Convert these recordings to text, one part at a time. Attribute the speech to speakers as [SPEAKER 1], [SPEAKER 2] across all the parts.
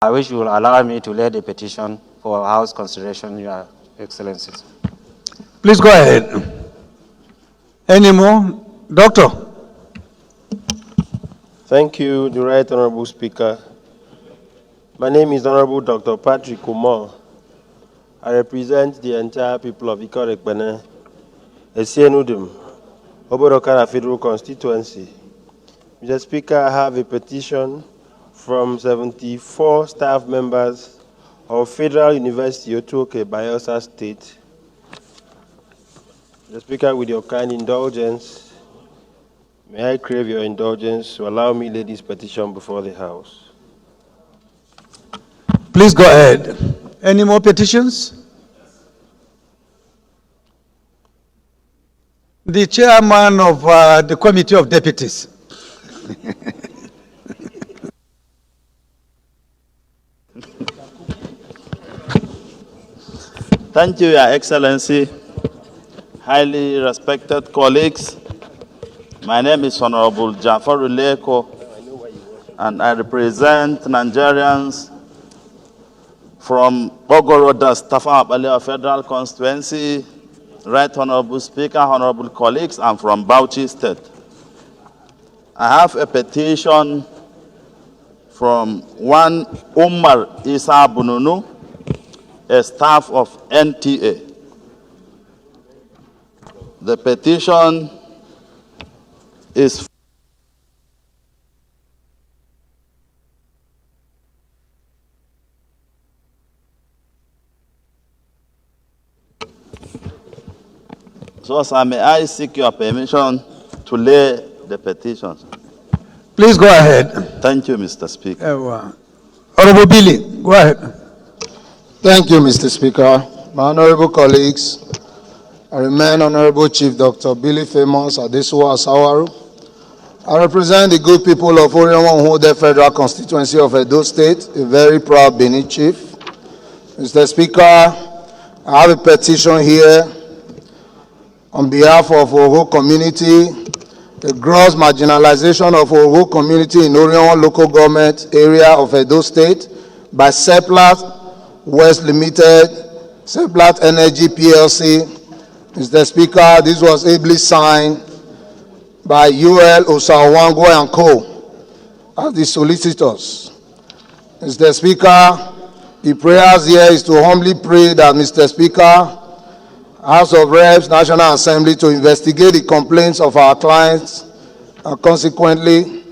[SPEAKER 1] I wish you will allow me to lay the petition for House consideration, Your Excellencies.
[SPEAKER 2] Please go ahead. Any more? Doctor?
[SPEAKER 3] Thank you, the Right Honorable Speaker. My name is Honorable Dr. Patrick Kumar. I represent the entire people of Ikorekbene, Esienudum, Obodokara Federal Constituency. Mr. Speaker, I have a petition from 74 staff members of Federal University Otuoke, Bayelsa State. Mr. Speaker, with your kind indulgence, may I crave your indulgence to allow me to lay this petition before the House.
[SPEAKER 2] Please go ahead. Any more petitions? The chairman of the Committee of Deputies.
[SPEAKER 4] Thank you, Your Excellency, highly respected colleagues. My name is Honorable Jafar Uleko, and I represent Nigerians from Bogoroda, Tafa Balewa Federal Constituency, Right Honorable Speaker, Honorable colleagues, and from Bauchi State. I have a petition from one Umar Isa Bununu, a staff of NTA. The petition is so, sir, may I seek your permission to lay the petitions?
[SPEAKER 2] Please go ahead.
[SPEAKER 4] Thank you, Mr. Speaker.
[SPEAKER 2] Honorable Billy, go ahead.
[SPEAKER 5] Thank you, Mr. Speaker. My honorable colleagues, I remain Honorable Chief Dr. Billy Famous Adesuwa Asawaru. I represent the good people of Orion-Wonhode Federal Constituency of Edo State, a very proud Benin chief. Mr. Speaker, I have a petition here on behalf of Ogo community, the gross marginalization of Ogo community in Orion local government area of Edo State by Seplat West Limited, Seplat Energy PLC. Mr. Speaker, this was ably signed by UL Osawango and Co. as the solicitors. Mr. Speaker, the prayers here is to humbly pray that Mr. Speaker, House of Reps, National Assembly to investigate the complaints of our clients, and consequently,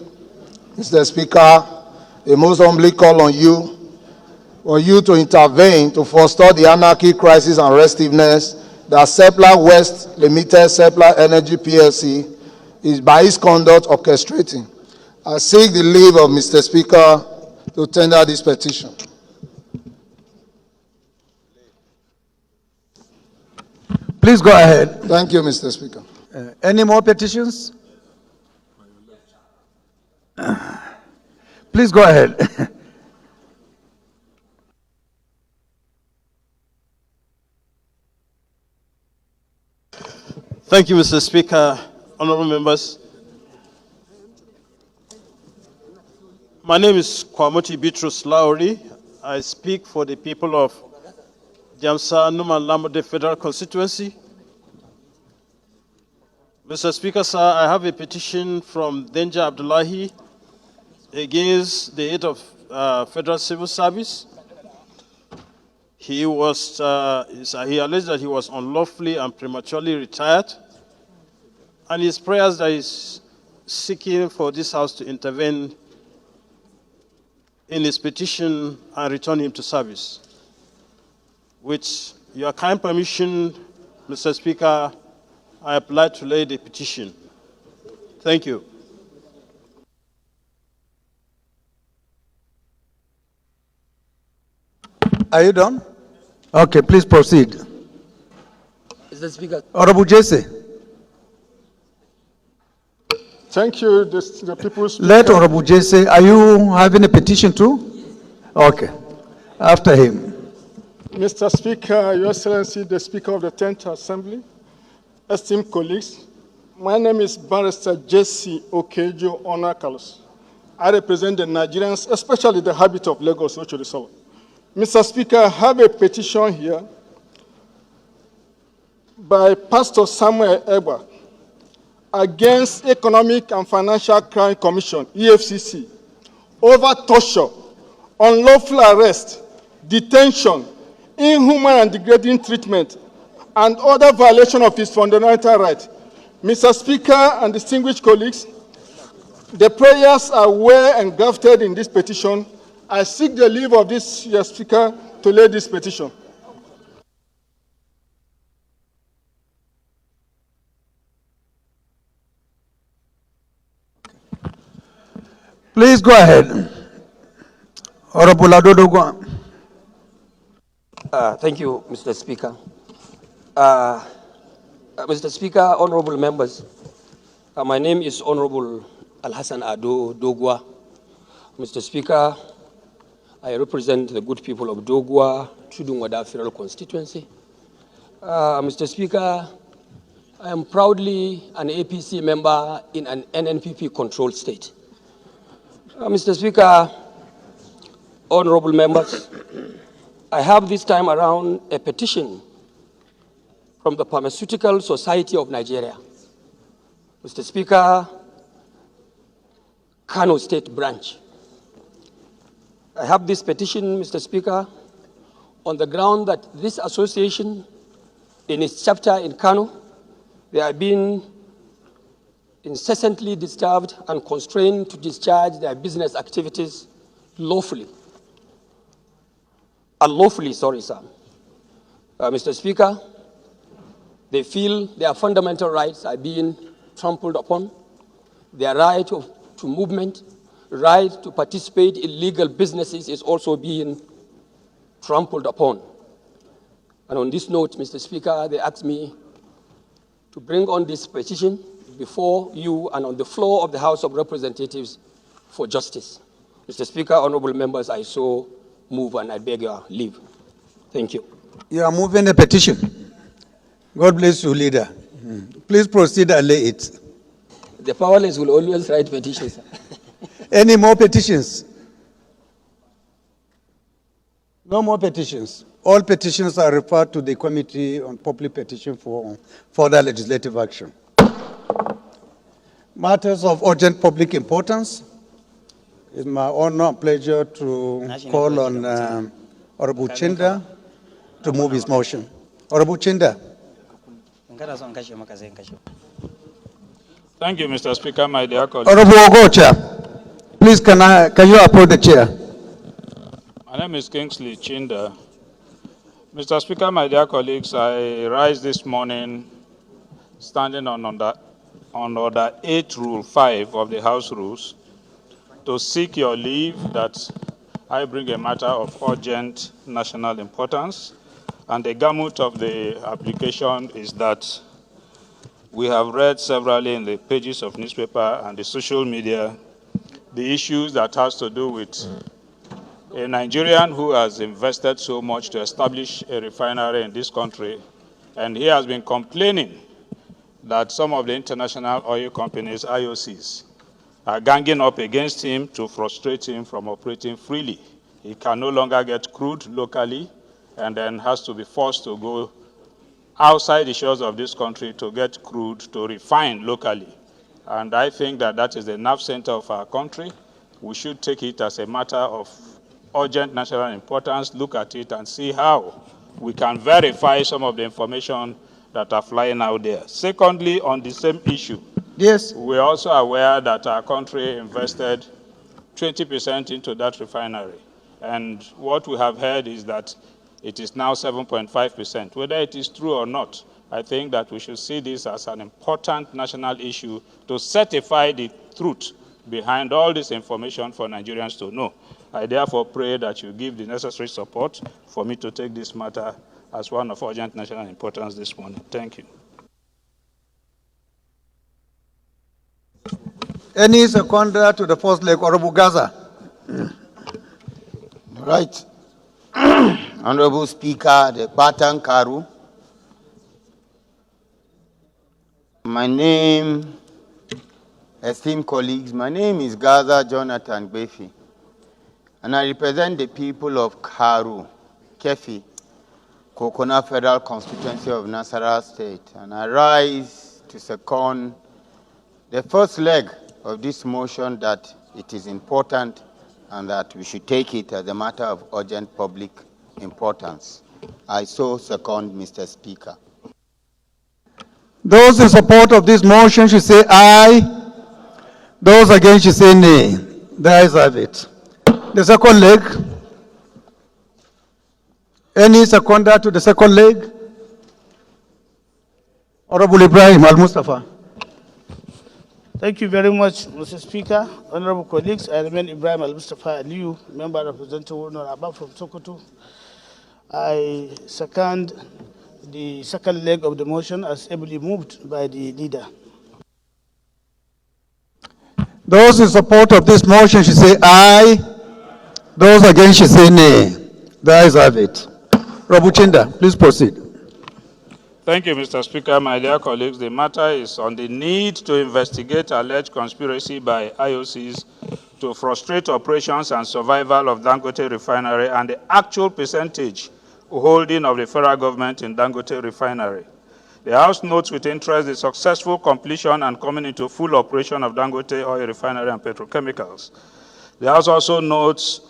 [SPEAKER 5] Mr. Speaker, I most humbly call on you for you to intervene to forestall the anarchy, crisis, and restiveness that Seplat West Limited, Seplat Energy PLC is by its conduct orchestrating. I seek the leave of Mr. Speaker to tender this petition.
[SPEAKER 2] Please go ahead.
[SPEAKER 5] Thank you, Mr. Speaker.
[SPEAKER 2] Any more petitions? Please go ahead.
[SPEAKER 3] Thank you, Mr. Speaker. Honorable members. My name is Kwamoti Bitrus Lauri. I speak for the people of Jamsa Numan Lamode Federal Constituency. Mr. Speaker, sir, I have a petition from Denja Abdullahi against the head of Federal Civil Service. He alleged that he was unlawfully and prematurely retired, and his prayers that he's seeking for this House to intervene in his petition and return him to service. With your kind permission, Mr. Speaker, I apply to lay the petition. Thank you.
[SPEAKER 2] Are you done? Okay, please proceed.
[SPEAKER 6] Mr. Speaker.
[SPEAKER 2] Honorable Jesse.
[SPEAKER 7] Thank you, the People's Speaker.
[SPEAKER 2] Let Honorable Jesse, are you having a petition too? Okay, after him.
[SPEAKER 7] Mr. Speaker, Your Excellency, the Speaker of the 10th Assembly, esteemed colleagues, my name is Barrister Jesse Okejo Onakalos. I represent the Nigerians, especially the habit of Lagos, which will resolve. Mr. Speaker, I have a petition here by Pastor Samuel Eber against Economic and Financial Crime Commission, EFCC, over torture, unlawful arrest, detention, inhuman and degrading treatment, and other violation of his fundamental rights. Mr. Speaker and distinguished colleagues, the prayers are well engrafted in this petition. I seek the leave of this year Speaker to lay this petition.
[SPEAKER 2] Please go ahead. Honorable Adodo.
[SPEAKER 6] Thank you, Mr. Speaker. Mr. Speaker, honorable members, my name is Honorable Alhassan Ado Dogwa. Mr. Speaker, I represent the good people of Dogwa, Chudungwada Federal Constituency. Mr. Speaker, I am proudly an APC member in an NNPP-controlled state. Mr. Speaker, honorable members, I have this time around a petition from the Pharmaceutical Society of Nigeria. Mr. Speaker, Kano State Branch. I have this petition, Mr. Speaker, on the ground that this association, in its chapter in Kano, they are being incessantly disturbed and constrained to discharge their business activities unlawfully, sir. Mr. Speaker, they feel their fundamental rights are being trampled upon, their right to movement, right to participate in legal businesses is also being trampled upon. And on this note, Mr. Speaker, they asked me to bring on this petition before you and on the floor of the House of Representatives for justice. Mr. Speaker, honorable members, I so move and I beg your leave. Thank you.
[SPEAKER 2] You are moving a petition. God bless you, leader. Please proceed and lay it.
[SPEAKER 6] The powerless will always write petitions.
[SPEAKER 2] Any more petitions? No more petitions. All petitions are referred to the Committee on Public Petition for further legislative action. Matters of urgent public importance. It's my honor and pleasure to call on Honorable Chinda to move his motion. Honorable Chinda.
[SPEAKER 8] Thank you, Mr. Speaker, my dear colleagues.
[SPEAKER 2] Honorable Ogocha, please can you approach the chair?
[SPEAKER 8] My name is Kingsley Chinda. Mr. Speaker, my dear colleagues, I rise this morning standing on Order 8, Rule 5 of the House Rules to seek your leave that I bring a matter of urgent national importance. And the gamut of the application is that we have read severally in the pages of newspaper and the social media the issues that has to do with a Nigerian who has invested so much to establish a refinery in this country, and he has been complaining that some of the international oil companies, IOCs, are ganging up against him to frustrate him from operating freely. He can no longer get crude locally and then has to be forced to go outside the shores of this country to get crude to refine locally. And I think that that is the nerve center of our country. We should take it as a matter of urgent national importance, look at it and see how we can verify some of the information that are flying out there. Secondly, on the same issue,
[SPEAKER 2] yes,
[SPEAKER 8] we're also aware that our country invested 20% into that refinery. And what we have heard is that it is now 7.5%. Whether it is true or not, I think that we should see this as an important national issue to certify the truth behind all this information for Nigerians to know. I therefore pray that you give the necessary support for me to take this matter as one of urgent national importance this morning. Thank you.
[SPEAKER 2] Any seconder to the first leg, Honorable Gaza.
[SPEAKER 9] Right. Honorable Speaker, the Batan Karu. My name esteemed colleagues, my name is Gaza Jonathan Befi, and I represent the people of Karu, Kefi, Kokona Federal Constituency of Nasarawa State, and I rise to second the first leg of this motion that it is important and that we should take it as a matter of urgent public importance. I so second, Mr. Speaker.
[SPEAKER 2] Those in support of this motion should say aye. Those against should say nay. The ayes have it. The second leg. Any seconder to the second leg? Honorable Ibrahim Al-Mustafa.
[SPEAKER 10] Thank you very much, Mr. Speaker. Honorable colleagues, I remain Ibrahim Al-Mustafa Aliyu, member representing Wunor Abba from Sokoto. I second the second leg of the motion as ably moved by the leader.
[SPEAKER 2] Those in support of this motion should say aye. Those against should say nay. The ayes have it. Rabuchinda, please proceed.
[SPEAKER 8] Thank you, Mr. Speaker. My dear colleagues, the matter is on the need to investigate alleged conspiracy by IOCs to frustrate operations and survival of Dangote Refinery and the actual percentage holding of the federal government in Dangote Refinery. The House notes with interest the successful completion and coming into full operation of Dangote Oil Refinery and Petrochemicals. The House also notes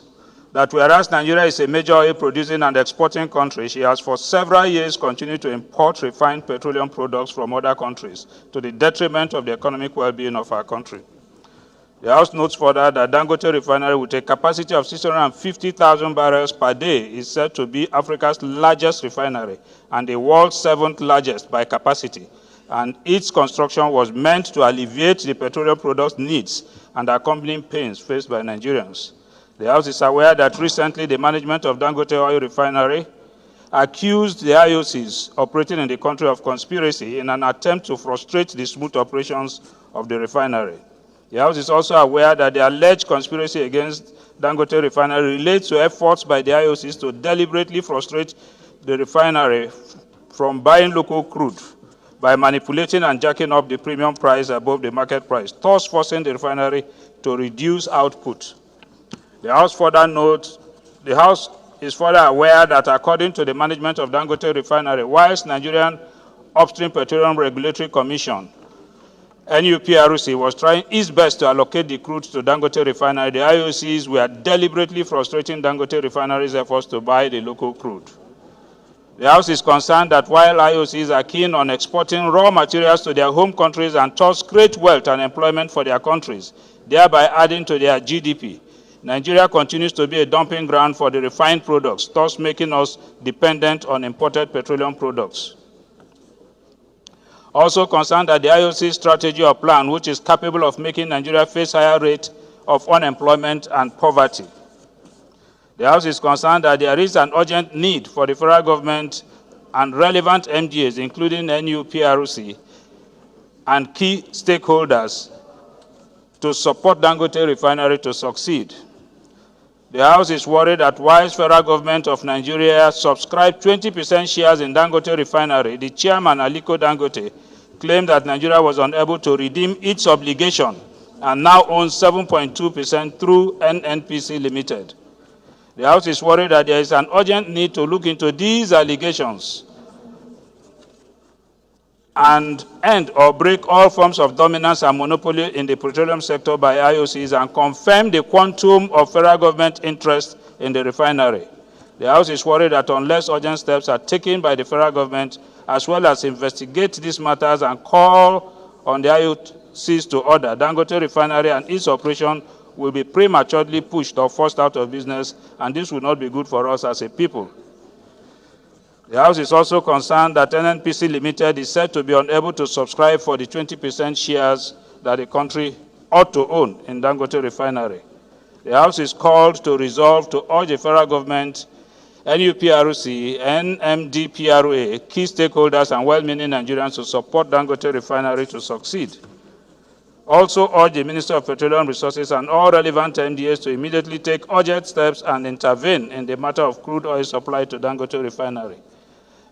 [SPEAKER 8] that whereas Nigeria is a major oil producing and exporting country, she has for several years continued to import refined petroleum products from other countries to the detriment of the economic well-being of our country. The House notes further that Dangote Refinery, with a capacity of 650,000 barrels per day, is said to be Africa's largest refinery and the world's 7th largest by capacity, and its construction was meant to alleviate the petroleum products needs and accompanying pains faced by Nigerians. The House is aware that recently the management of Dangote Oil Refinery accused the IOCs operating in the country of conspiracy in an attempt to frustrate the smooth operations of the refinery. The House is also aware that the alleged conspiracy against Dangote Refinery relates to efforts by the IOCs to deliberately frustrate the refinery from buying local crude by manipulating and jacking up the premium price above the market price, thus forcing the refinery to reduce output. The House is further aware that according to the management of Dangote Refinery, whilst Nigerian Upstream Petroleum Regulatory Commission, NUPRC, was trying its best to allocate the crude to Dangote Refinery, the IOCs were deliberately frustrating Dangote Refinery's efforts to buy the local crude. The House is concerned that while IOCs are keen on exporting raw materials to their home countries and thus create wealth and employment for their countries, thereby adding to their GDP, Nigeria continues to be a dumping ground for the refined products, thus making us dependent on imported petroleum products. Also concerned that the IOC strategy or plan, which is capable of making Nigeria face higher rate of unemployment and poverty. The House is concerned that there is an urgent need for the federal government and relevant MDAs, including NUPRC, and key stakeholders to support Dangote Refinery to succeed. The House is worried that while federal government of Nigeria subscribed 20% shares in Dangote Refinery, the chairman, Aliko Dangote, claimed that Nigeria was unable to redeem its obligation and now owns 7.2% through NNPC Limited. The House is worried that there is an urgent need to look into these allegations and end or break all forms of dominance and monopoly in the petroleum sector by IOCs and confirm the quantum of federal government interest in the refinery. The House is worried that unless urgent steps are taken by the federal government, as well as investigate these matters and call on the IOCs to order, Dangote Refinery and its operation will be prematurely pushed or forced out of business, and this will not be good for us as a people. The House is also concerned that NNPC Limited is said to be unable to subscribe for the 20% shares that the country ought to own in Dangote Refinery. The House is called to resolve to urge the federal government, NUPRC, NMDPRA, key stakeholders and well-meaning Nigerians to support Dangote Refinery to succeed. Also urge the Minister of Petroleum Resources and all relevant MDAs to immediately take urgent steps and intervene in the matter of crude oil supply to Dangote Refinery.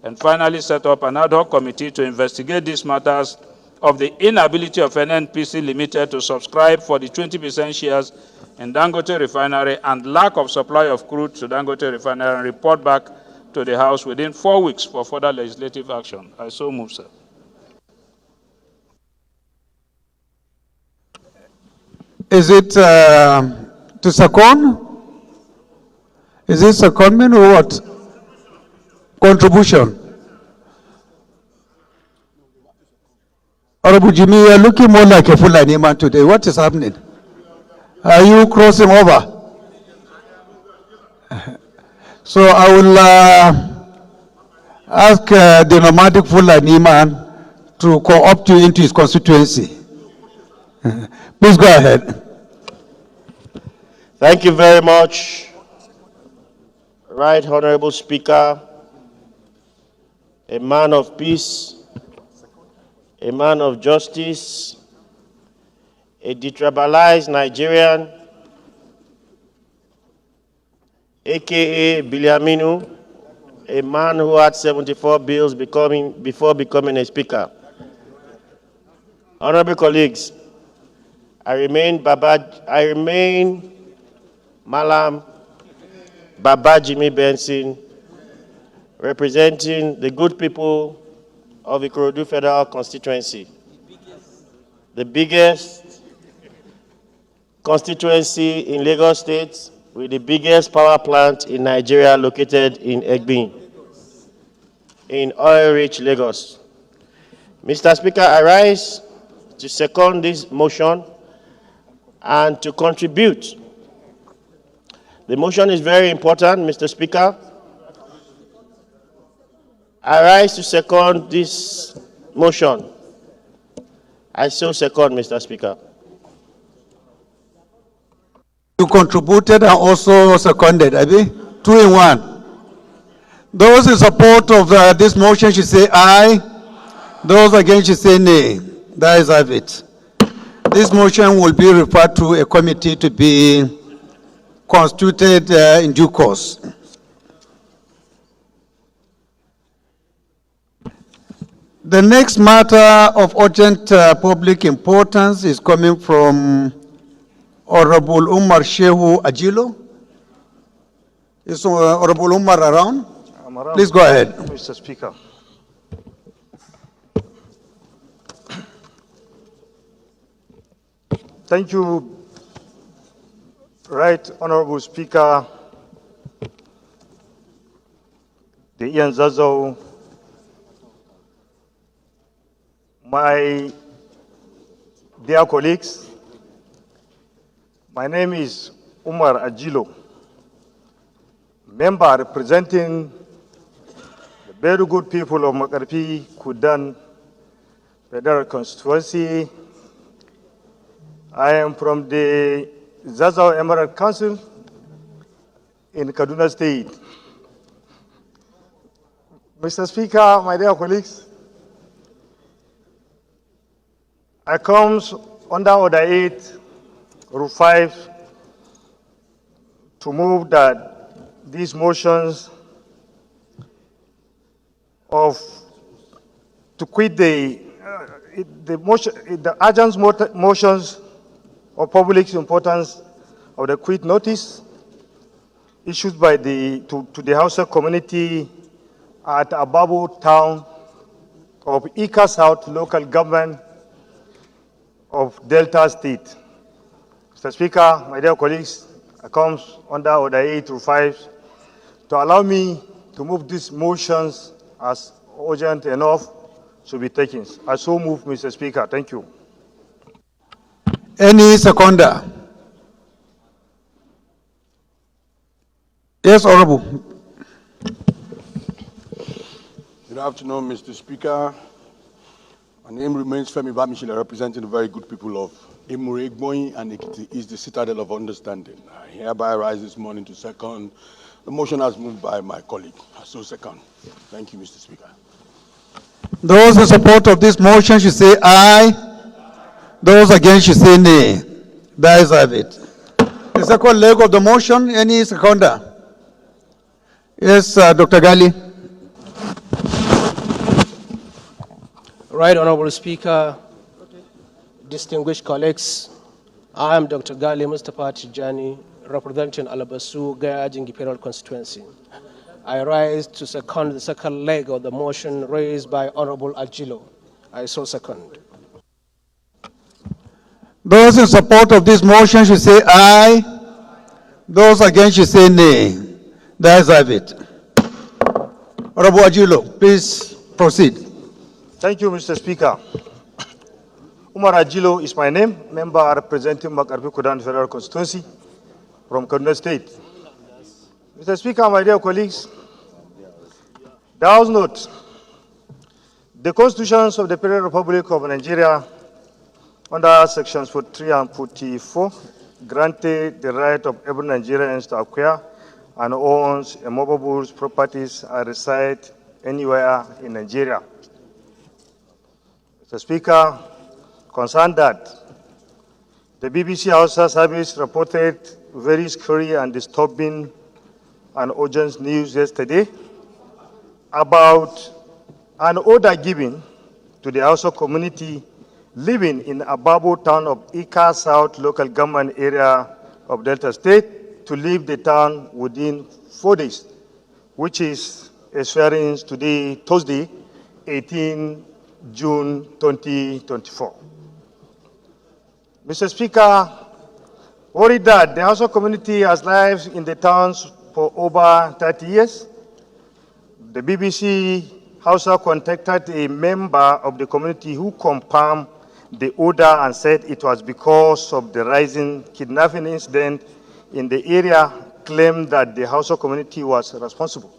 [SPEAKER 8] And finally, set up an ad hoc committee to investigate these matters of the inability of NNPC Limited to subscribe for the 20% shares in Dangote Refinery and lack of supply of crude to Dangote Refinery and report back to the House within 4 weeks for further legislative action. I so move, sir.
[SPEAKER 2] Is it to second? Is it secondment or what? Contribution. Honorable Jimmy, you are looking more like a Fulani man today. What is happening? Are you crossing over? So I will ask the nomadic Fulani man to co-opt you into his constituency. Please go ahead.
[SPEAKER 3] Thank you very much. Right Honorable Speaker, a man of peace, a man of justice, a detribalized Nigerian, aka Biliaminu, a man who had 74 bills before becoming a speaker. Honorable colleagues, I remain Malam Baba Jimmy Benson, representing the good people of Ikorodu Federal Constituency, the biggest constituency in Lagos State with the biggest power plant in Nigeria located in Egbin, in oil-rich Lagos. Mr. Speaker, I rise to second this motion and to contribute. The motion is very important, Mr. Speaker. I rise to second this motion. I so second, Mr. Speaker.
[SPEAKER 2] You contributed and also seconded, Abi? 2 in 1. Those in support of this motion should say aye. Those against should say nay. That is of it. This motion will be referred to a committee to be constituted in due course. The next matter of urgent public importance is coming from Honorable Umar Shehu Ajilo. Is Honorable Umar around? Please go ahead.
[SPEAKER 11] Mr. Speaker. Thank you, Right Honorable Speaker, the Ian Zazo, my dear colleagues. My name is Umar Ajilo, member representing the very good people of Makarfi Kudan Federal Constituency. I am from the Zazzau Emirate Council in Kaduna State. Mr. Speaker, my dear colleagues, I come under Order 8, Rule 5, to move that these motions to quit the urgent motions of public importance of the quit notice issued by to the Hausa community at Ababu town of Ika South local government of Delta State. Mr. Speaker, my dear colleagues, I come under Order 8 through 5 to allow me to move these motions as urgent enough to be taken. I so move, Mr. Speaker. Thank you.
[SPEAKER 2] Any seconder? Yes, Honorable.
[SPEAKER 12] Good afternoon, Mr. Speaker. My name remains Femi Bamishile, representing the very good people of Emure, Egboyin, and Ekiti is the citadel of understanding. I hereby rise this morning to second the motion as moved by my colleague. So second. Thank you, Mr. Speaker.
[SPEAKER 2] Those in support of this motion should say aye. Those against should say nay. That is of it. The second leg of the motion, any seconder? Yes, Dr. Gali.
[SPEAKER 6] Right Honorable Speaker,
[SPEAKER 13] distinguished colleagues, I am Dr. Gali Mustafa Tijani, representing Alabasu Gaya Jingiperal constituency. I rise to second the second leg of the motion raised by Honorable Ajilo. I so second.
[SPEAKER 2] Those in support of this motion should say aye. Those against should say nay. The ayes have it. Honorable Ajilo, please proceed.
[SPEAKER 11] Thank you, Mr. Speaker. Umar Ajilo is my name, member representing Makarfi Kudan Federal Constituency from Kaduna State. Mr. Speaker, my dear colleagues, the House note, the constitutions of the Federal Republic of Nigeria under sections 43 and 44 granted the right of every Nigerian to acquire and owns immovable properties and reside anywhere in Nigeria. Mr. Speaker, concerned that the BBC Hausa service reported very scary and disturbing and urgent news yesterday about an order given to the Hausa community living in Ababo town of Ika South local government area of Delta State to leave the town within 4 days, which is expiring today, Thursday, 18 June 2024. Mr. Speaker, worried that the Hausa community has lived in the towns for over 30 years, the BBC Hausa contacted a member of the community who confirmed the order and said it was because of the rising kidnapping incident in the area, claimed that the Hausa community was responsible.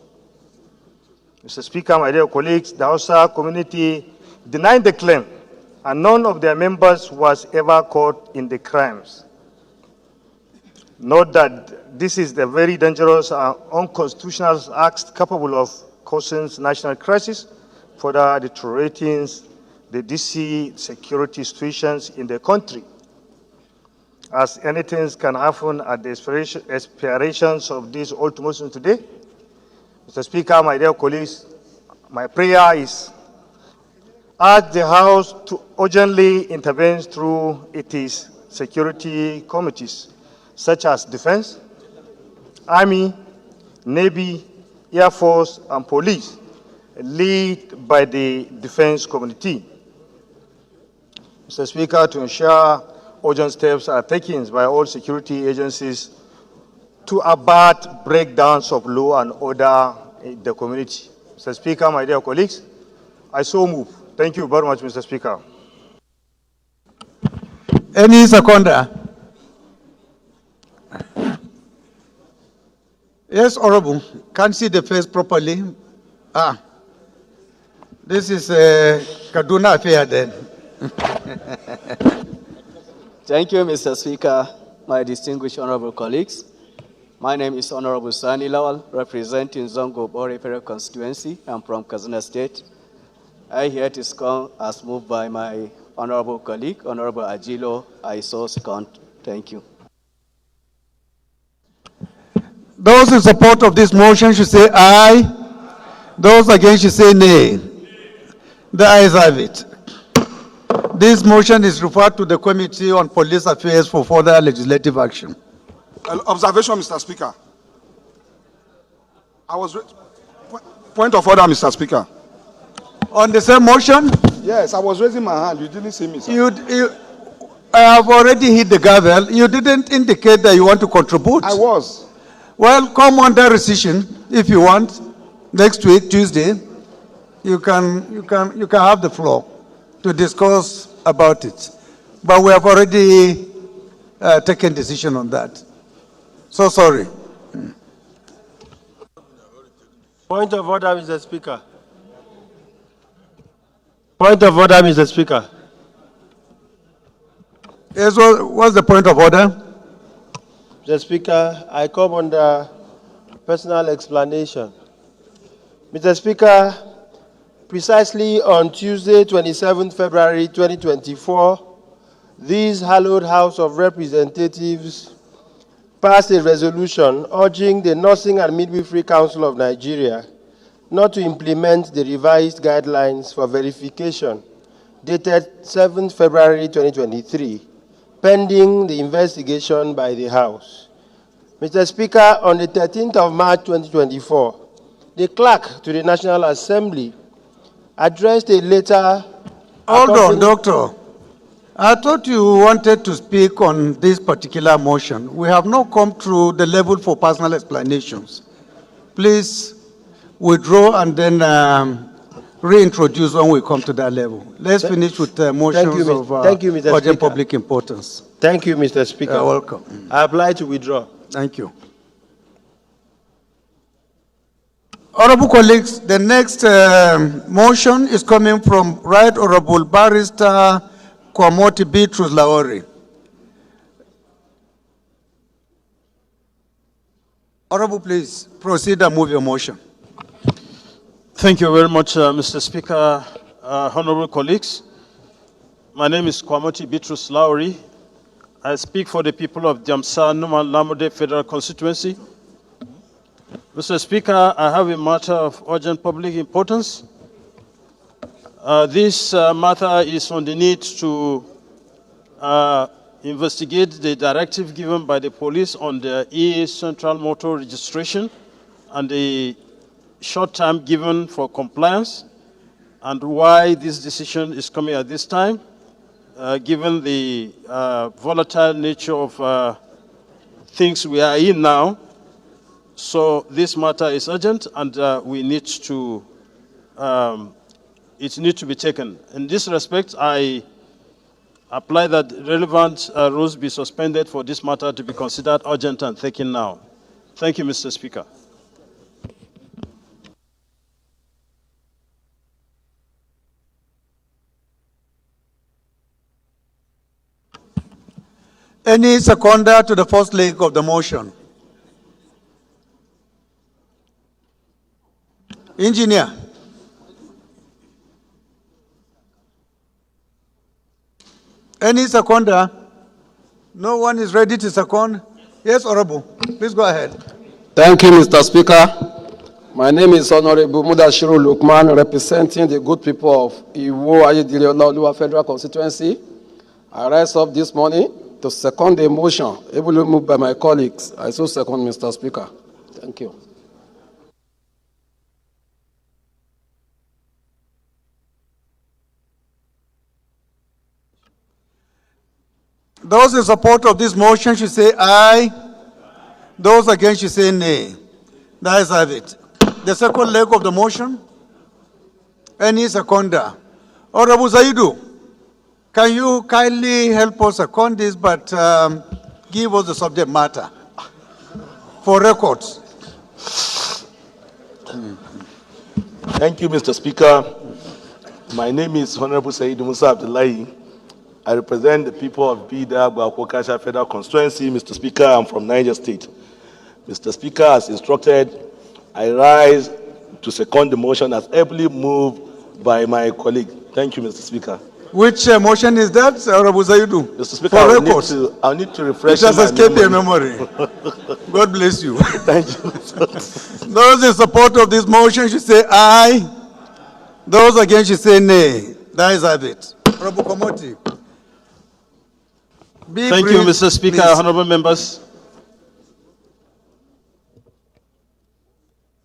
[SPEAKER 11] Mr. Speaker, my dear colleagues, the Hausa community denied the claim, and none of their members was ever caught in the crimes. Note that this is the very dangerous and unconstitutional act capable of causing national crisis, further deteriorating the DC security situations in the country, as anything can happen at the expirations of this ultimatum today. Mr. Speaker, my dear colleagues, my prayer is urge the House to urgently intervene through its security committees, such as Defense, Army, Navy, Air Force, and Police, led by the Defense Committee. Mr. Speaker, to ensure urgent steps are taken by all security agencies to avert breakdowns of law and order in the community. Mr. Speaker, my dear colleagues, I so move. Thank you very much, Mr. Speaker.
[SPEAKER 2] Any seconder? Yes, Honorable. Can't see the face properly. This is Kaduna affair then.
[SPEAKER 14] Thank you, Mr. Speaker, my distinguished honorable colleagues. My name is Honorable Sani Lawal, representing Zongo Borepere constituency. I'm from Kaduna State. I here to come as moved by my honorable colleague, Honorable Ajilo. I so second. Thank you.
[SPEAKER 2] Those in support of this motion should say aye. Those against should say nay. The ayes have it. This motion is referred to the Committee on Police Affairs for further legislative action.
[SPEAKER 12] Observation, Mr. Speaker. Point of order, Mr. Speaker.
[SPEAKER 2] On the same motion?
[SPEAKER 12] Yes, I was raising my hand. You didn't see me, sir.
[SPEAKER 2] I have already hit the gavel. You didn't indicate that you want to contribute.
[SPEAKER 12] I was.
[SPEAKER 2] Well, come under rescission if you want. Next week, Tuesday, you can have the floor to discuss about it. But we have already taken decision on that. So sorry.
[SPEAKER 3] Point of order, Mr. Speaker. Point of order, Mr. Speaker.
[SPEAKER 2] Yes, what's the point of order?
[SPEAKER 3] Mr. Speaker, I come under personal explanation. Mr. Speaker, precisely on Tuesday, 27 February 2024, this hallowed House of Representatives passed a resolution urging the Nursing and Midwifery Council of Nigeria not to implement the revised guidelines for verification, dated 7th February 2023, pending the investigation by the House. Mr. Speaker, on the 13th of March 2024, the clerk to the National Assembly addressed a letter.
[SPEAKER 2] Hold on, Doctor. I thought you wanted to speak on this particular motion. We have not come through the level for personal explanations. Please withdraw and then reintroduce when we come to that level. Let's finish with motions of urgent public importance.
[SPEAKER 3] Thank you, Mr. Speaker.
[SPEAKER 2] You're welcome.
[SPEAKER 3] I apply to withdraw.
[SPEAKER 2] Thank you. Honorable colleagues, the next motion is coming from Right Honorable Barrister Kwamoti Beatrice Laori. Honorable, please proceed and move your motion.
[SPEAKER 11] Thank you very much, Mr. Speaker. Honorable colleagues, my name is Kwamoti Beatrice Laori. I speak for the people of Jamsa Numan Lamode Federal Constituency. Mr. Speaker, I have a matter of urgent public importance. This matter is on the need to investigate the directive given by the police on the Central Motor Registration and the short time given for compliance, and why this decision is coming at this time, given the volatile nature of things we are in now. So this matter is urgent, and we need to, it needs to be taken. In this respect, I apply that relevant rules be suspended for this matter to be considered urgent and taken now. Thank you, Mr. Speaker.
[SPEAKER 2] Any seconder to the first leg of the motion? Engineer. Any seconder? No one is ready to second? Yes, Honorable. Please go ahead.
[SPEAKER 15] Thank you, Mr. Speaker. My name is Honorable Mudashiru Lukman, representing the good people of Iwo Ayedire Olaoluwa Federal Constituency. I rise up this morning to second the motion ably moved by my colleagues. I so second, Mr. Speaker. Thank you.
[SPEAKER 2] Those in support of this motion should say aye. Those against should say nay. That is have it. The second leg of the motion. Any seconder? Honorable Zaidu, can you kindly help us second this, but give us the subject matter for records?
[SPEAKER 16] Thank you, Mr. Speaker. My name is Honorable Said Musa Abdullahi. I represent the people of Bida Gwakokasha Federal Constituency. Mr. Speaker, I'm from Niger State. Mr. Speaker, as instructed, I rise to second the motion as ably moved by my colleague. Thank you, Mr. Speaker.
[SPEAKER 2] Which motion is that, Honorable Zaidu?
[SPEAKER 16] Mr. Speaker, I'll need to refresh
[SPEAKER 2] my memory. It has escaped your memory. God bless you.
[SPEAKER 16] Thank you.
[SPEAKER 2] Those in support of this motion should say aye. Those against should say nay. That is have it. Honorable Komoti.
[SPEAKER 11] Thank you, Mr. Speaker, please. Honorable members.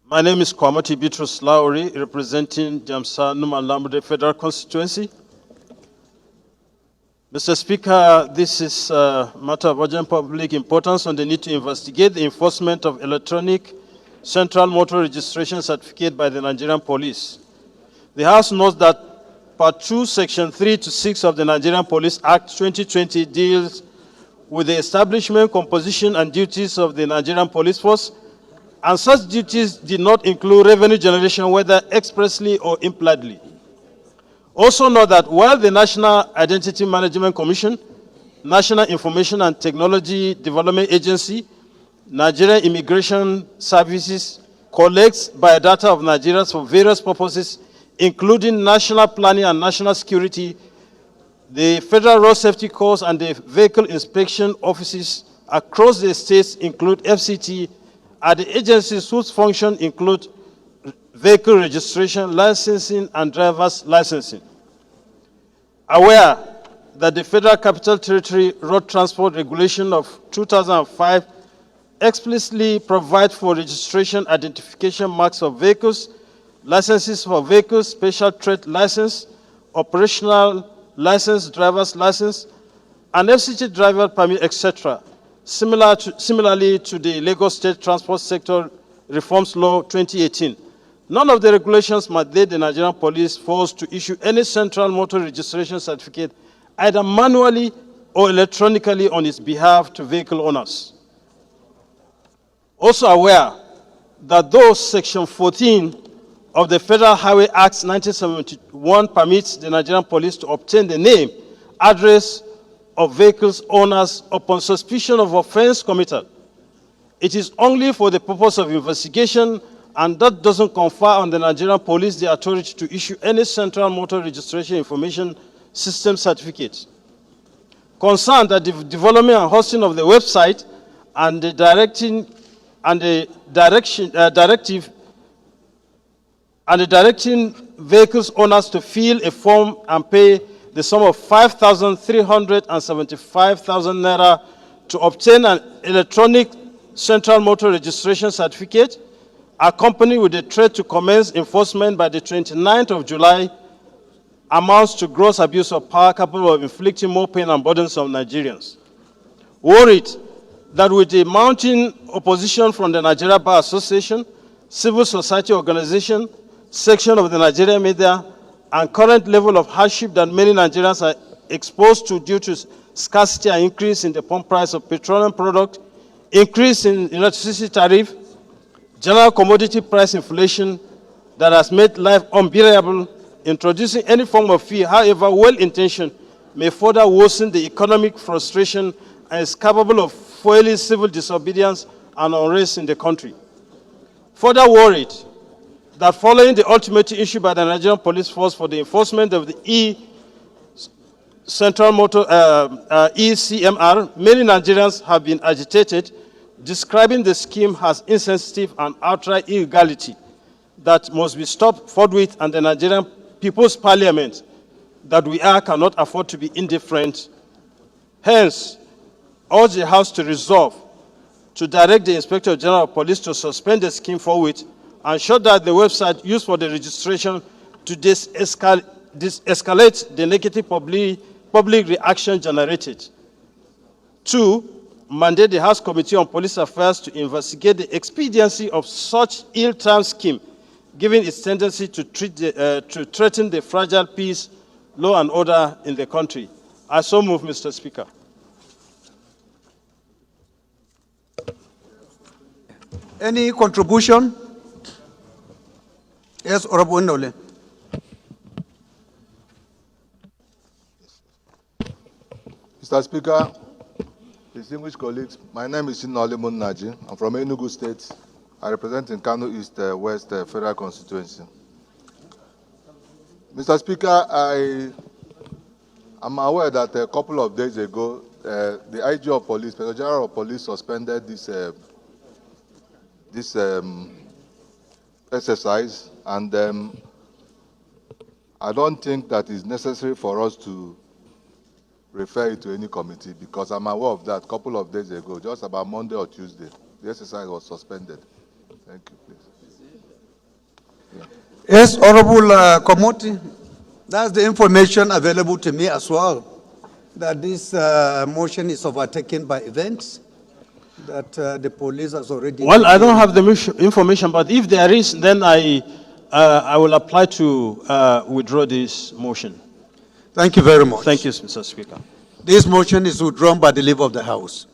[SPEAKER 11] My name is Kwamoti Beatrice Laori, representing Jamsa Numan Lamode Federal Constituency. Mr. Speaker, this is a matter of urgent public importance on the need to investigate the enforcement of electronic Central Motor Registration Certificate by the Nigerian Police. The House notes that Part 2, Section 3 to 6 of the Nigerian Police Act 2020 deals with the establishment, composition, and duties of the Nigerian Police Force, and such duties did not include revenue generation, whether expressly or impliedly. Also note that while the National Identity Management Commission, National Information and Technology Development Agency, Nigerian Immigration Services collects biodata of Nigerians for various purposes, including national planning and national security, the Federal Road Safety Corps and the vehicle inspection offices across the states include FCT, are the agencies whose functions include vehicle registration, licensing, and driver's licensing.
[SPEAKER 3] aware that the Federal Capital Territory Road Transport Regulation of 2005 explicitly provides for registration identification marks of vehicles, licenses for vehicles, special trade license, operational license, driver's license, and FCT driver permit, etc., similarly to the Lagos State Transport Sector Reforms Law 2018. None of the regulations mandate the Nigerian police force to issue any central motor registration certificate, either manually or electronically on its behalf to vehicle owners. Also aware that though Section 14 of the Federal Highway Act 1971 permits the Nigerian police to obtain the name, address of vehicles owners upon suspicion of offense committed, it is only for the purpose of investigation, and that doesn't confer on the Nigerian police the authority to issue any central motor registration information system certificate. Concerned that the development and hosting of the website and the directing vehicles owners to fill a form and pay the sum of 5,375,000 naira to obtain an electronic central motor registration certificate, accompanied with a threat to commence enforcement by the 29th of July, amounts to gross abuse of power capable of inflicting more pain and burdens on Nigerians. Worried that with the mounting opposition from the Nigeria Bar Association, civil society organization, section of the Nigerian media, and current level of hardship that many Nigerians are exposed to due to scarcity and increase in the pump price of petroleum product, increase in electricity tariff, general commodity price inflation that has made life unbearable, introducing any form of fee, however well-intentioned, may further worsen the economic frustration and is capable of fueling civil disobedience and unrest in the country. Further worried that following the ultimatum issued by the Nigerian Police Force for the enforcement of the ECMR, many Nigerians have been agitated, describing the scheme as insensitive and outright illegality that must be stopped forthwith, and the Nigerian People's Parliament that we are cannot afford to be indifferent. Hence, urge the House to resolve to direct the Inspector General of Police to suspend the scheme forthwith and shut down the website used for the registration to escalate the negative public reaction generated. 2, mandate the House Committee on Police Affairs to investigate the expediency of such ill-timed scheme, given its tendency to threaten the fragile peace, law and order in the country. I so move, Mr. Speaker.
[SPEAKER 2] Any contribution? Yes, Honorable Ndole.
[SPEAKER 12] Mr. Speaker, distinguished colleagues, my name is Sinole Naji. I'm from Enugu State. I represent in Kano East West Federal Constituency. Mr. Speaker, I am aware that a couple of days ago, the IG of Police, Inspector General of Police, suspended this exercise, and I don't think that it's necessary for us to refer it to any committee, because I'm aware of that a couple of days ago, just about Monday or Tuesday. The exercise was suspended. Thank you, please. Yeah.
[SPEAKER 2] Yes, Honorable Komoti, that's the information available to me as well, that this motion is overtaken by events, that the police has already...
[SPEAKER 3] Well, I don't have the information, but if there is, then I will apply to withdraw this motion.
[SPEAKER 2] Thank you very much.
[SPEAKER 3] Thank you, Mr. Speaker.
[SPEAKER 2] This motion is withdrawn by the leave of the House.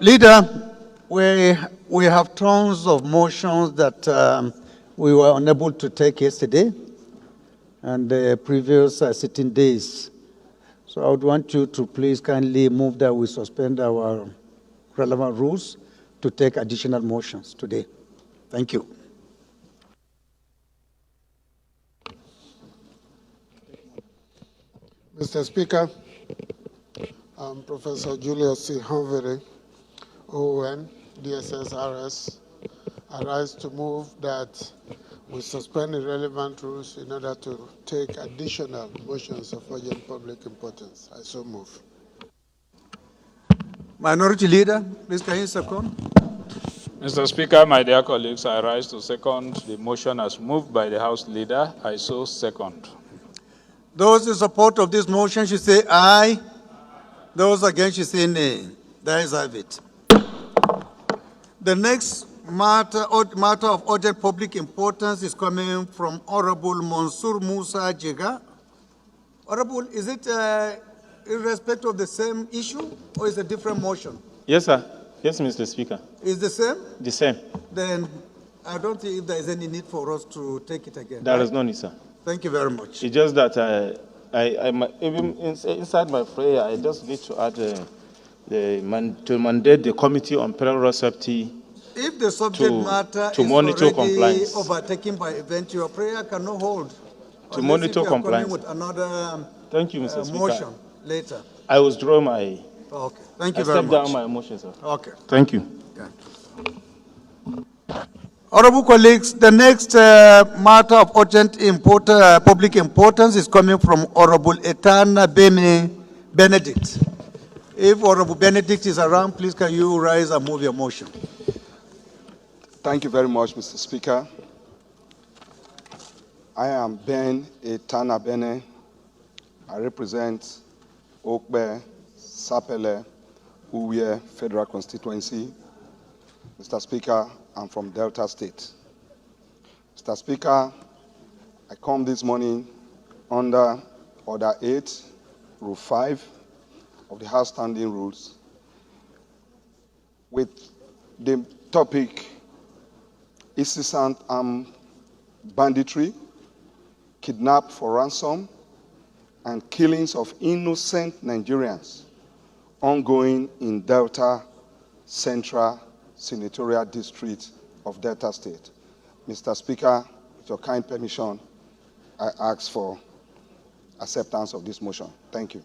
[SPEAKER 2] Leader, we have tons of motions that we were unable to take yesterday and the previous sitting days. So I would want you to please kindly move that we suspend our relevant rules to take additional motions today. Thank you.
[SPEAKER 5] Mr. Speaker,
[SPEAKER 17] Professor Julius C. Hanvere, OON, DSSRS. I rise to move that we suspend the relevant rules in order to take additional motions of urgent public importance. I so move.
[SPEAKER 2] Minority Leader, please can you second?
[SPEAKER 8] Mr. Speaker, my dear colleagues, I rise to second the motion as moved by the House Leader. I so second.
[SPEAKER 2] Those in support of this motion should say aye. Those against should say nay. There is have it. The next matter of urgent public importance is coming from Honorable Mansour Musa Jega. Honorable, is it in respect of the same issue or is it a different motion?
[SPEAKER 18] Yes, sir. Yes, Mr. Speaker.
[SPEAKER 2] Is the same?
[SPEAKER 18] The same.
[SPEAKER 2] Then I don't think if there is any need for us to take it again.
[SPEAKER 18] There is no need, sir.
[SPEAKER 2] Thank you very much.
[SPEAKER 18] It's just that even inside my prayer, I just need to add to mandate the Committee on Peril Safety.
[SPEAKER 2] If the subject matter
[SPEAKER 18] to
[SPEAKER 2] is
[SPEAKER 18] monitor
[SPEAKER 2] already
[SPEAKER 18] compliance.
[SPEAKER 2] overtaken by event, your prayer cannot hold.
[SPEAKER 18] To monitor compliance.
[SPEAKER 2] Coming with another
[SPEAKER 18] Thank you, Mr. Speaker.
[SPEAKER 2] motion later.
[SPEAKER 18] I withdraw my.
[SPEAKER 2] Okay. Thank you
[SPEAKER 18] I
[SPEAKER 2] very
[SPEAKER 18] step
[SPEAKER 2] much.
[SPEAKER 18] down my motion, sir.
[SPEAKER 2] Okay.
[SPEAKER 18] Thank you.
[SPEAKER 2] Honorable colleagues, the next matter of urgent public importance is coming from Honorable Etana Benedict. If Honorable Benedict is around, please can you rise and move your motion?
[SPEAKER 12] Thank you very much, Mr. Speaker. I am Ben Etana Bene. I represent Okbe, Sapele, Uwe Federal Constituency. Mr. Speaker, I'm from Delta State. Mr. Speaker, I come this morning under Order 8, Rule 5 of the House Standing Rules with the topic incessant armed banditry, kidnap for ransom, and killings of innocent Nigerians ongoing in Delta Central Senatorial District of Delta State. Mr. Speaker, with your kind permission, I ask for acceptance of this motion. Thank you.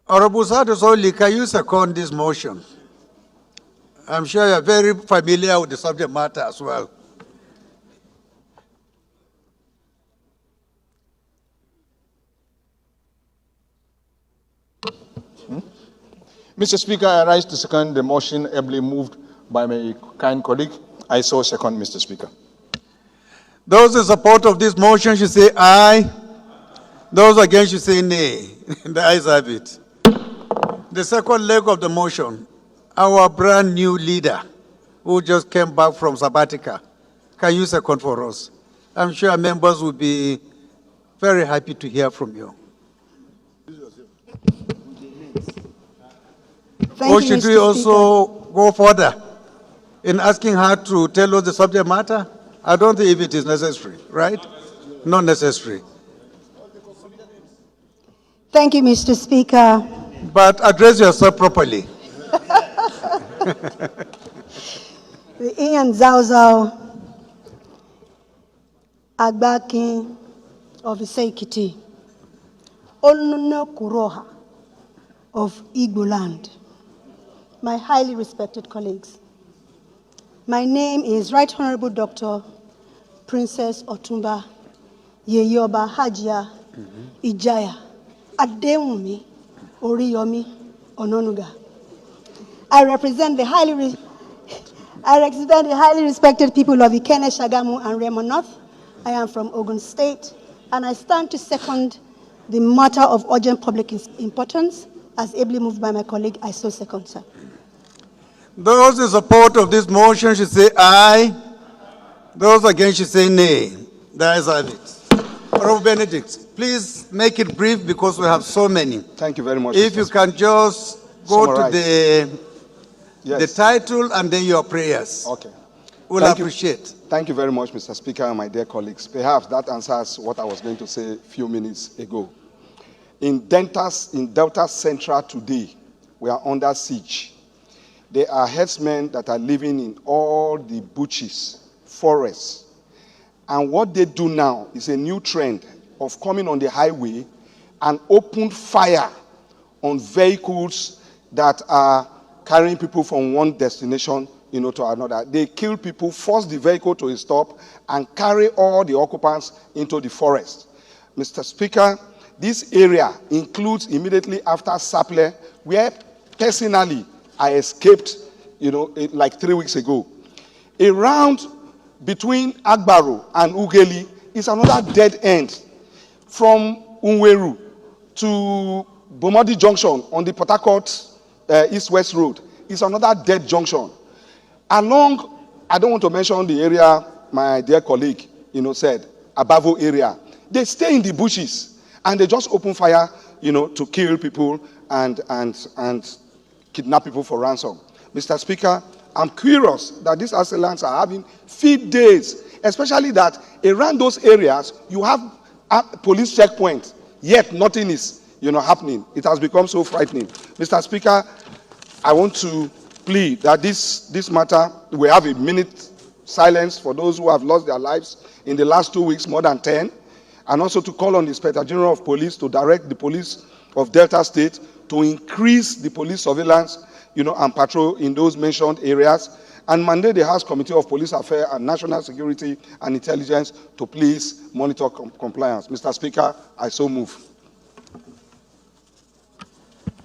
[SPEAKER 2] Honorable Sadosoli, can you second this motion? I'm sure you're very familiar with the subject matter as well.
[SPEAKER 19] Mr. Speaker, I rise to second the motion ably moved by my kind colleague. I so second, Mr. Speaker.
[SPEAKER 2] Those in support of this motion should say aye. Those against should say nay. The ayes have it. The second leg of the motion, our brand new leader who just came back from Sabatica, can you second for us? I'm sure members will be very happy to hear from you. Or should we also go further in asking her to tell us the subject matter? I don't think if it is necessary, right? Not necessary.
[SPEAKER 20] Thank you, Mr. Speaker.
[SPEAKER 2] But address yourself properly.
[SPEAKER 20] The Ian Zauzau Agbakin of Isekiti, Onuno Kuroha of Igbo land. My highly respected colleagues, my name is Right Honorable Dr. Princess Otumba Yeyoba Hajia Ijaya Adewumi Oriyomi Ononuga. I represent the highly respected people of Ikene, Shagamu, and Remo North. I am from Ogun State, and I stand to second the matter of urgent public importance, as ably moved by my colleague. I so second, sir.
[SPEAKER 2] Those in support of this motion should say aye. Those against should say nay. The ayes have it. Honorable Benedict, please make it brief because we have so many.
[SPEAKER 12] Thank you very much.
[SPEAKER 2] If you can just go
[SPEAKER 12] Summarize.
[SPEAKER 2] to the title and then your prayers.
[SPEAKER 12] Okay.
[SPEAKER 2] We'll appreciate.
[SPEAKER 12] Thank you very much, Mr. Speaker and my dear colleagues. Perhaps that answers what I was going to say a few minutes ago. In Delta Central today, we are under siege. There are herdsmen that are living in all the bushes, forests,
[SPEAKER 7] And what they do now is a new trend of coming on the highway and open fire on vehicles that are carrying people from one destination, to another. They kill people, force the vehicle to a stop, and carry all the occupants into the forest. Mr. Speaker, this area includes immediately after Saple, where personally I escaped, like 3 weeks ago. Around between Agbaro and Ugeli is another dead end. From Unweru to Bomodi Junction on the Port Harcourt East-West Road is another dead junction. Along, I don't want to mention the area my dear colleague, said, Abavo area. They stay in the bushes and they just open fire, to kill people and kidnap people for ransom. Mr. Speaker, I'm curious that these assailants are having field days, especially that around those areas you have police checkpoints, yet nothing is, happening. It has become so frightening. Mr. Speaker, I want to plead that this matter, we have a minute silence for those who have lost their lives in the last 2 weeks, more than 10, and also to call on the Inspector General of Police to direct the police of Delta State to increase the police surveillance, and patrol in those mentioned areas, and mandate the House Committee of Police Affairs and National Security and Intelligence to please monitor compliance. Mr. Speaker, I so move.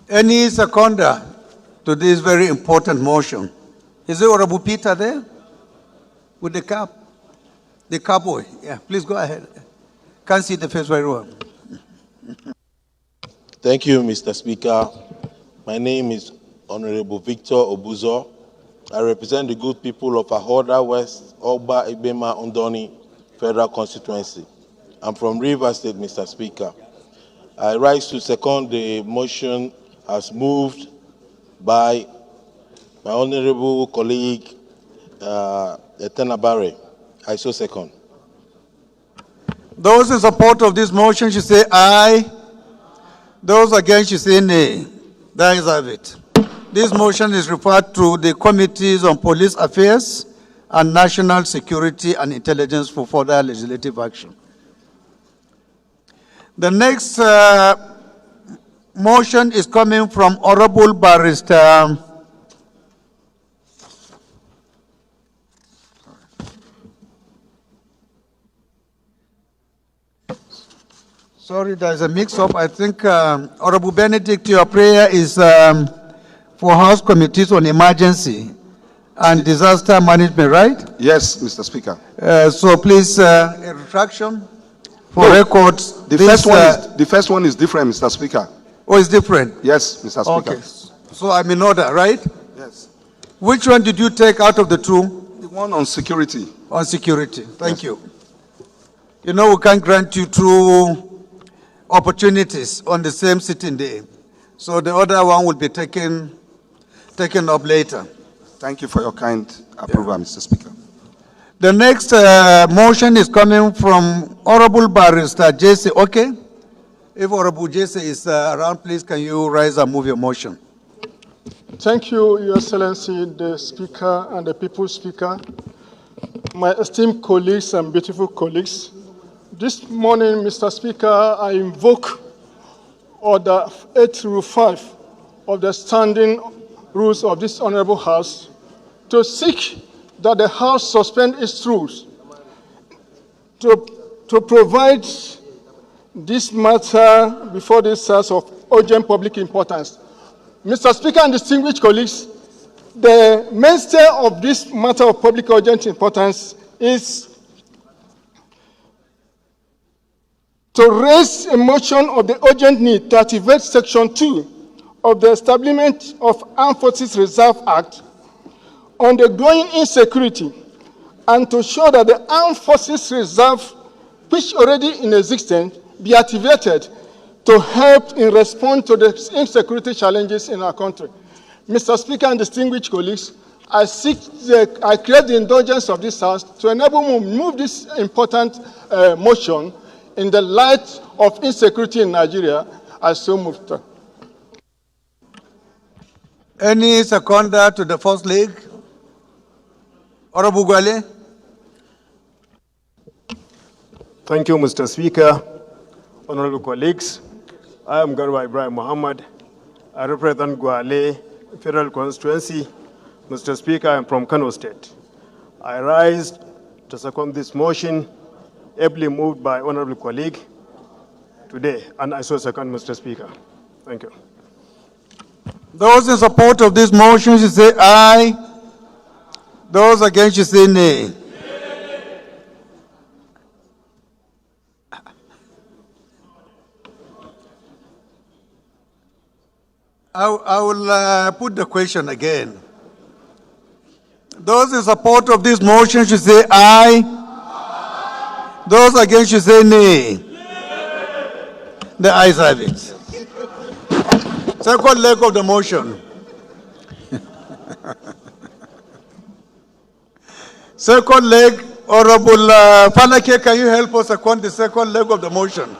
[SPEAKER 2] Any seconder to this very important motion? Is it Honorable Peter there? With the cap? The cowboy. Yeah, please go ahead. Can't see the face very well.
[SPEAKER 21] Thank you, Mr. Speaker. My name is Honorable Victor Obuzo. I represent the good people of Ahoda West, Ogba, Igbema, Ondoni Federal Constituency. I'm from Rivers State, Mr. Speaker. I rise to second the motion as moved by my honorable colleague, Etenabare. I so second.
[SPEAKER 2] Those in support of this motion should say aye. Those against should say nay. That is of it. This motion is referred to the Committees on Police Affairs and National Security and Intelligence for further legislative action. The next motion is coming from Honorable Barrister sorry, there's a mix-up. I think Honorable Benedict, your prayer is for House Committees on Emergency and Disaster Management, right?
[SPEAKER 7] Yes, Mr. Speaker.
[SPEAKER 2] So please, a retraction for records.
[SPEAKER 7] The first one is different, Mr. Speaker.
[SPEAKER 2] Oh, it's different?
[SPEAKER 7] Yes, Mr. Speaker.
[SPEAKER 2] Okay. So I'm in order, right?
[SPEAKER 7] Yes.
[SPEAKER 2] Which one did you take out of the two?
[SPEAKER 7] The one on security.
[SPEAKER 2] On security. Thank you. We can't grant you two opportunities on the same sitting day. So the other one will be taken up later.
[SPEAKER 7] Thank you for your kind approval, Mr. Speaker.
[SPEAKER 2] The next motion is coming from Honorable Barrister Jesse. Okay? If Honorable Jesse is around, please can you rise and move your motion?
[SPEAKER 7] Thank you, Your Excellency, the Speaker and the People's Speaker, my esteemed colleagues and beautiful colleagues. This morning, Mr. Speaker, I invoke Order 805 of the standing rules of this Honorable House to seek that the House suspend its rules to provide this matter before this House of urgent public importance. Mr. Speaker and distinguished colleagues, the mainstay of this matter of public urgent importance is to raise a motion of the urgent need to activate Section 2 of the Establishment of Armed Forces Reserve Act on the growing insecurity and to show that the Armed Forces Reserve, which already in existence, be activated to help in response to the insecurity challenges in our country. Mr. Speaker and distinguished colleagues, I create the indulgence of this House to enable me to move this important motion in the light of insecurity in Nigeria. I so moved.
[SPEAKER 2] Any seconder to the first leg? Honorable Gwale?
[SPEAKER 11] Thank you, Mr. Speaker. Honorable colleagues, I am Garba Ibrahim Muhammad. I represent Gwale Federal Constituency. Mr. Speaker, I am from Kano State. I rise to second this motion, ably moved by honorable colleague today, and I so second, Mr. Speaker. Thank you.
[SPEAKER 2] Those in support of this motion should say aye. Those against should say nay. I will put the question again. Those in support of this motion should say aye. Those against should say nay. The ayes have it. Second leg of the motion. Second leg, Honorable Falake, can you help us second the second leg of the motion?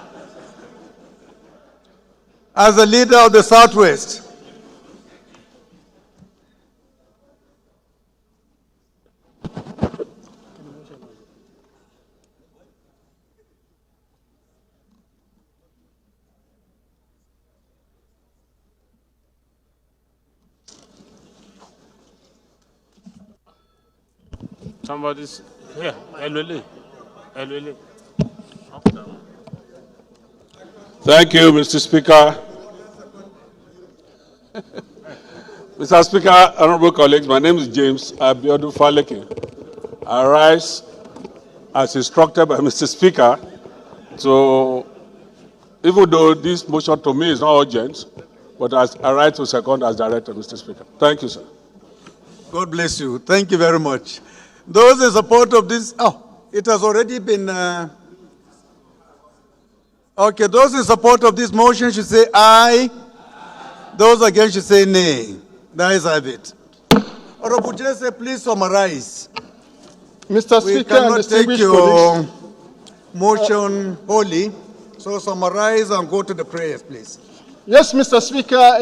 [SPEAKER 2] As the leader of the Southwest.
[SPEAKER 8] Somebody's here. Elwele.
[SPEAKER 1] Thank you, Mr. Speaker. Mr. Speaker, honorable colleagues, my name is James Abiodun Faleke. I rise as instructed by Mr. Speaker to, even though this motion to me is not urgent, but I rise to second as directed, Mr. Speaker. Thank you, sir.
[SPEAKER 2] God bless you. Thank you very much. Those in support of this, it has already been, okay, those in support of this motion should say aye. Those against should say nay. The ayes have it. Honorable Jesse, please summarize.
[SPEAKER 7] Mr.
[SPEAKER 2] We
[SPEAKER 7] Speaker and
[SPEAKER 2] cannot take
[SPEAKER 7] distinguished
[SPEAKER 2] your
[SPEAKER 7] colleagues.
[SPEAKER 2] motion wholly, so summarize and go to the prayers, please.
[SPEAKER 7] Yes, Mr. Speaker,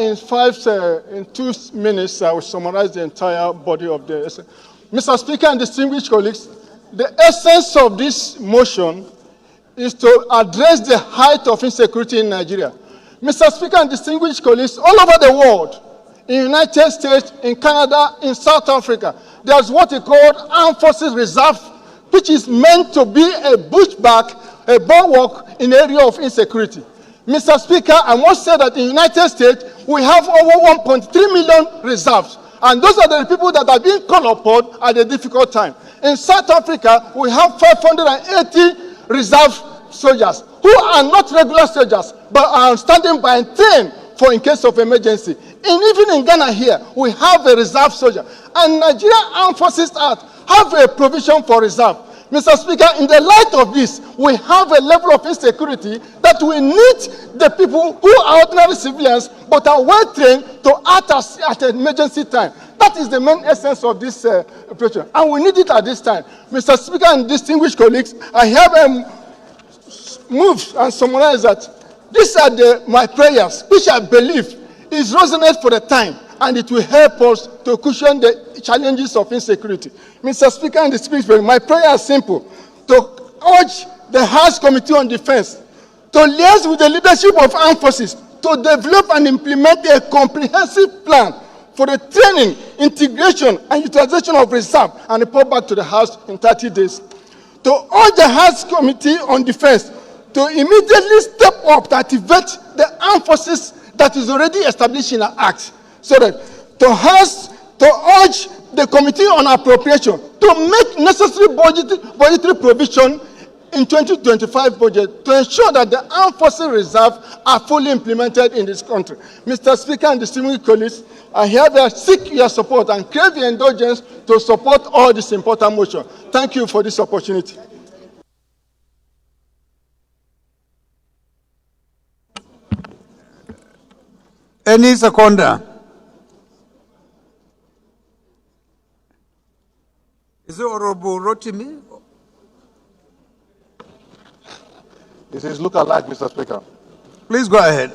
[SPEAKER 7] in 2 minutes, I will summarize the entire body of the. Mr. Speaker and distinguished colleagues, the essence of this motion is to address the height of insecurity in Nigeria. Mr. Speaker and distinguished colleagues, all over the world, in the United States, in Canada, in South Africa, there's what we call Armed Forces Reserve, which is meant to be a pushback, a bulwark in the area of insecurity. Mr. Speaker, I must say that in the United States, we have over 1.3 million reserves. And those are the people that are being called upon at a difficult time. In South Africa, we have 580 reserve soldiers who are not regular soldiers, but are standing by and trained for in case of emergency. And even in Ghana here, we have a reserve soldier. And Nigeria Armed Forces Act have a provision for reserve. Mr. Speaker, in the light of this, we have a level of insecurity that we need the people who are ordinary civilians but are well trained to act at an emergency time. That is the main essence of this operation, and we need it at this time. Mr. Speaker and distinguished colleagues, I have moved and summarized that these are my prayers, which I believe is resonant for the time, and it will help us to cushion the challenges of insecurity. Mr. Speaker and distinguished colleagues, my prayer is simple: to urge the House Committee on Defense to liaise with the leadership of armed forces to develop and implement a comprehensive plan for the training, integration, and utilization of reserve and report back to the House in 30 days. To urge the House Committee on Defense to immediately step up to activate the armed forces that is already established in the Act. So that to urge the Committee on Appropriation to make necessary budgetary provision in 2025 budget to ensure that the Armed Forces Reserve are fully implemented in this country. Mr. Speaker and distinguished colleagues, I hereby seek your support and crave your indulgence to support all this important motion. Thank you for this opportunity.
[SPEAKER 2] Any seconder? Is it Honorable Rotimi?
[SPEAKER 19] This is look-alike, Mr. Speaker.
[SPEAKER 2] Please go ahead.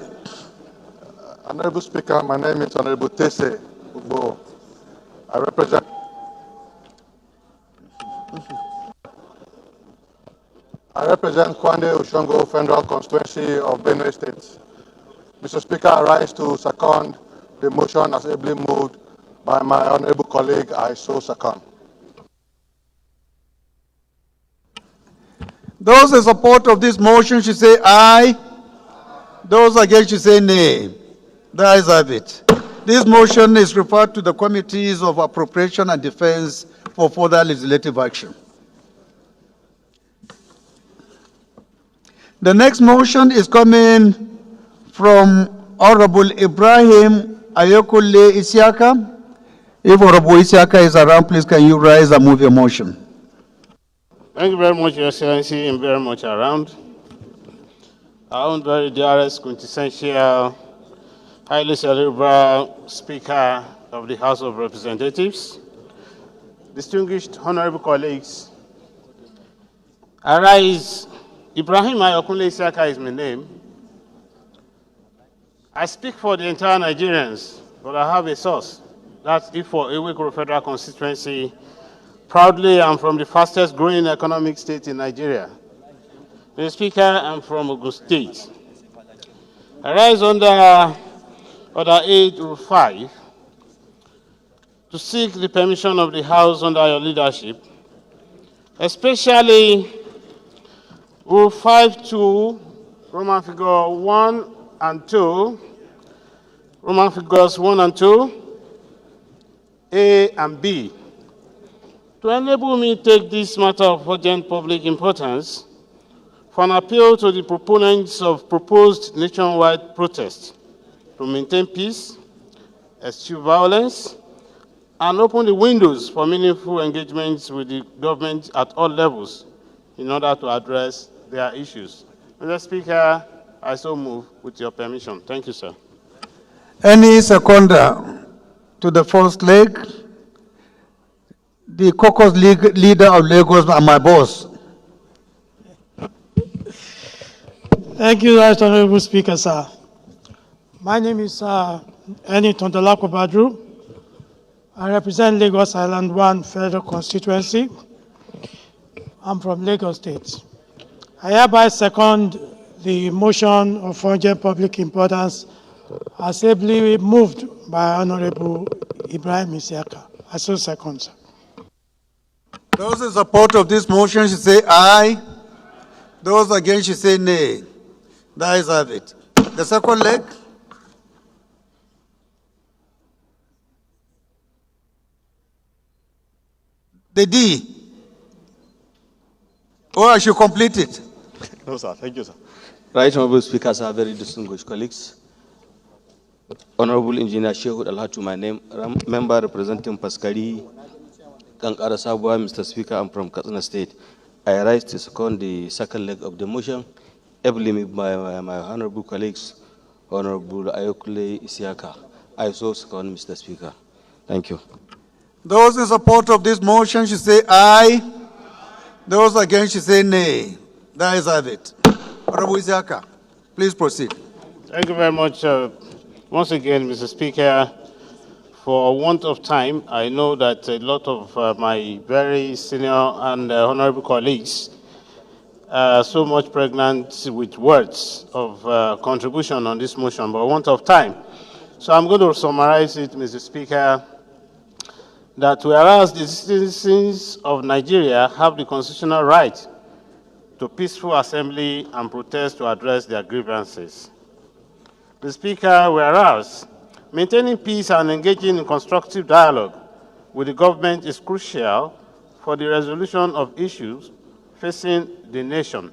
[SPEAKER 19] Honorable Speaker, my name is Honorable Tese Ugbo. I represent
[SPEAKER 5] I represent Kwande Oshongo Federal Constituency of Benue State. Mr. Speaker, I rise to second the motion as ably moved by my honorable colleague. I so second.
[SPEAKER 2] Those in support of this motion should say aye. Those against should say nay. The ayes have it. This motion is referred to the Committees of Appropriation and Defense for further legislative action. The next motion is coming from Honorable Ibrahim Ayokule Isiaka. If Honorable Isiaka is around, please can you rise and move your motion?
[SPEAKER 4] Thank you very much, Your Excellency, and very much around. Our own very dearest, quintessential, highly cerebral Speaker of the House of Representatives, distinguished honorable colleagues, I rise. Ibrahim Ayokule Isiaka is my name. I speak for the entire Nigerians, but I have a source. That's Ifo Ewekoro Federal Constituency. Proudly, I'm from the fastest growing economic state in Nigeria. Mr. Speaker, I'm from Ogun State. I rise under Order 8, Rule 5, to seek the permission of the House under your leadership, especially Rule 5.2, Roman figure 1 and 2, Roman figures 1 and 2, A and B, to enable me to take this matter of urgent public importance for an appeal to the proponents of proposed nationwide protest to maintain peace, eschew violence, and open the windows for meaningful engagements with the government at all levels in order to address their issues. Mr. Speaker, I so move with your permission. Thank you, sir.
[SPEAKER 2] Any seconder to the first leg? The caucus leader of Lagos and my boss.
[SPEAKER 22] Thank you, Right Honorable Speaker, sir. My name is Eni Tondolako Badru. I represent Lagos Island 1 Federal Constituency. I'm from Lagos State. I hereby second the motion of urgent public importance as ably moved by Honorable Ibrahim Isiaka. I so second, sir.
[SPEAKER 2] Those in support of this motion should say aye. Those against should say nay. The ayes have it. The second leg. The D. Or I should complete it.
[SPEAKER 18] No, sir. Thank you, sir.
[SPEAKER 23] Right Honorable Speaker, sir, very distinguished colleagues. Honorable Engineer Shehu Alhatu, my name, member representing Paskari, Kankara Sabwa, Mr. Speaker, I'm from Katsina State. I rise to second the second leg of the motion, ably moved by my honorable colleagues, Honorable Ayokule Isiaka. I so second, Mr. Speaker. Thank you.
[SPEAKER 2] Those in support of this motion should say aye. Those against should say nay. The ayes have it. Honorable Isiaka, please proceed.
[SPEAKER 4] Thank you very much. Once again, Mr. Speaker, for want of time, I know that a lot of my very senior and honorable colleagues are so much pregnant with words of contribution on this motion, but want of time. So I'm going to summarize it, Mr. Speaker, that whereas the citizens of Nigeria have the constitutional right to peaceful assembly and protest to address their grievances. The Speaker, whereas maintaining peace and engaging in constructive dialogue with the government is crucial for the resolution of issues facing the nation.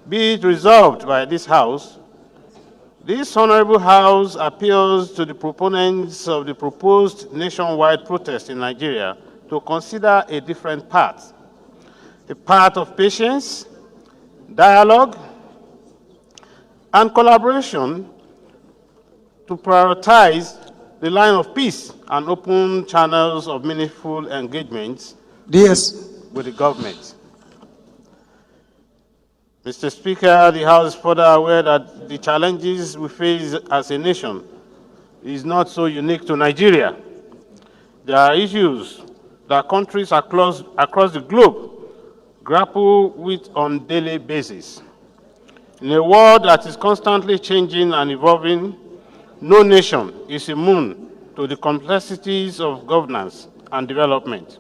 [SPEAKER 4] Be it resolved by this House, this Honorable House appeals to the proponents of the proposed nationwide protest in Nigeria to consider a different path, a path of patience, dialogue, and collaboration to prioritize the line of peace and open channels of meaningful engagements with the government. Mr. Speaker, the House is further aware that the challenges we face as a nation is not so unique to Nigeria. There are issues that countries across the globe grapple with on a daily basis. In a world that is constantly changing and evolving, no nation is immune to the complexities of governance and development.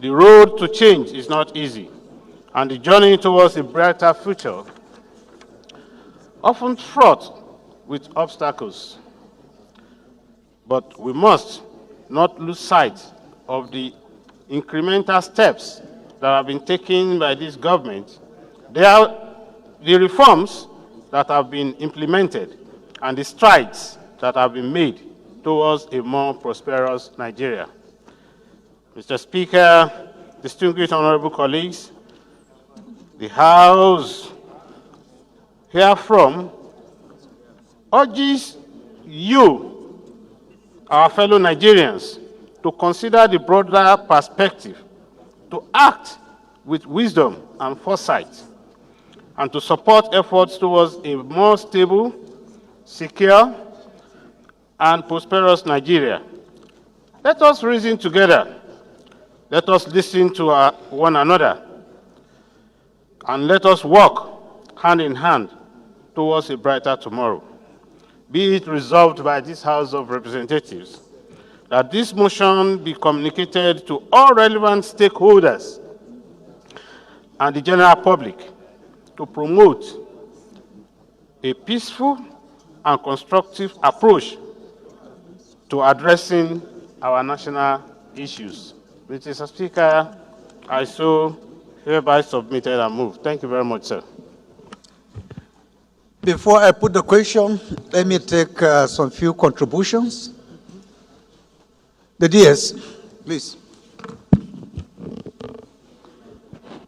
[SPEAKER 4] The road to change is not easy, and the journey towards a brighter future often fraught with obstacles. But we must not lose sight of the incremental steps that have been taken by this government. They are the reforms that have been implemented and the strides that have been made towards a more prosperous Nigeria. Mr. Speaker, distinguished honorable colleagues, the House herefrom urges you, our fellow Nigerians, to consider the broader perspective, to act with wisdom and foresight, and to support efforts towards a more stable, secure, and prosperous Nigeria. Let us reason together. Let us listen to one another, and let us work hand in hand towards a brighter tomorrow. Be it resolved by this House of Representatives that this motion be communicated to all relevant stakeholders and the general public to promote a peaceful and constructive approach to addressing our national issues. Mr. Speaker, I so hereby submitted and moved. Thank you very much, sir.
[SPEAKER 2] Before I put the question, let me take some few contributions. The DS, please.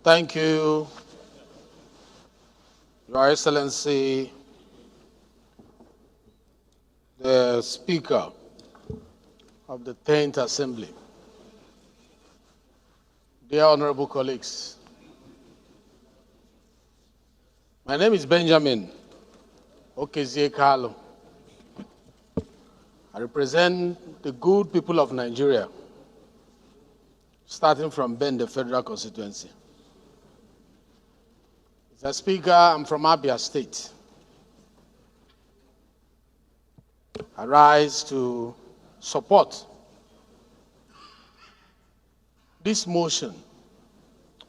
[SPEAKER 15] Thank you, Your Excellency, the Speaker of the 10th Assembly. Dear honorable colleagues, my name is Benjamin Okezie Kalu. I represent the good people of Nigeria, starting from Bende Federal Constituency. Mr. Speaker, I'm from Abia State. I rise to support this motion,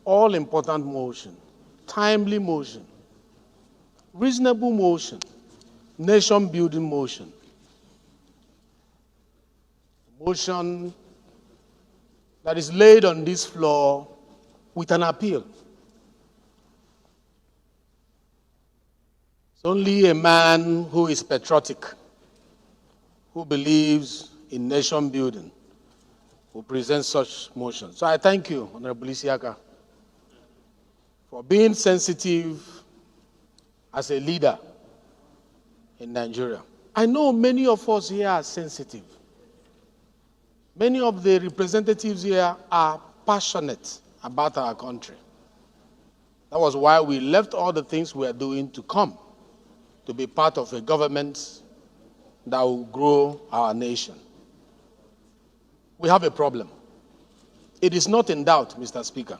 [SPEAKER 15] all-important motion, timely motion, reasonable motion, nation-building motion. Motion that is laid on this floor with an appeal. It's only a man who is patriotic, who believes in nation building, who presents such motion. So I thank you, Honorable Isiaka, for being sensitive as a leader in Nigeria. I know many of us here are sensitive. Many of the representatives here are passionate about our country. That was why we left all the things we are doing to come to be part of a government that will grow our nation. We have a problem. It is not in doubt, Mr. Speaker.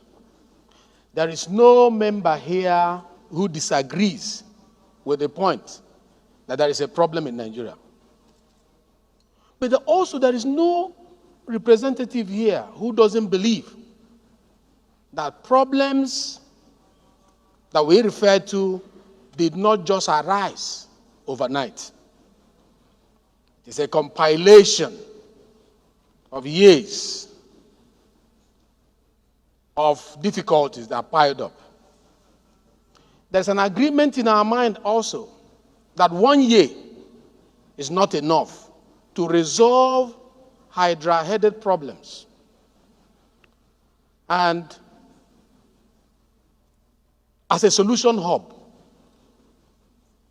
[SPEAKER 15] There is no member here who disagrees with the point that there is a problem in Nigeria. But also there is no representative here who doesn't believe that problems that we refer to did not just arise overnight. It is a compilation of years of difficulties that piled up. There's an agreement in our mind also that 1 year is not enough to resolve Hydra-headed problems. And as a solution hub,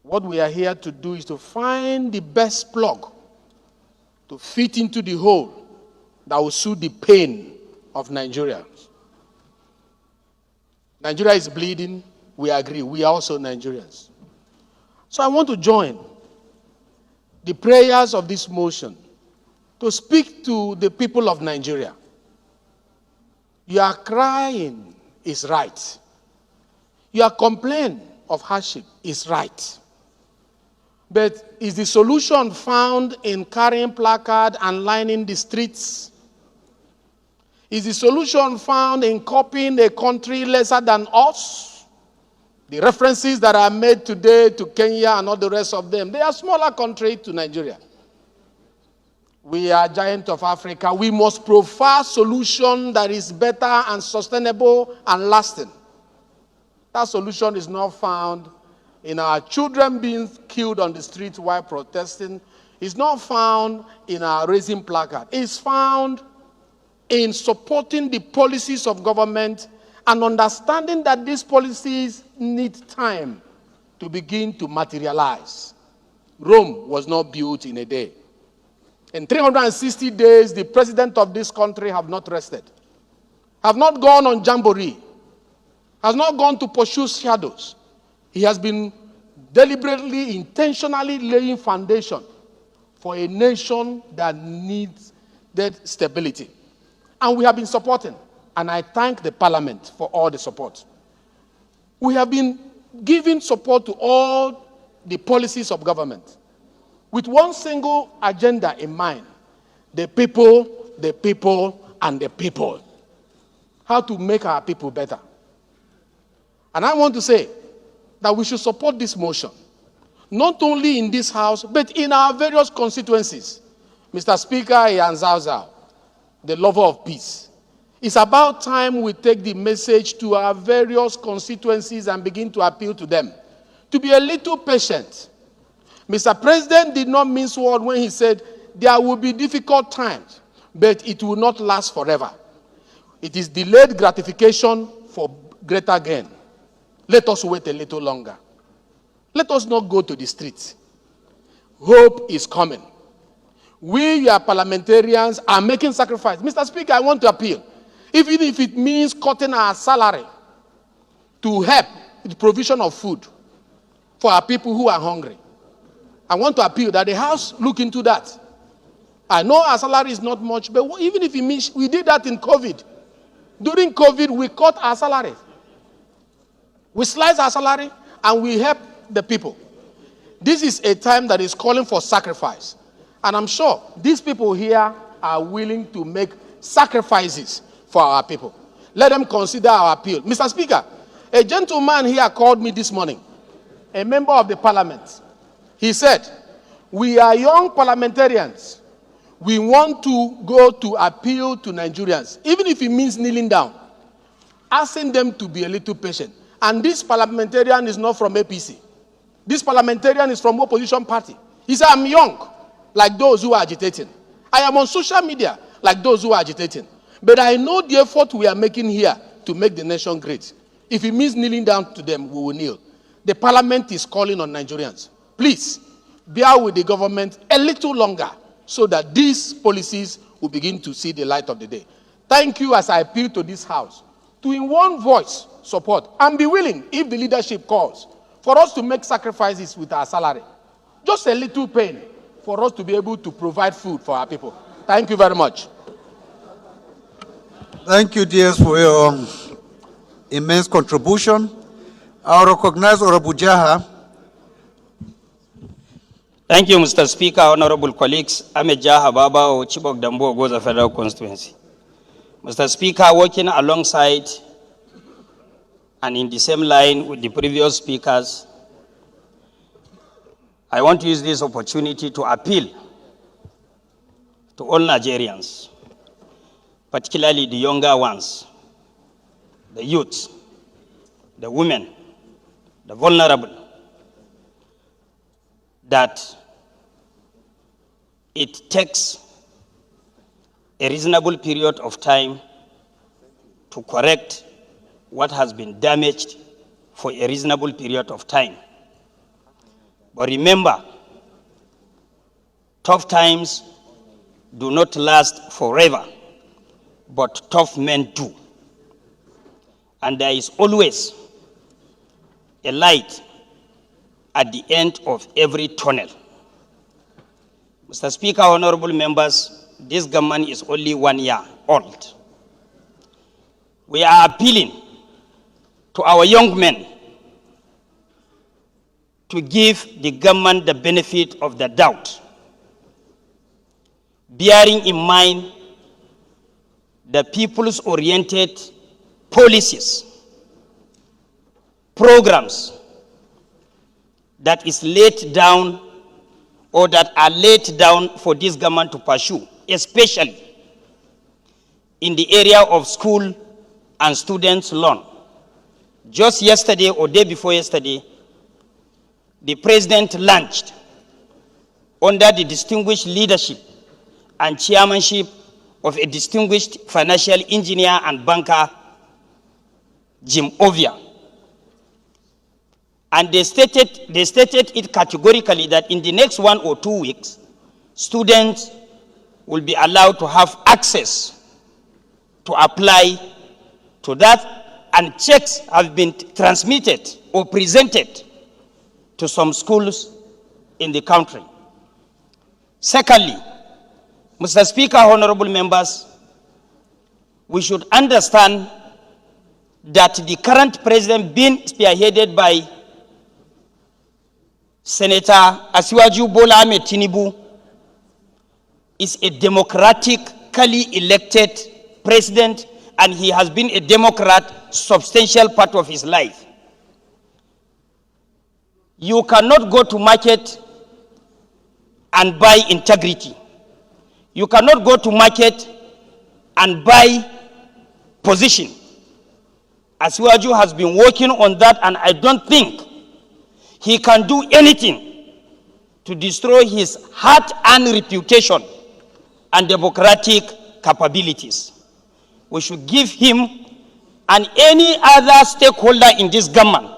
[SPEAKER 15] what we are here to do is to find the best plug to fit into the hole that will soothe the pain of Nigerians. Nigeria is bleeding, we agree, we are also Nigerians. So I want to join the prayers of this motion to speak to the people of Nigeria. You are crying
[SPEAKER 6] is right. Your complaint of hardship is right. But is the solution found in carrying placard and lining the streets? Is the solution found in copying a country lesser than us? The references that are made today to Kenya and all the rest of them, they are smaller country to Nigeria. We are giant of Africa. We must provide solution that is better and sustainable and lasting. That solution is not found in our children being killed on the streets while protesting. It's not found in our raising placard. It's found in supporting the policies of government and understanding that these policies need time to begin to materialize. Rome was not built in a day. In 360 days, the president of this country have not rested, have not gone on jamboree, has not gone to pursue shadows. He has been deliberately, intentionally laying foundation for a nation that needs that stability. And we have been supporting, and I thank the parliament for all the support. We have been giving support to all the policies of government with one single agenda in mind: the people, and the people. How to make our people better. And I want to say that we should support this motion, not only in this house, but in our various constituencies. Mr. Speaker, Ian Zauzau, the lover of peace. It's about time we take the message to our various constituencies and begin to appeal to them to be a little patient. Mr. President did not mince word when he said there will be difficult times, but it will not last forever. It is delayed gratification for greater gain. Let us wait a little longer. Let us not go to the streets. Hope is coming. We, your parliamentarians, are making sacrifice. Mr. Speaker, I want to appeal. Even if it means cutting our salary to help with the provision of food for our people who are hungry, I want to appeal that the House look into that. I know our salary is not much, but even if it means we did that in COVID. During COVID, we cut our salary. We slice our salary and we help the people. This is a time that is calling for sacrifice. And I'm sure these people here are willing to make sacrifices for our people. Let them consider our appeal. Mr. Speaker, a gentleman here called me this morning, a member of the parliament. He said, we are young parliamentarians. We want to go to appeal to Nigerians, even if it means kneeling down, asking them to be a little patient. And this parliamentarian is not from APC. This parliamentarian is from opposition party. He said, I'm young, like those who are agitating. I am on social media, like those who are agitating. But I know the effort we are making here to make the nation great. If it means kneeling down to them, we will kneel. The parliament is calling on Nigerians. Please, bear with the government a little longer so that these policies will begin to see the light of the day. Thank you as I appeal to this House to in one voice support and be willing, if the leadership calls, for us to make sacrifices with our salary. Just a little pain for us to be able to provide food for our people. Thank you very much.
[SPEAKER 2] Thank you, DS, for your immense contribution. I recognize Honorable Jaha.
[SPEAKER 9] Thank you, Mr. Speaker, honorable colleagues. I'm a Jaha Baba of Chibok Dambo, Goza Federal Constituency. Mr. Speaker, working alongside and in the same line with the previous speakers, I want to use this opportunity to appeal to all Nigerians, particularly the younger ones, the youth, the women, the vulnerable, that it takes a reasonable period of time to correct what has been damaged for a reasonable period of time. But remember, tough times do not last forever, but tough men do. And there is always a light at the end of every tunnel. Mr. Speaker, honorable members, this government is only 1 year old. We are appealing to our young men to give the government the benefit of the doubt, bearing in mind the people's-oriented policies, programs that is laid down or that are laid down for this government to pursue, especially in the area of school and students' loan. Just yesterday or day before yesterday, the President launched, under the distinguished leadership and chairmanship of a distinguished financial engineer and banker, Jim Ovia. And they stated it categorically that in the next 1 or 2 weeks, students will be allowed to have access to apply to that, and checks have been transmitted or presented to some schools in the country. Secondly, Mr. Speaker, honorable members, we should understand that the current president being spearheaded by Senator Asiwaju Bola Ahmed Tinubu is a democratically elected president, and he has been a Democrat substantial part of his life. You cannot go to market and buy integrity. You cannot go to market and buy position. Asiwaju has been working on that, and I don't think he can do anything to destroy his hard-earned reputation and democratic capabilities. We should give him and any other stakeholder in this government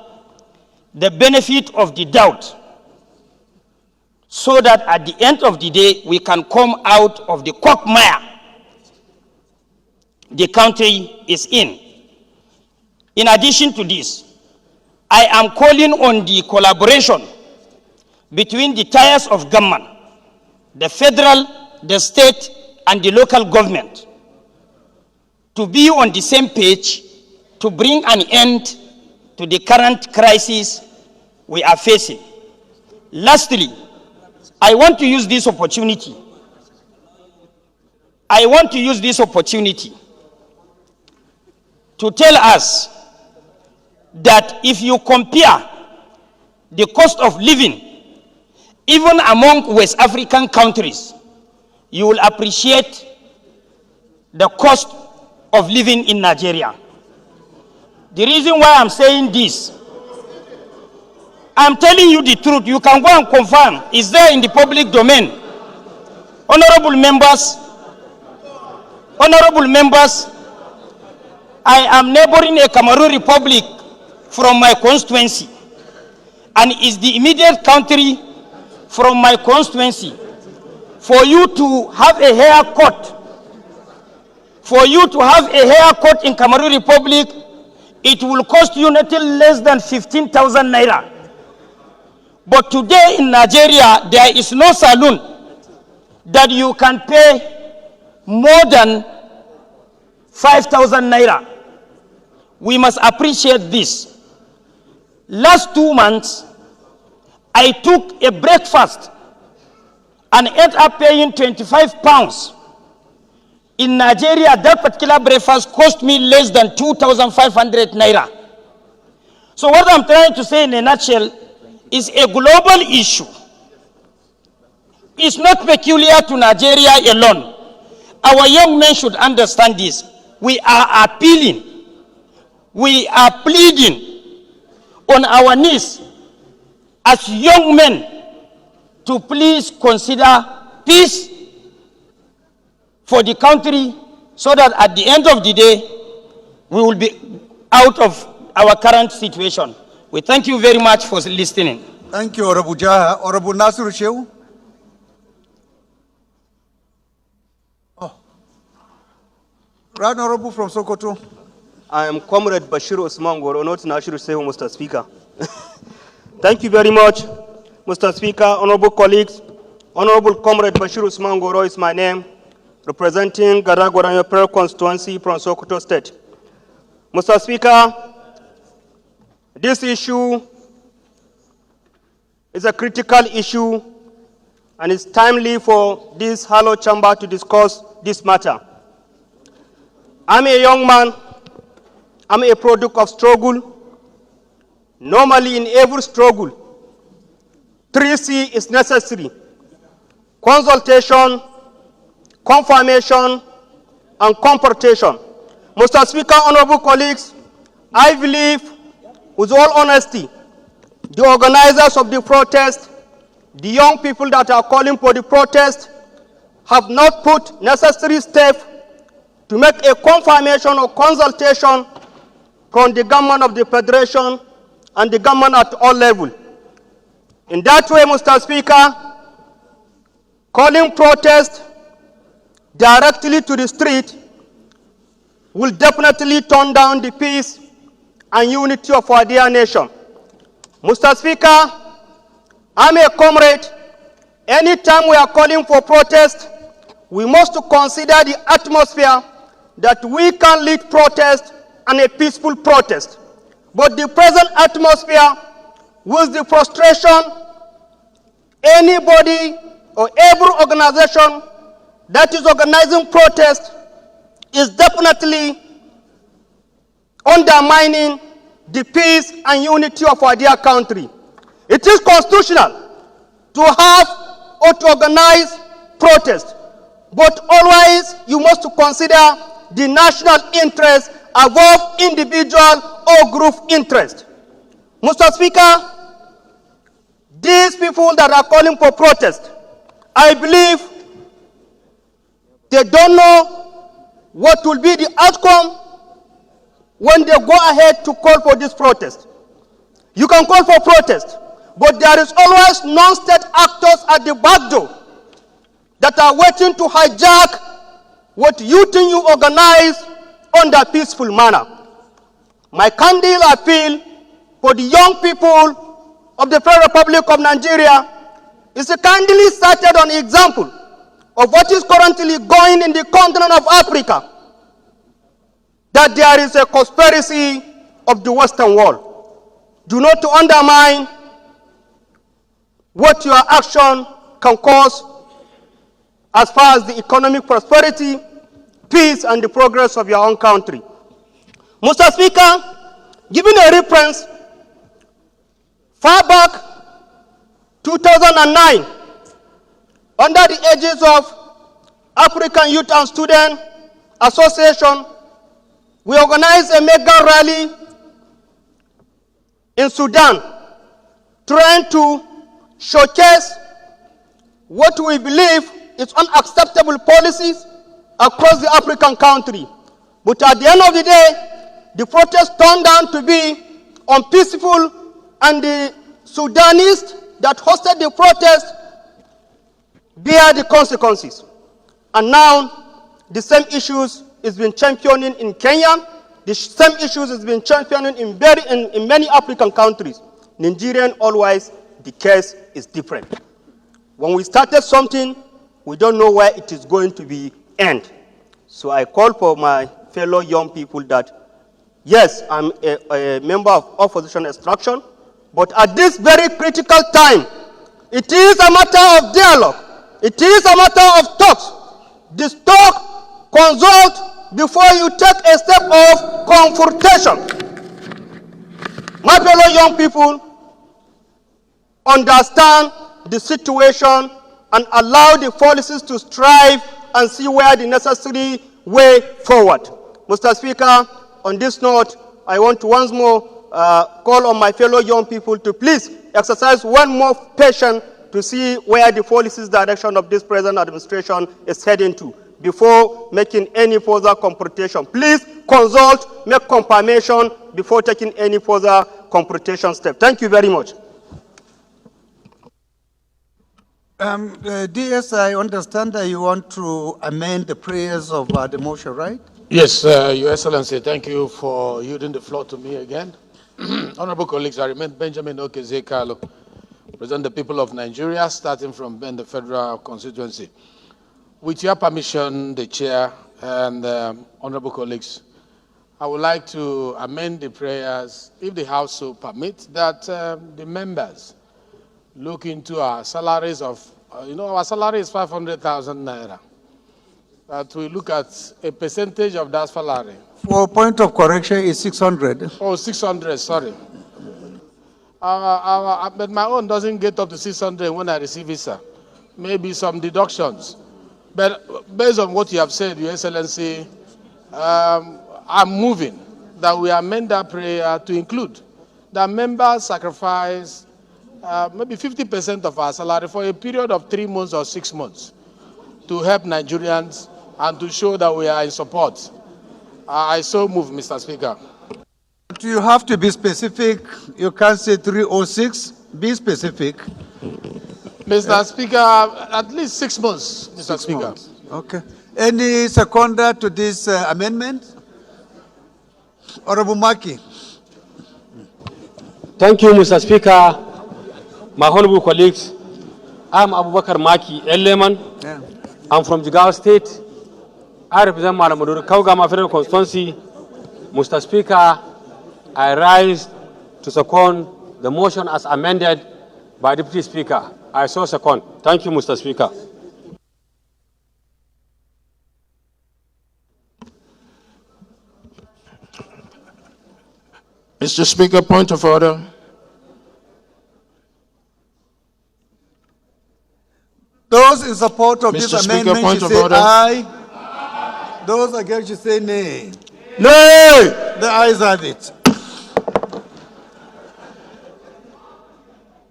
[SPEAKER 9] the benefit of the doubt, so that at the end of the day, we can come out of the quagmire the country is in. In addition to this, I am calling on the collaboration between the tiers of government, the federal, the state, and the local government, to be on the same page to bring an end to the current crisis we are facing. Lastly, I want to use this opportunity. To tell us that if you compare the cost of living, even among West African countries, you will appreciate the cost of living in Nigeria. The reason why I'm saying this, I'm telling you the truth. You can go and confirm. It's there in the public domain. Honorable members, I am neighboring a Cameroon Republic from my constituency, and is the immediate country from my constituency. For you to have a haircut, in Cameroon Republic, it will cost you nothing less than 15,000 naira. But today in Nigeria, there is no saloon that you can pay more than 5,000 naira. We must appreciate this. Last 2 months, I took a breakfast and ended up paying 25 pounds. In Nigeria, that particular breakfast cost me less than 2,500 naira. So what I'm trying to say in a nutshell is a global issue. It's not peculiar to Nigeria alone. Our young men should understand this. We are appealing, we are pleading on our knees as young men to please consider peace for the country, so that at the end of the day, we will be out of our current situation. We thank you very much for listening.
[SPEAKER 2] Thank you, Honorable Jaha. Honorable Nasir Shehu. Right Honorable from Sokoto.
[SPEAKER 10] I am Comrade Bashir Usman Goro, not Nasir Shehu, Mr. Speaker. Thank you very much, Mr. Speaker, honorable colleagues. Honorable Comrade Bashir Usman Goro is my name, representing Garagwaranyo Pearl constituency from Sokoto State. Mr. Speaker, This issue is a critical issue, and it's timely for this hollow chamber to discuss this matter. I'm a young man. I'm a product of struggle. Normally, in every struggle, 3C is necessary: consultation, confirmation, and confrontation. Mr. Speaker, honorable colleagues, I believe, with all honesty, the organizers of the protest, the young people that are calling for the protest, have not put necessary steps to make a confirmation or consultation from the government of the Federation and the government at all levels. In that way, Mr. Speaker, calling protest directly to the street will definitely turn down the peace and unity of our dear nation. Mr. Speaker, I'm a comrade. Anytime we are calling for protest, we must consider the atmosphere that we can lead protest and a peaceful protest. But the present atmosphere, with the frustration, anybody or every organization that is organizing protest is definitely undermining the peace and unity of our dear country. It is constitutional to have or to organize protest, but always you must consider the national interest above individual or group interest. Mr. Speaker, these people that are calling for protest, I believe they don't know what will be the outcome when they go ahead to call for this protest. You can call for protest, but there is always non-state actors at the back door that are waiting to hijack what you think you organize under a peaceful manner. My candid appeal for the young people of the Federal Republic of Nigeria is kindly cited on example of what is currently going in the continent of Africa, that there is a conspiracy of the Western world. Do not undermine what your action can cause as far as the economic prosperity, peace, and the progress of your own country. Mr. Speaker, giving a reference, far back 2009, under the aegis of African Youth and Student Association, we organized a mega rally in Sudan, trying to showcase what we believe is unacceptable policies across the African country. But at the end of the day, the protest turned out to be unpeaceful, and the Sudanese that hosted the protest bear the consequences. And now, the same issues is being championed in Kenya. The same issues is being championed in many African countries. Nigerian, always, the case is different. When we started something, we don't know where it is going to be end. So I call for my fellow young people that, yes, I'm a member of opposition extraction, but at this very critical time, it is a matter of dialogue. It is a matter of talks. This talk, consult before you take a step of confrontation. My fellow young people, understand the situation and allow the policies to strive and see where the necessary way forward. Mr. Speaker, on this note, I want to once more call on my fellow young people to please exercise one more patience to see where the policies direction of this present administration is heading to before making any further confrontation. Please consult, make confirmation before taking any further confrontation step. Thank you very much.
[SPEAKER 2] DS, I understand that you want to amend the prayers of the motion, right?
[SPEAKER 13] Yes, Your Excellency, thank you for yielding the floor to me again. Honorable colleagues, I remain Benjamin Okezekalo, represent the people of Nigeria, starting from the federal constituency. With your permission, the chair and honorable colleagues, I would like to amend the prayers, if the House so permits, that the members look into our salaries of, our salary is 500,000 naira. That we look at a percentage of that salary.
[SPEAKER 2] For point of correction, is 600.
[SPEAKER 13] Oh, 600, sorry. But my own doesn't get up to 600 when I receive it, sir. Maybe some deductions. But based on what you have said, Your Excellency, I'm moving that we amend that prayer to include that members sacrifice maybe 50% of our salary for a period of 3 months or 6 months to help Nigerians and to show that we are in support. I so move, Mr. Speaker.
[SPEAKER 2] But you have to be specific. You can't say 306. Be specific.
[SPEAKER 13] Mr. Speaker, at least 6 months, Mr. Speaker.
[SPEAKER 2] Months. Okay. Any seconder to this amendment? Honorable Maki.
[SPEAKER 3] Thank you, Mr. Speaker. My honorable colleagues, I'm Abubakar Maki Eleman.
[SPEAKER 2] Yeah.
[SPEAKER 3] I'm from Jigawa State. I represent Malamaduru Kaugama Federal Constituency. Mr. Speaker, I rise to second the motion as amended by Deputy Speaker. I so second. Thank you, Mr. Speaker.
[SPEAKER 14] Mr. Speaker, point of order.
[SPEAKER 2] Those in support of this
[SPEAKER 14] Mr. Speaker,
[SPEAKER 2] amendment
[SPEAKER 14] point
[SPEAKER 2] should
[SPEAKER 14] of
[SPEAKER 2] say
[SPEAKER 14] order.
[SPEAKER 2] aye. Those against should say nay.
[SPEAKER 14] Nay!
[SPEAKER 2] The ayes have it.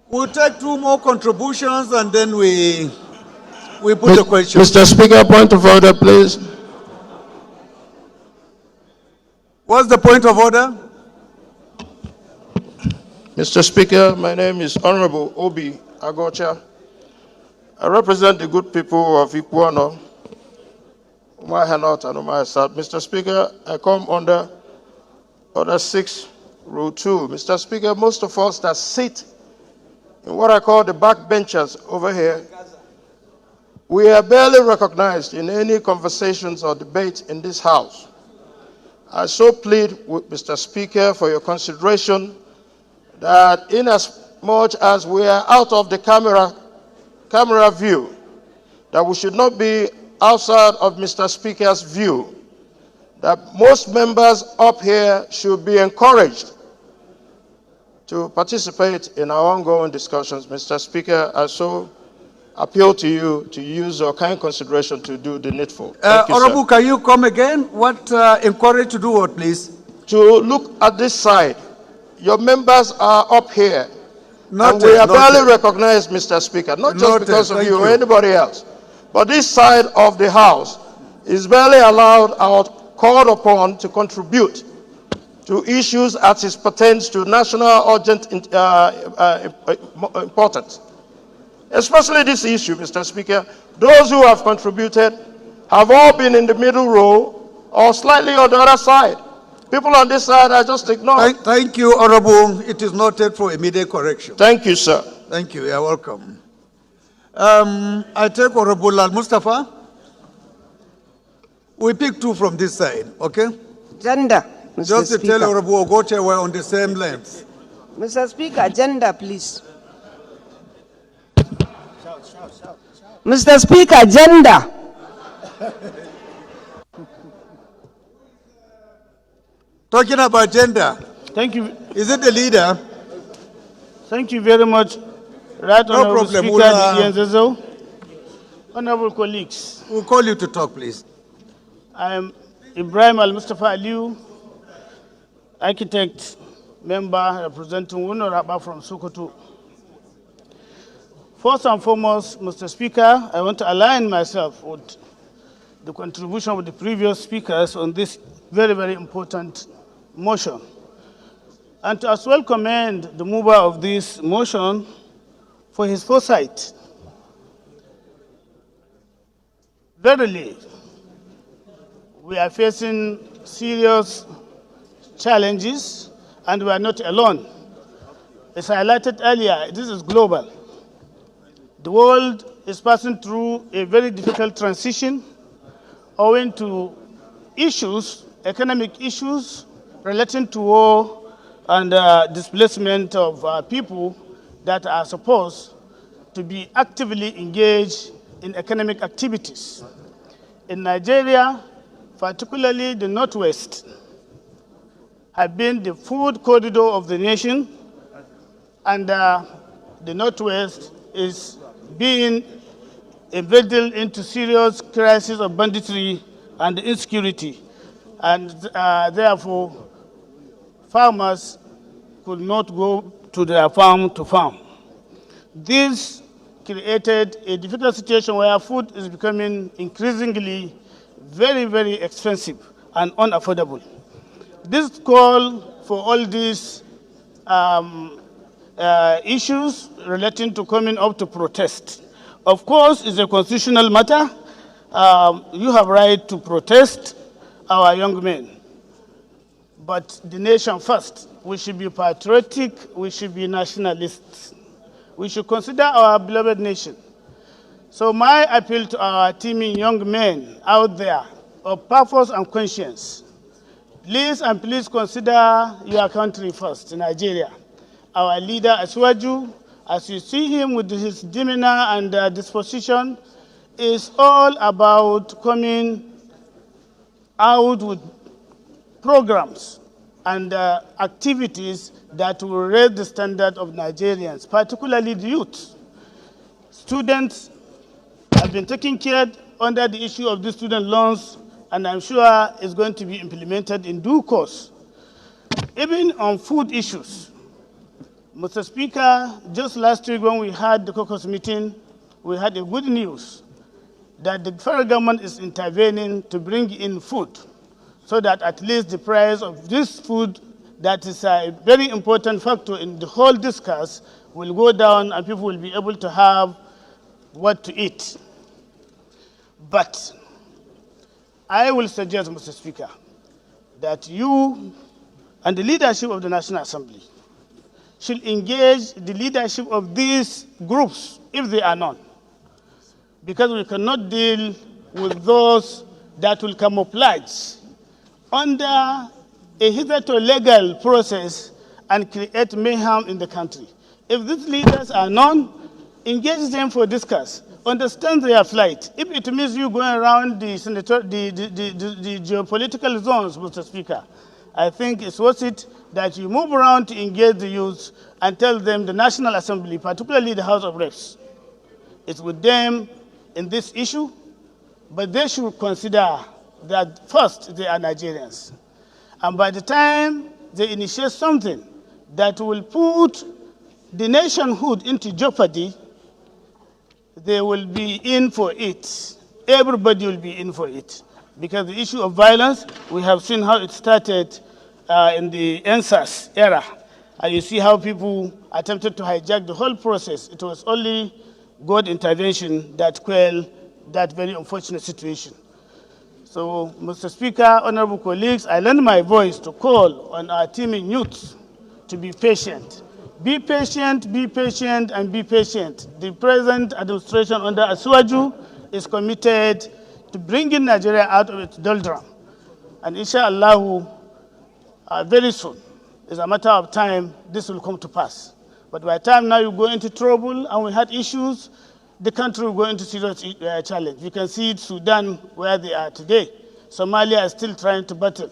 [SPEAKER 2] We'll take 2 more contributions and then we put the question.
[SPEAKER 14] Mr. Speaker, point of order, please.
[SPEAKER 2] What's the point of order?
[SPEAKER 14] Mr. Speaker, my name is Honorable Obi Agocha. I represent the good people of Ikuano, Umahia North and Umahia South. Mr. Speaker, I come under Order 6, Rule 2. Mr. Speaker, most of us that sit in what I call the backbenchers over here, we are barely recognized in any conversations or debates in this House. I so plead with Mr. Speaker for your consideration that in as much as we are out of the camera view, that we should not be outside of Mr. Speaker's view, that most members up here should be encouraged to participate in our ongoing discussions. Mr. Speaker, I so appeal to you to use your kind consideration to do the needful. Thank you,
[SPEAKER 2] Honorable,
[SPEAKER 14] sir.
[SPEAKER 2] can you come again? What encourage to do what, please?
[SPEAKER 14] To look at this side. Your members are up here.
[SPEAKER 2] Noted,
[SPEAKER 14] and we are
[SPEAKER 2] noted.
[SPEAKER 14] barely recognized, Mr. Speaker, not just
[SPEAKER 2] Noted,
[SPEAKER 14] because of
[SPEAKER 2] thank
[SPEAKER 14] you or
[SPEAKER 2] you.
[SPEAKER 14] anybody else. But this side of the House is barely allowed or called upon to contribute to issues as it pertains to national urgent importance. Especially this issue, Mr. Speaker. Those who have contributed have all been in the middle row or slightly on the other side. People on this side are just ignored.
[SPEAKER 2] Thank you, Honorable. It is noted for immediate correction.
[SPEAKER 14] Thank you, sir.
[SPEAKER 2] Thank you. You're welcome. I take Honorable Al Mustafa. We pick 2 from this side, okay?
[SPEAKER 16] Gender, Mr.
[SPEAKER 2] Just to
[SPEAKER 16] Speaker.
[SPEAKER 2] tell Honorable Ogoche we're on the same length.
[SPEAKER 16] Mr. Speaker, gender, please. Mr. Speaker, gender.
[SPEAKER 2] Talking about gender.
[SPEAKER 22] Thank you.
[SPEAKER 2] Is it the leader?
[SPEAKER 22] Thank you very much. Right,
[SPEAKER 2] No
[SPEAKER 22] Honorable
[SPEAKER 2] problem.
[SPEAKER 22] Speaker,
[SPEAKER 2] We'll,
[SPEAKER 22] Nzezo. Honorable colleagues.
[SPEAKER 2] We'll call you to talk, please.
[SPEAKER 22] I am Ibrahim Al-Mustafa Aliu, architect, member representing Wunoraba from Sokoto. First and foremost, Mr. Speaker, I want to align myself with the contribution of the previous speakers on this very, very important motion. And to as well commend the mover of this motion for his foresight. Verily, we are facing serious challenges and we are not alone. As highlighted earlier, this is global. The world is passing through a very difficult transition owing to issues
[SPEAKER 12] economic issues relating to war and displacement of people that are supposed to be actively engaged in economic activities. In Nigeria, particularly the Northwest, have been the food corridor of the nation, and the Northwest is being invaded into serious crisis of banditry and insecurity, and therefore farmers could not go to their farm to farm. This created a difficult situation where food is becoming increasingly very, very expensive and unaffordable. This call for all these issues relating to coming up to protest, of course, is a constitutional matter. You have right to protest, our young men. But the nation first. We should be patriotic. We should be nationalists. We should consider our beloved nation. So my appeal to our teeming young men out there of purpose and conscience, please and please consider your country first, Nigeria. Our leader, Aswaju, as you see him with his demeanor and disposition, is all about coming out with programs and activities that will raise the standard of Nigerians, particularly the youth. Students have been taken care under the issue of the student loans, and I'm sure it's going to be implemented in due course. Even on food issues, Mr. Speaker, just last week when we had the caucus meeting, we had a good news that the federal government is intervening to bring in food so that at least the price of this food, that is a very important factor in the whole discourse, will go down and people will be able to have what to eat. But I will suggest, Mr. Speaker, that you and the leadership of the National Assembly should engage the leadership of these groups, if they are none, because we cannot deal with those that will camouflage under a hitherto legal process and create mayhem in the country. If these leaders are known, engage them for discuss. Understand their plight. If it means you going around the geopolitical zones, Mr. Speaker, I think it's worth it that you move around to engage the youth and tell them the National Assembly, particularly the House of Reps, is with them in this issue, but they should consider that first they are Nigerians. And by the time they initiate something that will put the nationhood into jeopardy, they will be in for it. Everybody will be in for it. Because the issue of violence, we have seen how it started in the NSAS era. And you see how people attempted to hijack the whole process. It was only God intervention that quelled that very unfortunate situation. So, Mr. Speaker, honorable colleagues, I lend my voice to call on our teeming youth to be patient. Be patient, be patient, and be patient. The present administration under Aswaju is committed to bringing Nigeria out of its doldrum. And inshallah, very soon, it's a matter of time, this will come to pass. But by the time now you go into trouble and we had issues, the country will go into serious challenge. You can see it, Sudan, where they are today. Somalia is still trying to battle.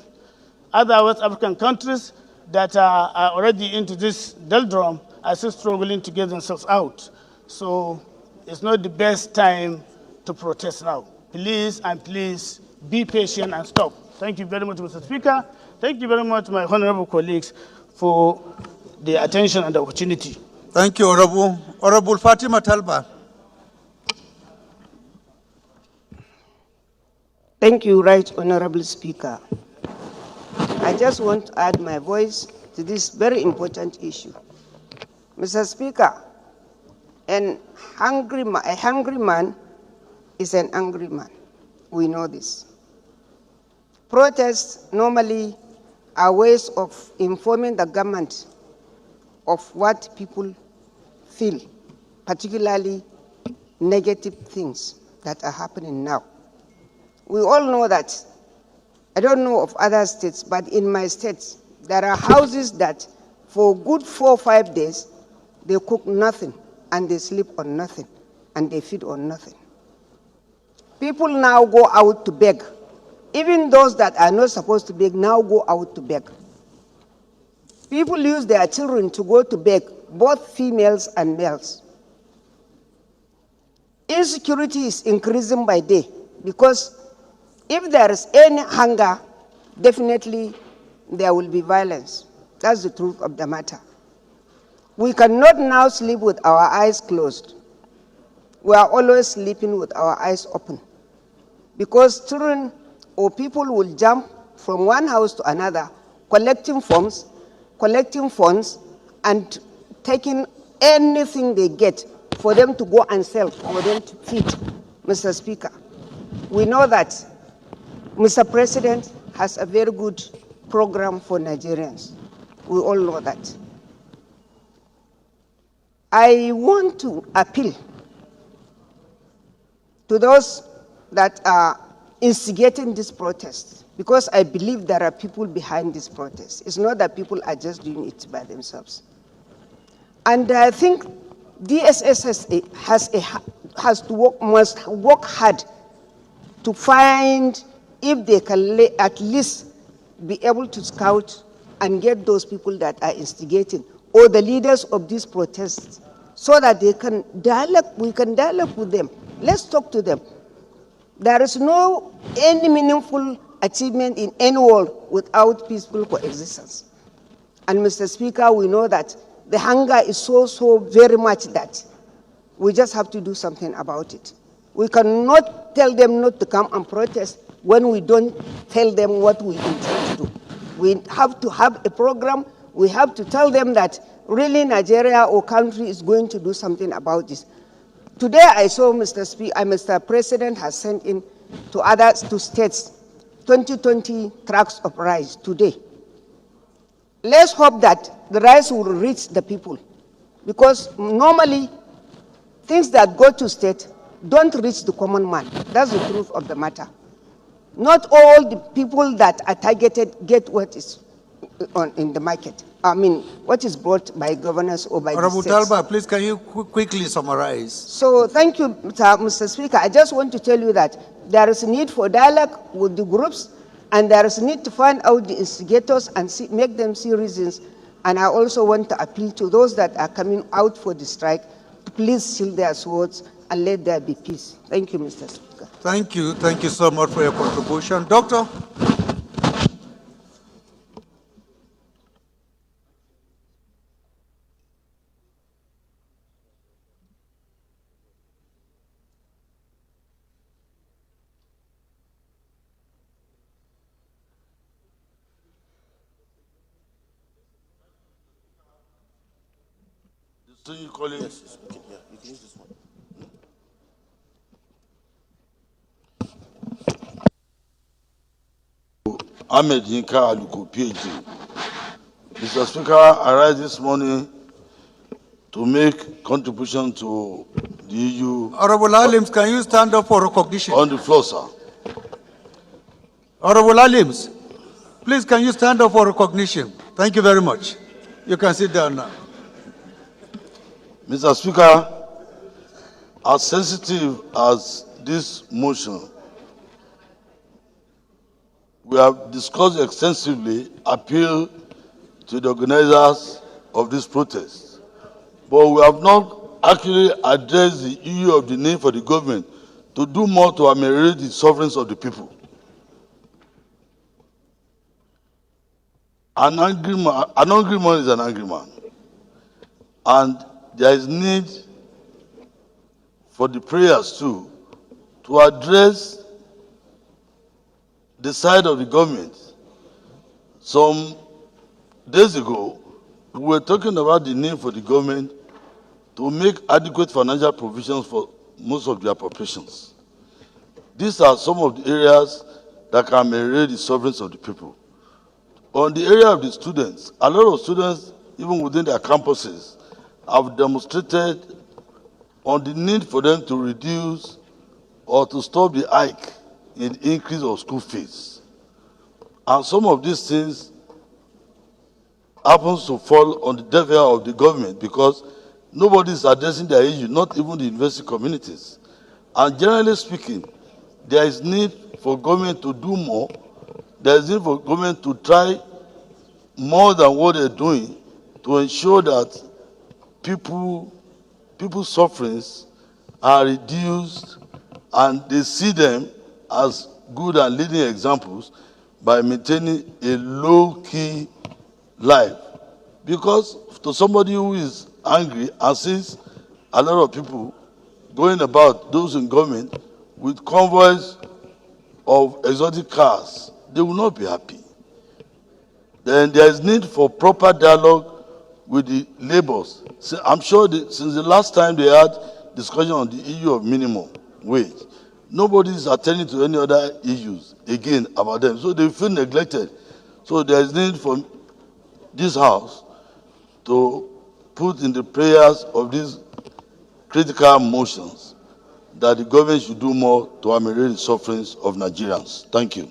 [SPEAKER 12] Other West African countries that are already into this doldrum are still struggling to get themselves out. So it's not the best time to protest now. Please and please be patient and stop. Thank you very much, Mr. Speaker. Thank you very much, my honorable colleagues, for the attention and the opportunity.
[SPEAKER 2] Thank you, Honorable. Honorable Fatima Talba.
[SPEAKER 16] Thank you, Right Honorable Speaker. I just want to add my voice to this very important issue. Mr. Speaker, a hungry man is an angry man. We know this. Protests normally are ways of informing the government of what people feel, particularly negative things that are happening now. We all know that I don't know of other states, but in my state, there are houses that for good 4 or 5 days, they cook nothing, and they sleep on nothing, and they feed on nothing. People now go out to beg. Even those that are not supposed to beg now go out to beg. People use their children to go to beg, both females and males. Insecurity is increasing by day because if there is any hunger, definitely there will be violence. That's the truth of the matter. We cannot now sleep with our eyes closed. We are always sleeping with our eyes open because children or people will jump from one house to another, collecting forms, collecting funds, and taking anything they get for them to go and sell, for them to feed. Mr. Speaker, we know that Mr. President has a very good program for Nigerians. We all know that. I want to appeal to those that are instigating this protest, because I believe there are people behind this protest. It's not that people are just doing it by themselves. And I think DSS must work hard to find if they can at least be able to scout and get those people that are instigating or the leaders of these protests so that they can we can dialogue with them. Let's talk to them. There is no any meaningful achievement in any world without peaceful coexistence. And Mr. Speaker, we know that the hunger is so very much that we just have to do something about it. We cannot tell them not to come and protest when we don't tell them what we intend to do. We have to have a program. We have to tell them that really Nigeria or country is going to do something about this. Today I saw Mr. President has sent in to states 2020 trucks of rice today. Let's hope that the rice will reach the people, because normally things that go to state don't reach the common man. That's the truth of the matter. Not all the people that are targeted get what is in the market. I mean, what is brought by governors or by the states.
[SPEAKER 2] Talba, please can you quickly summarize?
[SPEAKER 16] So thank you, Mr. Speaker. I just want to tell you that there is a need for dialogue with the groups, and there is a need to find out the instigators and make them see reasons. And I also want to appeal to those that are coming out for the strike to please shield their swords and let there be peace. Thank you, Mr. Speaker.
[SPEAKER 2] Thank you. Thank you so much for your contribution. Doctor?
[SPEAKER 17] You call it? Yes, you can use this one. Ahmed Yinka Aluko, PhD. Mr. Speaker, I rise this morning to make contribution to the EU.
[SPEAKER 2] Honorable Alims, can you stand up for recognition?
[SPEAKER 17] On the floor, sir.
[SPEAKER 2] Honorable Alims, please can you stand up for recognition? Thank you very much. You can sit down now.
[SPEAKER 17] Mr. Speaker, as sensitive as this motion, we have discussed extensively, appeal to the organizers of this protest, but we have not actually addressed the issue of the need for the government to do more to ameliorate the sufferings of the people. An angry man is an angry man, and there is need for the prayers too to address the side of the government. Some days ago, we were talking about the need for the government to make adequate financial provisions for most of their populations. These are some of the areas that can ameliorate the sufferings of the people. On the area of the students, a lot of students, even within their campuses, have demonstrated on the need for them to reduce or to stop the hike in the increase of school fees. And some of these things happens to fall on the deaf ear of the government because nobody is addressing their issue, not even the university communities. And generally speaking, there is need for government to do more. There is need for government to try more than what they're doing to ensure that people's sufferings are reduced and they see them as good and leading examples by maintaining a low-key life. Because to somebody who is angry and sees a lot of people going about, those in government, with convoys of exotic cars, they will not be happy. Then there is need for proper dialogue with the laborers. So I'm sure since the last time they had discussion on the issue of minimum wage, nobody is attending to any other issues again about them. So they feel neglected. So there is need for this House to put in the prayers of these critical motions that the government should do more to ameliorate the sufferings of Nigerians. Thank you.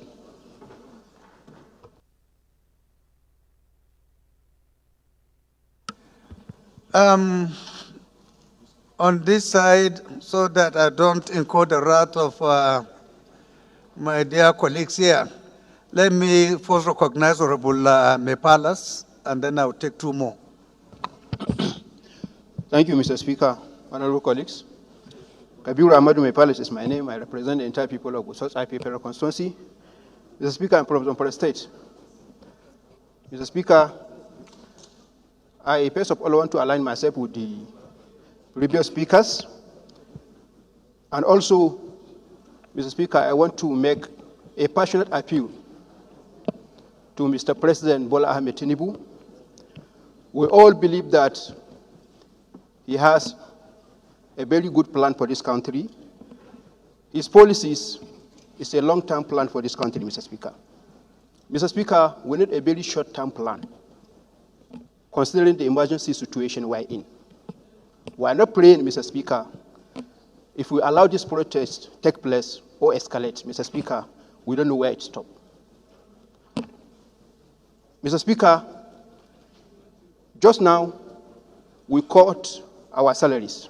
[SPEAKER 2] On this side, so that I don't incur the wrath of my dear colleagues here, let me first recognize Honorable Mepalas, and then I'll take two more.
[SPEAKER 11] Thank you, Mr. Speaker. Honorable colleagues. Kabiru Ahmadu Mepalas is my name. I represent the entire people of South IP Federal Constituency. Mr. Speaker, I'm from Zamfara State. Mr. Speaker, I first of all want to align myself with the previous speakers. And also, Mr. Speaker, I want to make a passionate appeal to Mr. President Bola Ahmed Tinubu. We all believe that he has a very good plan for this country. His policies is a long-term plan for this country, Mr. Speaker. Mr. Speaker, we need a very short-term plan, considering the emergency situation we're in. We are not praying, Mr. Speaker, if we allow this protest to take place or escalate, Mr. Speaker, we don't know where it stops. Mr. Speaker, just now, we cut our salaries.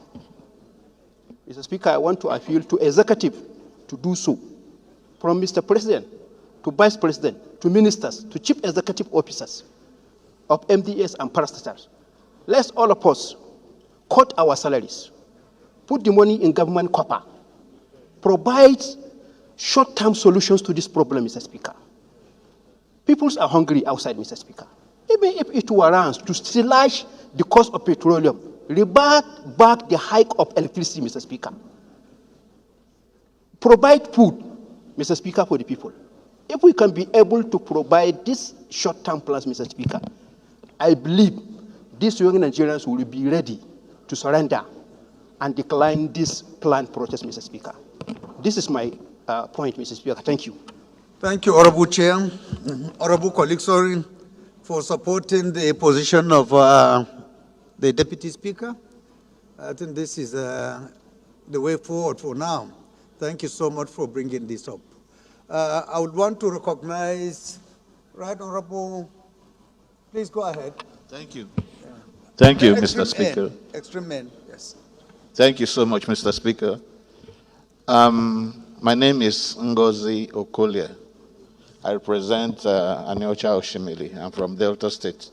[SPEAKER 11] Mr. Speaker, I want to appeal to executive to do so, from Mr. President to Vice President to ministers to chief executive officers of MDS and parastatals. Let's all of us cut our salaries, put the money in government copper, provide short-term solutions to this problem, Mr. Speaker. People are hungry outside, Mr. Speaker. Even if it warrants to slash the cost of petroleum, revert back the hike of electricity, Mr. Speaker. Provide food, Mr. Speaker, for the people. If we can be able to provide these short-term plans, Mr. Speaker, I believe these young Nigerians will be ready to surrender and decline this planned protest, Mr. Speaker. This is my point, Mr. Speaker. Thank you.
[SPEAKER 2] Thank you, Honorable Chair. Honorable colleagues, sorry for supporting the position of the Deputy Speaker. I think this is the way forward for now. Thank you so much for bringing this up. I would want to recognize, right, Honorable, please go ahead.
[SPEAKER 20] Thank you. Thank you,
[SPEAKER 2] Extreme
[SPEAKER 20] Mr. Speaker.
[SPEAKER 2] Extreme men, yes.
[SPEAKER 20] Thank you so much, Mr. Speaker. My name is Ngozi Okolie. I represent Aniocha Oshimili. I'm from Delta State.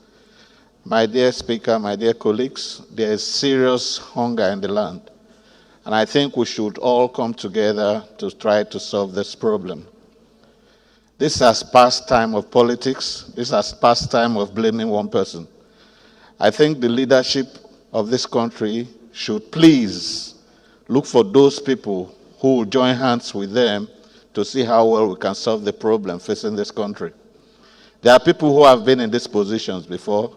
[SPEAKER 20] My dear Speaker, my dear colleagues, there is serious hunger in the land. And I think we should all come together to try to solve this problem. This has past time of politics. This has past time of blaming one person. I think the leadership of this country should please look for those people who will join hands with them to see how well we can solve the problem facing this country. There are people who have been in these positions before,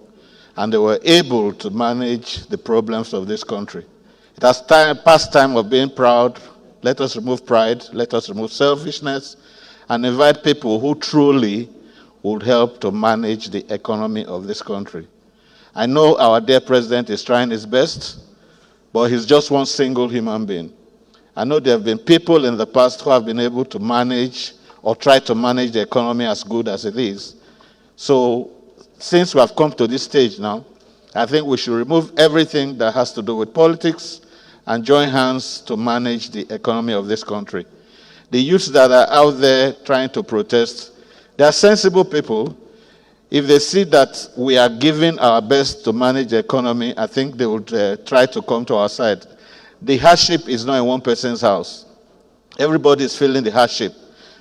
[SPEAKER 20] and they were able to manage the problems of this country. It has past time of being proud. Let us remove pride. Let us remove selfishness and invite people who truly would help to manage the economy of this country. I know our dear president is trying his best, but he's just one single human being. I know there have been people in the past who have been able to manage or try to manage the economy as good as it is. So since we have come to this stage now, I think we should remove everything that has to do with politics and join hands to manage the economy of this country. The youths that are out there trying to protest, they are sensible people. If they see that we are giving our best to manage the economy, I think they would try to come to our side. The hardship is not in one person's house. Everybody is feeling the hardship.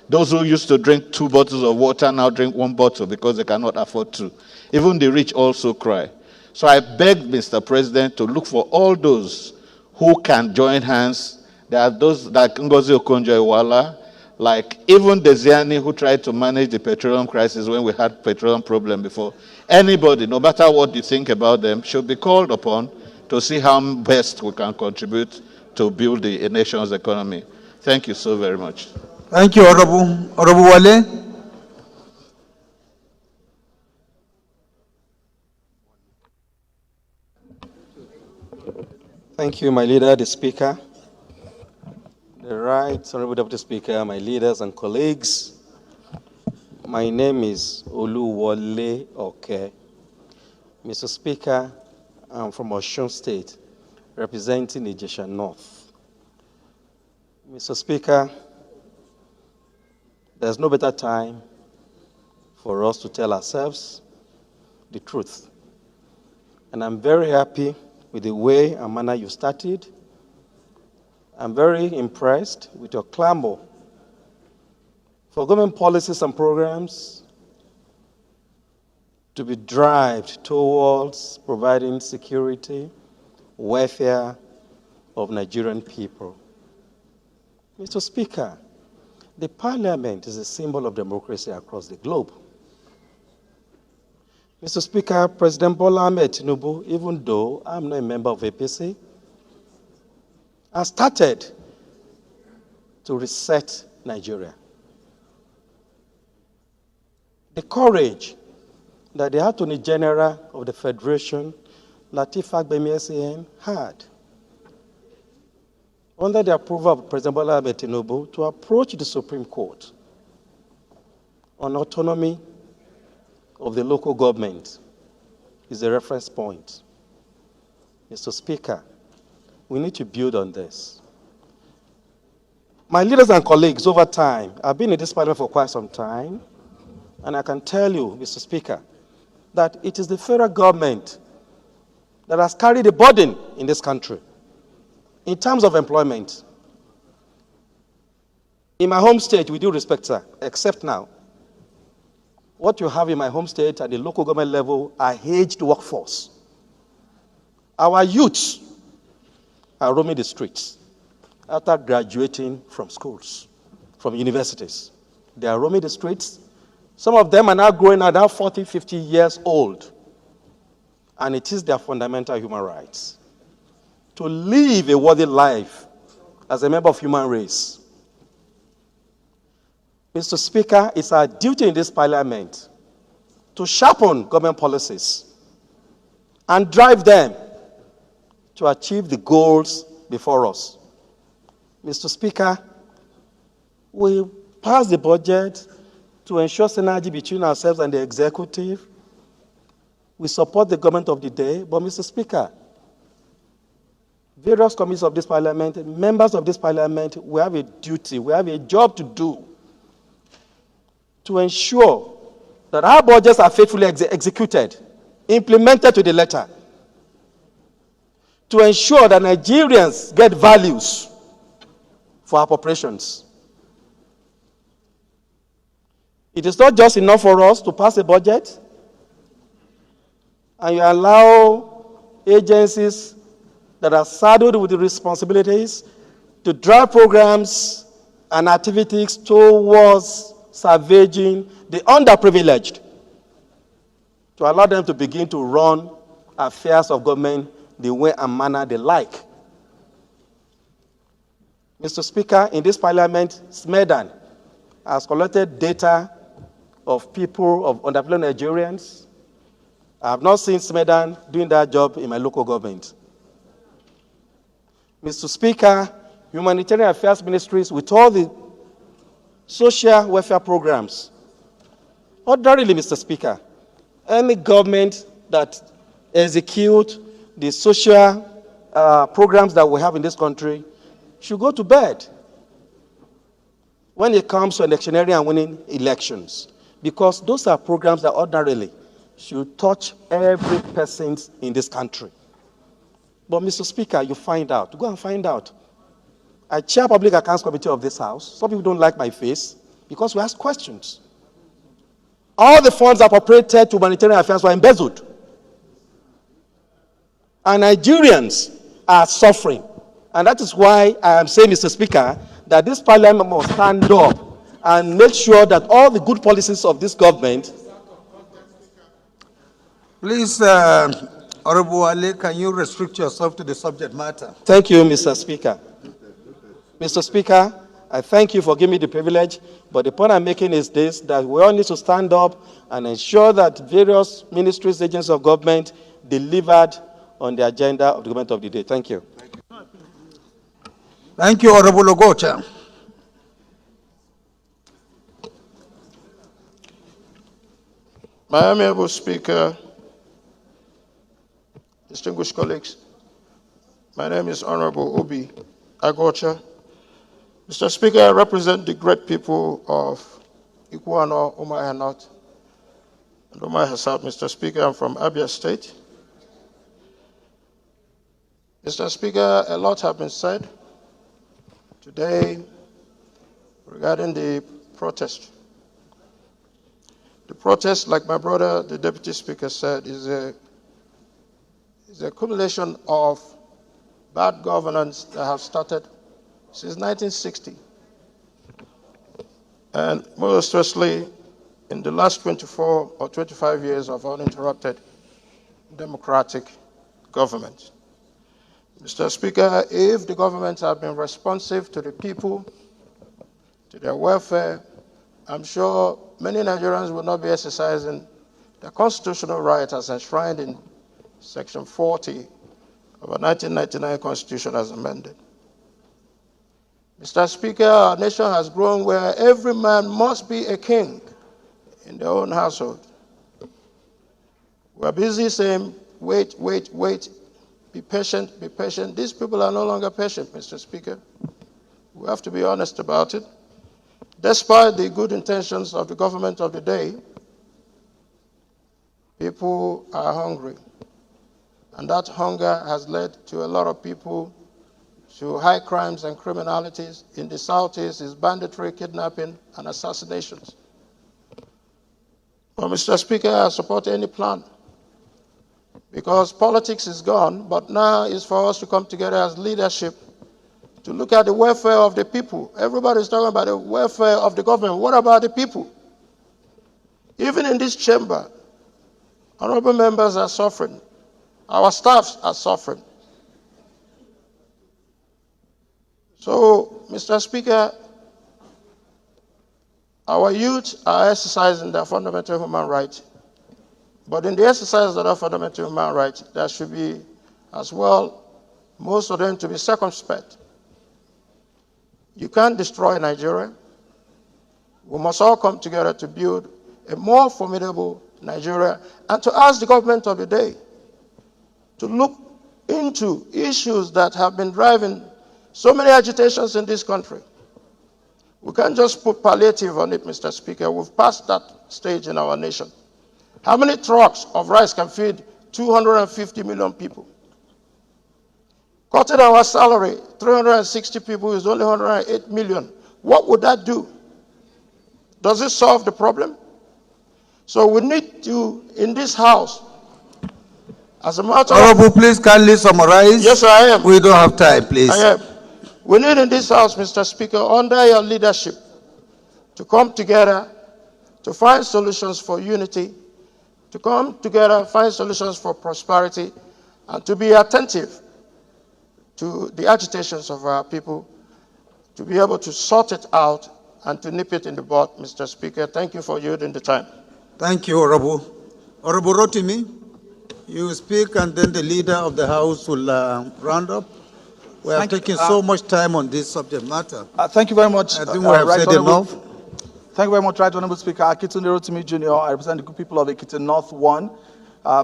[SPEAKER 20] Those who used to drink 2 bottles of water now drink 1 bottle because they cannot afford to. Even the rich also cry. So I beg Mr. President to look for all those who can join hands. There are those like Ngozi Okonjo-Iweala, like even Desiani, who tried to manage the petroleum crisis when we had petroleum problem before. Anybody, no matter what you think about them, should be called upon to see how best we can contribute to build the nation's economy. Thank you so very much.
[SPEAKER 2] Thank you, Honorable Wale.
[SPEAKER 1] Thank you, my leader, the speaker, the right honorable deputy speaker, my leaders and colleagues. My name is Oluwole Oke. Mr. Speaker, I'm from Osun State, representing Ijesha North. Mr. Speaker, there's no better time for us to tell ourselves the truth. And I'm very happy with the way and manner you started. I'm very impressed with your clamor for government policies and programs to be derived towards providing security, welfare of Nigerian people. Mr. Speaker, the Parliament is a symbol of democracy across the globe. Mr. Speaker, President Bola Ahmed Tinubu, even though I'm not a member of APC, has started to reset Nigeria. The courage that the Attorney General of the Federation, Lateef Fagbemi had, under the approval of President Bola Ahmed Tinubu, to approach the Supreme Court on autonomy of the local government is a reference point. Mr. Speaker, we need to build on this. My leaders and colleagues over time, I've been in this parliament for quite some time, and I can tell you, Mr. Speaker, that it is the federal government that has carried the burden in this country in terms of employment. In my home state, with due respect, sir, except now, what you have in my home state at the local government level are aged workforce. Our youths are roaming the streets after graduating from schools, from universities. They are roaming the streets. Some of them are now growing at now 40, 50 years old. And it is their fundamental human rights to live a worthy life as a member of human race. Mr. Speaker, it's our duty in this parliament to sharpen government policies and drive them to achieve the goals before us. Mr. Speaker, we passed the budget to ensure synergy between ourselves and the executive. We support the government of the day, but Mr. Speaker, various committees of this parliament, members of this parliament, we have a duty, we have a job to do to ensure that our budgets are faithfully executed, implemented to the letter, to ensure that Nigerians get values for our operations. It is not just enough for us to pass a budget and you allow agencies that are saddled with the responsibilities to drive programs and activities towards salvaging the underprivileged, to allow them to begin to run affairs of government the way and manner they like. Mr. Speaker, in this parliament, SMEDAN has collected data of people, of underprivileged Nigerians. I have not seen SMEDAN doing that job in my local government. Mr. Speaker, humanitarian affairs ministries, with all the social welfare programs. Ordinarily, Mr. Speaker, any government that execute the social programs that we have in this country should go to bed when it comes to electioneering and winning elections, because those are programs that ordinarily should touch every person in this country. But, Mr. Speaker, you find out. Go and find out. I chair Public Accounts Committee of this House. Some people don't like my face because we ask questions. All the funds appropriated to humanitarian affairs were embezzled. And Nigerians are suffering. And that is why I am saying, Mr. Speaker, that this parliament must stand up and make sure that all the good policies of this government.
[SPEAKER 2] Please, Honorable Ali, can you restrict yourself to the subject matter?
[SPEAKER 1] Thank you, Mr. Speaker. Mr. Speaker, I thank you for giving me the privilege, but the point I'm making is this, that we all need to stand up and ensure that various ministries, agencies of government delivered on the agenda of the government of the day. Thank you.
[SPEAKER 2] Thank you, Honorable Ogocha.
[SPEAKER 14] My amiable Speaker, distinguished colleagues, my name is Honorable Obi Agocha. Mr. Speaker, I represent the great people of Ikuano, Umuahia North, and Umuahia South. Mr. Speaker, I'm from Abia State. Mr. Speaker, a lot has been said today regarding the protest. The protest, like my brother, the Deputy Speaker, said, is a accumulation of bad governance that have started since 1960. And most especially in the last 24 or 25 years of uninterrupted democratic government. Mr. Speaker, if the government had been responsive to the people, to their welfare, I'm sure many Nigerians will not be exercising their constitutional right as enshrined in Section 40 of our 1999 Constitution as amended. Mr. Speaker, our nation has grown where every man must be a king in their own household. We're busy saying, wait, wait, wait, be patient, be patient. These people are no longer patient, Mr. Speaker. We have to be honest about it. Despite the good intentions of the government of the day, people are hungry. And that hunger has led to a lot of people to high crimes and criminalities. In the Southeast is banditry, kidnapping, and assassinations. Well, Mr. Speaker, I support any plan because politics is gone, but now is for us to come together as leadership to look at the welfare of the people. Everybody's talking about the welfare of the government. What about the people? Even in this chamber, honorable members are suffering. Our staffs are suffering. So, Mr. Speaker, our youth are exercising their fundamental human rights. But in the exercise of their fundamental human rights, there should be, as well, most of them to be circumspect. You can't destroy Nigeria. We must all come together to build a more formidable Nigeria and to ask the government of the day to look into issues that have been driving so many agitations in this country. We can't just put palliative on it, Mr. Speaker. We've passed that stage in our nation. How many trucks of rice can feed 250 million people? Cutting our salary, 360 people is only 108 million. What would that do? Does it solve the problem? So we need to, in this house, as a matter of...
[SPEAKER 2] Honorable, please kindly summarize.
[SPEAKER 14] Yes, sir, I am.
[SPEAKER 2] We don't have time, please.
[SPEAKER 14] I am. We need in this house, Mr. Speaker, under your leadership, to come together to find solutions for unity, to come together, find solutions for prosperity, and to be attentive to the agitations of our people, to be able to sort it out and to nip it in the bud, Mr. Speaker. Thank you for yielding the time.
[SPEAKER 2] Thank you, Honorable. Honorable Rotimi, you speak and then the leader of the House will round up. We have taken so much time on this subject matter.
[SPEAKER 19] Thank you very much.
[SPEAKER 2] I think we have said enough.
[SPEAKER 7] Thank you very much, Right Honorable Speaker. Akitunde Rotimi Jr. I represent the good people of Ekiti North 1,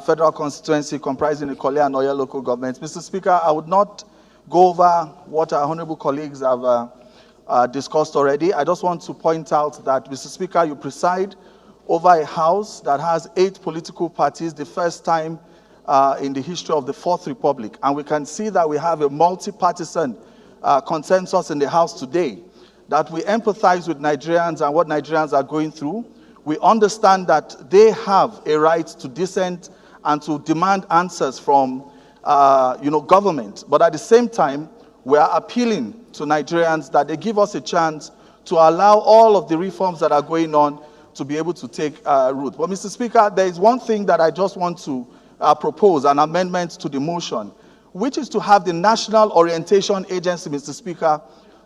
[SPEAKER 7] federal constituency comprising the Ikole and Oyo local governments. Mr. Speaker, I would not go over what our honorable colleagues have discussed already. I just want to point out that, Mr. Speaker, you preside over a house that has 8 political parties, the first time in the history of the Fourth Republic. And we can see that we have a multi-partisan consensus in the House today, that we empathize with Nigerians and what Nigerians are going through. We understand that they have a right to dissent and to demand answers from government. But at the same time, we are appealing to Nigerians that they give us a chance to allow all of the reforms that are going on to be able to take root. But Mr. Speaker, there is one thing that I just want to propose, an amendment to the motion, which is to have the National Orientation Agency, Mr. Speaker,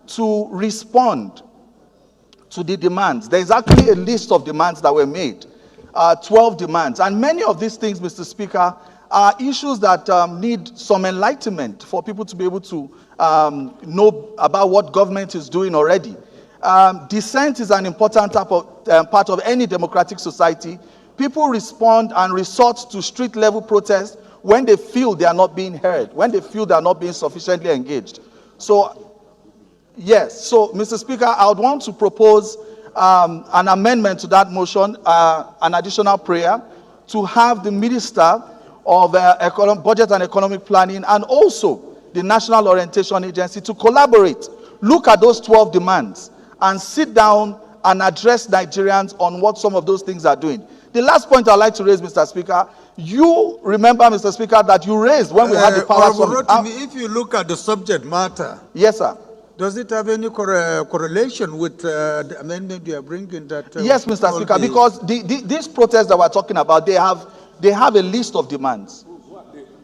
[SPEAKER 7] to respond to the demands. There is actually a list of demands that were made, 12 demands. And many of these things, Mr. Speaker, are issues that need some enlightenment for people to be able to know about what government is doing already. Dissent is an important part of any democratic society. People respond and resort to street-level protests when they feel they are not being heard, when they feel they are not being sufficiently engaged. So, yes. So, Mr. Speaker, I would want to propose an amendment to that motion, an additional prayer, to have the Minister of Budget and Economic Planning and also the National Orientation Agency to collaborate, look at those 12 demands, and sit down and address Nigerians on what some of those things are doing. The last point I'd like to raise, Mr. Speaker, you remember, Mr. Speaker, that you raised when we had the power summit.
[SPEAKER 2] If you look at the subject matter,
[SPEAKER 7] yes, sir.
[SPEAKER 2] Does it have any correlation with the amendment you are bringing? That
[SPEAKER 7] yes, Mr. Speaker, because these protests that we're talking about, they have a list of demands.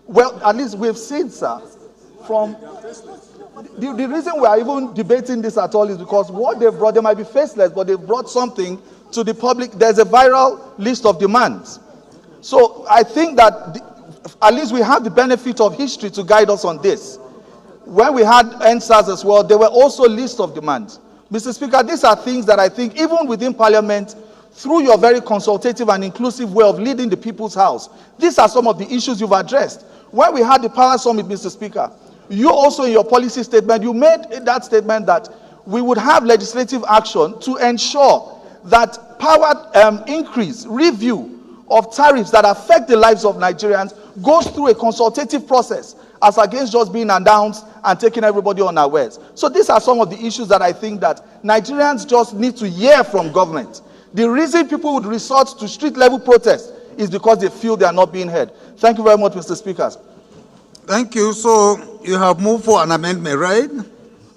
[SPEAKER 7] Well, at least we've seen, sir, from the reason we are even debating this at all is because what they've brought, they might be faceless, but they've brought something to the public. There's a viral list of demands. So I think that at least we have the benefit of history to guide us on this. When we had NSAS as well, there were also lists of demands. Mr. Speaker, these are things that I think even within Parliament, through your very consultative and inclusive way of leading the people's house, these are some of the issues you've addressed. When we had the Power Summit, Mr. Speaker, you also in your policy statement, you made that statement that we would have legislative action to ensure that power increase, review of tariffs that affect the lives of Nigerians goes through a consultative process as against just being announced and taking everybody unawares. So these are some of the issues that I think that Nigerians just need to hear from government. The reason people would resort to street-level protests is because they feel they are not being heard. Thank you very much, Mr. Speaker.
[SPEAKER 2] Thank you. So you have moved for an amendment, right?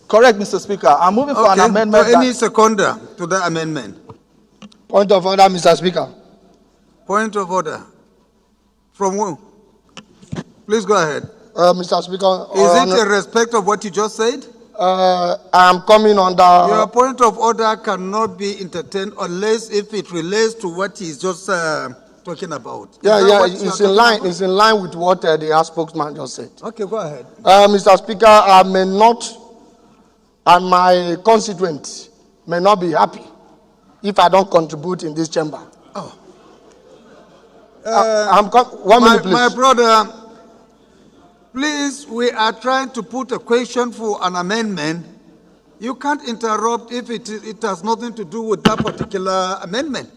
[SPEAKER 7] Correct, Mr. Speaker. I'm moving for an amendment.
[SPEAKER 2] So any seconder to the amendment?
[SPEAKER 5] Point of order, Mr. Speaker.
[SPEAKER 2] Point of order. From who? Please go ahead.
[SPEAKER 5] Mr. Speaker.
[SPEAKER 2] Is it in respect of what you just said?
[SPEAKER 5] I am coming under...
[SPEAKER 2] Your point of order cannot be entertained unless if it relates to what he's just talking about.
[SPEAKER 5] It's in line. It's in line with what the House spokesman just said.
[SPEAKER 2] Okay, go ahead.
[SPEAKER 5] Mr. Speaker, I may not, and my constituents may not be happy if I don't contribute in this chamber.
[SPEAKER 2] Oh.
[SPEAKER 5] 1 minute, please.
[SPEAKER 2] My brother, please, we are trying to put a question for an amendment. You can't interrupt if it has nothing to do with that particular amendment.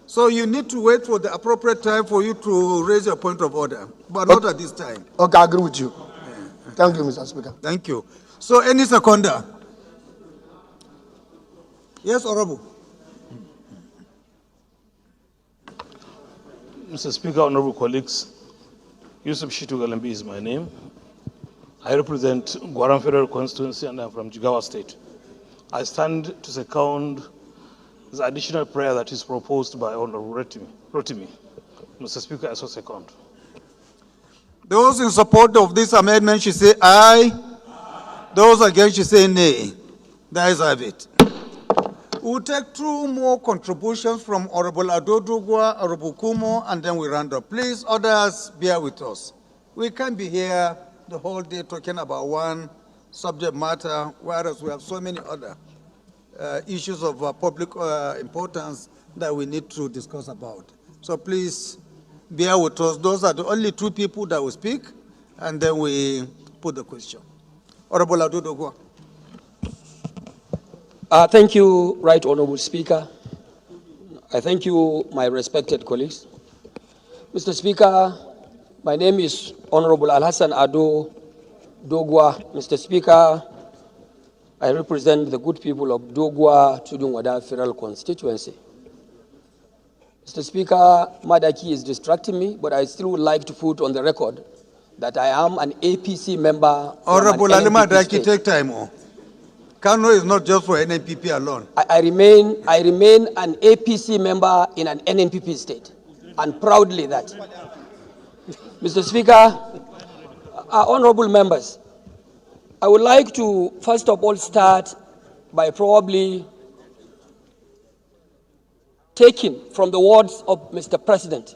[SPEAKER 2] So you need to wait for the appropriate time for you to raise your point of order, but not at this time.
[SPEAKER 5] Okay, I agree with you. Thank you, Mr. Speaker.
[SPEAKER 2] Thank you. So any seconder? Yes, Honorable.
[SPEAKER 8] Mr. Speaker, honorable colleagues, Yusuf Shitu Galambi is my name. I represent Gwaram Federal Constituency and I'm from Jigawa State. I stand to second the additional prayer that is proposed by Honorable Rotimi. Mr. Speaker, I so second.
[SPEAKER 2] Those in support of this amendment should say aye. Those against should say nay. The ayes have it. We'll take 2 more contributions from Honorable Adodugwa, Honorable Kumo, and then we round up. Please, others, bear with us. We can't be here the whole day talking about one subject matter, whereas we have so many others. issues of public importance that we need to discuss about. So please bear with us. Those are the only two people that will speak, and then we put the question. Honorable Adodogwa.
[SPEAKER 18] Thank you, Right Honorable Speaker. I thank you, my respected colleagues. Mr. Speaker, my name is Honorable Alhassan Ado Dogwa. Mr. Speaker, I represent the good people of Dogwa Tudungwada Federal Constituency. Mr. Speaker, Madaki is distracting me, but I still would like to put on the record that I am an APC member.
[SPEAKER 2] Honorable Ali Madaki, take time. Kano is not just for NNPP alone.
[SPEAKER 18] I remain an APC member in an NNPP state, and proudly that. Mr. Speaker, honorable members, I would like to first of all start by probably taking from the words of Mr. President,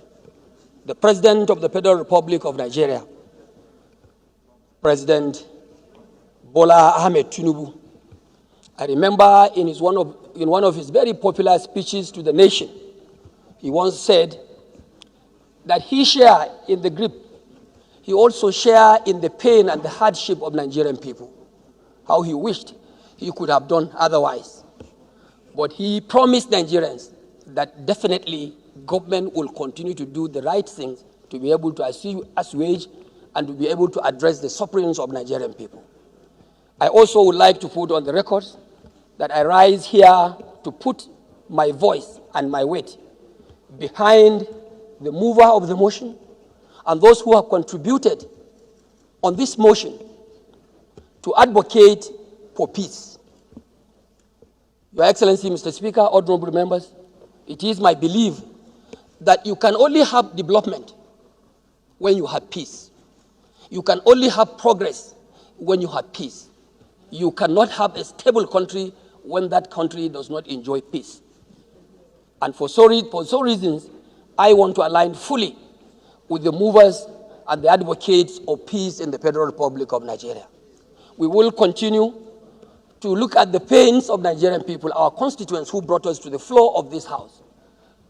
[SPEAKER 18] the President of the Federal Republic of Nigeria, President Bola Ahmed Tinubu. I remember in one of his very popular speeches to the nation, he once said that he shared in the grief, he also shared in the pain and the hardship of Nigerian people, how he wished he could have done otherwise. But he promised Nigerians that definitely government will continue to do the right things to be able to assuage and to be able to address the sufferings of Nigerian people. I also would like to put on the records that I rise here to put my voice and my weight behind the mover of the motion and those who have contributed on this motion to advocate for peace. Your Excellency, Mr. Speaker, honorable members, it is my belief that you can only have development when you have peace. You can only have progress when you have peace. You cannot have a stable country when that country does not enjoy peace. And for so reasons, I want to align fully with the movers and the advocates of peace in the Federal Republic of Nigeria. We will continue to look at the pains of Nigerian people, our constituents who brought us to the floor of this House,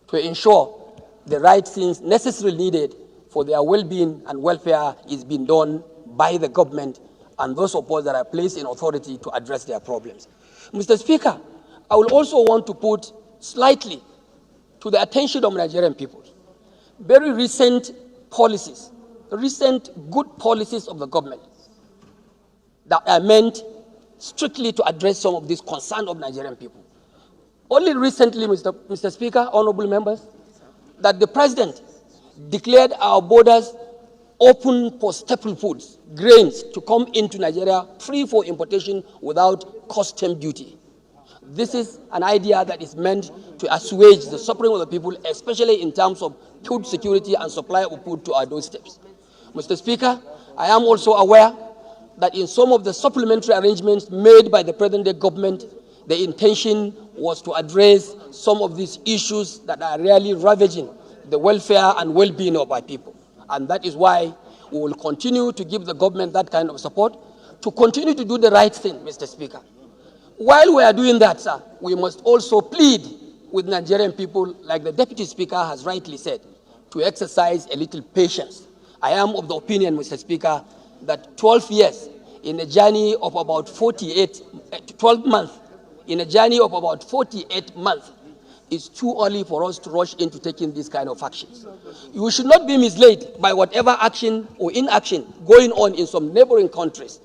[SPEAKER 18] to ensure the right things necessarily needed for their well-being and welfare is being done by the government and those of us that are placed in authority to address their problems. Mr. Speaker, I will also want to put slightly to the attention of Nigerian people very recent policies, recent good policies of the government that are meant strictly to address some of these concerns of Nigerian people. Only recently, Mr. Speaker, honorable members, that the President declared our borders open for staple foods, grains, to come into Nigeria free for importation without custom duty. This is an idea that is meant to assuage the suffering of the people, especially in terms of food security and supply of food to our doorsteps. Mr. Speaker, I am also aware that in some of the supplementary arrangements made by the present-day government, the intention was to address some of these issues that are really ravaging the welfare and well-being of our people. And that is why we will continue to give the government that kind of support to continue to do the right thing, Mr. Speaker. While we are doing that, sir, we must also plead with Nigerian people, like the Deputy Speaker has rightly said, to exercise a little patience. I am of the opinion, Mr. Speaker, that 12 years in a journey of about 12 months, in a journey of about 48 months, is too early for us to rush into taking these kind of actions. You should not be misled by whatever action or inaction going on in some neighboring countries.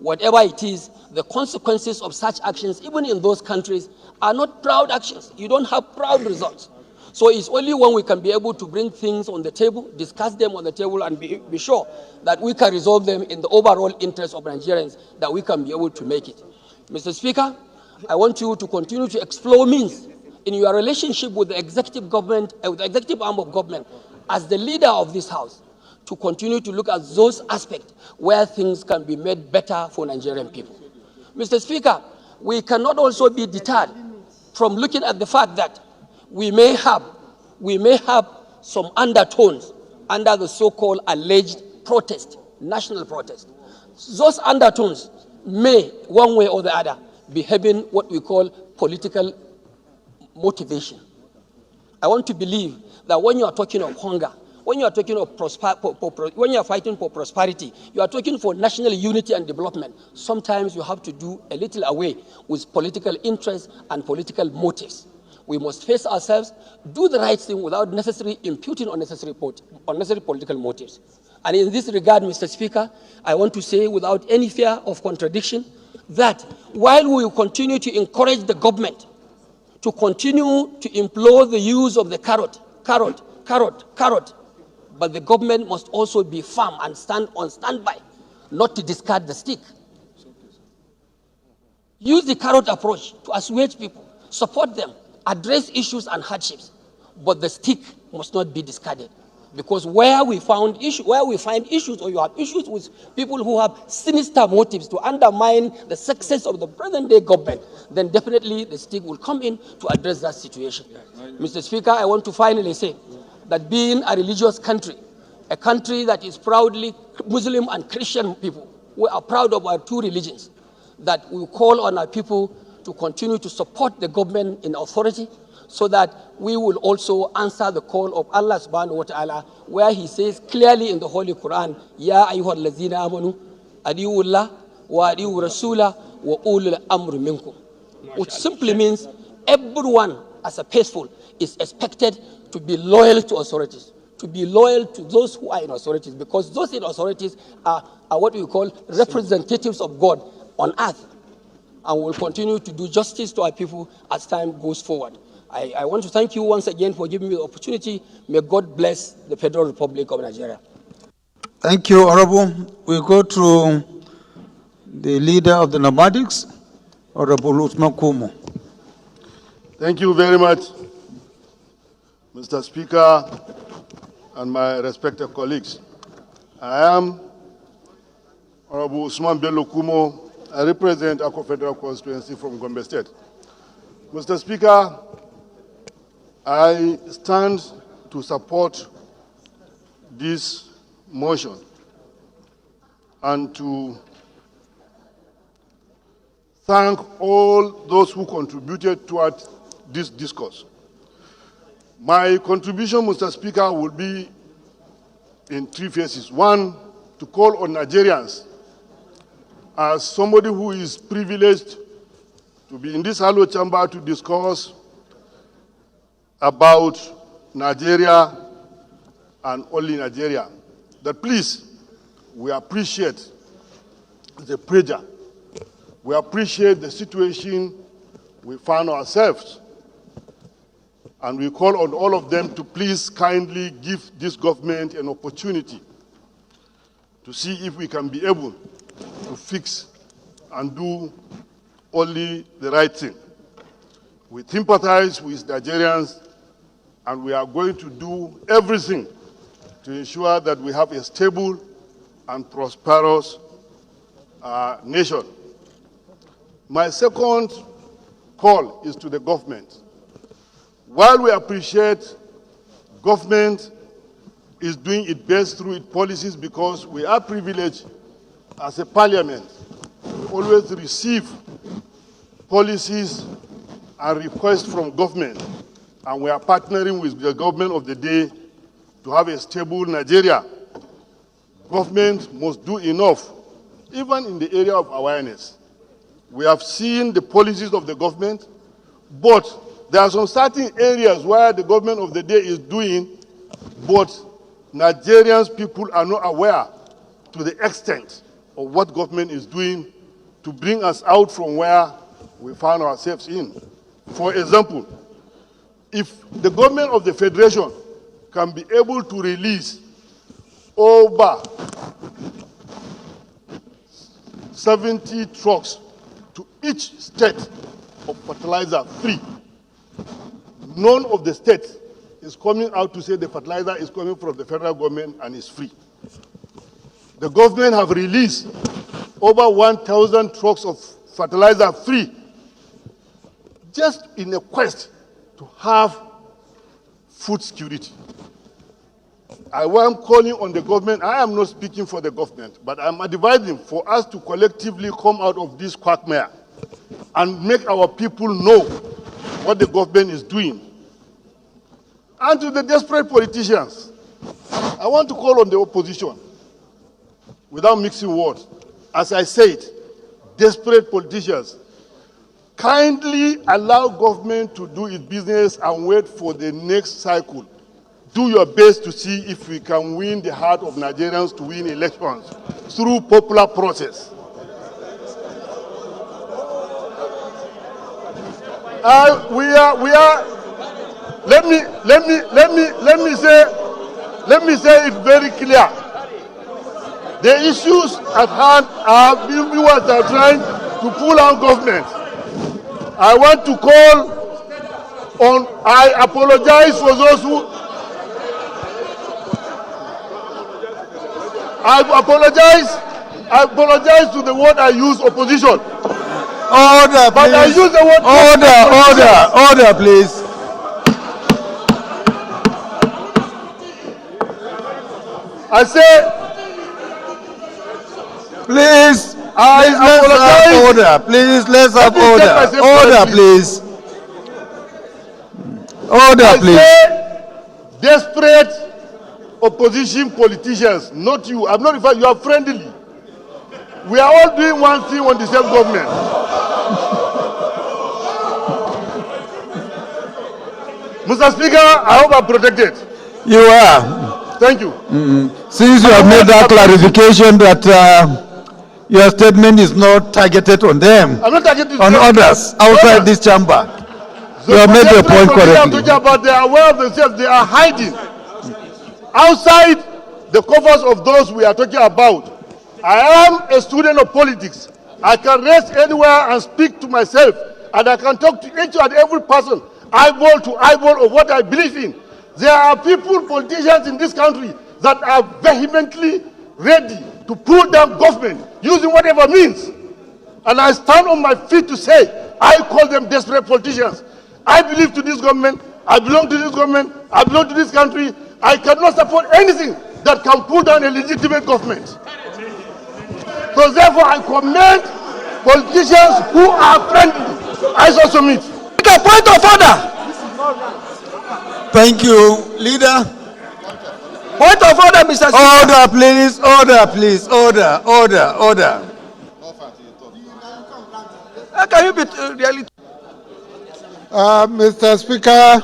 [SPEAKER 18] Whatever it is, the consequences of such actions, even in those countries, are not proud actions. You don't have proud results. So it's only when we can be able to bring things on the table, discuss them on the table, and be sure that we can resolve them in the overall interest of Nigerians that we can be able to make it. Mr. Speaker, I want you to continue to explore means in your relationship with the executive government, with the executive arm of government, as the leader of this House, to continue to look at those aspects where things can be made better for Nigerian people. Mr. Speaker, we cannot also be deterred from looking at the fact that we may have some undertones under the so-called alleged protest, national protest. Those undertones may, one way or the other, be having what we call political motivation. I want to believe that when you are talking of hunger, when you are talking of when you are fighting for prosperity, you are talking for national unity and development. Sometimes you have to do a little away with political interests and political motives. We must face ourselves, do the right thing without necessarily imputing unnecessary political motives. And in this regard, Mr. Speaker, I want to say without any fear of contradiction that while we will continue to encourage the government to continue to employ the use of the carrot, but the government must also be firm and stand on standby, not to discard the stick. Use the carrot approach to assuage people, support them, address issues and hardships, but the stick must not be discarded. Because where we find issues, or you have issues with people who have sinister motives to undermine the success of the present-day government, then definitely the stick will come in to address that situation. Mr. Speaker, I want to finally say that being a religious country, a country that is proudly Muslim and Christian people, we are proud of our two religions, that we call on our people to continue to support the government in authority, so that we will also answer the call of Allah subhanahu wa ta'ala, where he says clearly in the Holy Quran, Ya ayyuhal lazina amanu, adi'ullah wa adi'u rasula wa ulul amri minkum. Which simply means everyone as a faithful is expected to be loyal to authorities, to be loyal to those who are in authorities, because those in authorities are what we call representatives of God on earth, and will continue to do justice to our people as time goes forward. I want to thank you once again for giving me the opportunity. May God bless the Federal Republic of Nigeria.
[SPEAKER 2] Thank you, Honorable. We go to the leader of the nomadics, Honorable Usman Kumo.
[SPEAKER 4] Thank you very much, Mr. Speaker and my respected colleagues. I am Honorable Usman Bello Kumo. I represent Akko Federal Constituency from Gombe State. Mr. Speaker, I stand to support this motion and to thank all those who contributed toward this discourse. My contribution, Mr. Speaker, will be in three phases. One, to call on Nigerians, as somebody who is privileged to be in this hollow chamber to discuss about Nigeria and only Nigeria, that please, we appreciate the pressure. We appreciate the situation we found ourselves. And we call on all of them to please kindly give this government an opportunity to see if we can be able to fix and do only the right thing. We sympathize with Nigerians, and we are going to do everything to ensure that we have a stable and prosperous nation. My second call is to the government. While we appreciate government is doing its best through its policies, because we are privileged as a parliament, we always receive policies and requests from government, and we are partnering with the government of the day to have a stable Nigeria. Government must do enough, even in the area of awareness. We have seen the policies of the government, but there are some certain areas where the government of the day is doing, but Nigerians people are not aware to the extent of what government is doing to bring us out from where we found ourselves in. For example, if the government of the Federation can be able to release over 70 trucks to each state of fertilizer free, none of the states is coming out to say the fertilizer is coming from the federal government and is free. The government have released over 1,000 trucks of fertilizer free, just in a quest to have food security. I am calling on the government. I am not speaking for the government, but I'm advising for us to collectively come out of this quagmire and make our people know what the government is doing. And to the desperate politicians, I want to call on the opposition without mixing words. As I said, desperate politicians, kindly allow government to do its business and wait for the next cycle. Do your best to see if we can win the heart of Nigerians to win elections through popular process. Let me say it very clear. The issues at hand are viewers that are trying to pull out government. I want to call on, I apologize for those who, I apologize to the word I use, opposition.
[SPEAKER 2] Order,
[SPEAKER 4] but
[SPEAKER 2] please.
[SPEAKER 4] I use the word
[SPEAKER 2] Order, please.
[SPEAKER 4] I say,
[SPEAKER 2] please,
[SPEAKER 4] I apologize.
[SPEAKER 2] Order, please, let's have order. Order, please. Order, please.
[SPEAKER 4] I say, desperate opposition politicians, not you. I'm not referring, you are friendly. We are all doing one thing on the same government. Mr. Speaker, I hope I'm protected.
[SPEAKER 2] You are.
[SPEAKER 4] Thank you.
[SPEAKER 2] Since you have made that clarification that your statement is not targeted on them,
[SPEAKER 4] I'm not targeted
[SPEAKER 2] on others outside this chamber, you have made your point correctly.
[SPEAKER 4] I'm talking about, they are aware of themselves, they are hiding outside the covers of those we are talking about. I am a student of politics. I can rest anywhere and speak to myself, and I can talk to each and every person, eyeball to eyeball, of what I believe in. There are people, politicians in this country, that are vehemently ready to pull down government using whatever means. And I stand on my feet to say, I call them desperate politicians. I believe to this government, I belong to this government, I belong to this country. I cannot support anything that can pull down a legitimate government. So therefore, I commend politicians who are friendly. I so submit.
[SPEAKER 2] A point of order. Thank you, leader.
[SPEAKER 18] Point of order, Mr. Speaker.
[SPEAKER 2] Order, please. Order, please. Order.
[SPEAKER 18] How can you be really?
[SPEAKER 15] Mr. Speaker,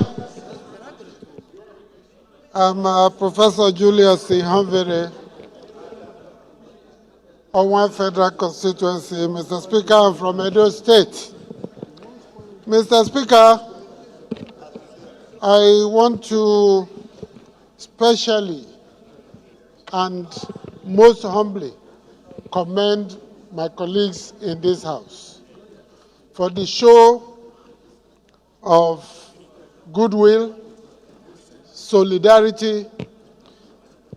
[SPEAKER 15] I'm Professor Julius Ihanvere on one federal constituency. Mr. Speaker, I'm from Edo State. Mr. Speaker, I want to specially and most humbly commend my colleagues in this House for the show of goodwill, solidarity,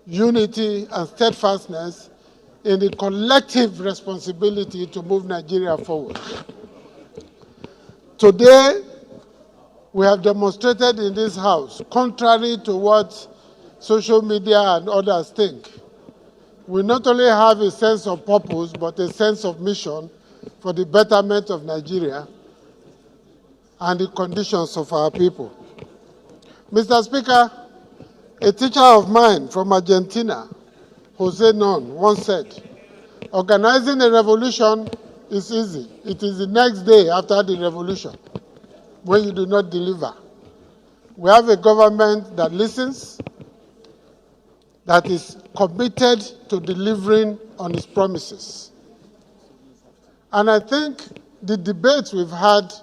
[SPEAKER 15] unity, and steadfastness in the collective responsibility to move Nigeria forward. Today, we have demonstrated in this House, contrary to what social media and others think, we not only have a sense of purpose, but a sense of mission for the betterment of Nigeria and the conditions of our people. Mr. Speaker, a teacher of mine from Argentina, Jose Non, once said, organizing a revolution is easy. It is the next day after the revolution when you do not deliver. We have a government that listens, that is committed to delivering on its promises. And I think the debates we've had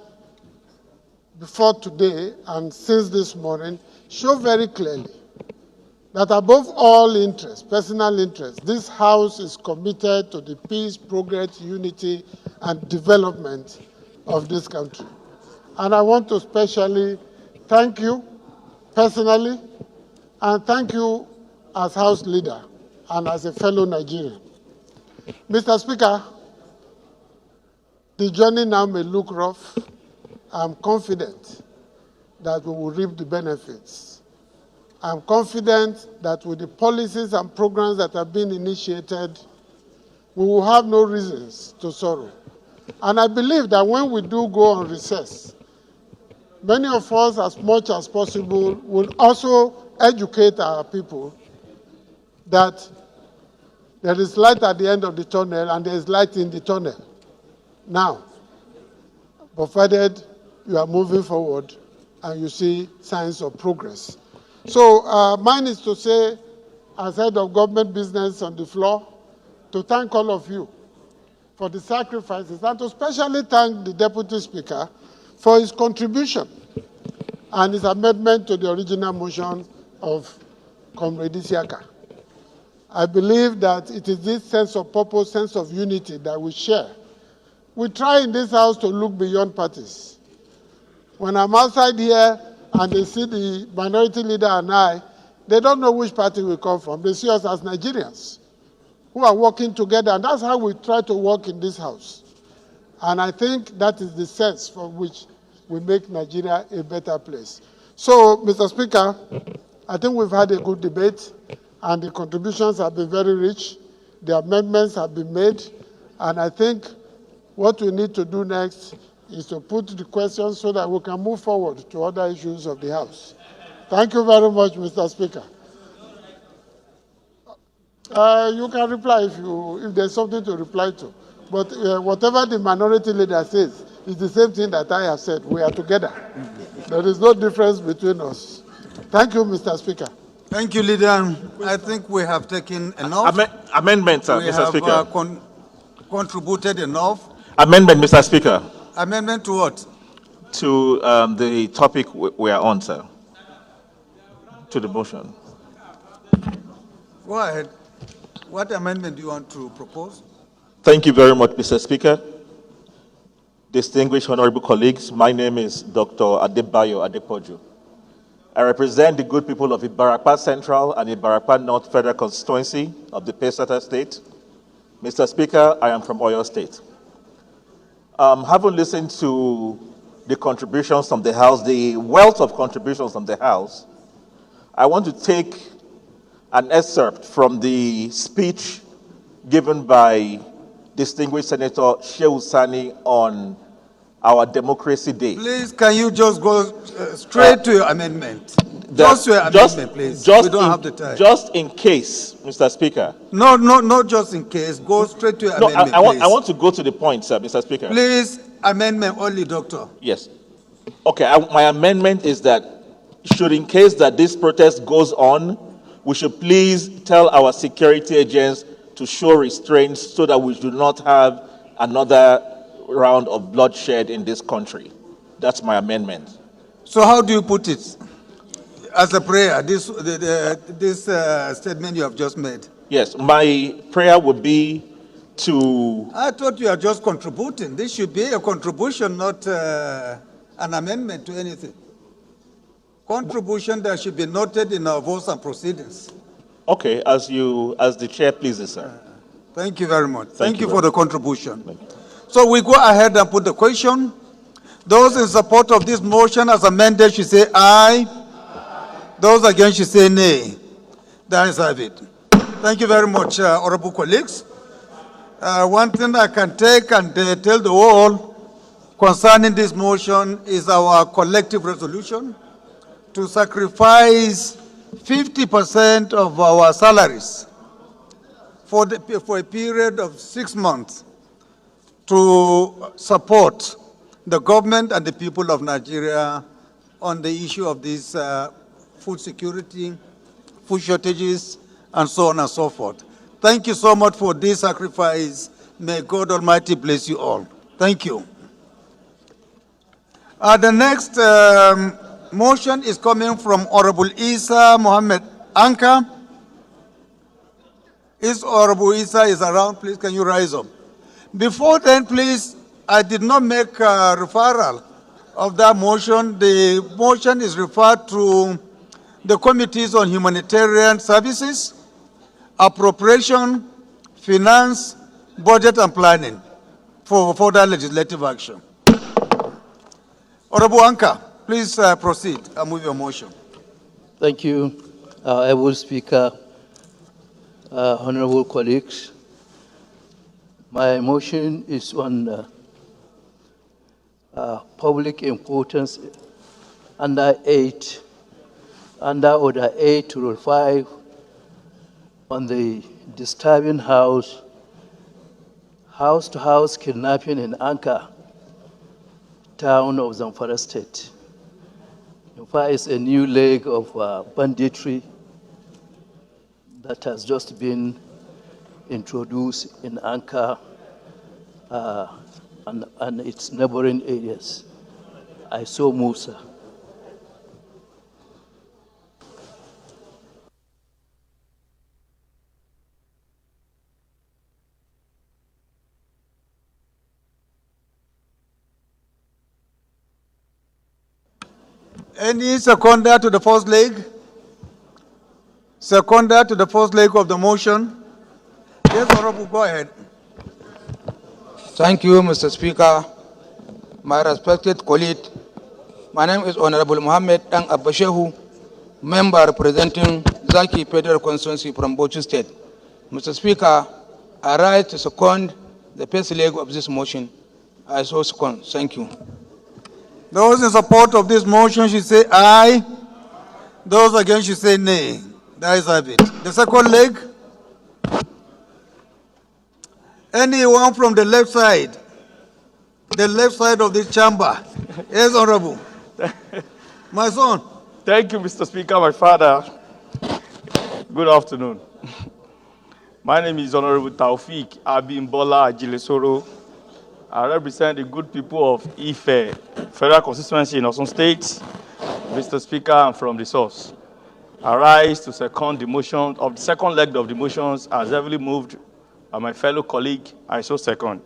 [SPEAKER 15] before today and since this morning show very clearly that above all interests, personal interests, this House is committed to the peace, progress, unity, and development of this country. And I want to especially thank you personally, and thank you as House leader and as a fellow Nigerian. Mr. Speaker, the journey now may look rough. I'm confident that we will reap the benefits. I'm confident that with the policies and programs that have been initiated, we will have no reasons to sorrow. And I believe that when we do go on recess, many of us, as much as possible, will also educate our people that there is light at the end of the tunnel and there is light in the tunnel. Now, provided you are moving forward and you see signs of progress. So mine is to say, as head of government business on the floor, to thank all of you for the sacrifices and to especially thank the Deputy Speaker for his contribution and his amendment to the original motion of Comrade Isiaka. I believe that it is this sense of purpose, sense of unity that we share. We try in this house to look beyond parties. When I'm outside here and they see the minority leader and I, they don't know which party we come from. They see us as Nigerians who are working together, and that's how we try to work in this house. And I think that is the sense for which we make Nigeria a better place. So, Mr. Speaker, I think we've had a good debate, and the contributions have been very rich. The amendments have been made, and I think what we need to do next is to put the questions so that we can move forward to other issues of the House. Thank you very much, Mr. Speaker. You can reply if there's something to reply to. But whatever the minority leader says is the same thing that I have said. We are together. There is no difference between us. Thank you, Mr. Speaker.
[SPEAKER 2] Thank you, Leader. I think we have taken enough.
[SPEAKER 6] Amendment,
[SPEAKER 2] We
[SPEAKER 6] Mr. Speaker.
[SPEAKER 2] have contributed enough.
[SPEAKER 6] Amendment, Mr. Speaker.
[SPEAKER 2] Amendment to what?
[SPEAKER 6] To the topic we are on, sir. To the motion.
[SPEAKER 2] Go ahead. What amendment do you want to propose?
[SPEAKER 6] Thank you very much, Mr. Speaker. Distinguished honorable colleagues, my name is Dr. Adebayo Adepoju. I represent the good people of Ibarapa Central and Ibarapa North Federal Constituency of the Pesata State. Mr. Speaker, I am from Oyo State. Having listened to the contributions from the House, the wealth of contributions from the House, I want to take an excerpt from the speech given by distinguished Senator Shehu Sani on our Democracy Day.
[SPEAKER 2] Please, can you just go straight to your amendment? Just your amendment, please. We don't have the time.
[SPEAKER 6] Just in case, Mr. Speaker.
[SPEAKER 2] No, not just in case. Go straight to your amendment, please.
[SPEAKER 6] I want to go to the point, sir, Mr. Speaker.
[SPEAKER 2] Please, amendment only, Doctor.
[SPEAKER 6] Yes. Okay, my amendment is that should in case that this protest goes on, we should please tell our security agents to show restraint so that we do not have another round of bloodshed in this country. That's my amendment.
[SPEAKER 2] So how do you put it? As a prayer, this statement you have just made.
[SPEAKER 6] Yes, my prayer would be to...
[SPEAKER 2] I thought you are just contributing. This should be a contribution, not an amendment to anything. Contribution that should be noted in our votes and proceedings.
[SPEAKER 6] Okay, as the chair pleases, sir.
[SPEAKER 2] Thank you very much. Thank you for the contribution. So we go ahead and put the question. Those in support of this motion as amended should say aye. Those against should say nay. That is it. Thank you very much, honorable colleagues. One thing I can take and tell the world concerning this motion is our collective resolution to sacrifice 50% of our salaries for a period of 6 months to support the government and the people of Nigeria on the issue of this food security, food shortages, and so on and so forth. Thank you so much for this sacrifice. May God Almighty bless you all. Thank you. The next motion is coming from Honorable Isa Mohammed Anka. Is Honorable Isa is around? Please, can you rise up? Before then, please, I did not make a referral of that motion. The motion is referred to the Committees on Humanitarian Services, Appropriation, Finance, Budget and Planning for further legislative action. Honorable Anka, please proceed and move your motion.
[SPEAKER 21] Thank you, Honorable Speaker, honorable colleagues. My motion is on public importance under Order 8 to Rule 5 on the disturbing house-to-house kidnapping in Anka, town of Zamfara State. In fact, it's a new leg of banditry that has just been introduced in Anka and its neighboring areas. I saw Musa.
[SPEAKER 2] Any seconder to the first leg? Seconder to the first leg of the motion? Yes, Honorable, go ahead.
[SPEAKER 9] Thank you, Mr. Speaker. My respected colleague, my name is Honorable Mohammed Dang Abbashehu, member representing Zaki Federal Constituency from Bauchi State. Mr. Speaker, I rise to second the first leg of this motion. I so second. Thank you.
[SPEAKER 2] Those in support of this motion should say aye. Those against should say nay. That is have it. The second leg. Anyone from the left side of this chamber. Yes, Honorable. My son.
[SPEAKER 10] Thank you, Mr. Speaker, my father. Good afternoon. My name is Honorable Taufik Abimbola Ajilesoro. I represent the good people of Ife, Federal Constituency in Osun State. Mr. Speaker, I'm from the source. I rise to second the motion of the second leg of the motions as heavily moved by my fellow colleague. I so second.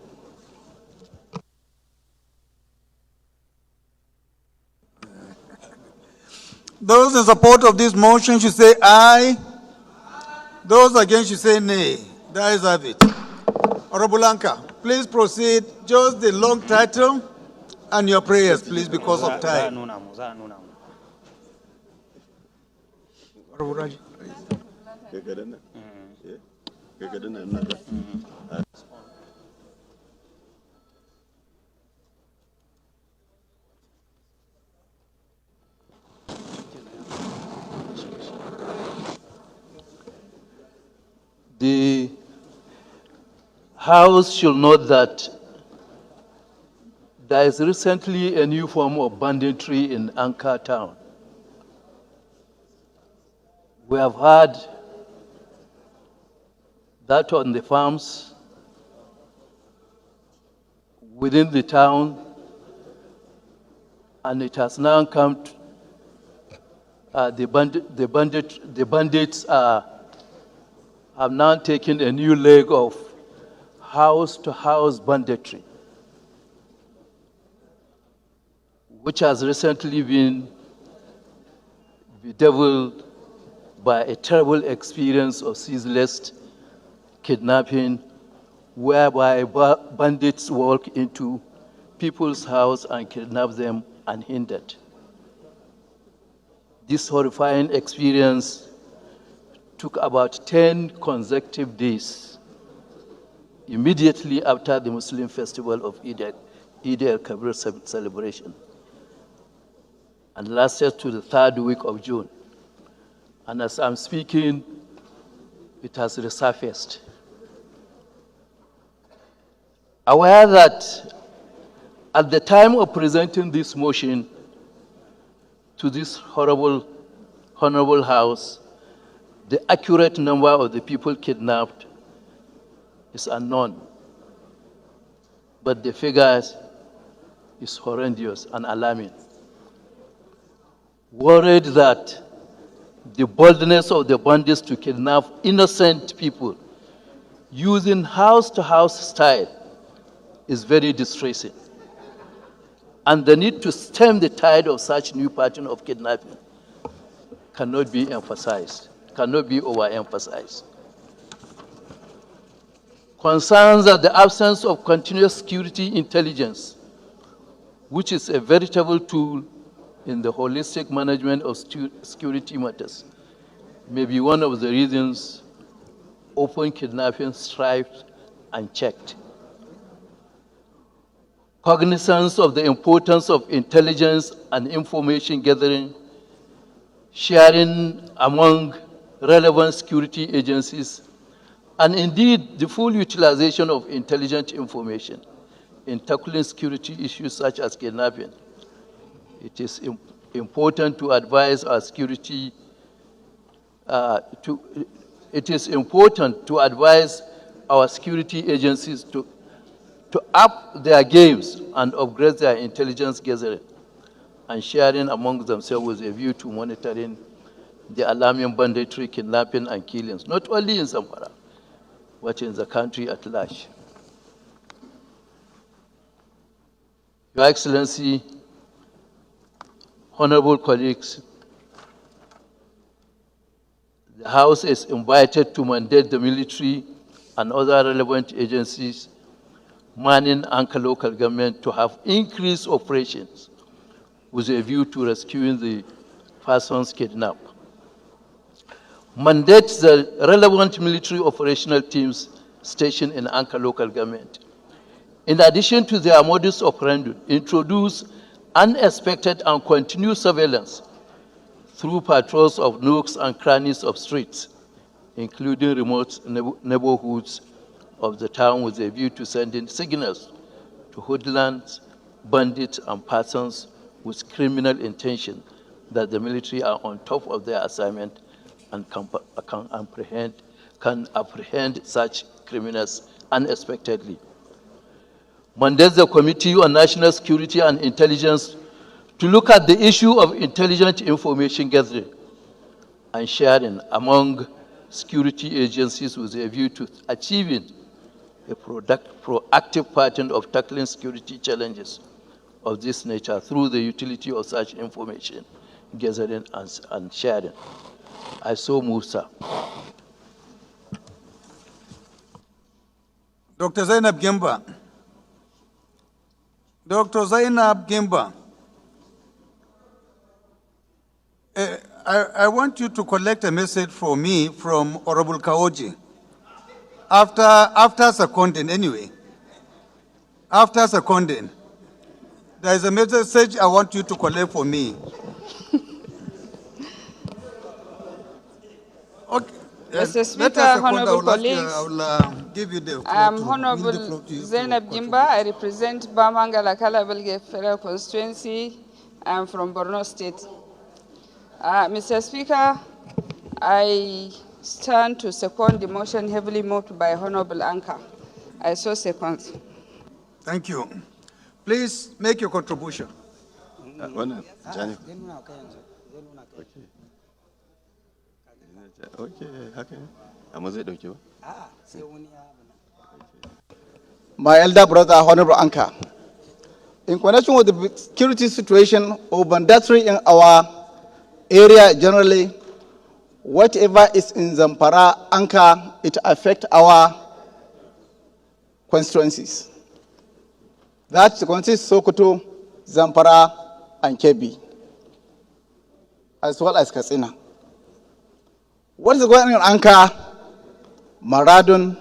[SPEAKER 2] Those in support of this motion should say aye. Those against should say nay. That is have it. Honorable Anka, please proceed. Just the long title and your prayers, please, because of time.
[SPEAKER 21] The House should note that there is recently a new form of banditry in Anka town. We have heard that on the farms within the town, and it has now come to, the bandits have now taken a new leg of house-to-house banditry, which has recently been bedeviled by a terrible experience of ceaseless kidnapping, whereby bandits walk into people's house and kidnap them unhindered. This horrifying experience took about 10 consecutive days immediately after the Muslim festival of Eid al-Kabir celebration, and lasted to the third week of June. And as I'm speaking, it has resurfaced. Aware that at the time of presenting this motion to this honorable House, the accurate number of the people kidnapped is unknown, but the figures is horrendous and alarming. Worried that the boldness of the bandits to kidnap innocent people using house-to-house style is very distressing. And the need to stem the tide of such new pattern of kidnapping cannot be emphasized, cannot be overemphasized. Concerns that the absence of continuous security intelligence, which is a veritable tool in the holistic management of security matters, may be one of the reasons open kidnapping thrived unchecked. cognizance of the importance of intelligence and information gathering, sharing among relevant security agencies, and indeed the full utilization of intelligent information in tackling security issues such as kidnapping. It is important to advise our security agencies to up their games and upgrade their intelligence gathering and sharing among themselves with a view to monitoring the alarming banditry, kidnapping, and killings, not only in Zamfara, but in the country at large. Your Excellency, honorable colleagues, the House is invited to mandate the military and other relevant agencies manning Anchor local government to have increased operations with a view to rescuing the persons kidnapped. Mandate the relevant military operational teams stationed in Anchor local government. In addition to their modus operandi, introduce unexpected and continuous surveillance through patrols of nooks and crannies of streets, including remote neighborhoods of the town, with a view to sending signals to hoodlums, bandits, and persons with criminal intention that the military are on top of their assignment and can apprehend such criminals unexpectedly. Mandate the Committee on National Security and Intelligence to look at the issue of intelligent information gathering and sharing among security agencies with a view to achieving a proactive pattern of tackling security challenges of this nature through the utility of such information gathering and sharing. I so move, sir.
[SPEAKER 2] Dr. Zainab Gimba. Dr. Zainab Gimba. I want you to collect a message from me from Honorable Kaoji. After seconding, anyway. After seconding, there is a message I want you to collect for me. Okay.
[SPEAKER 3] Mr. Speaker, honorable colleagues, I'm Honorable Zainab Gimba. I represent Bamangala Kalabelge Federal Constituency. I'm from Borno State. Mr. Speaker, I stand to second the motion heavily moved by Honorable Anka. I so second.
[SPEAKER 2] Thank you. Please make your contribution.
[SPEAKER 13] My elder brother, Honorable Anka, in connection with the security situation of banditry in our area generally, whatever is in Zamfara, Anka, it affects our constituencies. That consists Sokoto, Zamfara, and Kebbi, as well as Katsina. What is going on in Anka, Maradun,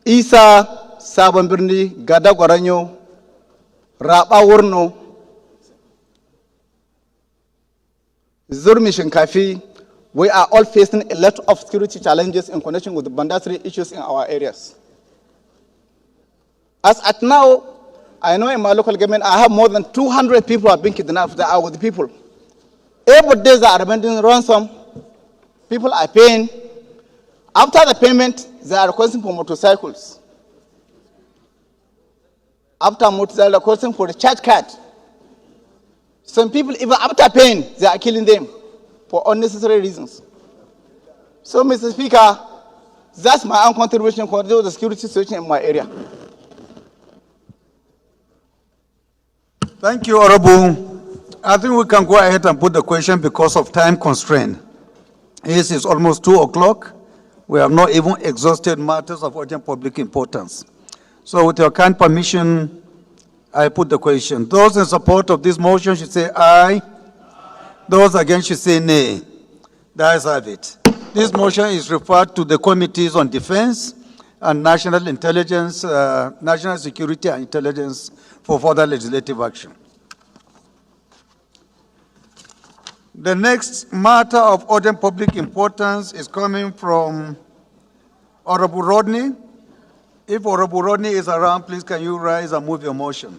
[SPEAKER 13] Isa, Sabon Birni, Gada Gwaranyo, Raba Wurno, Zurmi Shinkafi, we are all facing a lot of security challenges in connection with the banditry issues in our areas. As at now, I know in my local government, I have more than 200 people who have been kidnapped that are with the people. Every day they are demanding ransom. People are paying. After the payment, they are requesting for motorcycles. After they are requesting for the charge card. Some people, even after paying, they are killing them for unnecessary reasons. So, Mr. Speaker, that's my own contribution to the security situation in my area.
[SPEAKER 2] Thank you, Honorable. I think we can go ahead and put the question because of time constraint. It is almost 2 o'clock. We have not even exhausted matters of urgent public importance. So with your kind permission, I put the question. Those in support of this motion should say aye. Those against should say nay. The ayes have it. This motion is referred to the Committees on Defense, and national intelligence, national security and intelligence for further legislative action. The next matter of urgent public importance is coming from Honorable Rodney. If Honorable Rodney is around, please can you rise and move your motion?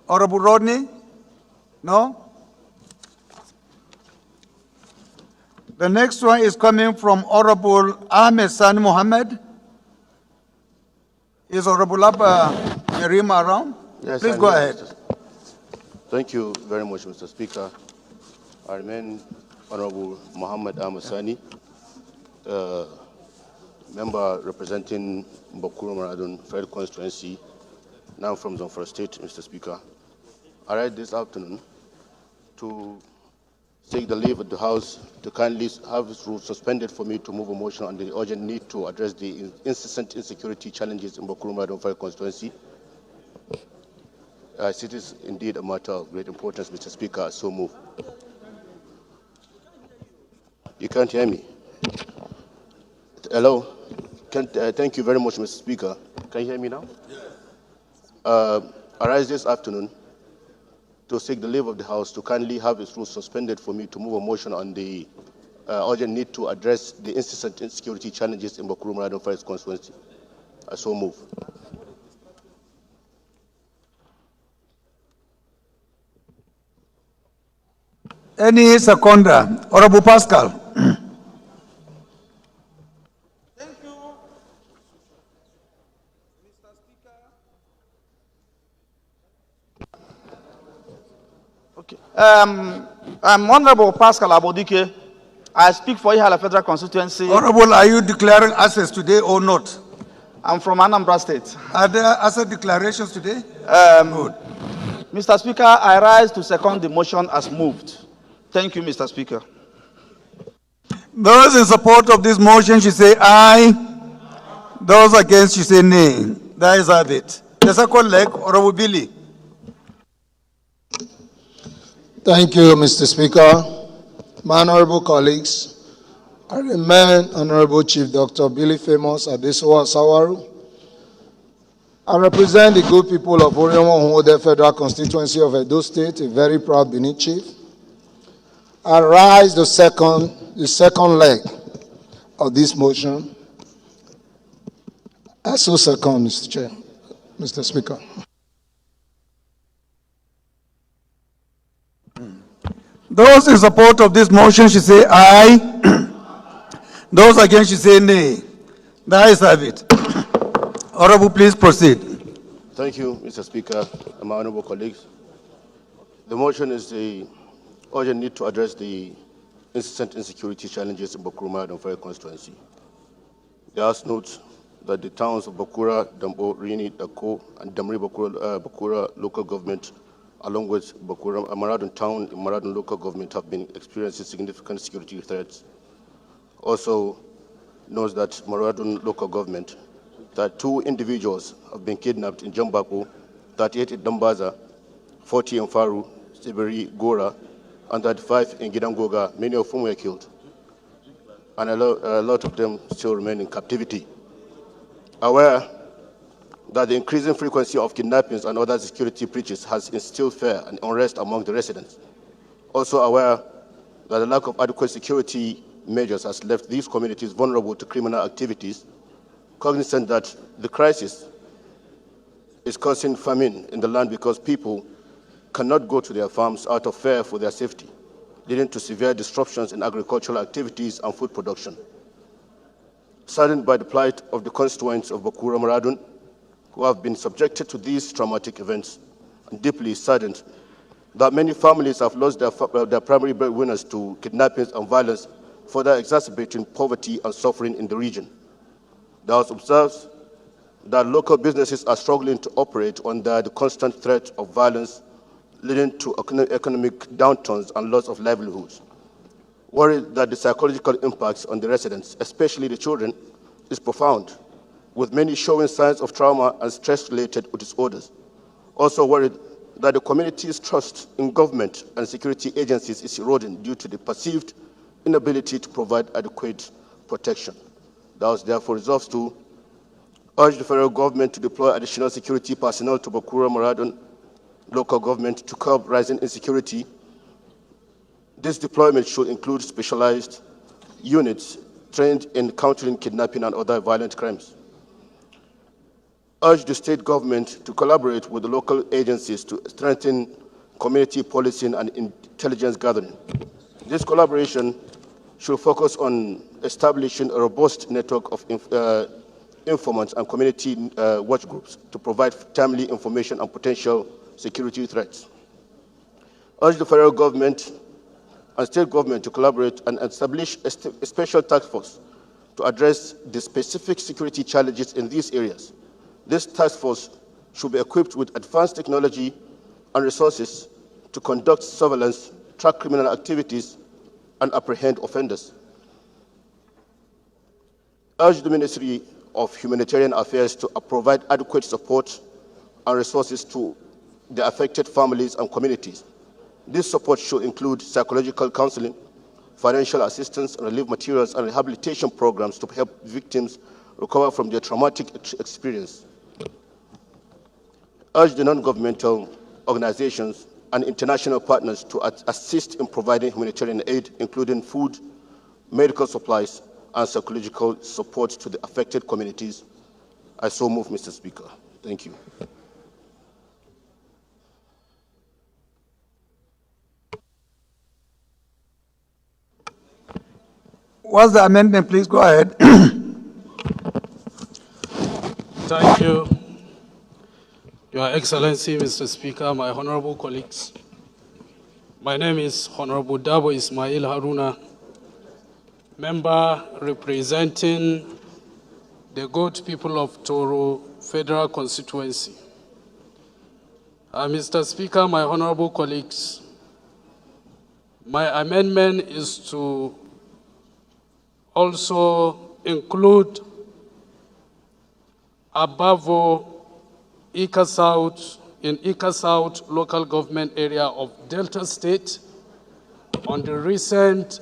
[SPEAKER 2] Honorable Rodney? No? The next one is coming from Honorable Ahmed Sani Mohammed. Is Honorable Abba Yerima around?
[SPEAKER 12] Yes,
[SPEAKER 2] please
[SPEAKER 12] I'm
[SPEAKER 2] go
[SPEAKER 12] here,
[SPEAKER 2] ahead.
[SPEAKER 12] Thank you very much, Mr. Speaker. I remain Honorable Muhammad Ahmed Sani, member representing Bakuru Maradun Federal Constituency, now from Zamfara State, Mr. Speaker. I rise this afternoon to take the leave of the House to kindly have this rule suspended for me to move a motion on the urgent need to address the incessant insecurity challenges in Bakuru Maradun Federal Constituency. It is indeed a matter of great importance, Mr. Speaker, so move. You can't hear me? Hello? Thank you very much, Mr. Speaker. Can you hear me now? I rise this afternoon to seek the leave of the House to kindly have its rules suspended for me to move a motion on the urgent need to address the incessant insecurity challenges in Bakuru Maradun Forest constituency. I so move.
[SPEAKER 2] Any seconder? Honorable Pascal.
[SPEAKER 7] I'm Honorable Pascal Abodike. I speak for Ihala Federal Constituency.
[SPEAKER 2] Honorable, are you declaring assets today or not?
[SPEAKER 7] I'm from Anambra State.
[SPEAKER 2] Are there asset declarations today?
[SPEAKER 7] Good. Mr. Speaker, I rise to second the motion as moved. Thank you, Mr. Speaker.
[SPEAKER 2] Those in support of this motion should say aye. Those against should say nay. That is have it. The second leg, Honorable Billy.
[SPEAKER 5] Thank you, Mr. Speaker. My honorable colleagues, I remain Honorable Chief Dr. Billy Famous Adesowa Sawaru. I represent the good people of Oriomo Federal Constituency of Edo State, a very proud Benin chief. I rise the second leg of this motion. I so second, Mr. Chair, Mr. Speaker.
[SPEAKER 2] Those in support of this motion should say aye. Those against should say nay. The ayes have it. Honorable, please proceed.
[SPEAKER 12] Thank you, Mr. Speaker and my honorable colleagues. The motion is the urgent need to address the incessant insecurity challenges in Bakuru Maradun Federal Constituency. The House notes that the towns of Bakura, Dambo, Rini, Dako, and Damri Bakura local government, along with Bakura, Maradun town and Maradun local government, have been experiencing significant security threats. Also notes that Maradun local government, that 2 individuals have been kidnapped in Jambako, 38 in Dambaza, 40 in Faru, Sibiri, Gora, and 35 in Gidangoga, many of whom were killed. And a lot of them still remain in captivity. Aware that the increasing frequency of kidnappings and other security breaches has instilled fear and unrest among the residents. Also aware that the lack of adequate security measures has left these communities vulnerable to criminal activities, cognizant that the crisis is causing famine in the land because people cannot go to their farms out of fear for their safety, leading to severe disruptions in agricultural activities and food production. Saddened by the plight of the constituents of Bakura Maradun, who have been subjected to these traumatic events, and deeply saddened that many families have lost their primary breadwinners to kidnappings and violence, further exacerbating poverty and suffering in the region. The House observes that local businesses are struggling to operate under the constant threat of violence, leading to economic downturns and loss of livelihoods. Worried that the psychological impacts on the residents, especially the children, is profound, with many showing signs of trauma and stress-related disorders. Also worried that the community's trust in government and security agencies is eroding due to the perceived inability to provide adequate protection. The House therefore resolves to urge the federal government to deploy additional security personnel to Bakura Moradon local government to curb rising insecurity. This deployment should include specialized units trained in countering kidnapping and other violent crimes. Urge the state government to collaborate with the local agencies to strengthen community policing and intelligence gathering. This collaboration should focus on establishing a robust network of informants and community watch groups to provide timely information on potential security threats. Urge the federal government and state government to collaborate and establish a special task force to address the specific security challenges in these areas. This task force should be equipped with advanced technology and resources to conduct surveillance, track criminal activities, and apprehend offenders. Urge the Ministry of Humanitarian Affairs to provide adequate support and resources to the affected families and communities. This support should include psychological counseling, financial assistance, relief materials, and rehabilitation programs to help victims recover from their traumatic experience. Urge the non-governmental organizations and international partners to assist in providing humanitarian aid, including food, medical supplies, and psychological support to the affected communities. I so move, Mr. Speaker. Thank you.
[SPEAKER 2] What's the amendment, please? Go ahead.
[SPEAKER 16] Thank you, Your Excellency, Mr. Speaker, my honorable colleagues. My name is Honorable Dabo Ismail Haruna, member representing the good people of Toro Federal Constituency. Mr. Speaker, my honorable colleagues, my amendment is to also include Abavo Ika South in Ika South local government area of Delta State on the recent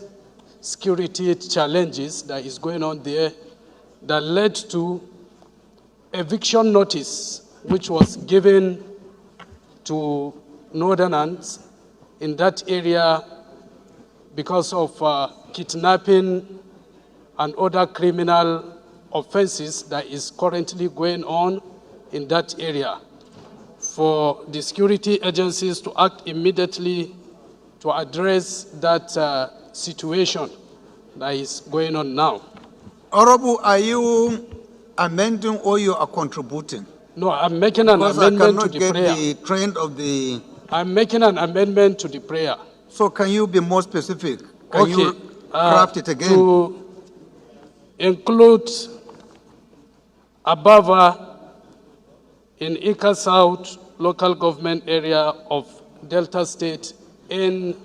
[SPEAKER 16] security challenges that is going on there that led to eviction notice which was given to northerners in that area because of kidnapping and other criminal offenses that is currently going on in that area. For the security agencies to act immediately to address that situation that is going on now.
[SPEAKER 2] Honorable, are you amending or you are contributing?
[SPEAKER 16] No, I'm making an amendment to the prayer.
[SPEAKER 2] Because I cannot get the trend of the...
[SPEAKER 16] I'm making an amendment to the prayer.
[SPEAKER 2] So can you be more specific? Can you craft it again?
[SPEAKER 16] To include Abava in Ika South local government area of Delta State in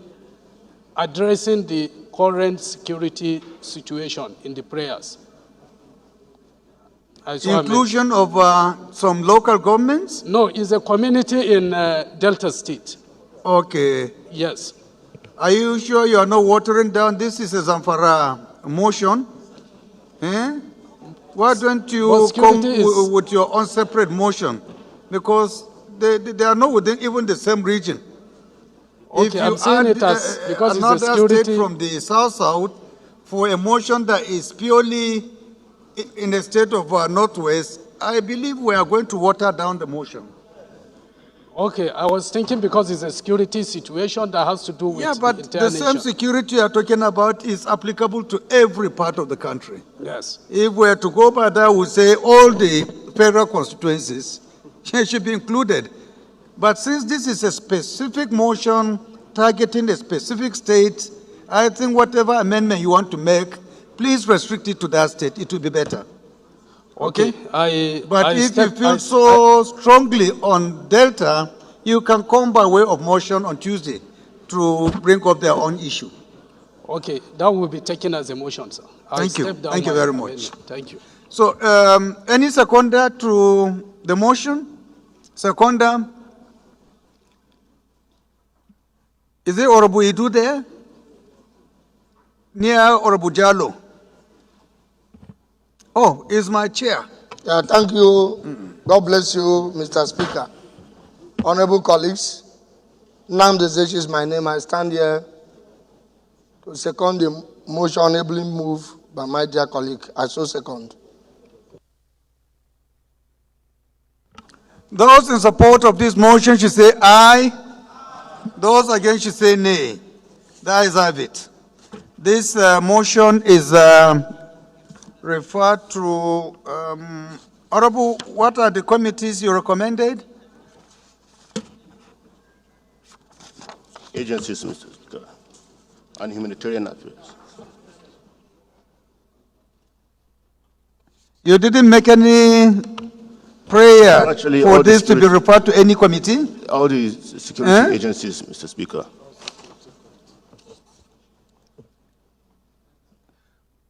[SPEAKER 16] addressing the current security situation in the prayers.
[SPEAKER 2] Inclusion of some local governments?
[SPEAKER 16] No, it's a community in Delta State.
[SPEAKER 2] Okay.
[SPEAKER 16] Yes.
[SPEAKER 2] Are you sure you are not watering down? This is a Zamfara motion. Eh? Why don't you come with your own separate motion? Because they are not within even the same region.
[SPEAKER 16] Okay,
[SPEAKER 2] if you
[SPEAKER 16] I'm saying
[SPEAKER 2] add
[SPEAKER 16] it as because
[SPEAKER 2] another
[SPEAKER 16] it's a security
[SPEAKER 2] state from the south for a motion that is purely in the state of northwest, I believe we are going to water down the motion.
[SPEAKER 16] Okay, I was thinking because it's a security situation that has to do with
[SPEAKER 2] but
[SPEAKER 16] the entire
[SPEAKER 2] the same security you are talking about is applicable to every part of the country.
[SPEAKER 16] Yes.
[SPEAKER 2] If we are to go by that, we say all the federal constituencies should be included. But since this is a specific motion targeting a specific state, I think whatever amendment you want to make, please restrict it to that state. It will be better.
[SPEAKER 16] Okay.
[SPEAKER 2] But if you feel so strongly on Delta, you can come by way of motion on Tuesday to bring up their own issue.
[SPEAKER 16] Okay, that will be taken as a motion, sir.
[SPEAKER 2] Thank you. Thank you very much.
[SPEAKER 16] Thank you.
[SPEAKER 2] So, any seconder to the motion? Seconder? Is it Honorable Idu there? Near Honorable Jallo? Oh, it's my chair.
[SPEAKER 5] Yeah, thank you. God bless you, Mr. Speaker. Honorable colleagues, Nnamdi Ezechi is my name. I stand here to second the motion ably moved by my dear colleague. I so second.
[SPEAKER 2] Those in support of this motion should say aye. Those against should say nay. That is it. This motion is referred to. Honorable, what are the committees you recommended?
[SPEAKER 12] Agencies, Mr. Speaker, and humanitarian affairs.
[SPEAKER 2] You didn't make any prayer
[SPEAKER 12] Actually,
[SPEAKER 2] for this to be referred to any committee?
[SPEAKER 12] All the security agencies, Mr. Speaker.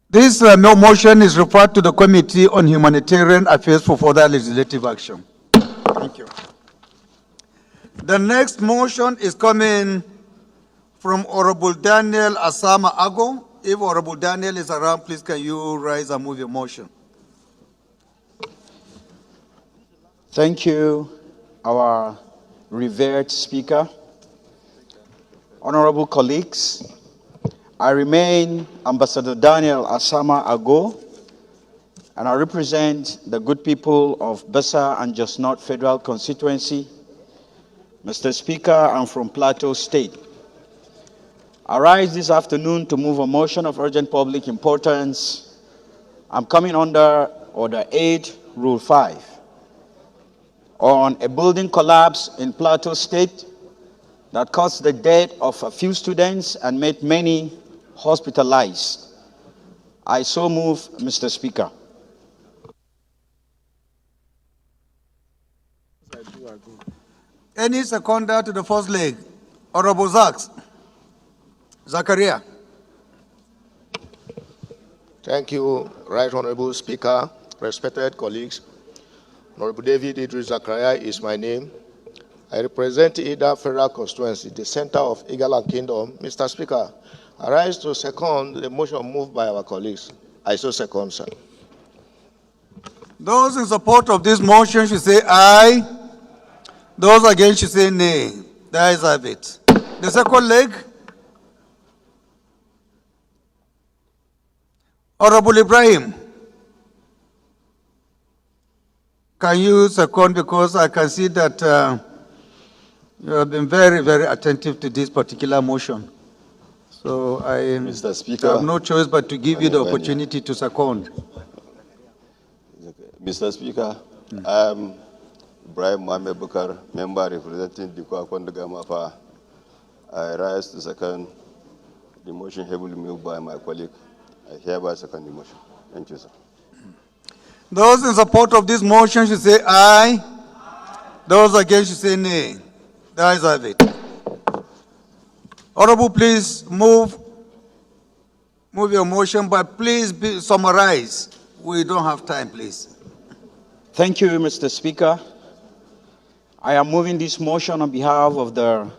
[SPEAKER 2] This motion is referred to the Committee on Humanitarian Affairs for further legislative action. Thank you. The next motion is coming from Honorable Daniel Asama Ago. If Honorable Daniel is around, please can you rise and move your motion?
[SPEAKER 17] Thank you, our revered Speaker. Honorable colleagues, I remain Ambassador Daniel Asama Ago, and I represent the good people of Besa and Just North Federal Constituency. Mr. Speaker, I'm from Plateau State. I rise this afternoon to move a motion of urgent public importance. I'm coming under Order 8, Rule 5, on a building collapse in Plateau State that caused the death of a few students and made many hospitalized. I so move, Mr. Speaker.
[SPEAKER 2] Any seconder to the first leg? Honorable Zakaria.
[SPEAKER 22] Thank you, Right Honorable Speaker, respected colleagues. Honorable David Idris Zakaria is my name. I represent Ida Federal Constituency, the center of Igaland Kingdom. Mr. Speaker, I rise to second the motion moved by our colleagues. I so second, sir.
[SPEAKER 2] Those in support of this motion should say aye. Those against should say nay. That is it. The second leg. Honorable Ibrahim. Can you second, because I can see that you have been very, very attentive to this particular motion. So I
[SPEAKER 23] Mr. Speaker,
[SPEAKER 2] have no choice but to give you the opportunity to second.
[SPEAKER 23] Mr. Speaker, I am Ibrahim Mohamed Bukar, member representing the Kwakondagamafa. I rise to second the motion heavily moved by my colleague. I hereby second the motion. Thank you, sir.
[SPEAKER 2] Those in support of this motion should say aye. Those against should say nay. That is it. Honorable, please move your motion, but please summarize. We don't have time, please.
[SPEAKER 17] Thank you, Mr. Speaker. I am moving this motion on behalf of the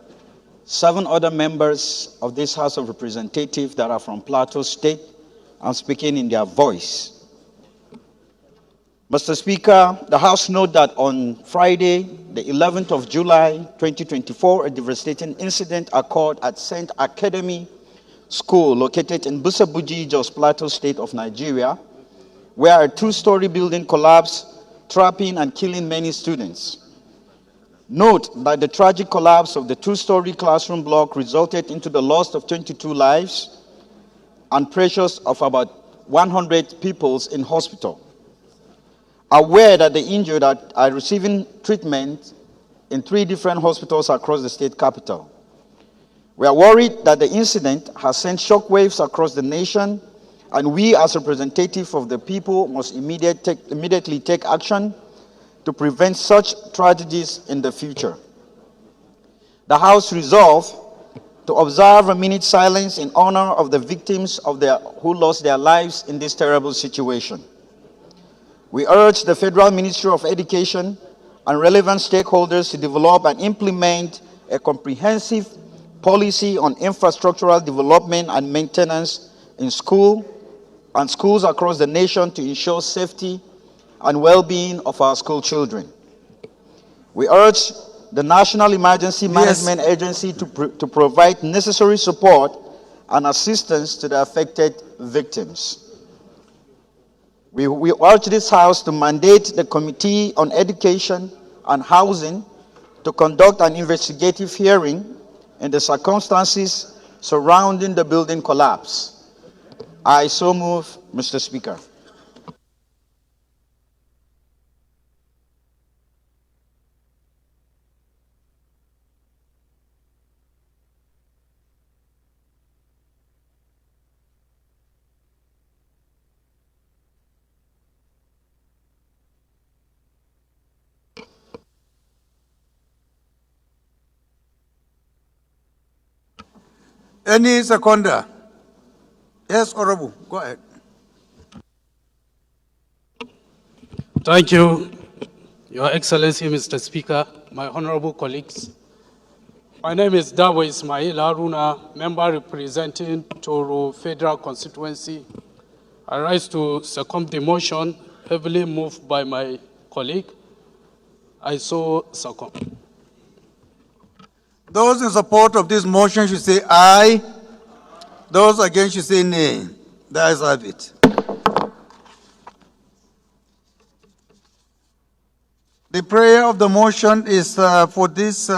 [SPEAKER 17] 7 other members of this House of Representatives that are from Plateau State. I'm speaking in their voice. Mr. Speaker, the House notes that on Friday, the 11th of July, 2024, a devastating incident occurred at St. Academy School located in Busabuji, Jos Plateau State of Nigeria, where a 2-story building collapsed, trapping and killing many students. Note that the tragic collapse of the 2-story classroom block resulted into the loss of 22 lives and pressures of about 100 people in hospital. Aware that the injured are receiving treatment in 3 different hospitals across the state capital. We are worried that the incident has sent shockwaves across the nation, and we as representatives of the people must immediately take action to prevent such tragedies in the future. The House resolved to observe a minute's silence in honor of the victims who lost their lives in this terrible situation. We urge the Federal Ministry of Education and relevant stakeholders to develop and implement a comprehensive policy on infrastructural development and maintenance in school, and schools across the nation to ensure safety and well-being of our school children. We urge the National Emergency Management Agency to provide necessary support and assistance to the affected victims. We urge this House to mandate the Committee on Education and Housing to conduct an investigative hearing in the circumstances surrounding the building collapse. I so move, Mr. Speaker.
[SPEAKER 2] Any seconder? Yes, Honorable, go ahead.
[SPEAKER 16] Thank you, Your Excellency, Mr. Speaker, my honorable colleagues. My name is Dawo Ismail Haruna, member representing Toro Federal Constituency. I rise to second the motion heavily moved by my colleague. I so second.
[SPEAKER 2] Those in support of this motion should say aye. Those against should say nay. The ayes have it. The prayer of the motion is for this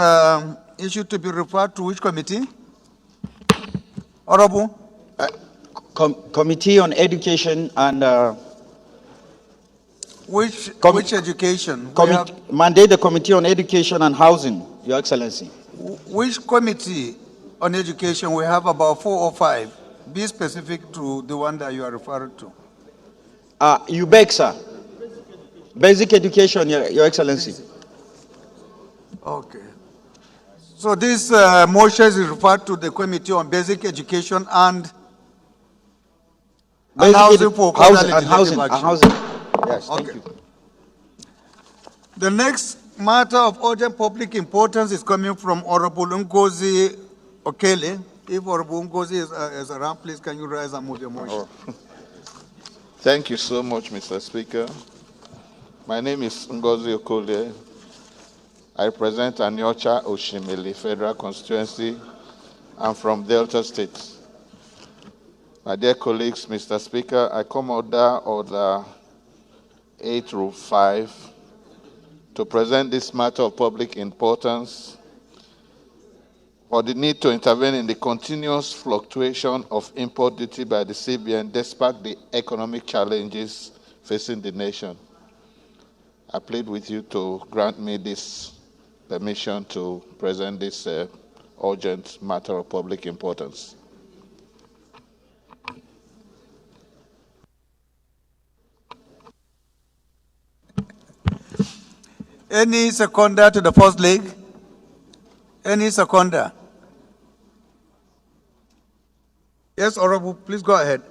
[SPEAKER 2] issue to be referred to which committee? Honorable?
[SPEAKER 17] Committee on Education and...
[SPEAKER 2] Which education?
[SPEAKER 17] Mandate the Committee on Education and Housing, Your Excellency.
[SPEAKER 2] Which committee on education? We have about 4 or 5. Be specific to the one that you are referring to.
[SPEAKER 17] UBEC, sir. Basic Education, Your Excellency.
[SPEAKER 2] Okay. So this motion is referred to the Committee on Basic Education and Housing for
[SPEAKER 17] Housing. Yes,
[SPEAKER 2] okay.
[SPEAKER 17] Thank you.
[SPEAKER 2] The next matter of urgent public importance is coming from Honorable Ngozi Okele. If Honorable Ngozi is around, please can you rise and move your motion?
[SPEAKER 1] Thank you so much, Mr. Speaker. My name is Ngozi Okele. I represent Anyocha Oshimili Federal Constituency. I'm from Delta State. My dear colleagues, Mr. Speaker, I come under Order 8-5 to present this matter of public importance for the need to intervene in the continuous fluctuation of import duty by the CBN despite the economic challenges facing the nation. I plead with you to grant me this permission to present this urgent matter of public importance.
[SPEAKER 2] Any seconder to the first leg? Any seconder? Yes, Honorable, please go ahead.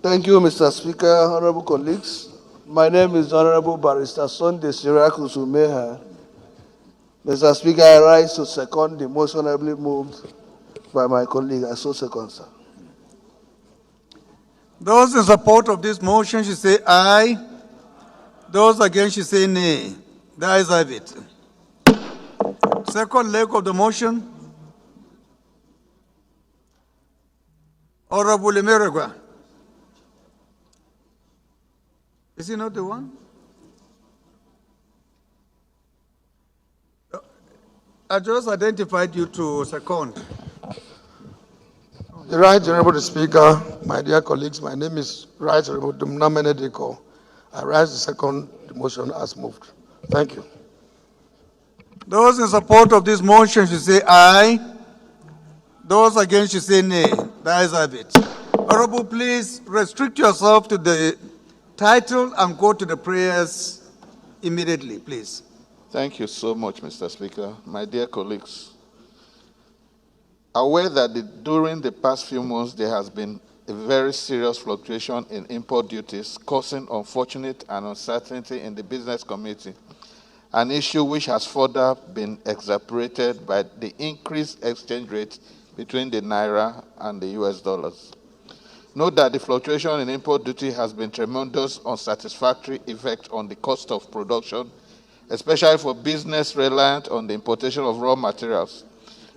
[SPEAKER 5] Thank you, Mr. Speaker, honorable colleagues. My name is Honorable Barrister Sunday Sirakus Umeha. Mr. Speaker, I rise to second the motion ably moved by my colleague. I so second, sir.
[SPEAKER 2] Those in support of this motion should say aye. Those against should say nay. The ayes have it. Second leg of the motion. Honorable Emeregwa. Is he not the one? I just identified you to second.
[SPEAKER 5] The Right Honorable Speaker, my dear colleagues, my name is Right Honorable Dumna Menedeko. I rise to second the motion as moved. Thank you.
[SPEAKER 2] Those in support of this motion should say aye. Those against should say nay. The ayes have it. Honorable, please restrict yourself to the title and go to the prayers immediately, please.
[SPEAKER 1] Thank you so much, Mr. Speaker. My dear colleagues, aware that during the past few months there has been a very serious fluctuation in import duties, causing unfortunate and uncertainty in the business community, an issue which has further been exacerbated by the increased exchange rate between the Naira and the US dollars. Note that the fluctuation in import duty has been tremendous unsatisfactory effect on the cost of production, especially for business reliant on the importation of raw materials.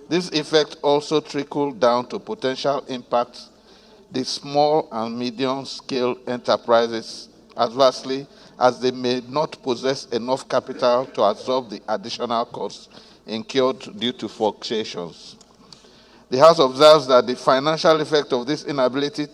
[SPEAKER 1] This effect also trickled down to potential impacts the small and medium-scale enterprises adversely, as they may not possess enough capital to absorb the additional costs incurred due to fluctuations. The House observes that the financial effect of this inability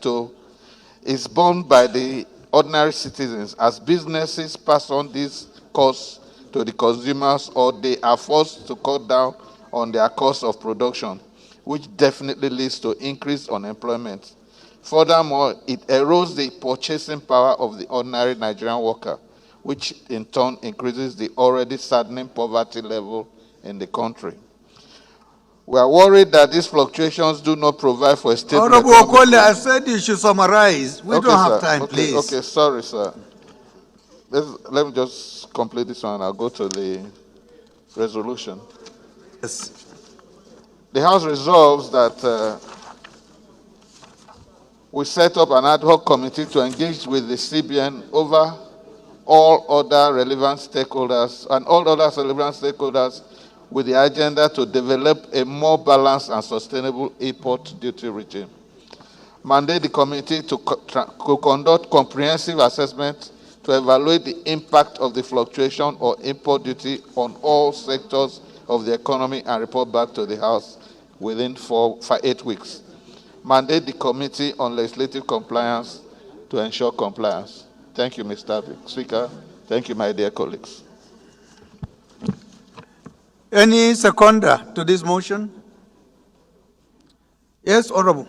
[SPEAKER 1] is borne by the ordinary citizens, as businesses pass on these costs to the consumers, or they are forced to cut down on their cost of production, which definitely leads to increased unemployment. Furthermore, it erodes the purchasing power of the ordinary Nigerian worker, which in turn increases the already saddening poverty level in the country. We are worried that these fluctuations do not provide for a stable
[SPEAKER 2] Honorable Okole, I said you should summarize. We don't have time, please.
[SPEAKER 1] Okay, sorry, sir. Let me just complete this one. I'll go to the resolution.
[SPEAKER 2] Yes.
[SPEAKER 1] The House resolves that we set up an ad hoc committee to engage with the CBN over all other relevant stakeholders and all other relevant stakeholders with the agenda to develop a more balanced and sustainable import duty regime. Mandate the committee to conduct comprehensive assessment to evaluate the impact of the fluctuation or import duty on all sectors of the economy and report back to the House within 8 weeks. Mandate the Committee on Legislative Compliance to ensure compliance. Thank you, Mr. Speaker. Thank you, my dear colleagues.
[SPEAKER 2] Any seconder to this motion? Yes, Honorable.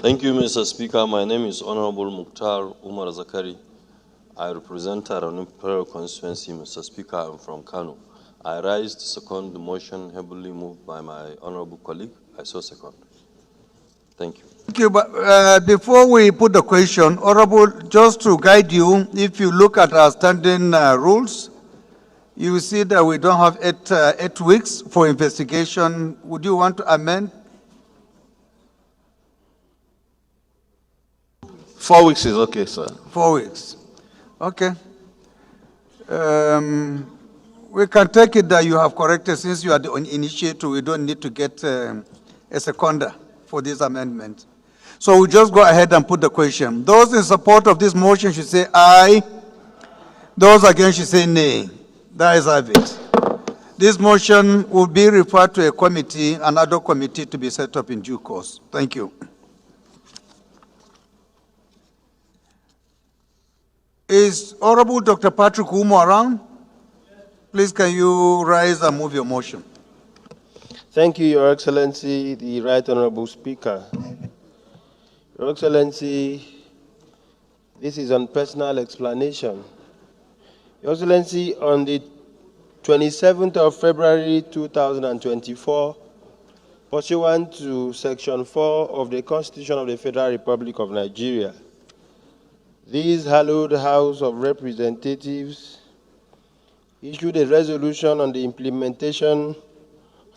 [SPEAKER 11] Thank you, Mr. Speaker. My name is Honorable Mukhtar Umar Zakari. I represent our Imperial constituency, Mr. Speaker. I'm from Kano. I rise to second the motion heavily moved by my honorable colleague. I so second. Thank you.
[SPEAKER 2] Thank you. But before we put the question, Honorable, just to guide you, if you look at our standing rules, you will see that we don't have 8 weeks for investigation. Would you want to amend?
[SPEAKER 1] 4 weeks is okay, sir.
[SPEAKER 2] 4 weeks. Okay. We can take it that you have corrected. Since you are the initiator, we don't need to get a seconder for this amendment. So we'll just go ahead and put the question. Those in support of this motion should say aye. Those against should say nay. That is it. This motion will be referred to a committee, another committee to be set up in due course. Thank you. Is Honorable Dr. Patrick Umo around? Please, can you rise and move your motion?
[SPEAKER 14] Thank you, Your Excellency, the Right Honorable Speaker. Your Excellency, this is on personal explanation. Your Excellency, on the 27th of February 2024, pursuant to Section 4 of the Constitution of the Federal Republic of Nigeria, this hallowed House of Representatives issued a resolution on the implementation of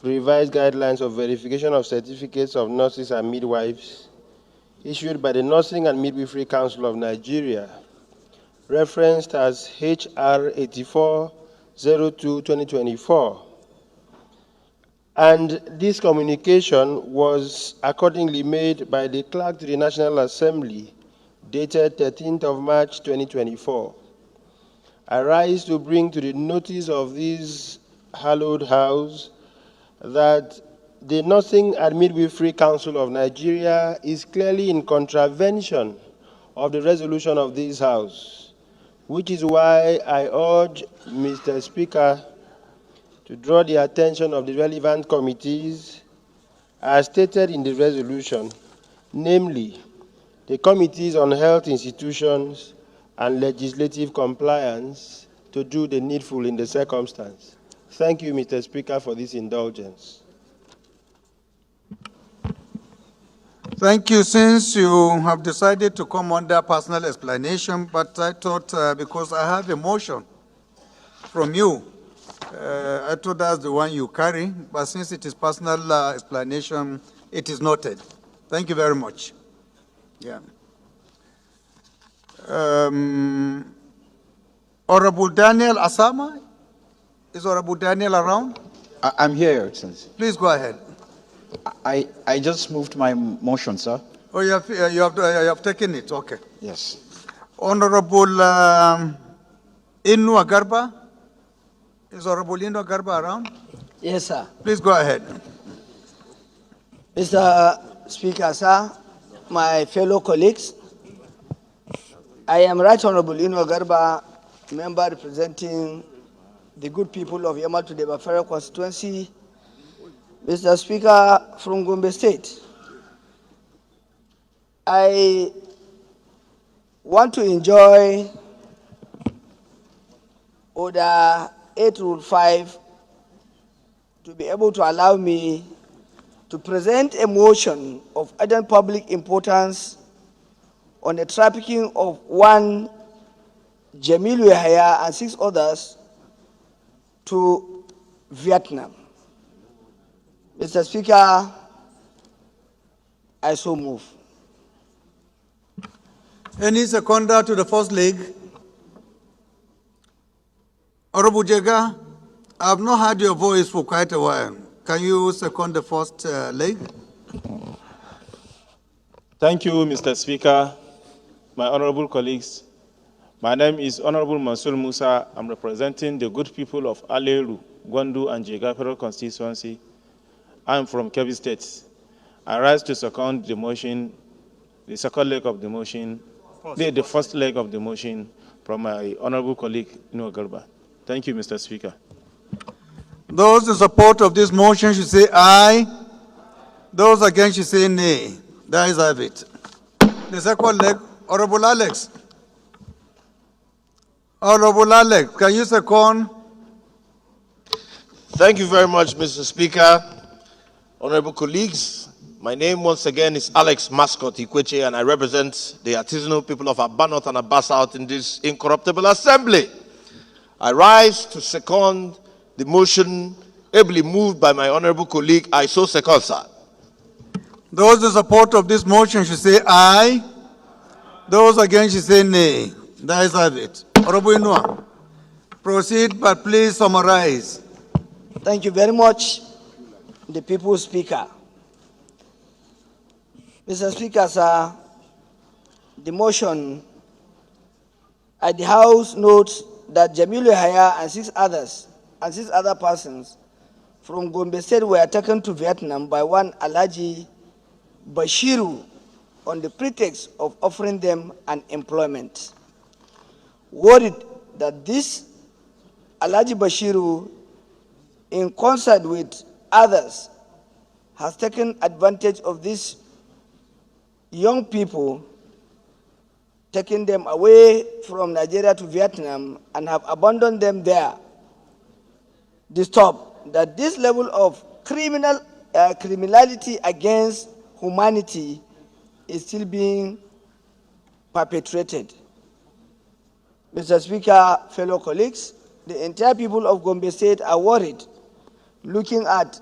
[SPEAKER 14] revised guidelines of verification of certificates of nurses and midwives issued by the Nursing and Midwifery Council of Nigeria, referenced as HR 8402-2024. And this communication was accordingly made by the clerk to the National Assembly, dated 13th of March 2024. I rise to bring to the notice of this hallowed house that the Nursing and Midwifery Council of Nigeria is clearly in contravention of the resolution of this House, which is why I urge Mr. Speaker to draw the attention of the relevant committees as stated in the resolution, namely the Committees on Health Institutions and Legislative Compliance, to do the needful in the circumstance. Thank you, Mr. Speaker, for this indulgence.
[SPEAKER 2] Thank you. Since you have decided to come under personal explanation, but I thought because I have a motion from you I thought that's the one you carry, but since it is personal explanation, it is noted. Thank you very much. Yeah. Honorable Daniel Asama, is Honorable Daniel around?
[SPEAKER 17] I'm here, Your Excellency.
[SPEAKER 2] Please go ahead.
[SPEAKER 17] I just moved my motion, sir.
[SPEAKER 2] Oh, you have taken it, okay.
[SPEAKER 17] Yes.
[SPEAKER 2] Honorable Inu Agarba, is Honorable Inu Agarba around?
[SPEAKER 18] Yes, sir.
[SPEAKER 2] Please go ahead.
[SPEAKER 18] Mr. Speaker, sir, my fellow colleagues, I am Right Honorable Inu Agarba, member representing the good people of Yamal to the Bafara constituency. Mr. Speaker, from Gombe State, I want to enjoy Order 8 Rule 5 to be able to allow me to present a motion of urgent public importance on the trafficking of one Jamilu Yahya and 6 others to Vietnam. Mr. Speaker, I so move.
[SPEAKER 2] Any seconder to the first leg? Honorable Jega, I have not heard your voice for quite a while. Can you second the first leg?
[SPEAKER 10] Thank you, Mr. Speaker, my honorable colleagues. My name is Honorable Mansour Musa. I'm representing the good people of Aleru, Gwandu, and Jega Federal Constituency. I'm from Kebbi State. I rise to second the motion, the second leg of the motion, the first leg of the motion from my honorable colleague, Inu Agarba. Thank you, Mr. Speaker.
[SPEAKER 2] Those in support of this motion should say aye. Those against should say nay. That is have it. The second leg, Honorable Alex. Honorable Alex, can you second?
[SPEAKER 22] Thank you very much, Mr. Speaker. Honorable colleagues, my name once again is Alex Mascot Ikweche, and I represent the artisanal people of Aba North and Aba South in this incorruptible assembly. I rise to second the motion ably moved by my honorable colleague. I so second, sir.
[SPEAKER 2] Those in support of this motion should say aye. Those against should say nay. That is have it. Honorable Inua, proceed, but please summarize.
[SPEAKER 18] Thank you very much, the People's Speaker. Mr. Speaker, sir, the motion at the House notes that Jamilu Yahya and 6 other persons from Gombe State were taken to Vietnam by one Alhaji Bashiru on the pretext of offering them an employment. Worried that this Alhaji Bashiru, in concert with others, has taken advantage of these young people, taking them away from Nigeria to Vietnam and have abandoned them there, disturbed that this level of criminality against humanity is still being perpetrated. Mr. Speaker, fellow colleagues, the entire people of Gombe State are worried, looking at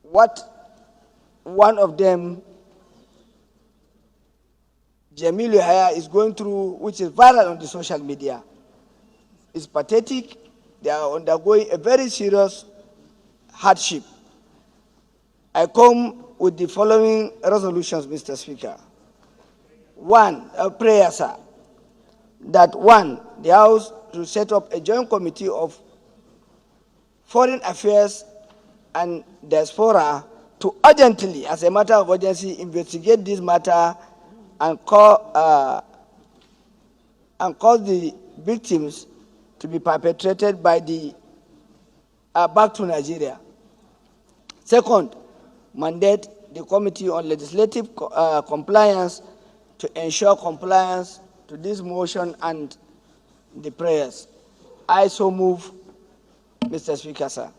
[SPEAKER 18] what one of them, Jamilu Yahya, is going through, which is viral on the social media. It's pathetic. They are undergoing a very serious hardship. I come with the following resolutions, Mr. Speaker. One, a prayer, sir, that one, the House to set up a joint committee of foreign affairs and diaspora to urgently, as a matter of urgency, investigate this matter and cause the victims to be perpetrated by the back to Nigeria. Second, mandate the Committee on Legislative Compliance to ensure compliance to this motion and the prayers. I so move, Mr. Speaker, sir.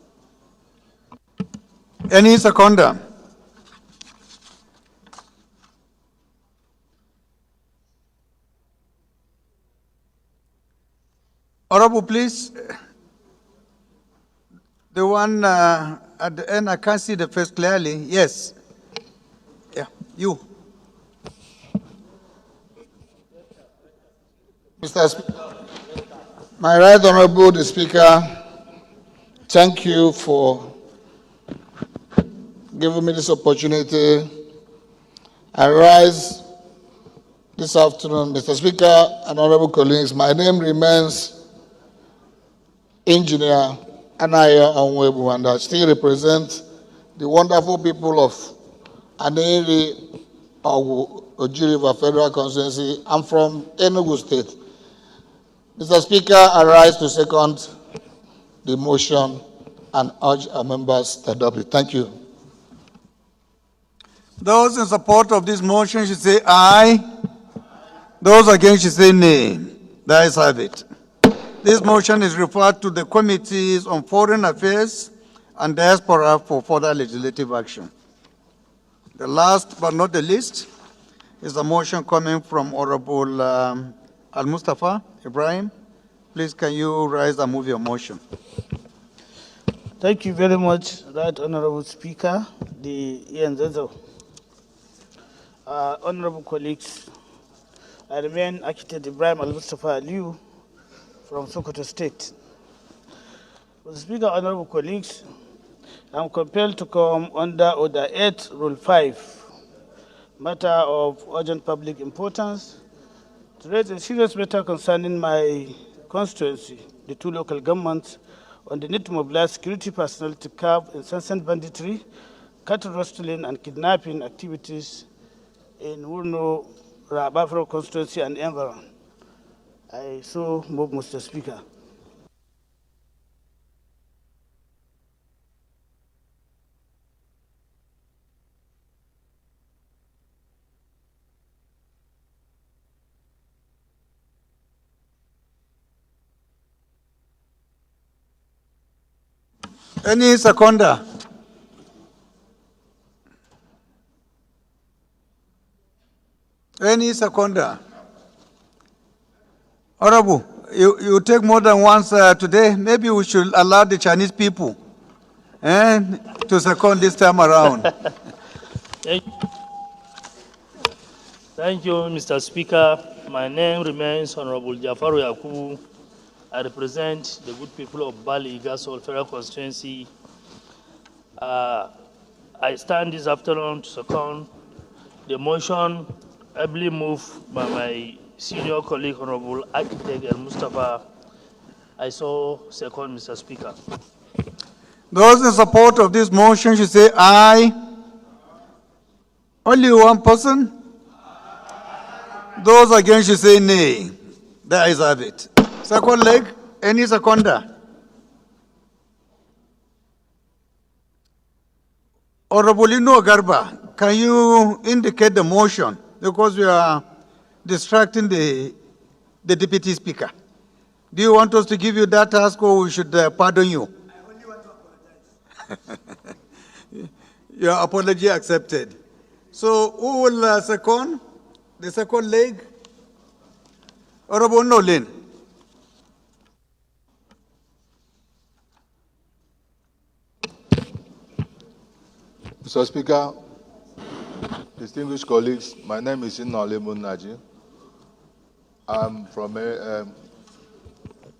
[SPEAKER 2] Any seconder? Honorable, please. The one at the end, I can't see the face clearly. Yes. Yeah, you.
[SPEAKER 5] Mr. Speaker, my right honorable the Speaker, thank you for giving me this opportunity. I rise this afternoon, Mr. Speaker and honorable colleagues. My name remains Engineer Anaya Onwebu, and I still represent the wonderful people of Aneri Oji River Federal Constituency. I'm from Enugu State. Mr. Speaker, I rise to second the motion and urge our members to adopt it. Thank you.
[SPEAKER 2] Those in support of this motion should say aye. Those against should say nay. The ayes have it. This motion is referred to the Committees on Foreign Affairs and Diaspora for further legislative action. The last but not the least is a motion coming from Honorable Al-Mustafa Ibrahim. Please, can you rise and move your motion?
[SPEAKER 8] Thank you very much, Right Honorable Speaker, the ENZO. Honorable colleagues, I remain Architect Ibrahim Al-Mustafa Aliu from Sokoto State. Mr. Speaker, honorable colleagues, I am compelled to come under Order 8, Rule 5, matter of urgent public importance, to raise a serious matter concerning my constituency, the two local governments, on the need to mobilize security personnel to curb incessant banditry, cattle rustling, and kidnapping activities in Wurno, Rabafro constituency and environment. I so move, Mr. Speaker.
[SPEAKER 2] Any seconder? Any seconder? Honorable, you take more than once today. Maybe we should allow the Chinese people to second this time around.
[SPEAKER 19] Thank you, Mr. Speaker. My name remains Honorable Jafaru Yakubu. I represent the good people of Bali Gasol Federal Constituency. I stand this afternoon to second the motion ably moved by my senior colleague, Honorable Architect El Mustafa. I so second, Mr. Speaker.
[SPEAKER 2] Those in support of this motion should say aye. Only one person? Those against should say nay. The ayes have it. Second leg, any seconder? Honorable Ino Garba, can you indicate the motion? Because we are distracting the deputy speaker. Do you want us to give you that task or we should pardon you? I only want to apologize. Your apology accepted. So who will second? The second leg? Honorable Nolin.
[SPEAKER 20] Mr. Speaker, distinguished colleagues, my name is Inolemu Naji. I'm from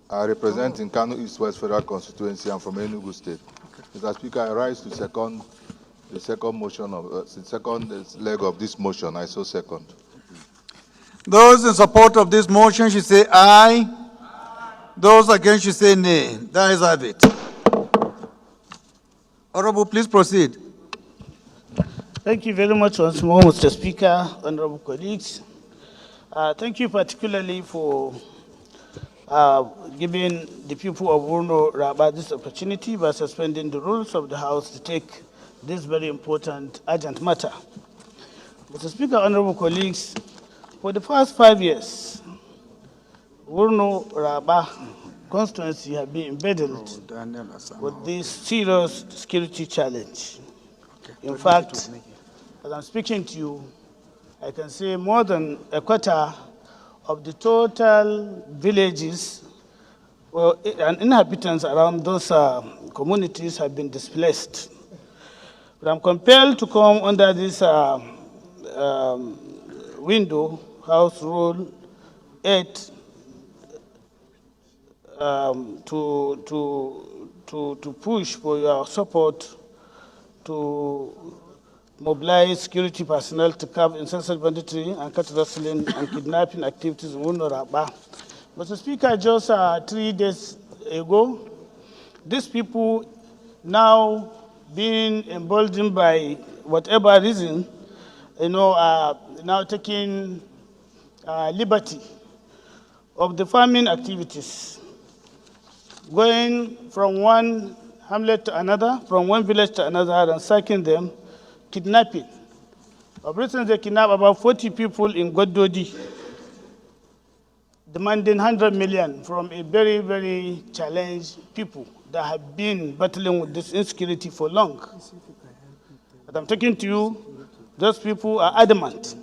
[SPEAKER 20] I represent in Kano East West Federal Constituency. I'm from Enugu State. Mr. Speaker, I rise to second the second motion of the second leg of this motion. I so second.
[SPEAKER 2] Those in support of this motion should say aye. Those against should say nay. The ayes have it. Honorable, please proceed.
[SPEAKER 8] Thank you very much once more, Mr. Speaker, honorable colleagues. Thank you particularly for giving the people of Wurno Raba this opportunity by suspending the rules of the House to take this very important urgent matter. Mr. Speaker, honorable colleagues, for the past 5 years, Wurno Raba constituency have been embedded with this serious security challenge. In fact, as I'm speaking to you, I can say more than a quarter of the total villages and inhabitants around those communities have been displaced. But I'm compelled to come under this window, House Rule 8, to push for your support to mobilize security personnel to curb incessant banditry and cut rustling and kidnapping activities in Wunoraba. Mr. Speaker, just 3 days ago, these people now being emboldened by whatever reason, now taking liberty of the farming activities, going from one hamlet to another, from one village to another, ransacking them, kidnapping. Of recent, they kidnapped about 40 people in Gododi, demanding 100 million from a very, very challenged people that have been battling with this insecurity for long. But I'm talking to you, those people are adamant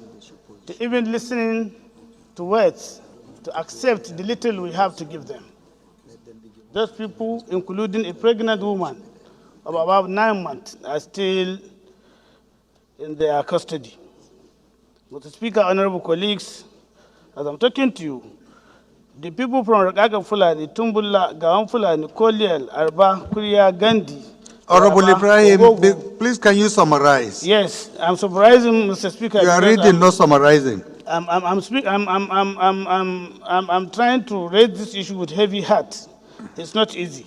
[SPEAKER 8] to even listen to words, to accept the little we have to give them. Those people, including a pregnant woman of about 9 months, are still in their custody. Mr. Speaker, honorable colleagues, as I'm talking to you, the people from Ragaga Fulani, Tumbula, Gawan Fulani, Koliel, Arba, Kuriya, Gandhi.
[SPEAKER 2] Honorable Ibrahim, please can you summarize?
[SPEAKER 8] Yes, I'm summarizing, Mr. Speaker.
[SPEAKER 2] You are reading, not summarizing.
[SPEAKER 8] I'm trying to raise this issue with heavy heart. It's not easy.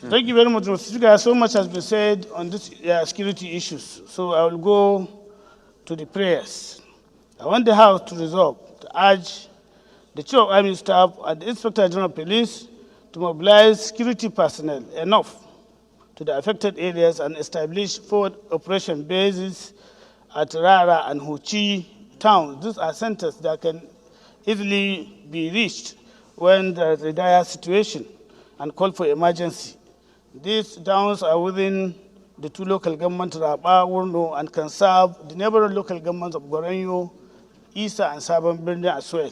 [SPEAKER 8] Thank you very much, Mr. Speaker. So much has been said on these security issues. So I will go to the prayers. I want the House to resolve to urge the Chief of Army Staff and the Inspector General of Police to mobilize security personnel enough to the affected areas and establish forward operation bases at Rara and Huchi towns. These are centers that can easily be reached when there is a dire situation and call for emergency. These towns are within the 2 local governments, Raba, Wurno, and can serve the neighboring local governments of Gorenyo, Isa, and Sabon Birni as well.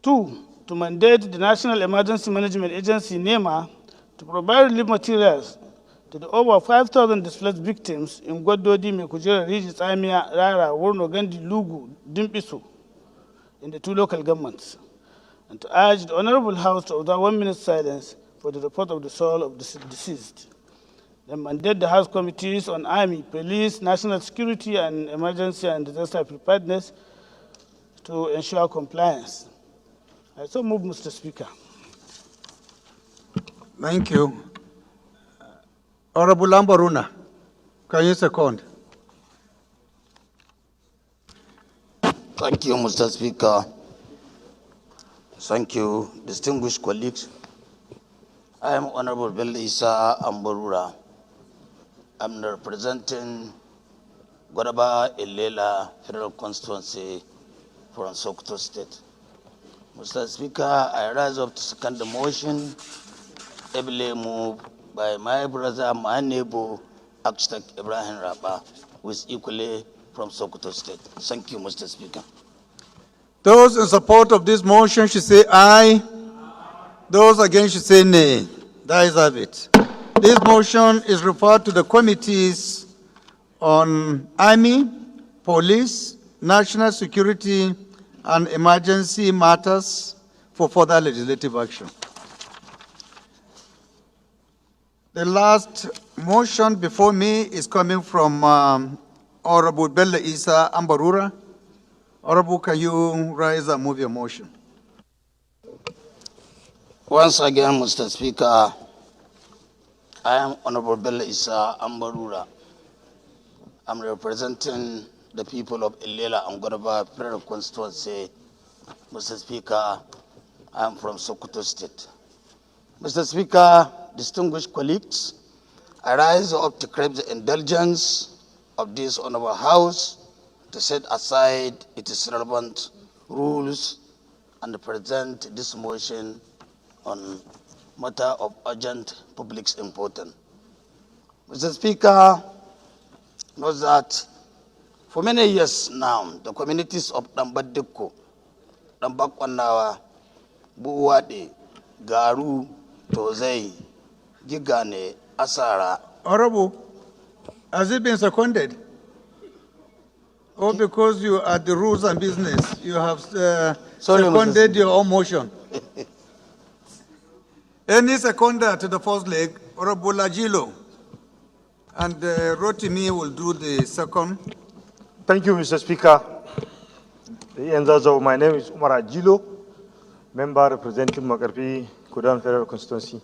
[SPEAKER 8] 2, to mandate the National Emergency Management Agency, NEMA, to provide relief materials to the over 5,000 displaced victims in Gododi, Mekujera, Regis, Amia, Rara, Wurno, Gandhi, Lugu, Dimpiso, in the 2 local governments, and to urge the Honorable House to observe 1 minute silence for the report of the soul of the deceased. Then mandate the House committees on Army, Police, National Security, and Emergency and Disaster Preparedness to ensure compliance. I so move, Mr. Speaker.
[SPEAKER 2] Thank you. Honorable Lambaruna, can you second?
[SPEAKER 4] Thank you, Mr. Speaker. Thank you, distinguished colleagues. I am Honorable Bello Isa Ambarura. I'm representing Godaba Ilela Federal Constituency from Sokoto State. Mr. Speaker, I rise up to second the motion, ably moved by my brother, my neighbor, Architect Ibrahim Rabah, who is equally from Sokoto State. Thank you, Mr. Speaker.
[SPEAKER 2] Those in support of this motion should say aye. Those against should say nay. That is of it. This motion is referred to the committees on Army, Police, National Security, and Emergency Matters for further legislative action. The last motion before me is coming from Honorable Bello Isa Ambarura. Honorable, can you rise and move your motion?
[SPEAKER 4] Once again, Mr. Speaker, I am Honorable Bello Isa Ambarura. I'm representing the people of Ilela and Godaba Federal Constituency. Mr. Speaker, I am from Sokoto State. Mr. Speaker, distinguished colleagues, I rise up to crave the indulgence of this honorable House to set aside its relevant rules and present this motion on matter of urgent public importance. Mr. Speaker, knows that for many years now, the communities of Dambadiko, Dambakwanawa, Buwade, Garu, Tozei, Gigane, Asara.
[SPEAKER 2] Honorable, has it been seconded? Or because you are the rules and business, you have seconded your own motion? Any seconder to the first leg, Honorable Ajilo, and Rotimi will do the second.
[SPEAKER 6] Thank you, Mr. Speaker. My name is Umar Ajilo, member representing Makarpi, Kudan Federal Constituency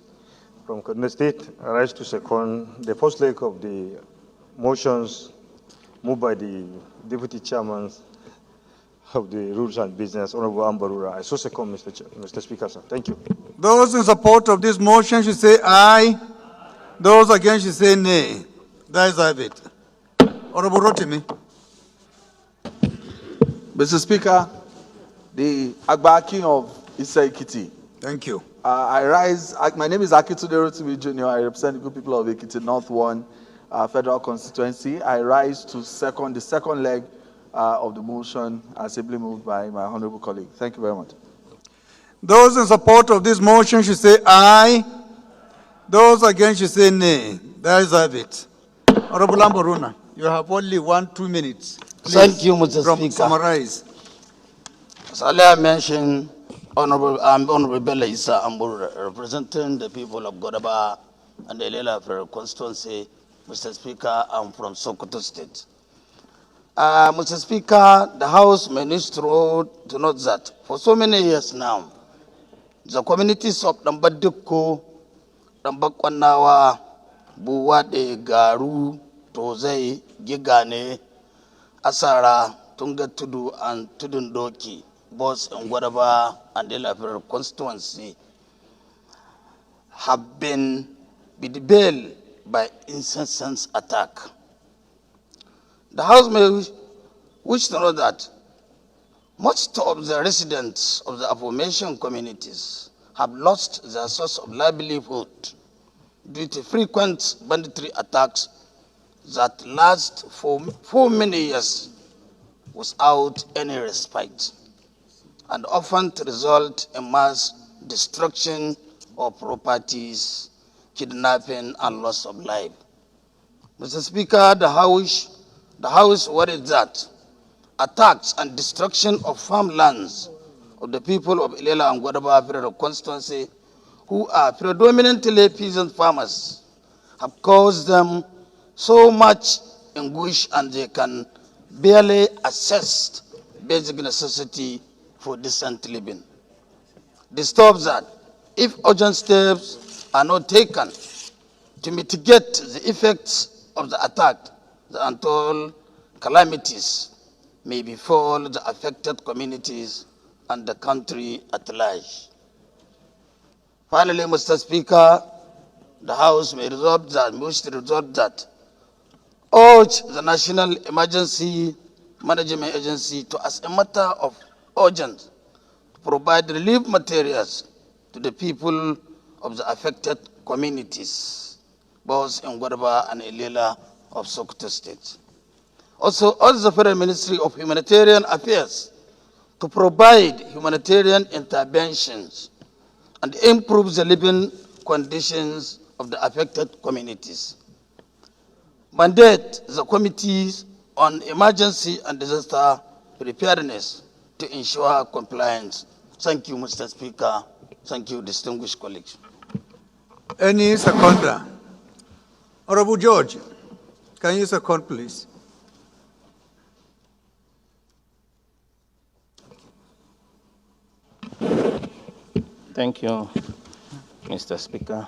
[SPEAKER 6] from Kaduna State. I rise to second the first leg of the motions moved by the Deputy Chairman of the Rules and Business, Honorable Ambarura. I so second, Mr. Speaker, sir. Thank you.
[SPEAKER 2] Those in support of this motion should say aye. Those against should say nay. That is it. Honorable Rotimi.
[SPEAKER 7] Mr. Speaker, the Agba King of Issa Ekiti.
[SPEAKER 2] Thank you.
[SPEAKER 7] My name is Akitunde Rotimi Jr. I represent the good people of Ekiti North 1 Federal Constituency. I rise to second the second leg of the motion as ably moved by my honorable colleague. Thank you very much.
[SPEAKER 2] Those in support of this motion should say aye. Those against should say nay. That is it. Honorable Ambaruna, you have only 2 minutes. Please,
[SPEAKER 4] thank you, Mr. Speaker.
[SPEAKER 2] Summarize.
[SPEAKER 4] As I mentioned, Honorable Bello Issa Ambur, representing the people of Godaba and the Lela Federal Constituency. Mr. Speaker, I'm from Sokoto State. Mr. Speaker, the House may need to note that for so many years now, the communities of Nambaduko, Nambakwanawa, Buwade, Garu, Tozei, Gigane, Asara, Tungatudu, and Tudundoki, both in Guadaba and the Federal Constituency, have been bedeviled by incessant attack. The House may wish to know that most of the residents of the aforementioned communities have lost their source of livelihood due to frequent banditry attacks that last for many years without any respite, and often result in mass destruction of properties, kidnapping, and loss of life. Mr. Speaker, the House worried that attacks and destruction of farmlands of the people of Ilela and Guadaba Federal Constituency, who are predominantly peasant farmers, have caused them so much anguish and they can barely access basic necessity for decent living. Disturbs that if urgent steps are not taken to mitigate the effects of the attack, the untold calamities may befall the affected communities and the country at large. Finally, Mr. Speaker, the House may resolve that urge the National Emergency Management Agency to, as a matter of urgence, provide relief materials to the people of the affected communities, both in Guadaba and Ilela of Sokoto State. Also, urge the Federal Ministry of Humanitarian Affairs to provide humanitarian interventions and improve the living conditions of the affected communities. Mandate the committees on emergency and disaster preparedness to ensure compliance. Thank you, Mr. Speaker. Thank you, distinguished colleagues.
[SPEAKER 2] Any seconder? Honorable George, can you second, please?
[SPEAKER 9] Thank you, Mr. Speaker.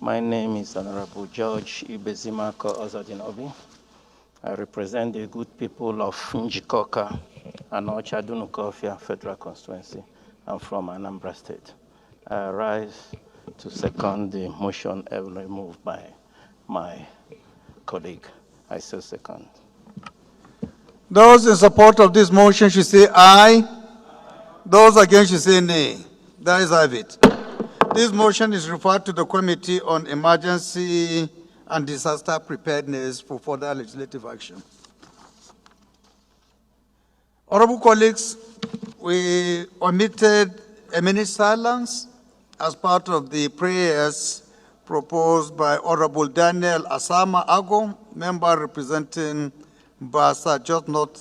[SPEAKER 9] My name is Honorable George Ibezimako Ozodinobi. I represent the good people of Njikoka and Ochadunukofia Federal Constituency. I'm from Anambra State. I rise to second the motion heavily moved by my colleague. I so second.
[SPEAKER 2] Those in support of this motion should say aye. Those against should say nay. That is it. This motion is referred to the Committee on Emergency and Disaster Preparedness for further legislative action. Honorable colleagues, we omitted a minute's silence as part of the prayers proposed by Honorable Daniel Asama Ago, member representing Basa Just North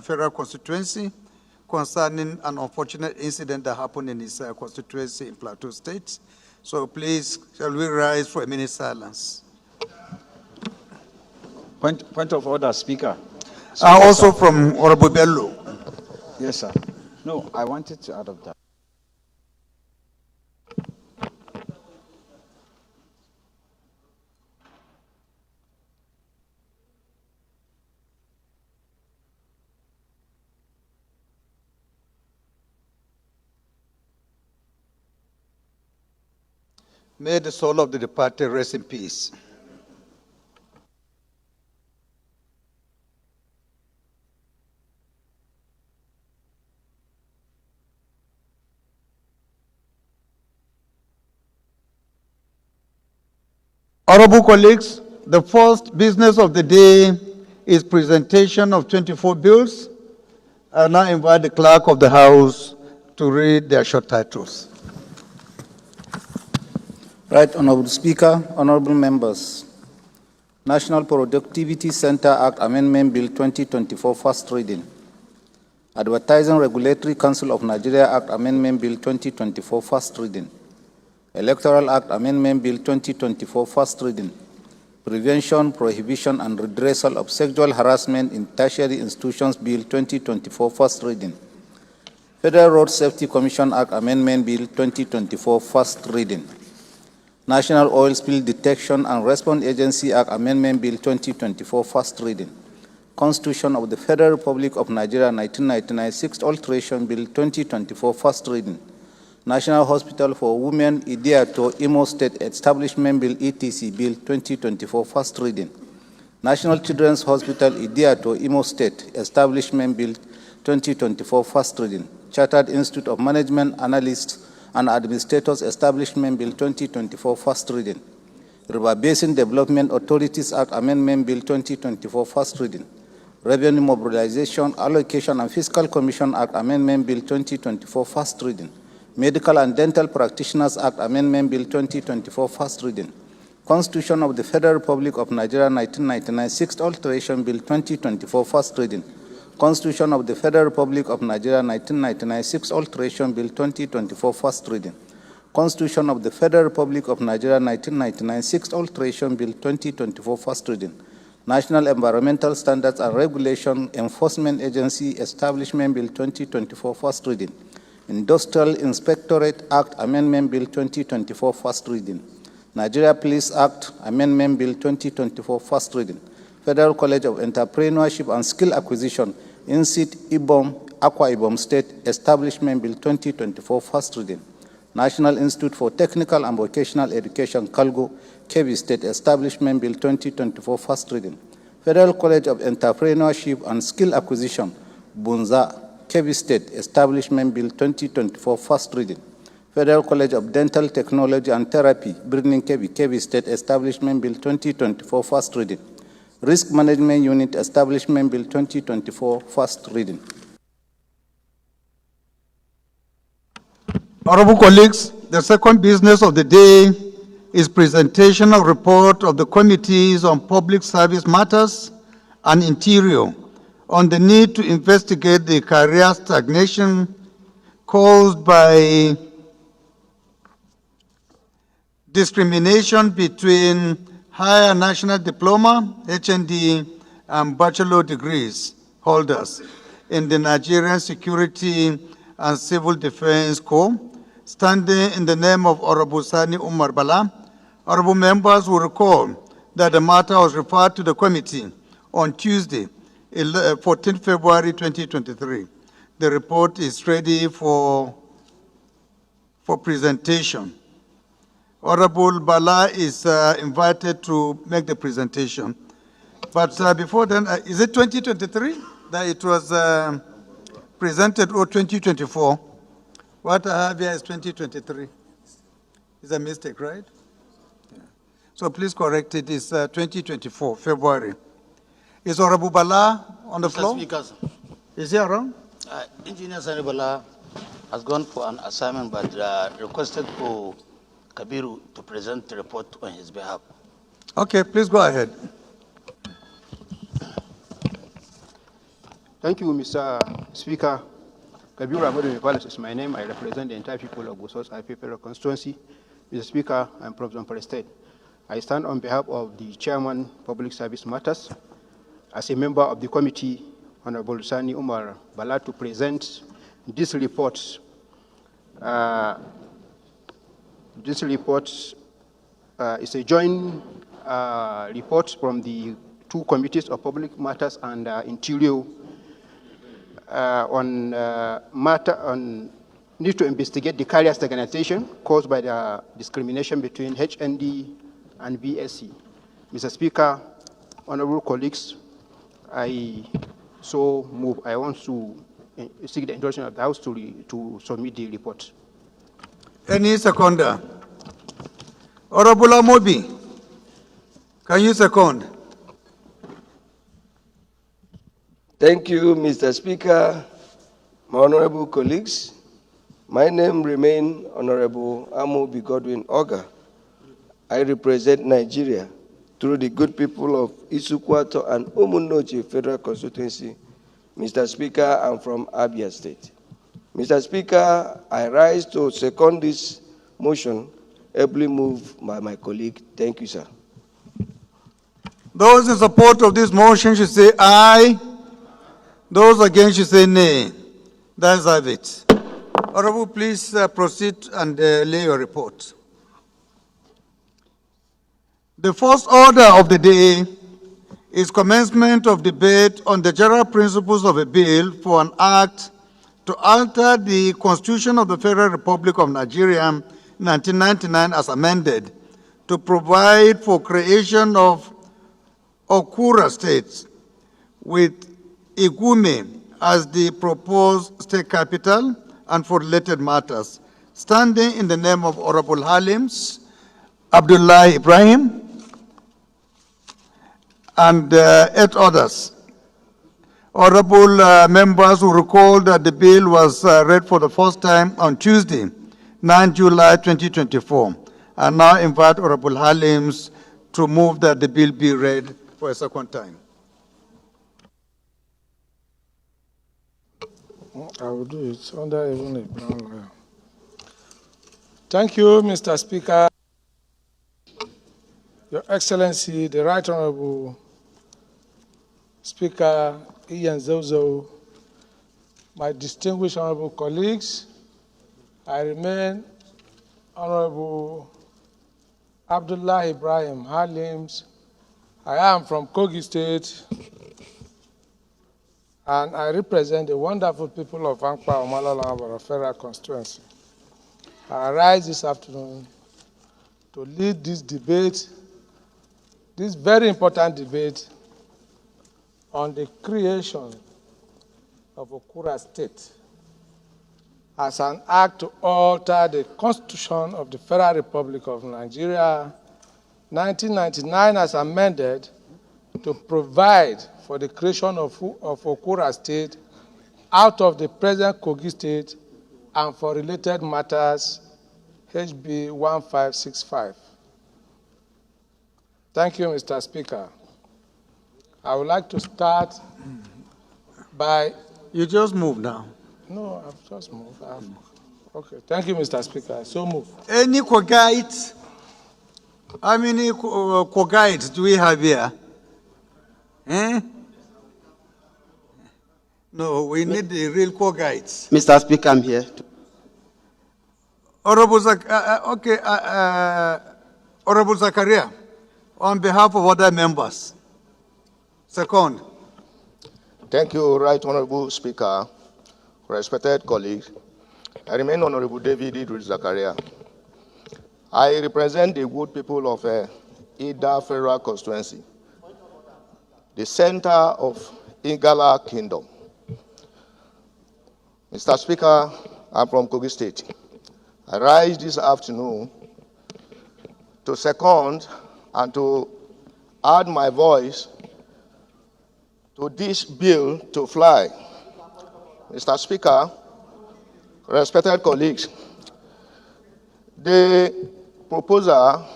[SPEAKER 2] Federal Constituency, concerning an unfortunate incident that happened in his constituency in Plateau State. So please, shall we rise for a minute silence?
[SPEAKER 17] Point of order, Speaker.
[SPEAKER 2] Also from Honorable Bello.
[SPEAKER 17] Yes, sir. No, I wanted to add up that.
[SPEAKER 2] May the soul of the departed rest in peace. Honorable colleagues, the first business of the day is presentation of 24 bills. I now invite the clerk of the House to read their short titles.
[SPEAKER 3] Right, Honorable Speaker, honorable members. National Productivity Center Act Amendment Bill 2024, first reading. Advertising Regulatory Council of Nigeria Act Amendment Bill 2024, first reading. Electoral Act Amendment Bill 2024, first reading. Prevention, Prohibition and Redressal of Sexual Harassment in Tertiary Institutions Bill 2024, first reading. Federal Road Safety Commission Act Amendment Bill 2024, first reading. National Oil Spill Detection and Response Agency Act Amendment Bill 2024, first reading. Constitution of the Federal Republic of Nigeria 1999, sixth alteration Bill 2024, first reading. National Hospital for Women Idiato Imo State Establishment Bill ETC Bill 2024, first reading. National Children's Hospital Idiato Imo State Establishment Bill 2024, first reading. Chartered Institute of Management Analysts and Administrators Establishment Bill 2024, first reading. River Basin Development Authorities Act Amendment Bill 2024, first reading. Revenue Mobilization, Allocation and Fiscal Commission Act Amendment Bill 2024, first reading. Medical and Dental Practitioners Act Amendment Bill 2024, first reading. Constitution of the Federal Republic of Nigeria 1999, sixth alteration Bill 2024, first reading. Constitution of the Federal Republic of Nigeria 1999, sixth alteration Bill 2024, first reading. Constitution of the Federal Republic of Nigeria 1999, sixth alteration Bill 2024, first reading. National Environmental Standards and Regulation Enforcement Agency Establishment Bill 2024, first reading. Industrial Inspectorate Act Amendment Bill 2024, first reading. Nigeria Police Act Amendment Bill 2024, first reading. Federal College of Entrepreneurship and Skill Acquisition, INSEAD Ibom, Akwa Ibom State Establishment Bill 2024, first reading. National Institute for Technical and Vocational Education, Kalgo, Kebbi State Establishment Bill 2024, first reading. Federal College of Entrepreneurship and Skill Acquisition, Bunza, Kebbi State Establishment Bill 2024, first reading. Federal College of Dental Technology and Therapy, Birnin Kebbi, Kebbi State Establishment Bill 2024, first reading. Risk Management Unit Establishment Bill 2024, first reading.
[SPEAKER 2] Honorable colleagues, the second business of the day is presentation of report of the Committees on Public Service Matters and Interior on the need to investigate the career stagnation caused by discrimination between higher national diploma, HND, and bachelor degrees holders in the Nigerian Security and Civil Defense Corps, standing in the name of Honorable Sani Umar Bala. Honorable members will recall that the matter was referred to the committee on Tuesday, 14 February 2023. The report is ready for presentation. Honorable Bala is invited to make the presentation. But before then, is it 2023 that it was presented, or 2024? What I have here is 2023. It's a mistake, right? Yeah. So please correct it. It's 2024, February. Is Honorable Bala on the floor?
[SPEAKER 4] Mr. Speaker,
[SPEAKER 2] Is he around?
[SPEAKER 4] Engineer Sani Bala has gone for an assignment but requested for Kabiru to present the report on his behalf.
[SPEAKER 2] Okay, please go ahead.
[SPEAKER 13] Thank you, Mr. Speaker. Kabiru Amadu Palace is my name. I represent the entire people of Gusos Federal Constituency. Mr. Speaker, I'm from Zamfara State. I stand on behalf of the Chairman, Public Service Matters, as a member of the committee, Honorable Sani Umar Bala, to present this report. This report is a joint report from the two committees of Public Matters and Interior on matter on need to investigate the carrier stagnation caused by the discrimination between HND and BSc. Mr. Speaker, honorable colleagues, I so move. I want to seek the endorsement of the House to submit the report.
[SPEAKER 2] Any seconder? Honorable Amobi, can you second?
[SPEAKER 14] Thank you, Mr. Speaker. My honorable colleagues, my name remains Honorable Amobi Godwin Oga. I represent Nigeria through the good people of Isukwato and Umunochi Federal Constituency. Mr. Speaker, I'm from Abia State. Mr. Speaker, I rise to second this motion, ably moved by my colleague. Thank you, sir.
[SPEAKER 2] Those in support of this motion should say aye. Those against should say nay. That's have it. Honorable, please proceed and lay your report. The first order of the day is commencement of debate on the general principles of a bill for an act to alter the Constitution of the Federal Republic of Nigeria 1999 as amended to provide for creation of Okura states with Igume as the proposed state capital and for related matters, standing in the name of Honorable Halims, Abdullah Ibrahim, and 8 others. Honorable members will recall that the bill was read for the first time on Tuesday, 9 July 2024. I now invite Honorable Halims to move that the bill be read for a second time.
[SPEAKER 15] I will do it under even a brown lawyer. Thank you, Mr. Speaker. Your Excellency, the Right Honorable Speaker Ian Zozo, my distinguished honorable colleagues, I remain Honorable Abdullah Ibrahim Halims. I am from Kogi State, and I represent the wonderful people of Ankpa Omalala Federal Constituency. I rise this afternoon to lead this debate, this very important debate on the creation of Okura State as an act to alter the Constitution of the Federal Republic of Nigeria, 1999 as amended to provide for the creation of Okura State out of the present Kogi State and for related matters, HB 1565. Thank you, Mr. Speaker. I would like to start by...
[SPEAKER 2] You just moved now.
[SPEAKER 15] No, I've just moved. Okay, thank you, Mr. Speaker. So move.
[SPEAKER 2] Any Kogites? How many Kogites do we have here? Eh? No, we need the real Kogites.
[SPEAKER 21] Mr. Speaker, I'm here.
[SPEAKER 2] Honorable Honorable Zakaria, on behalf of other members. Second.
[SPEAKER 22] Thank you, Right Honorable Speaker. Respected colleagues, I remain Honorable David Idris Zakaria. I represent the good people of Ida Federal Constituency, the center of Igala Kingdom. Mr. Speaker, I'm from Kogi State. I rise this afternoon to second and to add my voice to this bill to fly. Mr. Speaker, Respected colleagues, the proposal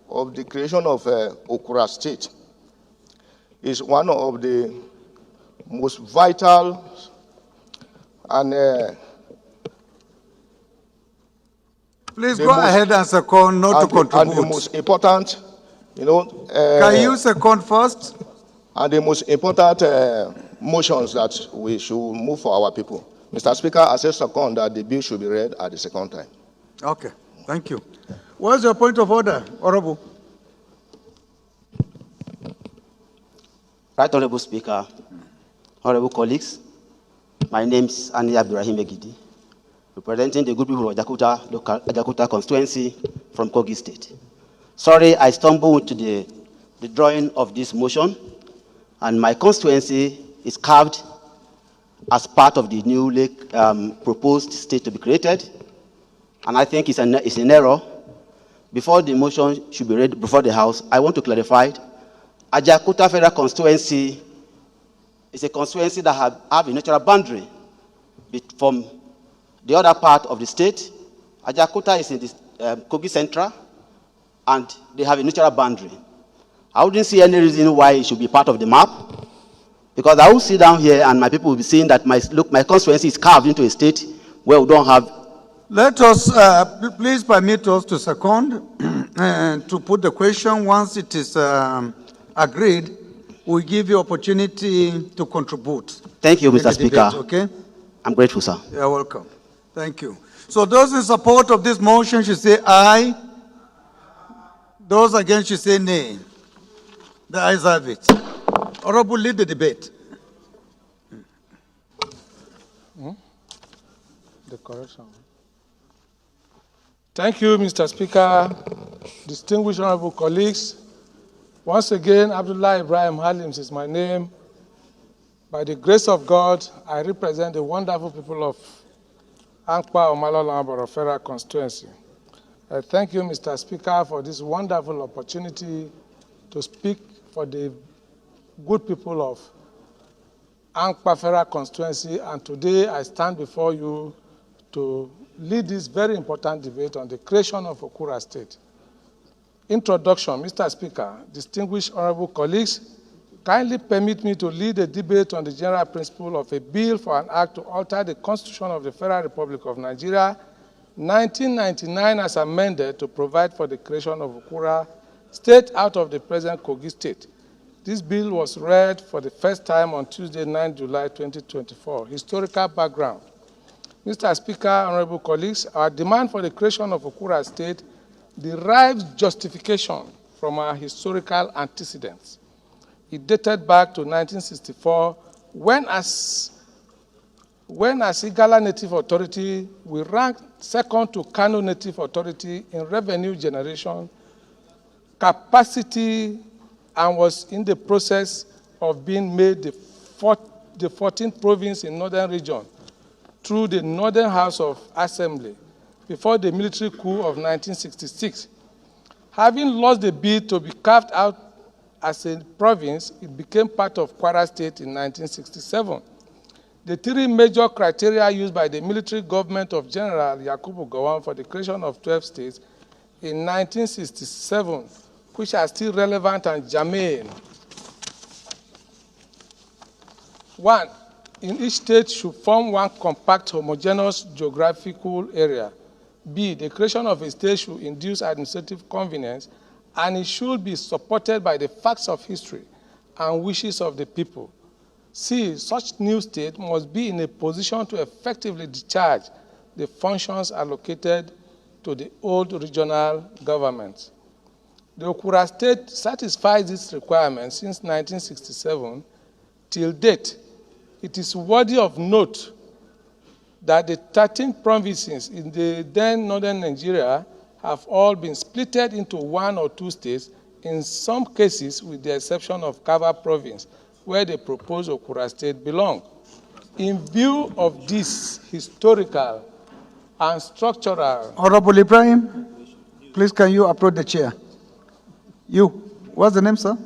[SPEAKER 22] of the creation of Okura State is one of the most vital and
[SPEAKER 2] please go ahead and second, not to contribute.
[SPEAKER 22] And the most important,
[SPEAKER 2] can you second first?
[SPEAKER 22] And the most important motions that we should move for our people. Mr. Speaker, I say second that the bill should be read at the second time.
[SPEAKER 2] Okay, thank you. What's your point of order, Honorable?
[SPEAKER 12] Right Honorable Speaker, Honorable colleagues, my name is Ani Abdurrahim Egidi, representing the good people of Ajakuta constituency from Kogi State. Sorry, I stumbled into the drawing of this motion, and my constituency is carved as part of the newly proposed state to be created, and I think it's an error. Before the motion should be read before the House, I want to clarify, Ajakuta Federal Constituency is a constituency that have a natural boundary from the other part of the state. Ajakuta is in the Kogi Central, and they have a natural boundary. I wouldn't see any reason why it should be part of the map, because I will sit down here and my people will be seeing that my constituency is carved into a state where we don't have.
[SPEAKER 2] Let us, please permit us to second and to put the question. Once it is agreed, we'll give you opportunity to contribute.
[SPEAKER 12] Thank you, Mr. Speaker.
[SPEAKER 2] Okay?
[SPEAKER 12] I'm grateful, sir.
[SPEAKER 2] You're welcome. Thank you. So those in support of this motion should say aye. Those against should say nay. The ayes have it. Honorable, lead the debate.
[SPEAKER 15] The correction. Thank you, Mr. Speaker, distinguished honorable colleagues. Once again, Abdullah Ibrahim Halims is my name. By the grace of God, I represent the wonderful people of Ankpa Omalola Federal Constituency. I thank you, Mr. Speaker, for this wonderful opportunity to speak for the good people of Ankpa Federal Constituency, and today I stand before you to lead this very important debate on the creation of Okura State. Introduction, Mr. Speaker, distinguished honorable colleagues, kindly permit me to lead a debate on the general principle of a bill for an act to alter the Constitution of the Federal Republic of Nigeria, 1999, as amended to provide for the creation of Okura State out of the present Kogi State. This bill was read for the first time on Tuesday, 9 July 2024. Historical background. Mr. Speaker, honorable colleagues, our demand for the creation of Okura State derives justification from our historical antecedents. It dated back to 1964, when as Igala Native Authority, we ranked second to Kano Native Authority in revenue generation, capacity, and was in the process of being made the 14th province in northern region through the Northern House of Assembly before the military coup of 1966. Having lost the bid to be carved out as a province, it became part of Kwara State in 1967. The three major criteria used by the military government of General Yakubu Gowon for the creation of 12 states in 1967, which are still relevant and germane. 1. In each state should form one compact homogeneous geographical area. B. The creation of a state should induce administrative convenience, and it should be supported by the facts of history and wishes of the people. C. Such new state must be in a position to effectively discharge the functions allocated to the old regional governments. The Okura State satisfies these requirements since 1967. Till date, it is worthy of note that the 13 provinces in the then northern Nigeria have all been splitted into 1 or 2 states, in some cases with the exception of Kava province, where the proposed Okura State belong. In view of this historical and structural...
[SPEAKER 2] Honorable Ibrahim, please can you approach the chair? You, what's the name, sir?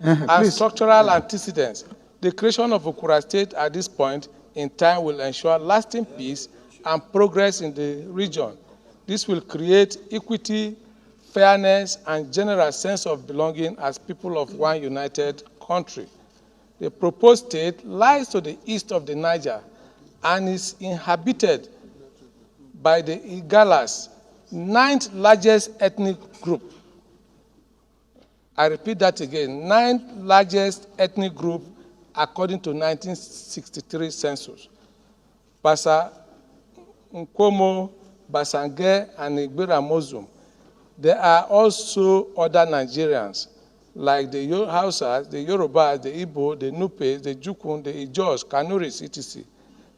[SPEAKER 15] And structural antecedents, the creation of Okura State at this point in time will ensure lasting peace and progress in the region. This will create equity, fairness, and general sense of belonging as people of one united country. The proposed state lies to the east of the Niger and is inhabited by the Igalas, 9th largest ethnic group. I repeat that again, 9th largest ethnic group according to 1963 census. Basa Nkomo, Basange, and Igbira Muslim. There are also other Nigerians, like the Hausas, the Yorubas, the Igbo, the Nupe, the Jukun, the Ijos, Kanuris, etc.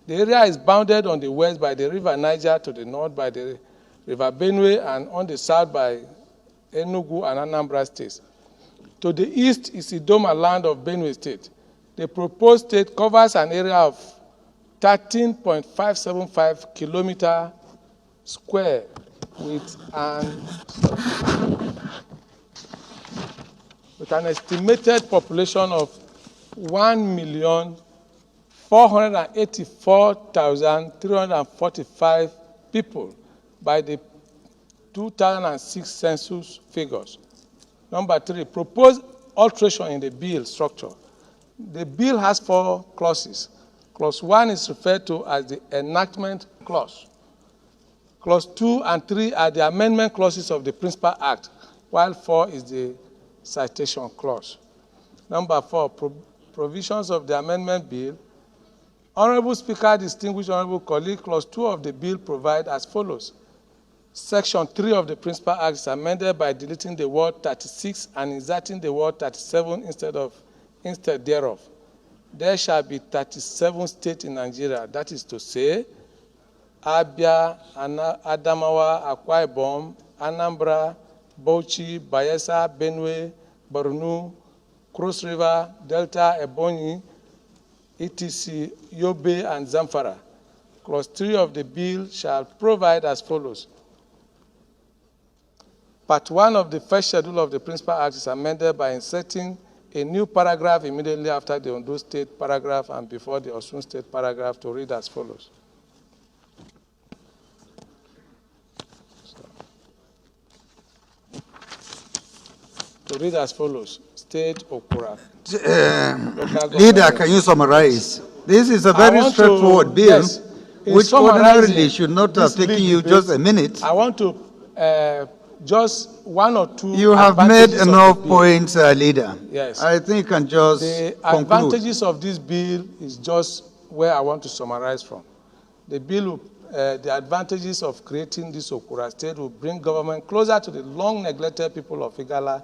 [SPEAKER 15] The area is bounded on the west by the river Niger, to the north by the river Benue, and on the south by Enugu and Anambra states. To the east is Idoma land of Benue State. The proposed state covers an area of 13.575 kilometers square with an estimated population of 1,484,345 people by the 2006 census figures. Number 3, proposed alteration in the bill structure. The bill has 4 clauses. Clause 1 is referred to as the enactment clause. Clause 2 and 3 are the amendment clauses of the Principal Act, while 4 is the citation clause. Number 4, provisions of the amendment bill. Honorable Speaker, distinguished honorable colleague, Clause 2 of the bill provide as follows. Section 3 of the Principal Act is amended by deleting the word 36 and inserting the word 37 instead thereof. There shall be 37 states in Nigeria, that is to say, Abia, Adamawa, Akwa Ibom, Anambra, Bauchi, Bayelsa, Benue, Borno, Cross River, Delta, Ebonyi, etc., Yobe, and Zamfara. Clause 3 of the bill shall provide as follows. Part 1 of the first schedule of the Principal Act is amended by inserting a new paragraph immediately after the Ondo State paragraph and before the Osun State paragraph to read as follows. State Okura.
[SPEAKER 2] Leader, can you summarize? This is a very straightforward bill,
[SPEAKER 15] yes,
[SPEAKER 2] which ordinarily should not have taken you just a minute.
[SPEAKER 15] I want to just 1 or 2.
[SPEAKER 2] You have made enough points, leader.
[SPEAKER 15] Yes.
[SPEAKER 2] I think you can just
[SPEAKER 15] the
[SPEAKER 2] conclude.
[SPEAKER 15] advantages of this bill is just where I want to summarize from. The bill, the advantages of creating this Okura state will bring government closer to the long-neglected people of Igala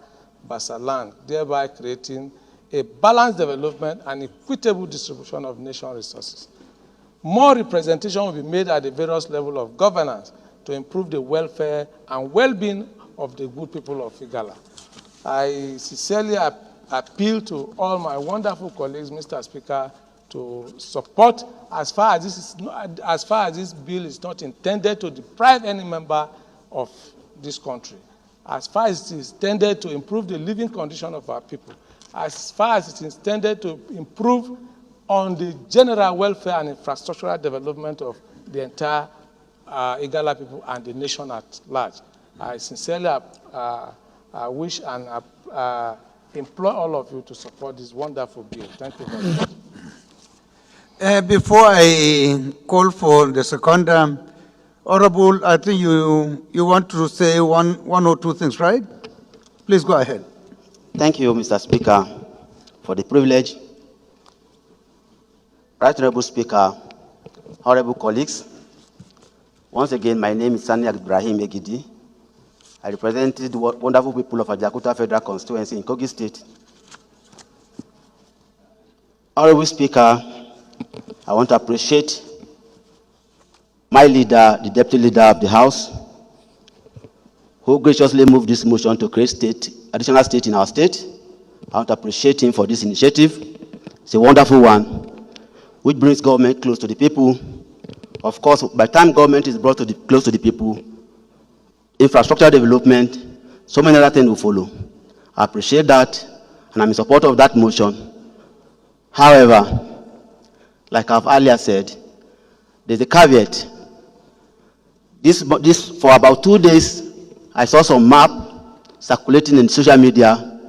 [SPEAKER 15] Basa land, thereby creating a balanced development and equitable distribution of nation resources. More representation will be made at the various levels of governance to improve the welfare and well-being of the good people of Igala. I sincerely appeal to all my wonderful colleagues, Mr. Speaker, to support as far as this bill is not intended to deprive any member of this country, as far as it is intended to improve the living condition of our people, as far as it is intended to improve on the general welfare and infrastructural development of the entire Igala people and the nation at large. I sincerely wish and implore all of you to support this wonderful bill. Thank you very much.
[SPEAKER 2] Before I call for the second, Honorable, I think you want to say one or two things, right? Please go ahead.
[SPEAKER 12] Thank you, Mr. Speaker, for the privilege. Right Honorable Speaker, honorable colleagues, once again, my name is Sani Ibrahim Egidi. I represented the wonderful people of Ajakuta Federal Constituency in Kogi State. Honorable Speaker, I want to appreciate my leader, the deputy leader of the House, who graciously moved this motion to create additional state in our state. I want to appreciate him for this initiative. It's a wonderful one, which brings government close to the people. Of course, by the time government is brought close to the people, infrastructure development, so many other things will follow. I appreciate that, and I'm in support of that motion. However, like I've earlier said, there's a caveat This for about 2 days, I saw some map circulating in social media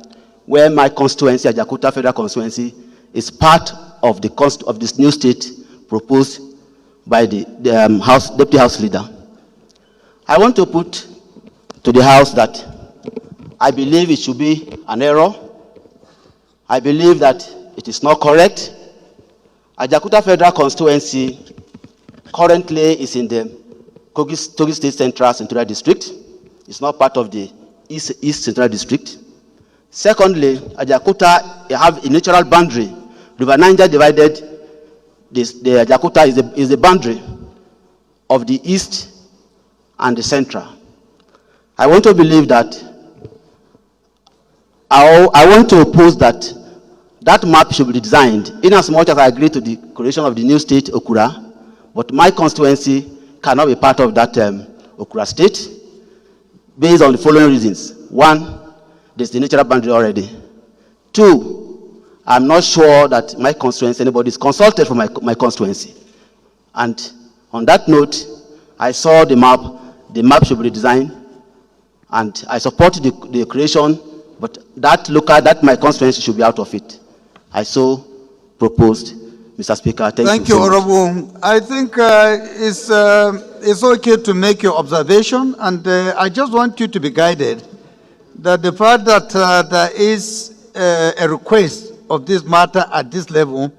[SPEAKER 12] where my constituency, Ajakuta Federal Constituency, is part of this new state proposed by the Deputy House Leader. I want to put to the House that I believe it should be an error. I believe that it is not correct. Ajakuta Federal Constituency currently is in the Kogi State Central Senatorial District. It's not part of the East Central District. Secondly, Ajakuta have a natural boundary. River Niger divided the Ajakuta is the boundary of the East and the Central. I want to believe that, I want to oppose that map should be designed, in as much as I agree to the creation of the new state, Okura, but my constituency cannot be part of that Okura state, based on the following reasons. One, there's the natural boundary already. Two, I'm not sure that my constituency, anybody is consulted for my constituency. And on that note, I saw the map should be designed, and I support the creation, but that my constituency should be out of it. I so proposed, Mr. Speaker.
[SPEAKER 2] Thank you, Honorable. I think it's okay to make your observation, and I just want you to be guided that the fact that there is a request of this matter at this level,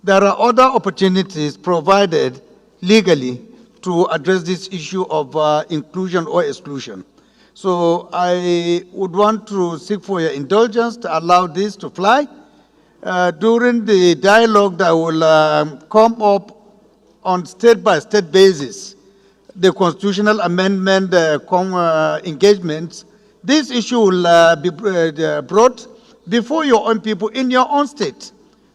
[SPEAKER 2] there are other opportunities provided legally to address this issue of inclusion or exclusion. So I would want to seek for your indulgence to allow this to fly. During the dialogue that will come up on state-by-state basis, the constitutional amendment engagements, this issue will be brought before your own people in your own state.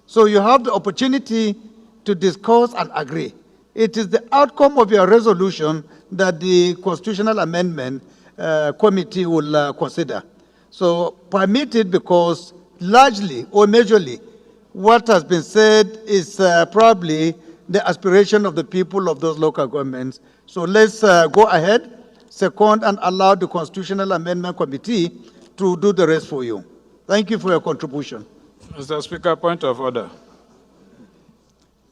[SPEAKER 2] So you have the opportunity to discuss and agree. It is the outcome of your resolution that the constitutional amendment committee will consider. So permit it, because largely or majorly what has been said is probably the aspiration of the people of those local governments. So let's go ahead, second, and allow the Constitutional Amendment Committee to do the rest for you. Thank you for your contribution.
[SPEAKER 16] Mr. Speaker, point of order.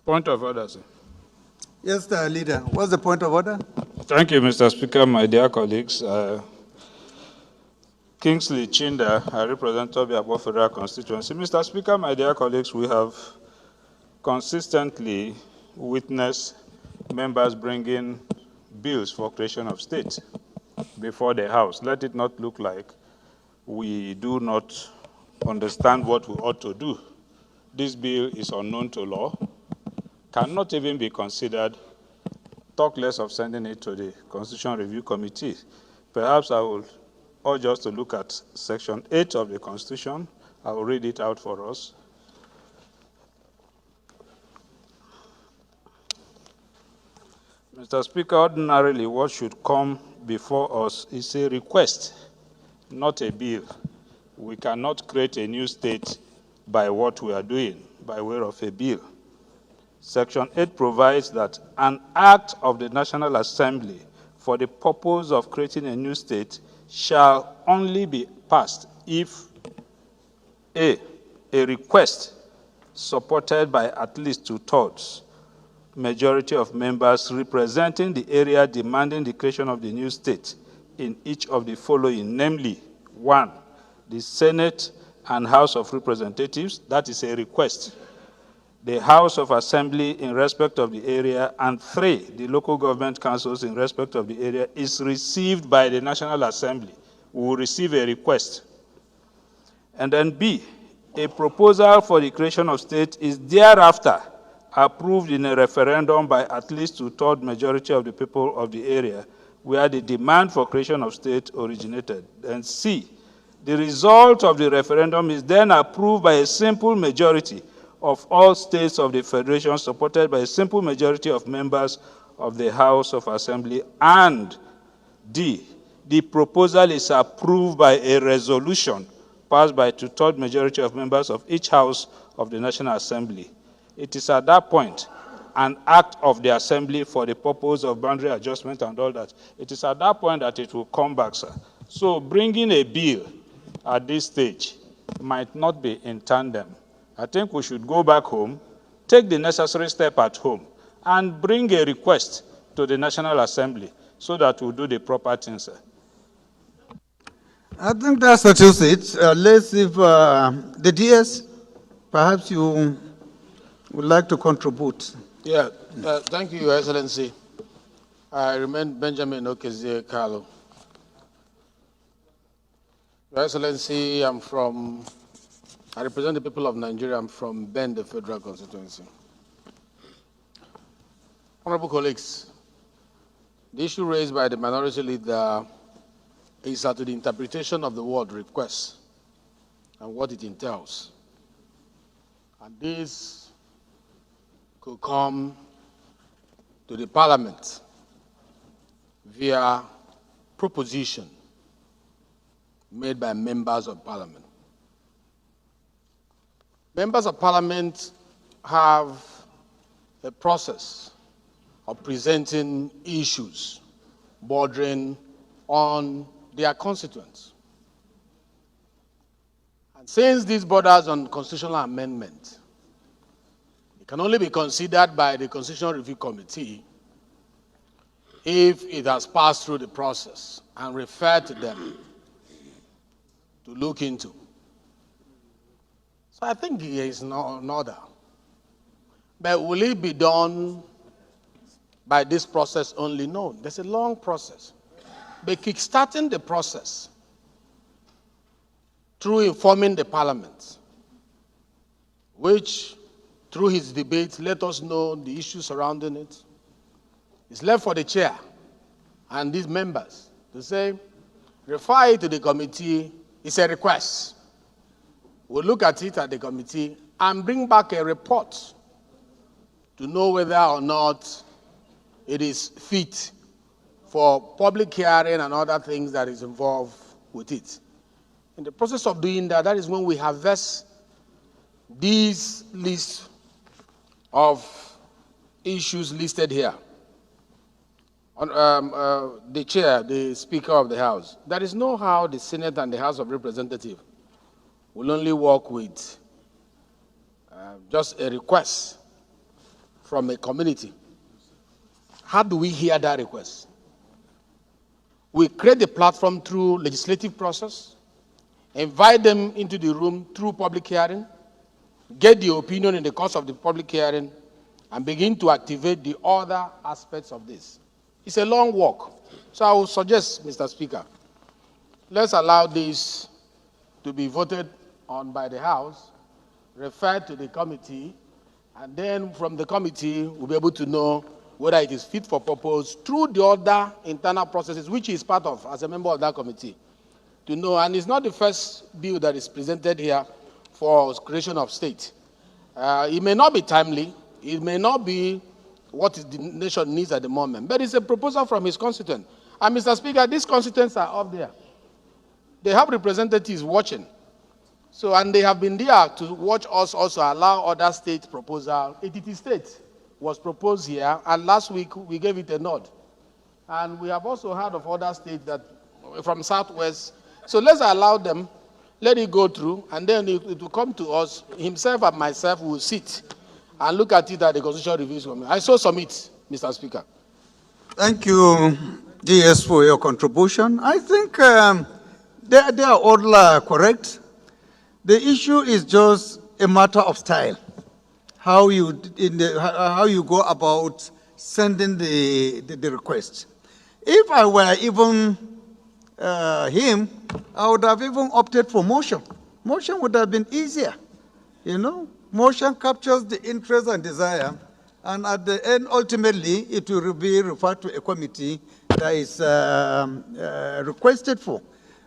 [SPEAKER 16] Point of order, sir.
[SPEAKER 2] Yes, Leader. What's the point of order?
[SPEAKER 16] Thank you, Mr. Speaker, my dear colleagues. Kingsley Chinda, I represent Tobiabo Federal Constituency. Mr. Speaker, my dear colleagues, we have consistently witnessed members bringing bills for creation of state before the House. Let it not look like we do not understand what we ought to do. This bill is unknown to law, cannot even be considered, talk less of sending it to the Constitution Review Committee. Perhaps I will urge us to look at Section 8 of the Constitution. I will read it out for us. Mr. Speaker, ordinarily what should come before us is a request, not a bill. We cannot create a new state by what we are doing, by way of a bill. Section 8 provides that an act of the National Assembly for the purpose of creating a new state shall only be passed if a request supported by at least 2/3 majority of members representing the area demanding the creation of the new state in each of the following, namely, 1, the Senate and House of Representatives, that is a request, the House of Assembly in respect of the area, and 3, the local government councils in respect of the area, is received by the National Assembly. We will receive a request. And then B, a proposal for the creation of state is thereafter approved in a referendum by at least 2/3 majority of the people of the area where the demand for creation of state originated. And C, the result of the referendum is then approved by a simple majority of all states of the Federation, supported by a simple majority of members of the House of Assembly. And D, the proposal is approved by a resolution passed by 2/3 majority of members of each House of the National Assembly. It is at that point an act of the assembly for the purpose of boundary adjustment and all that. It is at that point that it will come back, sir. So bringing a bill at this stage might not be in tandem. I think we should go back home, take the necessary step at home, and bring a request to the National Assembly so that we'll do the proper thing, sir.
[SPEAKER 2] I think that settles it. Let's see if the DS, perhaps you would like to contribute.
[SPEAKER 14] Yeah, thank you, Your Excellency. I remain Benjamin Okezie Carlo. Your Excellency, I represent the people of Nigeria. I'm from Ben, the Federal Constituency. Honorable colleagues, the issue raised by the minority leader is to the interpretation of the word request and what it entails. And this could come to the Parliament via proposition made by members of Parliament. Members of Parliament have a process of presenting issues bordering on their constituents. And since this borders on constitutional amendment, it can only be considered by the Constitutional Review Committee if it has passed through the process and referred to them to look into. So I think there is no order. But will it be done by this process only? No, there's a long process. But kickstarting the process through informing the Parliament, which through his debate let us know the issues surrounding it, it's left for the chair and these members to say, refer it to the committee. It's a request. We'll look at it at the committee and bring back a report to know whether or not it is fit for public hearing and other things that is involved with it. In the process of doing that, that is when we harvest these lists of issues listed here. On, the chair, the Speaker of the House, there is no how the Senate and the House of Representatives will only work with just a request from a community. How do we hear that request? We create the platform through legislative process, invite them into the room through public hearing, get the opinion in the course of the public hearing, and begin to activate the other aspects of this. It's a long walk. So I would suggest, Mr. Speaker, let's allow this to be voted on by the House, referred to the committee, and then from the committee, we'll be able to know whether it is fit for purpose through the other internal processes, which is part of, as a member of that committee, to know. And it's not the first bill that is presented here for creation of state. It may not be timely. It may not be what the nation needs at the moment, but it's a proposal from his constituent. And Mr. Speaker, these constituents are up there. They have representatives watching. So, and they have been there to watch us also allow other state proposal. ATT State was proposed here, and last week we gave it a nod. And we have also heard of other states that from Southwest. So let's allow them, let it go through, and then it will come to us. Himself and myself will sit and look at it at the Constitutional Review Committee. I so submit, Mr. Speaker.
[SPEAKER 2] Thank you, DS, for your contribution. I think they are all correct. The issue is just a matter of style. How you go about sending the request. If I were even him, I would have even opted for motion. Motion would have been easier, you know. Motion captures the interest and desire, and at the end, ultimately, it will be referred to a committee that is requested for.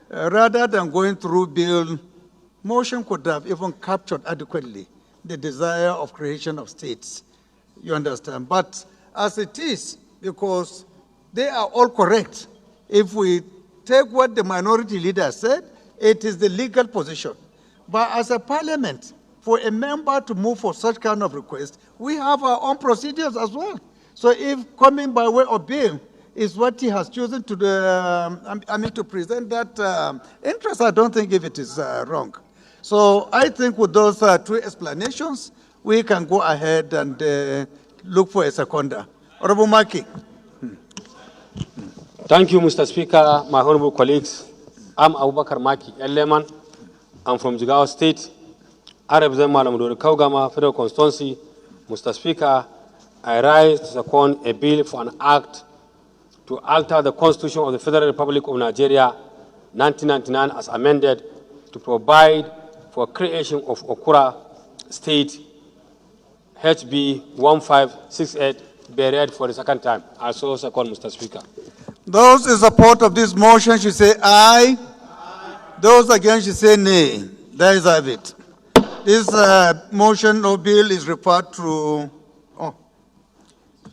[SPEAKER 2] Rather than going through bill, motion could have even captured adequately the desire of creation of states. You understand? But as it is, because they are all correct, if we take what the minority leader said, it is the legal position. But as a parliament,
[SPEAKER 11] for a member to move for such kind of request, we have our own procedures as well. So if coming by way of bill is what he has chosen to, to present that interest, I don't think if it is wrong. So I think with those two explanations, we can go ahead and look for a seconder. Honorable Maki.
[SPEAKER 21] Thank you, Mr. Speaker, my honorable colleagues. I'm Abubakar Maki Eleman. I'm from Jigawa State. I represent Malamudori Kaugama Federal Constituency. Mr. Speaker, I rise to second a bill for an act to alter the Constitution of the Federal Republic of Nigeria, 1999, as amended, to provide for creation of Okura State, HB 1568, be read for the second time. I so second, Mr. Speaker.
[SPEAKER 2] Those in support of this motion should say aye. Those against should say nay. There is have it. This motion or bill is referred to,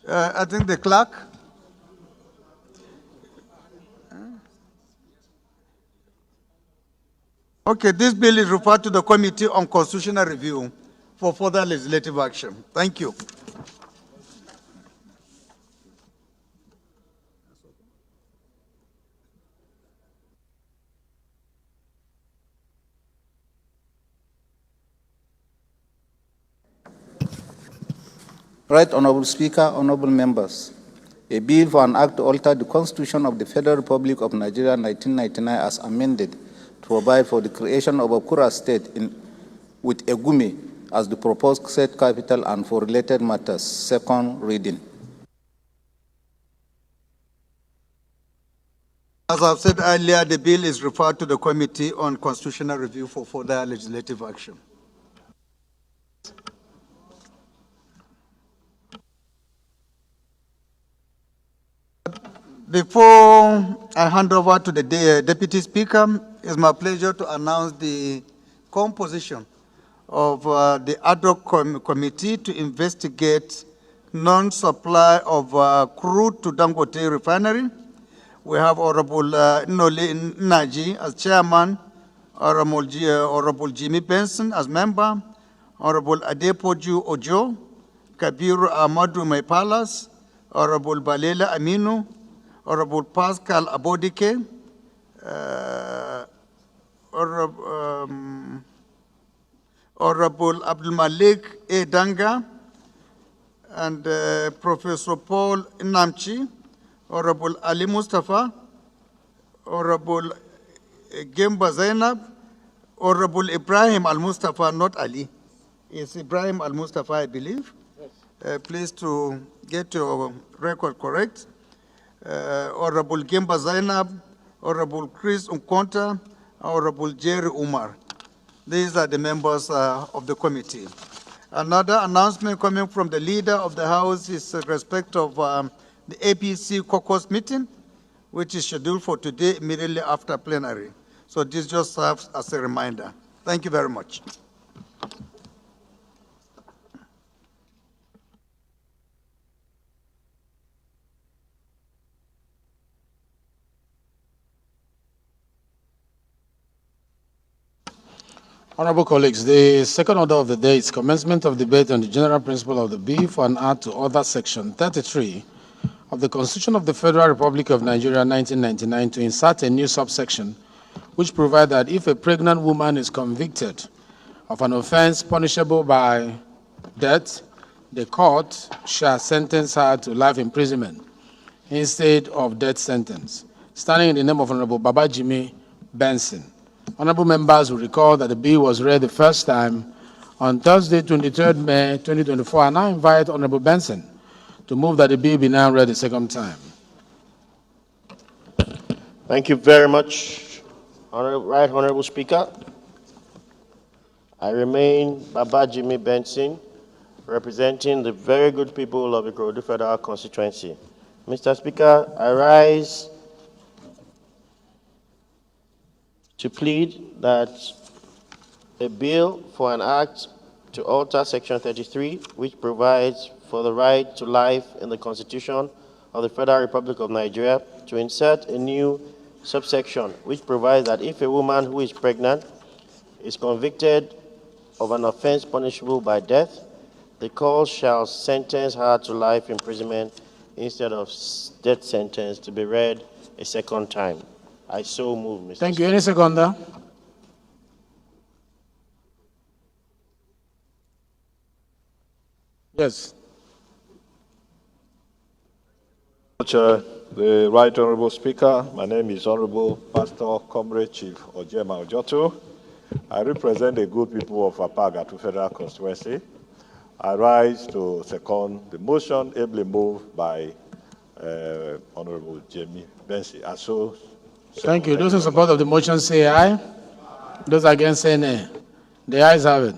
[SPEAKER 2] I think the clerk. Okay, this bill is referred to the Committee on Constitutional Review for further legislative action. Thank you.
[SPEAKER 3] Right Honorable Speaker, honorable members, a bill for an act to alter the Constitution of the Federal Republic of Nigeria 1999 as amended to provide for the creation of a Kura State with Egume as the proposed state capital and for related matters. Second reading.
[SPEAKER 2] As I've said earlier, the bill is referred to the Committee on Constitutional Review for further legislative action. Before I hand over to the Deputy Speaker, it's my pleasure to announce the composition of the ad hoc committee to investigate non-supply of crude to Dangote Refinery. We have Honorable Noli Naji as chairman, Honorable Jimmy Benson as member, Honorable Adepoju Ojo, Kabiru Ahmadu Maipalas, Honorable Balela Aminu, Honorable Pascal Abodike, Honorable Abdul Malik A. Danga, and Professor Paul Namchi, Honorable Ali Mustafa, Honorable Gemba Zainab, Honorable Ibrahim Al-Mustafa, not Ali. It's Ibrahim Al-Mustafa, I believe. Please to get your record correct. Honorable Gemba Zainab, Honorable Chris Unkonta, Honorable Jerry Umar. These are the members of the committee. Another announcement coming from the leader of the House is in respect of the APC caucus meeting, which is scheduled for today immediately after plenary. So this just serves as a reminder. Thank you very much.
[SPEAKER 23] Honorable colleagues, the second order of the day is commencement of debate on the general principle of the bill for an act to order Section 33 of the Constitution of the Federal Republic of Nigeria 1999 to insert a new subsection which provides that if a pregnant woman is convicted of an offense punishable by death, the court shall sentence her to life imprisonment instead of death sentence. Standing in the name of Honorable Babajimi Benson. Honorable members will recall that the bill was read the first time on Thursday, 23rd May 2024, and I invite Honorable Benson to move that the bill be now read the second time.
[SPEAKER 22] Thank you very much, Honorable Speaker. I remain Babajimi Benson, representing the very good people of the Ikorodu Federal Constituency. Mr. Speaker, I rise to plead that a bill for an act to alter Section 33, which provides for the right to life in the Constitution of the Federal Republic of Nigeria, to insert a new subsection which provides that if a woman who is pregnant is convicted
[SPEAKER 1] of an offense punishable by death, the court shall sentence her to life imprisonment instead of death sentence to be read a second time. I so move, Mr.
[SPEAKER 23] Thank you. Any seconder? Yes.
[SPEAKER 10] Chair, the Right Honorable Speaker, my name is Honorable Pastor Comrade Chief Ojema Ojoto. I represent the good people of Apagatu Federal Constituency. I rise to second the motion ably moved by Honorable Jamie Bensi.
[SPEAKER 23] Thank you. Those in support of the motion say aye. Those against say nay. The ayes have it.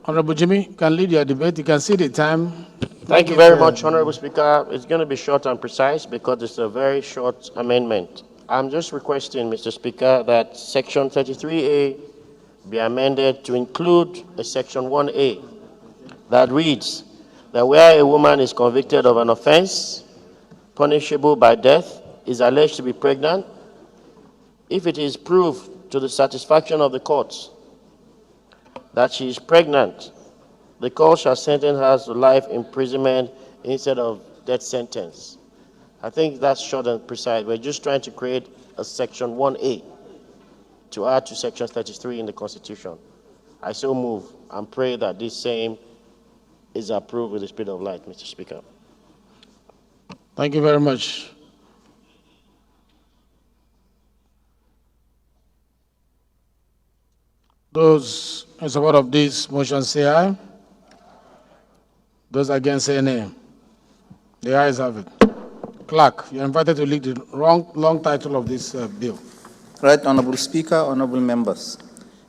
[SPEAKER 23] Honorable Jimmy, you can lead your debate. You can see the time.
[SPEAKER 1] Thank you very much, Honorable Speaker. It's going to be short and precise because it's a very short amendment. I'm just requesting, Mr. Speaker, that Section 33A be amended to include a Section 1A that reads that where a woman is convicted of an offense punishable by death, is alleged to be pregnant, if it is proved to the satisfaction of the courts that she is pregnant, the court shall sentence her to life imprisonment instead of death sentence. I think that's short and precise. We're just trying to create a Section 1A to add to Section 33 in the Constitution. I so move and pray that this same is approved with the spirit of light, Mr. Speaker.
[SPEAKER 23] Thank you very much. Those in support of this motion say aye. Those against say nay. The ayes have it. Clerk, you're invited to read the long title of this bill.
[SPEAKER 3] Right Honorable Speaker, honorable members.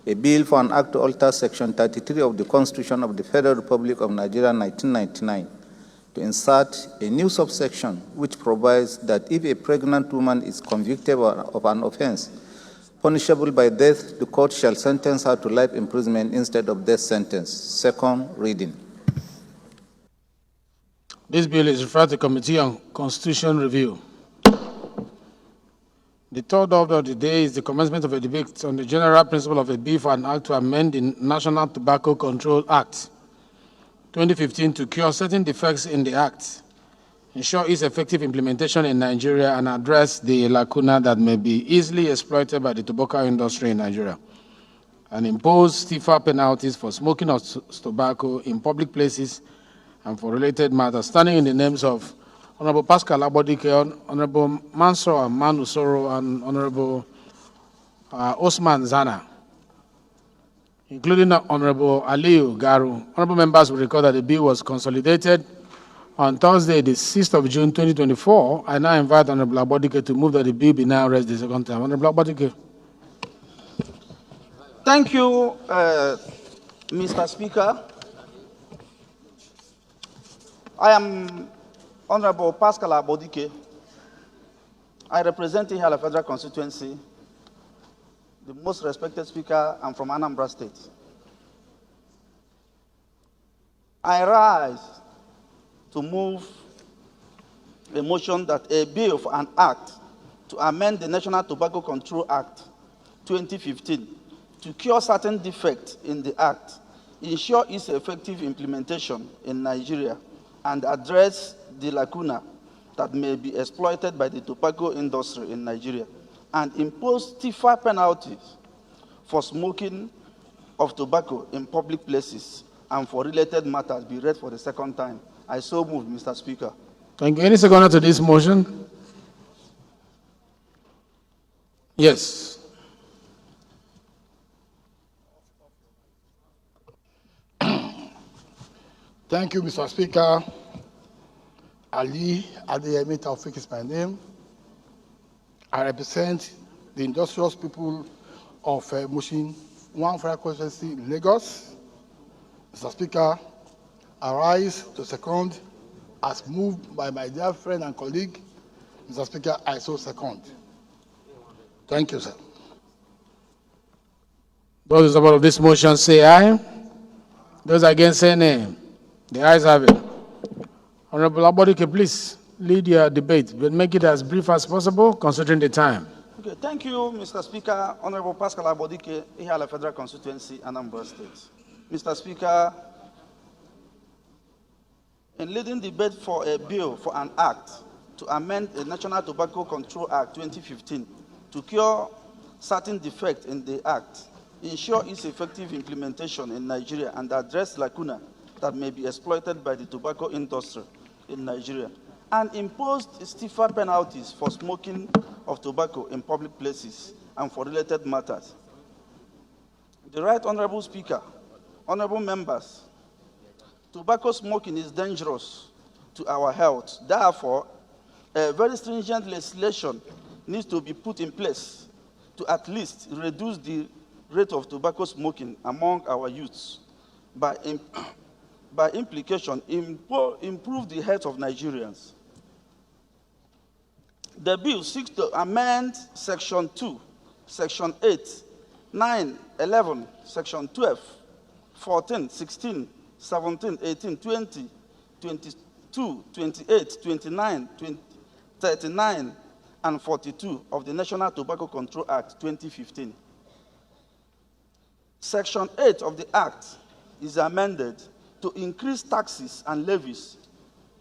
[SPEAKER 3] A bill for an act to alter Section 33 of the Constitution of the Federal Republic of Nigeria 1999 to insert a new subsection which provides that if a pregnant woman is convicted of an offense punishable by death, the court shall sentence her to life imprisonment instead of death sentence. Second reading.
[SPEAKER 23] This bill is referred to Committee on Constitution Review. The third order of the day is the commencement of a debate on the general principle of a bill for an act to amend the National Tobacco Control Act 2015 to cure certain defects in the Act, ensure its effective implementation in Nigeria, and address the lacuna that may be easily exploited by the tobacco industry in Nigeria, and impose stiffer penalties for smoking of tobacco in public places and for related matters, standing in the names of Honorable Pascal Abodike, Honorable Mansour Manusoro, and Honorable Osman Zana, including Honorable Aliyu Garu. Honorable members will recall that the bill was consolidated on Thursday, the 6th of June, 2024. I now invite Honorable Abodike to move that the bill be now read the second time. Honorable Abodike.
[SPEAKER 7] Thank you, Mr. Speaker. I am Honorable Pascal Abodike. I represent Ihiala Federal Constituency, the most respected speaker. I'm from Anambra State. I rise to move a motion that a bill for an act to amend the National Tobacco Control Act 2015 to cure certain defects in the Act, ensure its effective implementation in Nigeria, and address the lacuna that may be exploited by the tobacco industry in Nigeria, and impose stiffer penalties for smoking of tobacco in public places and for related matters be read for the second time. I so move, Mr. Speaker.
[SPEAKER 23] Thank you. Any seconder to this motion? Yes.
[SPEAKER 18] Thank you, Mr. Speaker. Ali Adeyemi Taufik is my name. I represent the industrious people of Mushin, one federal constituency in Lagos. Mr. Speaker, I rise to second as moved by my dear friend and colleague. Mr. Speaker, I so second. Thank you, sir.
[SPEAKER 23] Those in support of this motion say aye. Those against say nay. The ayes have it. Honorable Abodike, please lead your debate, but make it as brief as possible, considering the time.
[SPEAKER 7] Okay, thank you, Mr. Speaker. Honorable Pascal Abodike, Ihiala Federal Constituency, Anambra State. Mr. Speaker, in leading debate for a bill for an act to amend the National Tobacco Control Act 2015 to cure certain defects in the act, ensure its effective implementation in Nigeria, and address lacuna that may be exploited by the tobacco industry in Nigeria, and imposed stiffer penalties for smoking of tobacco in public places and for related matters. The Right Honorable Speaker, honorable members, tobacco smoking is dangerous to our health. Therefore, a very stringent legislation needs to be put in place to at least reduce the rate of tobacco smoking among our youths, by implication, improve the health of Nigerians. The bill seeks to amend Section 2, Section 8, 9, 11, Section 12, 14, 16, 17, 18, 20, 22, 28, 29, 39, and 42 of the National Tobacco Control Act 2015. Section 8 of the Act is amended to increase taxes and levies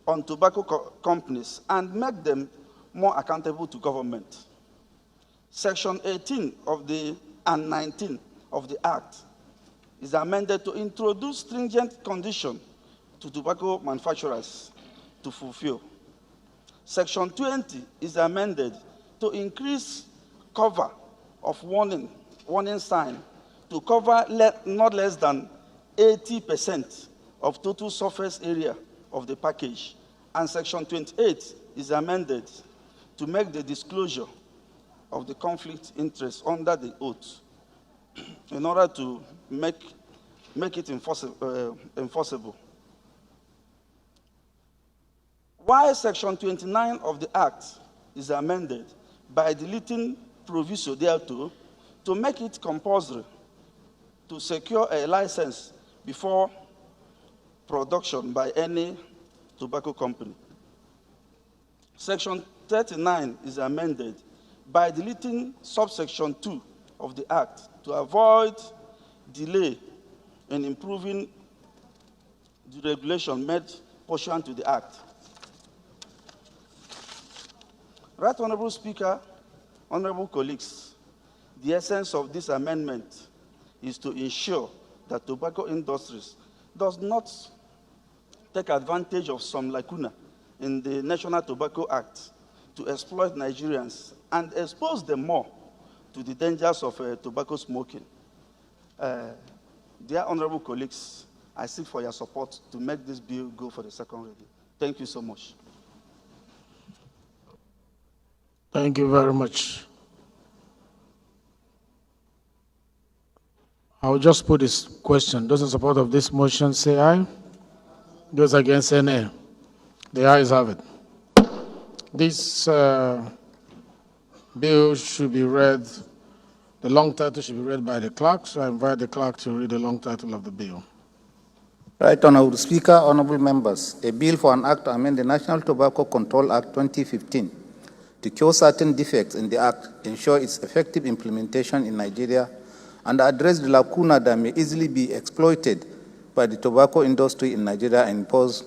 [SPEAKER 7] on tobacco companies and make them more accountable to government. Section 18 and 19 of the Act is amended to introduce stringent conditions to tobacco manufacturers to fulfill. Section 20 is amended to increase cover of warning sign to cover not less than 80% of total surface area of the package. And Section 28 is amended to make the disclosure of the conflict interest under the oath in order to make it enforceable. While Section 29 of the Act is amended by deleting proviso thereto to make it compulsory to secure a license before production by any tobacco company. Section 39 is amended by deleting subsection 2 of the Act to avoid delay in improving the regulation made pursuant to the Act. Right Honorable Speaker, honorable colleagues, the essence of this amendment is to ensure that tobacco industries does not take advantage of some lacuna in the National Tobacco Act to exploit Nigerians and expose them more to the dangers of tobacco smoking. Dear honorable colleagues, I seek for your support to make this bill go for the second reading. Thank you so much.
[SPEAKER 23] Thank you very much. I will just put this question. Those in support of this motion say aye. Those against say nay. The ayes have it. This bill should be read, the long title should be read by the clerk, so I invite the clerk to read the long title of the bill.
[SPEAKER 3] Right Honorable Speaker, honorable members, a bill for an act to amend the National Tobacco Control Act 2015 to cure certain defects in the act, ensure its effective implementation in Nigeria, and address the lacuna that may easily be exploited by the tobacco industry in Nigeria, and impose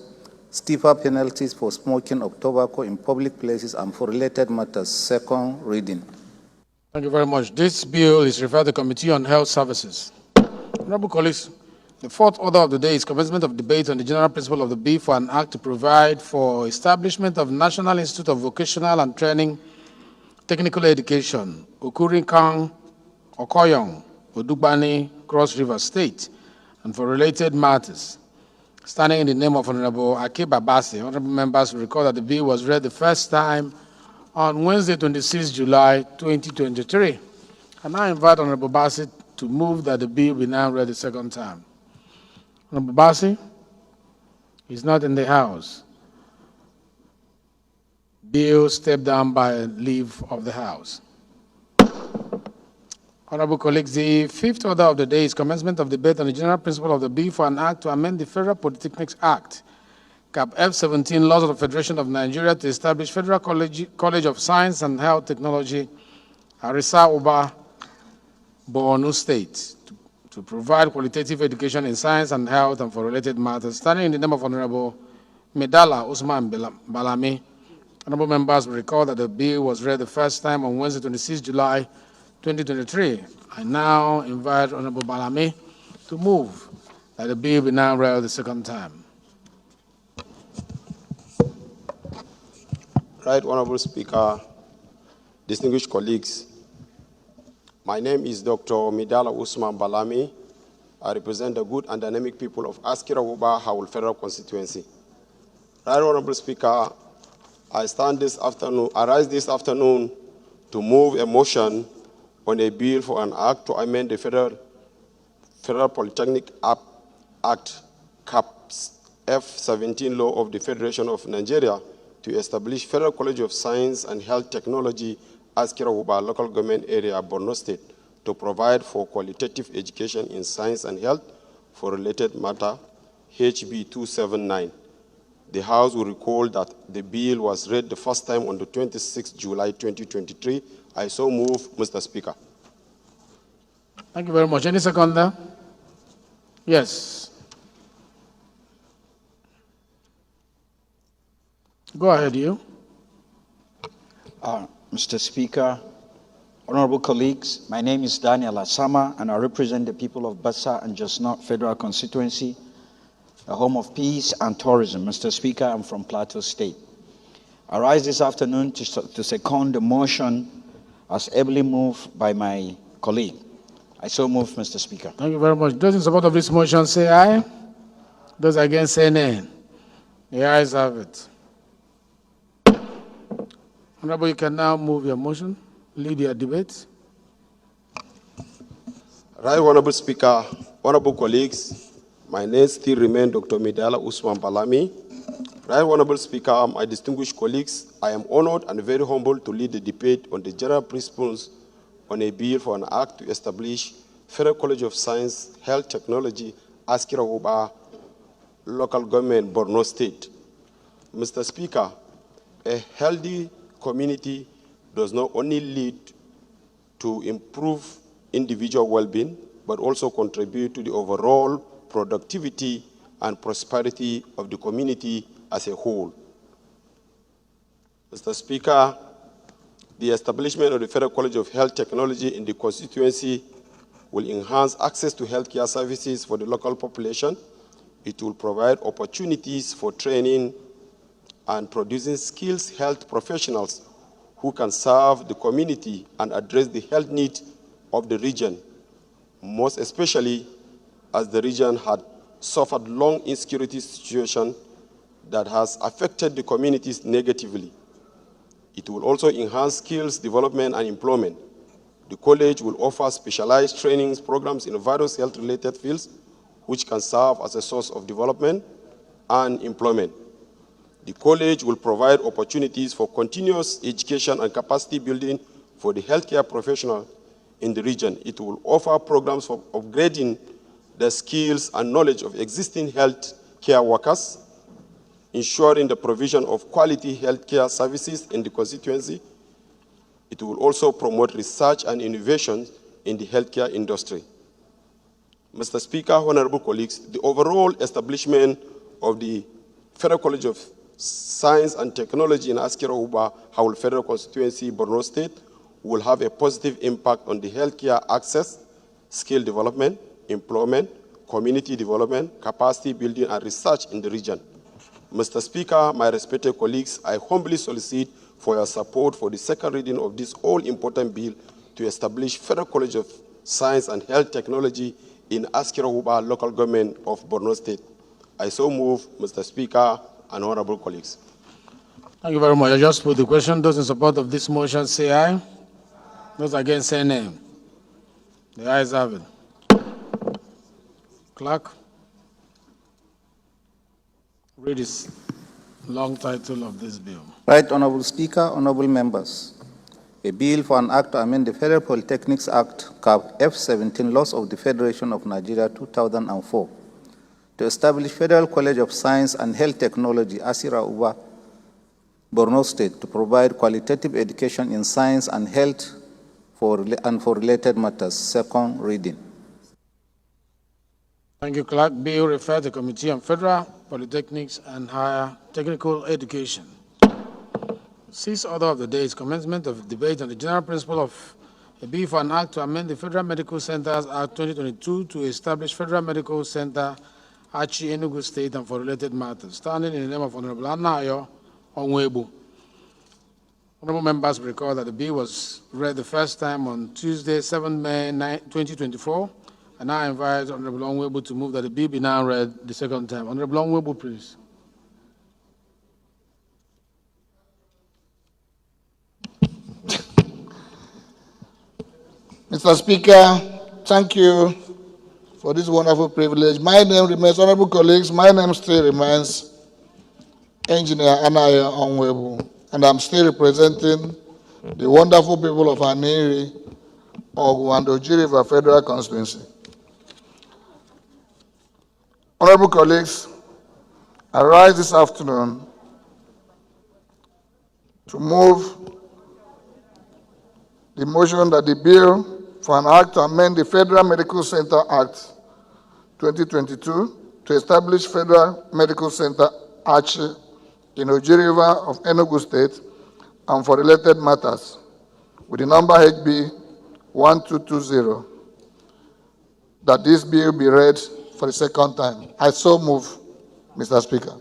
[SPEAKER 3] stiffer penalties for smoking of tobacco in public places and for related matters. Second reading.
[SPEAKER 23] Thank you very much. This bill is referred to the Committee on Health Services. Honorable colleagues, the fourth order of the day is commencement of debate on the general principle of the bill for an act to provide for establishment of National Institute of Vocational and Training Technical Education, Okurikan, Okoyong, Odugbani, Cross River State, and for related matters. Standing in the name of Honorable Ake Babasi, honorable members will recall that the bill was read the first time on Wednesday, 26 July 2023. And I invite Honorable Babasi to move that the bill be now read the second time. Honorable Babasi is not in the house. Bill stepped down by leave of the House. Honorable colleagues, the fifth order of the day is commencement of debate on the general principle of the bill for an act to amend the Federal Polytechnics Act, Cap F17, Laws of the Federation of Nigeria, to establish Federal College of Science and Health Technology, Harisa Uba, Borno State, to provide qualitative education in science and health and for related matters, standing in the name of Honorable Medala Usman Balami. Honorable members will recall that the bill was read the first time on Wednesday, 26 July 2023. I now invite Honorable Balami to move that the bill be now read the second time.
[SPEAKER 14] Right Honorable Speaker, distinguished colleagues, my name is Dr. Midala Usman Balami. I represent the good and dynamic people of Askira Uba Howell Federal Constituency. Right Honorable Speaker, I rise this afternoon to move a motion on a bill for an act to amend the Federal Polytechnic Act, CAPS F-17 law of the Federation of Nigeria to establish Federal College of Science and Health Technology, Askira Uba local government area, Borno State, to provide for qualitative education in science and health for related matter, HB 279. The House will recall that the bill was read the first time on the 26th July 2023. I so move, Mr. Speaker.
[SPEAKER 23] Thank you very much. Any seconder? Yes. Go ahead, you.
[SPEAKER 17] Mr. Speaker, honorable colleagues, my name is Daniel Asama, and I represent the people of Bassa and Just North Federal Constituency, a home of peace and tourism. Mr. Speaker, I'm from Plateau State. I rise this afternoon to second the motion as ably moved by my colleague. I so move, Mr. Speaker.
[SPEAKER 23] Thank you very much. Those in support of this motion say aye. Those against say nay. The ayes have it. Honorable, you can now move your motion, lead your debate.
[SPEAKER 14] Right Honorable Speaker, honorable colleagues, my name still remains Dr. Midala Usman Balami. Right Honorable Speaker, my distinguished colleagues, I am honored and very humble to lead the debate on the general principles on a bill for an act to establish Federal College of Science, Health Technology, Askira Uba, local government, Borno State. Mr. Speaker, a healthy community does not only lead to improve individual well-being, but also contribute to the overall productivity and prosperity of the community as a whole. Mr. Speaker, the establishment of the Federal College of Health Technology in the constituency will enhance access to healthcare services for the local population. It will provide opportunities for training and producing skilled health professionals who can serve the community and address the health needs of the region, most especially as the region had suffered long insecurity situation that has affected the communities negatively. It will also enhance skills development and employment. The college will offer specialized trainings programs in various health-related fields, which can serve as a source of development and employment. The college will provide opportunities for continuous education and capacity building for the healthcare professional in the region. It will offer programs for upgrading the skills and knowledge of existing healthcare workers, ensuring the provision of quality healthcare services in the constituency. It will also promote research and innovation in the healthcare industry. Mr. Speaker, honorable colleagues, the overall establishment of the Federal College of Science and Technology in Askira Uba, Howell Federal Constituency, Borno State, will have a positive impact on the healthcare access, skill development, employment, community development, capacity building, and research in the region. Mr. Speaker, my respected colleagues, I humbly solicit for your support for the second reading of this all-important bill to establish Federal College of Science and Health Technology in Askira Uba, local government of Borno State. I so move, Mr. Speaker and honorable colleagues.
[SPEAKER 23] Thank you very much. I just put the question. Those in support of this motion say aye. Those against say nay. The ayes have it. Clerk, read this long title of this bill.
[SPEAKER 3] Right Honorable Speaker, honorable members. A bill for an act to amend the Federal Polytechnics Act, CAP F-17 Laws of the Federation of Nigeria 2004, to establish Federal College of Science and Health Technology, Askira Uba, Borno State, to provide qualitative education in science and health for related matters. Second reading.
[SPEAKER 23] Thank you, Clerk. Bill referred to Committee on Federal Polytechnics and Higher Technical Education. Sixth order of the day is commencement of debate on the general principle of a bill for an act to amend the Federal Medical Centers Act 2022 to establish Federal Medical Center Achi, Enugu State, and for related matters. Standing in the name of Honorable Anayo Onwebu. Honorable members recall that the bill was read the first time on Tuesday, 7 May 2024, and I invite Honorable Onwebu to move that the bill be now read the second time. Honorable Onwebu, please.
[SPEAKER 18] Mr. Speaker, thank you for this wonderful privilege. My name remains, honorable colleagues, my name still remains Engineer Anaya Onwebu, and I'm still representing the wonderful people of Aniri, Ogu, and Oji River Federal Constituency. Honorable colleagues, I rise this afternoon to move the motion that the bill for an act to amend the Federal Medical Center Act 2022 to establish Federal Medical Center Achi in Oji River of Enugu State and for related matters with the number HB 1220, that this bill be read for the second time. I so move, Mr. Speaker.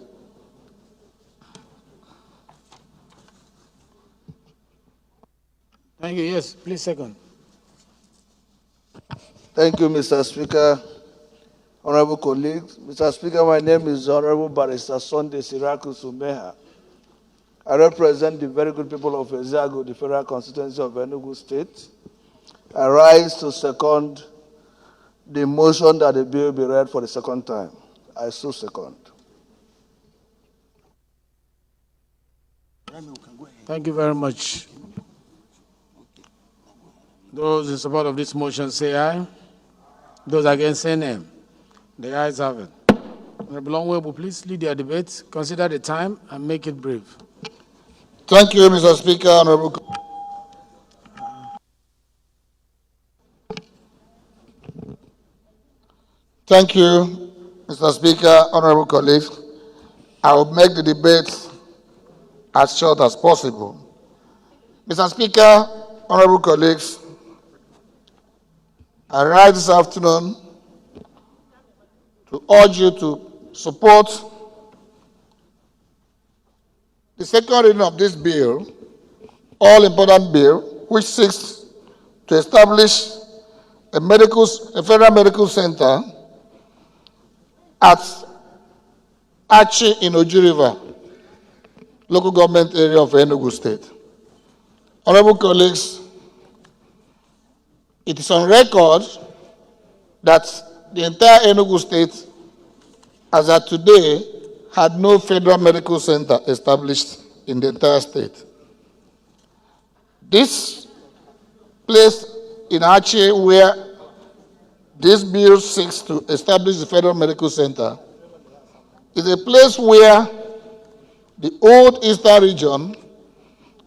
[SPEAKER 23] Thank you. Yes, please second.
[SPEAKER 7] Thank you, Mr. Speaker. Honorable colleagues, Mr. Speaker, my name is Honorable Barrister Sunday Siraku Sumeha. I represent the very good people of Eziago, the Federal Constituency of Enugu State. I rise to second the motion that the bill be read for the second time. I so second.
[SPEAKER 23] Thank you very much. Those in support of this motion say aye. Those against say nay. The ayes have it. Honorable Onwebu, please lead your debate. Consider the time and make it brief.
[SPEAKER 18] Thank you, Mr. Speaker. Honorable. Thank you, Mr. Speaker. Honorable colleagues. I will make the debate as short as possible. Mr. Speaker, honorable colleagues, I rise this afternoon to urge you to support the second reading of this bill, all-important bill, which seeks to establish a federal medical center at Achi in Oji River, local government area of Enugu State. Honorable colleagues, it is on record that the entire Enugu State, as at today, had no federal medical center established in the entire state. This place in Achi, where this bill seeks to establish the federal medical center, is a place where the old Eastern region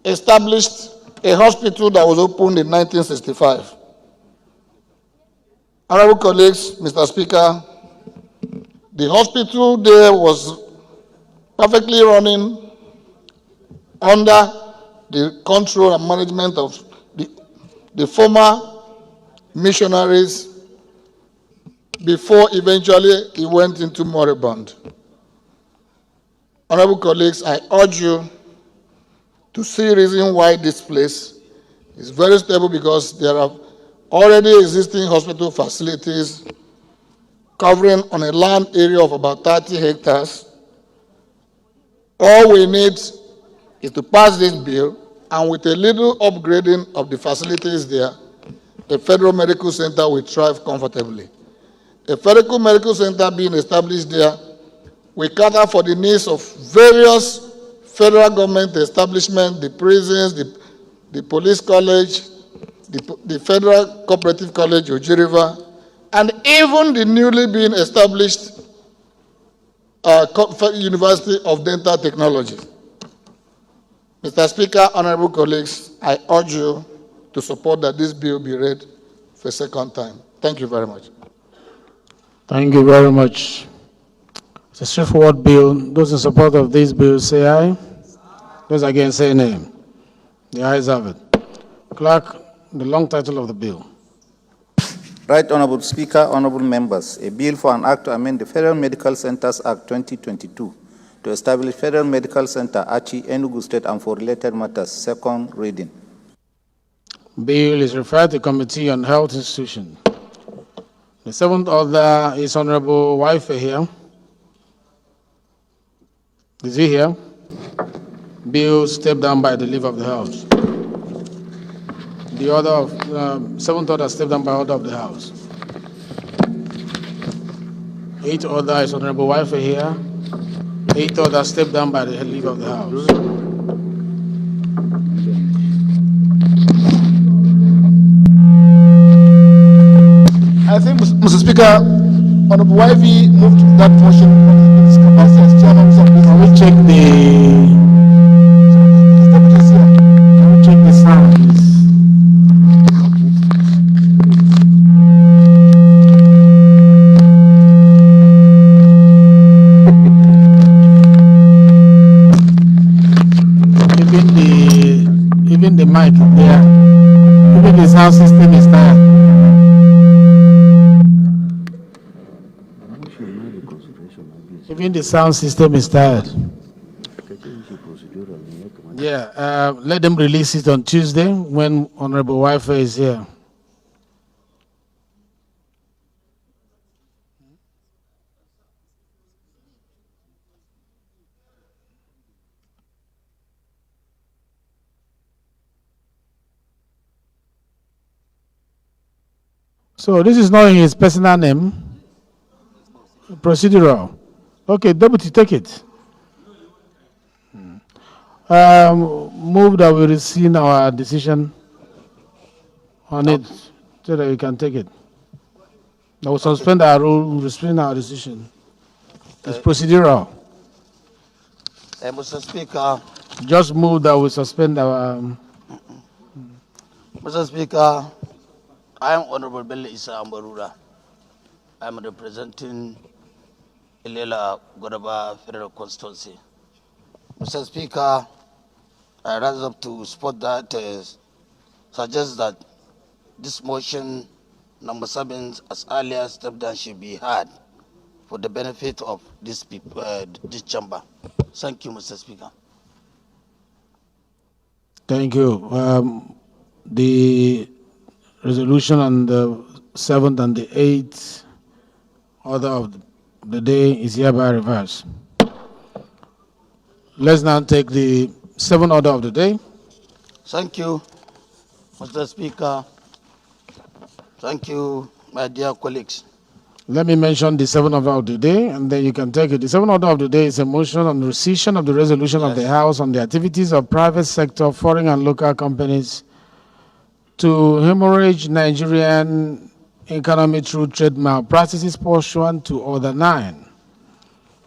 [SPEAKER 18] established a hospital that was opened in 1965. Honorable colleagues, Mr. Speaker, the hospital there was perfectly running under the control and management of the former missionaries before eventually he went into moribund. Honorable colleagues, I urge you to see reason why this place is very stable, because there are already existing hospital facilities covering on a land area of about 30 hectares. All we need is to pass this bill, and with a little upgrading of the facilities there, a federal medical center will thrive comfortably. A federal medical center being established there will cater for the needs of various federal government establishments, the prisons, the police college, the Federal Cooperative College, Oji River, and even the newly being established University of Dental Technology. Mr. Speaker, honorable colleagues, I urge you to support that this bill be read for a second time. Thank you very much.
[SPEAKER 23] Thank you very much. It's a straightforward bill. Those in support of this bill say aye. Those against say nay. The ayes have it. Clerk, the long title of the bill.
[SPEAKER 3] Right Honorable Speaker, honorable members, a bill for an act to amend the Federal Medical Centers Act 2022 to establish Federal Medical Center, Achi, Enugu State, and for related matters, second reading.
[SPEAKER 23] Bill is referred to Committee on Health Institutions. The seventh order is Honorable Waife here. Is he here? Bill stepped down by the leave of the House. The order of seventh order stepped down by order of the House. Eighth order is Honorable Waife here. Eighth order stepped down by the leave of the House.
[SPEAKER 18] I think, Mr. Speaker, Honorable Wivey moved that motion in his capacity as chairman of this.
[SPEAKER 23] Can we check the sound, please? Even the mic there, even the sound system is tired. Even the sound system is tired. Yeah, let them release it on Tuesday when Honorable Waife is here. So this is not in his personal name. Procedural. Okay, Deputy, take it. Move that we rescind our decision on it so that we can take it. I will suspend our rule, restrain our decision. It's procedural.
[SPEAKER 4] Mr. Speaker.
[SPEAKER 23] Just move that we suspend our.
[SPEAKER 4] Mr. Speaker, I am Honorable Bello Isa Ambarura. I am representing Ilela Godaba Federal Constituency. Mr. Speaker, I rise up to support that, suggest that this motion number 7 as earlier step down should be had for the benefit of this people, this chamber. Thank you, Mr. Speaker.
[SPEAKER 23] Thank you. The resolution on the 7th and the 8th order of the day is hereby reversed. Let's now take the 7th order of the day.
[SPEAKER 4] Thank you, Mr. Speaker. Thank you, my dear colleagues.
[SPEAKER 23] Let me mention the 7th order of the day, and then you can take it. The 7th order of the day is a motion on the rescission of the resolution of the House on the activities of private sector, foreign and local companies to hemorrhage Nigerian economy through trade malpractices pursuant to Order 9,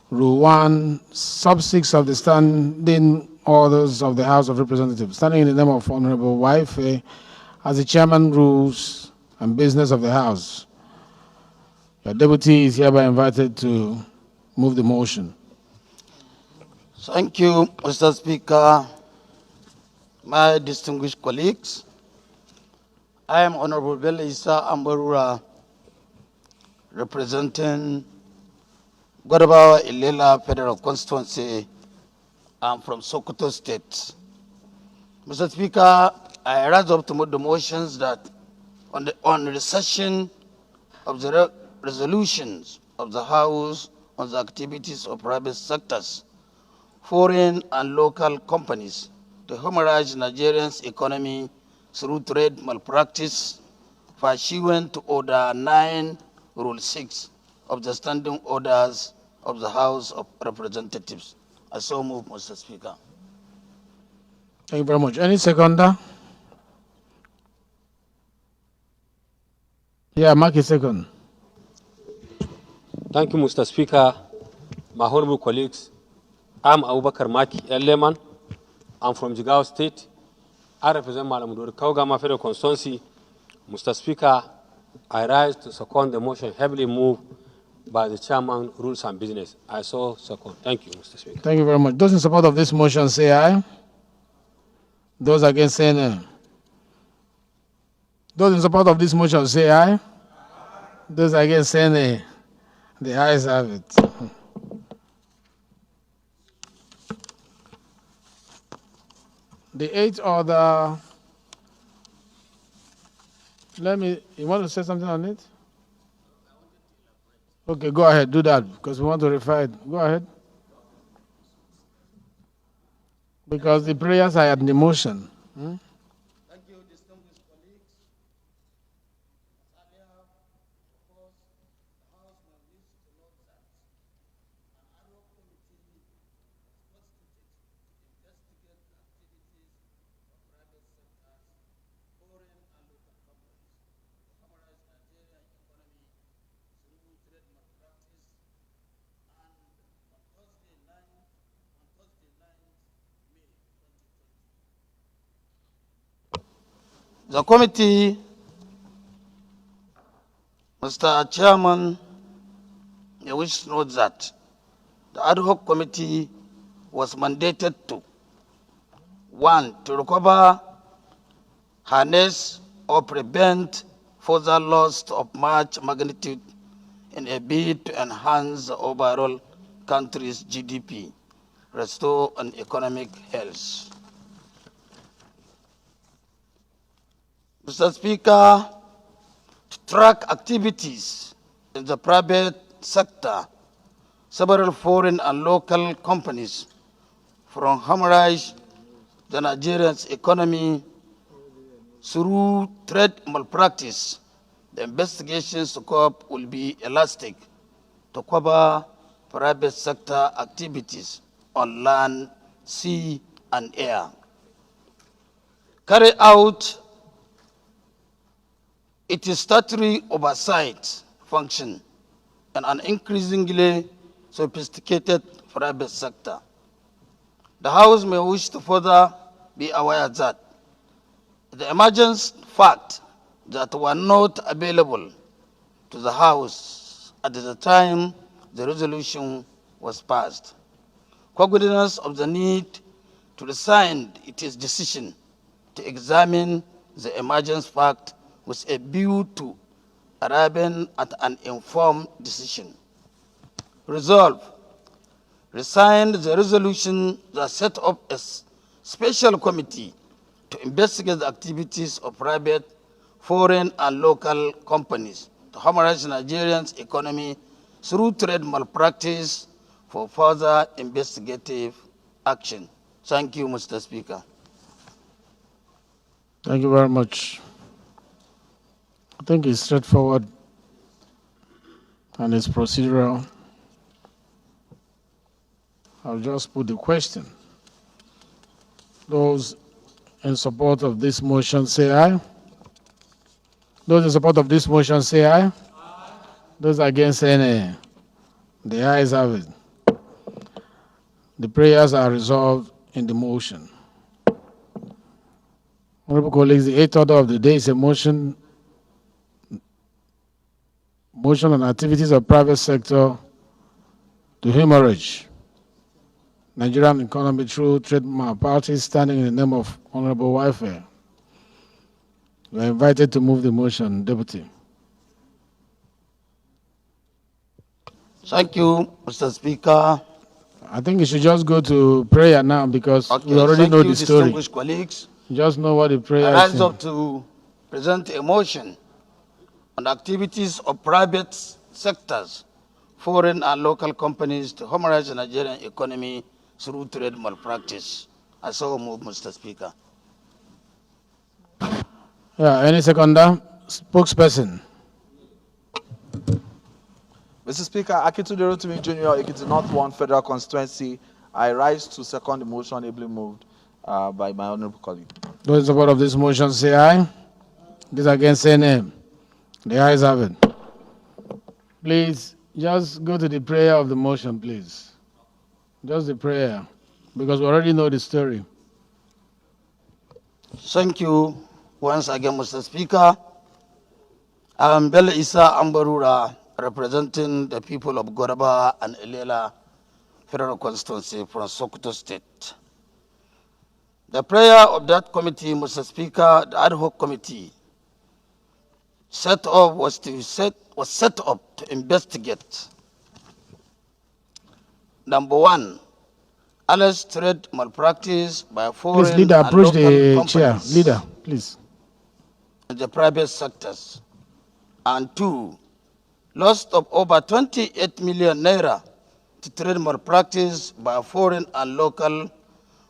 [SPEAKER 23] Rule 1, Sub 6 of the Standing Orders of the House of Representatives, standing in the name of Honorable Waife as the Chairman, Rules and Business of the House. Your deputy is hereby invited to move the motion.
[SPEAKER 4] Thank you, Mr. Speaker. My distinguished colleagues, I am Honorable Bello Isa Ambarura, representing Godabawa Ilela Federal Constituency. I'm from Sokoto State. Mr. Speaker, I rise up to move the motions that on the session of the resolutions of the House on the activities of private sectors, foreign and local companies to hemorrhage Nigeria's economy through trade malpractice pursuant to Order 9, Rule 6 of the Standing Orders of the House of Representatives. I so move, Mr. Speaker.
[SPEAKER 23] Thank you very much. Any seconder? Yeah, mark a second.
[SPEAKER 21] Thank you, Mr. Speaker. My honorable colleagues, I'm Abubakar Maki Eleman. I'm from Jigawa State. I represent Malamudori Kaugama Federal Constituency. Mr. Speaker, I rise to second the motion heavily moved by the chairman, Rules and Business. I so second. Thank you, Mr. Speaker.
[SPEAKER 23] Thank you very much. Those in support of this motion say aye. Those against say no. Those in support of this motion say aye. Those against say nay. The ayes have it. The eighth order. You want to say something on it? Okay, go ahead, do that, because we want to refer it. Go ahead. Because the prayers are at the motion.
[SPEAKER 8] Thank you, distinguished colleagues. As earlier proposed, the House may wish to note that an ad hoc committee was constituted to investigate the activities of private sectors, foreign and local companies, to summarize Nigerian economy through trade malpractice, and on Thursday 9th May 2020. The committee, Mr. Chairman, I wish to note that the ad hoc committee was mandated to: 1. To recover, harness, or prevent further loss of much magnitude in a bid to enhance the overall country's GDP, restore an economic health. Mr. Speaker, to track activities in the private sector, several foreign and local companies from hemorrhage the Nigerian economy through trade malpractice. The investigation scope will be elastic to cover private sector activities on land, sea, and air. Carry out its statutory oversight function in an increasingly sophisticated private sector. The House may wish to further be aware that the emergence fact that were not available to the House at the time the resolution was passed. Cognizance of the need to rescind its decision to examine the emergence fact with a view to arriving at an informed decision. Resolve: rescind the resolution that set up a special committee to investigate the activities of private, foreign, and local companies to hemorrhage Nigeria's economy through trade malpractice for further investigative action. Thank you, Mr. Speaker.
[SPEAKER 23] Thank you very much. I think it's straightforward and it's procedural. I'll just put the question. Those in support of this motion say aye. Those in support of this motion say aye. Those against say nay. The ayes have it. The prayers are resolved in the motion. Honorable colleagues, the eighth order of the day is a motion on activities of private sector to hemorrhage Nigerian economy through trade malpractice, standing in the name of Honorable Welfare. You are invited to move the motion, Deputy.
[SPEAKER 8] Thank you, Mr. Speaker.
[SPEAKER 23] I think you should just go to prayer now because
[SPEAKER 8] Okay,
[SPEAKER 23] we already
[SPEAKER 8] thank
[SPEAKER 23] know
[SPEAKER 8] you,
[SPEAKER 23] the story.
[SPEAKER 8] distinguished colleagues.
[SPEAKER 23] Just know what the prayer
[SPEAKER 8] I
[SPEAKER 23] is.
[SPEAKER 8] rise up to present a motion on activities of private sectors, foreign and local companies to hemorrhage the Nigerian economy through trade malpractice. I so move, Mr. Speaker.
[SPEAKER 23] Yeah, any seconder? Spokesperson.
[SPEAKER 7] Mr. Speaker, Akitunde Rotimi Jr., Ekiti North 1 Federal Constituency, I rise to second the motion ably moved by my honorable colleague.
[SPEAKER 23] Those in support of this motion say aye. Those against say nay. The ayes have it. Please, just go to the prayer of the motion, please. Just the prayer, because we already know the story.
[SPEAKER 8] Thank you once again, Mr. Speaker. I am Bello Isa Ambarura,
[SPEAKER 4] representing the people of Goraba and Ilela Federal Constituency from Sokoto State. The prayer of that committee, Mr. Speaker, the ad hoc committee, was set up to investigate. Number one, alleged trade malpractice by foreign
[SPEAKER 23] Please, leader,
[SPEAKER 4] and
[SPEAKER 23] approach
[SPEAKER 4] local
[SPEAKER 23] the
[SPEAKER 4] companies
[SPEAKER 23] chair. Leader, please.
[SPEAKER 4] in the private sectors. And two, loss of over 28 million naira to trade malpractice by foreign and local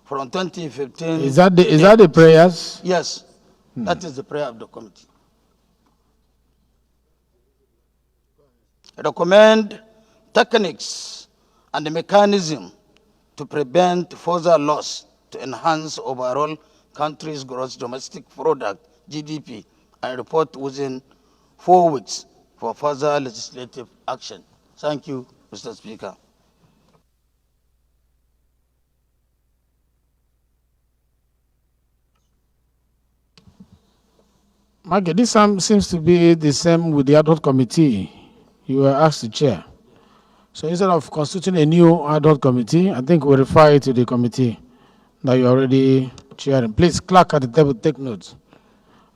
[SPEAKER 4] from 2015.
[SPEAKER 23] Is that the prayers?
[SPEAKER 4] Yes, that is the prayer of the committee. Recommend techniques and the mechanism to prevent further loss to enhance overall country's gross domestic product, GDP, and report within 4 weeks for further legislative action. Thank you, Mr. Speaker.
[SPEAKER 23] Maggie, this seems to be the same with the ad hoc committee you were asked to chair. So instead of constituting a new ad hoc committee, I think we'll refer it to the committee that you're already chairing. Please, clerk at the table, take notes.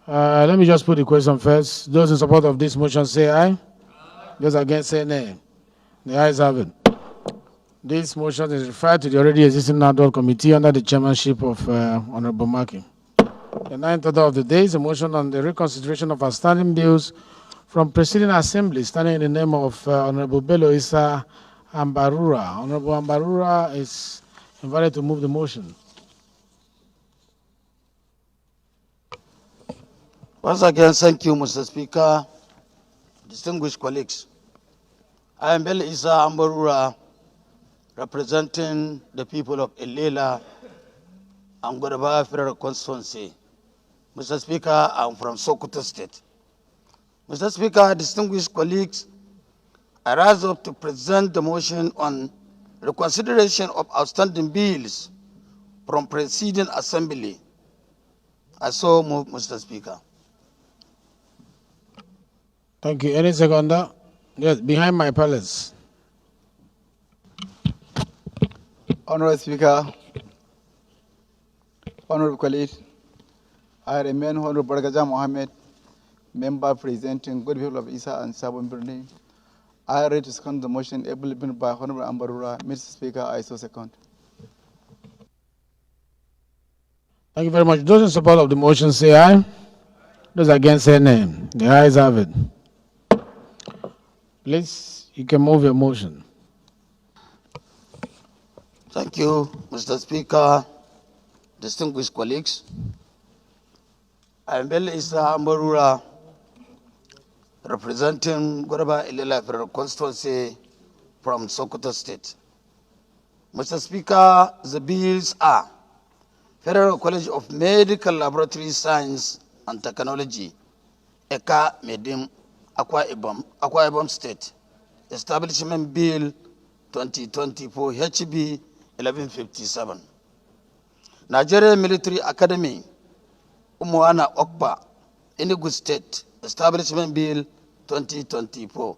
[SPEAKER 23] Let me just put the question first. Those in support of this motion say aye. Those against say nay. The ayes have it. This motion is referred to the already existing ad hoc committee under the chairmanship of Honorable Maki. The ninth order of the day is a motion on the reconsideration of outstanding bills from preceding assembly, standing in the name of Honorable Bello Issa Ambarura. Honorable Ambarura is invited to move the motion.
[SPEAKER 4] Once again, thank you, Mr. Speaker. Distinguished colleagues, I am Bello Issa Ambarura, representing the people of Ilela and Godaba Federal Constituency. Mr. Speaker, I'm from Sokoto State. Mr. Speaker, distinguished colleagues, I rise up to present the motion on reconsideration of outstanding bills from preceding assembly. I so move, Mr. Speaker.
[SPEAKER 23] Thank you. Any seconder? Yes, behind my palace.
[SPEAKER 7] Honorable Speaker, honorable colleagues, I remain Honorable Bargaja Mohammed, member presenting good people of Isa and Sabon Birni. I read to second the motion ably given by Honorable Ambarura. Mr. Speaker, I so second.
[SPEAKER 23] Thank you very much. Those in support of the motion say aye. Those against say nay. The ayes have it. Please, you can move your motion.
[SPEAKER 4] Thank you, Mr. Speaker, distinguished colleagues. I am Bello Issa Ambarura, representing Goraba Ilela Federal Constituency from Sokoto State. Mr. Speaker, the bills are Federal College of Medical Laboratory Science and Technology, Eka Medim, Akwa Ibom State, Establishment Bill 2024 HB 1157. Nigeria Military Academy, Umuana Okpa, Enugu State, Establishment Bill 2024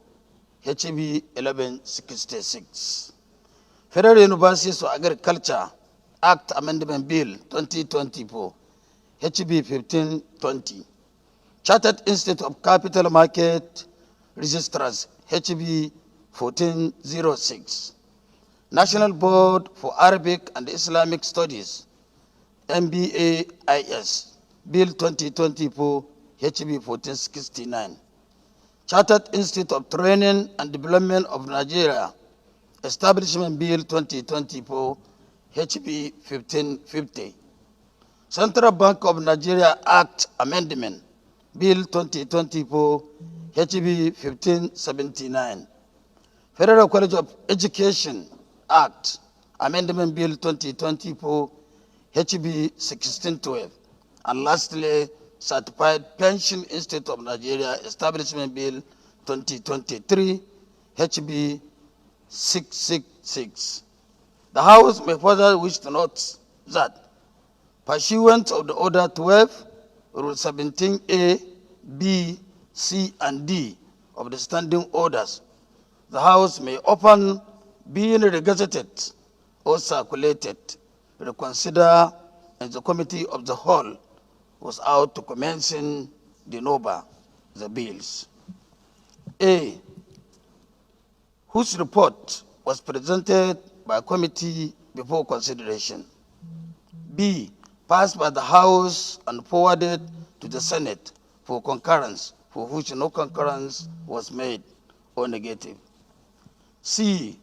[SPEAKER 4] HB 1166. Federal Universities of Agriculture Act Amendment Bill 2024 HB 1520. Chartered Institute of Capital Market Registrars HB 1406. National Board for Arabic and Islamic Studies MBAIS Bill 2024 HB 1469. Chartered Institute of Training and Development of Nigeria Establishment Bill 2024 HB 1550. Central Bank of Nigeria Act Amendment Bill 2024 HB 1579. Federal College of Education Act Amendment Bill 2024 HB 1612. And lastly, Certified Pension Institute of Nigeria Establishment Bill 2023 HB 666. The House may further wish to note that, pursuant of the Order 12, Rule 17A, B, C, and D of the standing orders, the House may, upon being regazetted or circulated, reconsider in the Committee of the Whole without commencing the number the bills. A, whose report was presented by committee before consideration. B, passed by the House and forwarded to the Senate for concurrence, for which no concurrence was made or negative. C,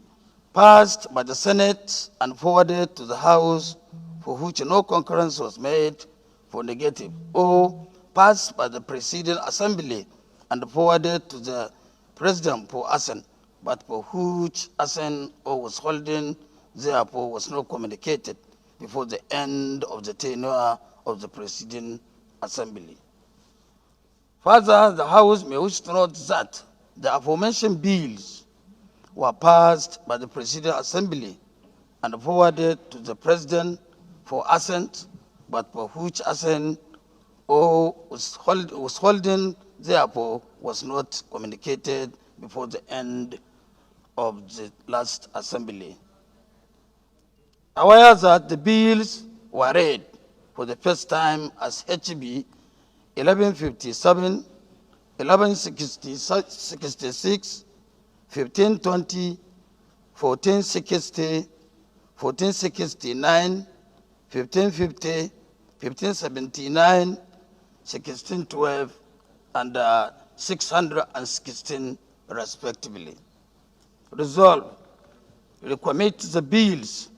[SPEAKER 4] passed by the Senate and forwarded to the House, for which no concurrence was made for negative, or passed by the preceding assembly and forwarded to the President for assent, but for which assent or withholding therefore was not communicated before the end of the tenure of the preceding assembly. Further, the House may wish to note that the aforementioned bills were passed by the preceding assembly and forwarded to the President for assent, but for which assent or withholding therefore was not communicated before the end of the last assembly. Aware that the bills were read for the first time as HB 1157, 1166, 1520, 1460, 1469, 1550, 1579, 1612, and 616 respectively. Resolve, recommit the bills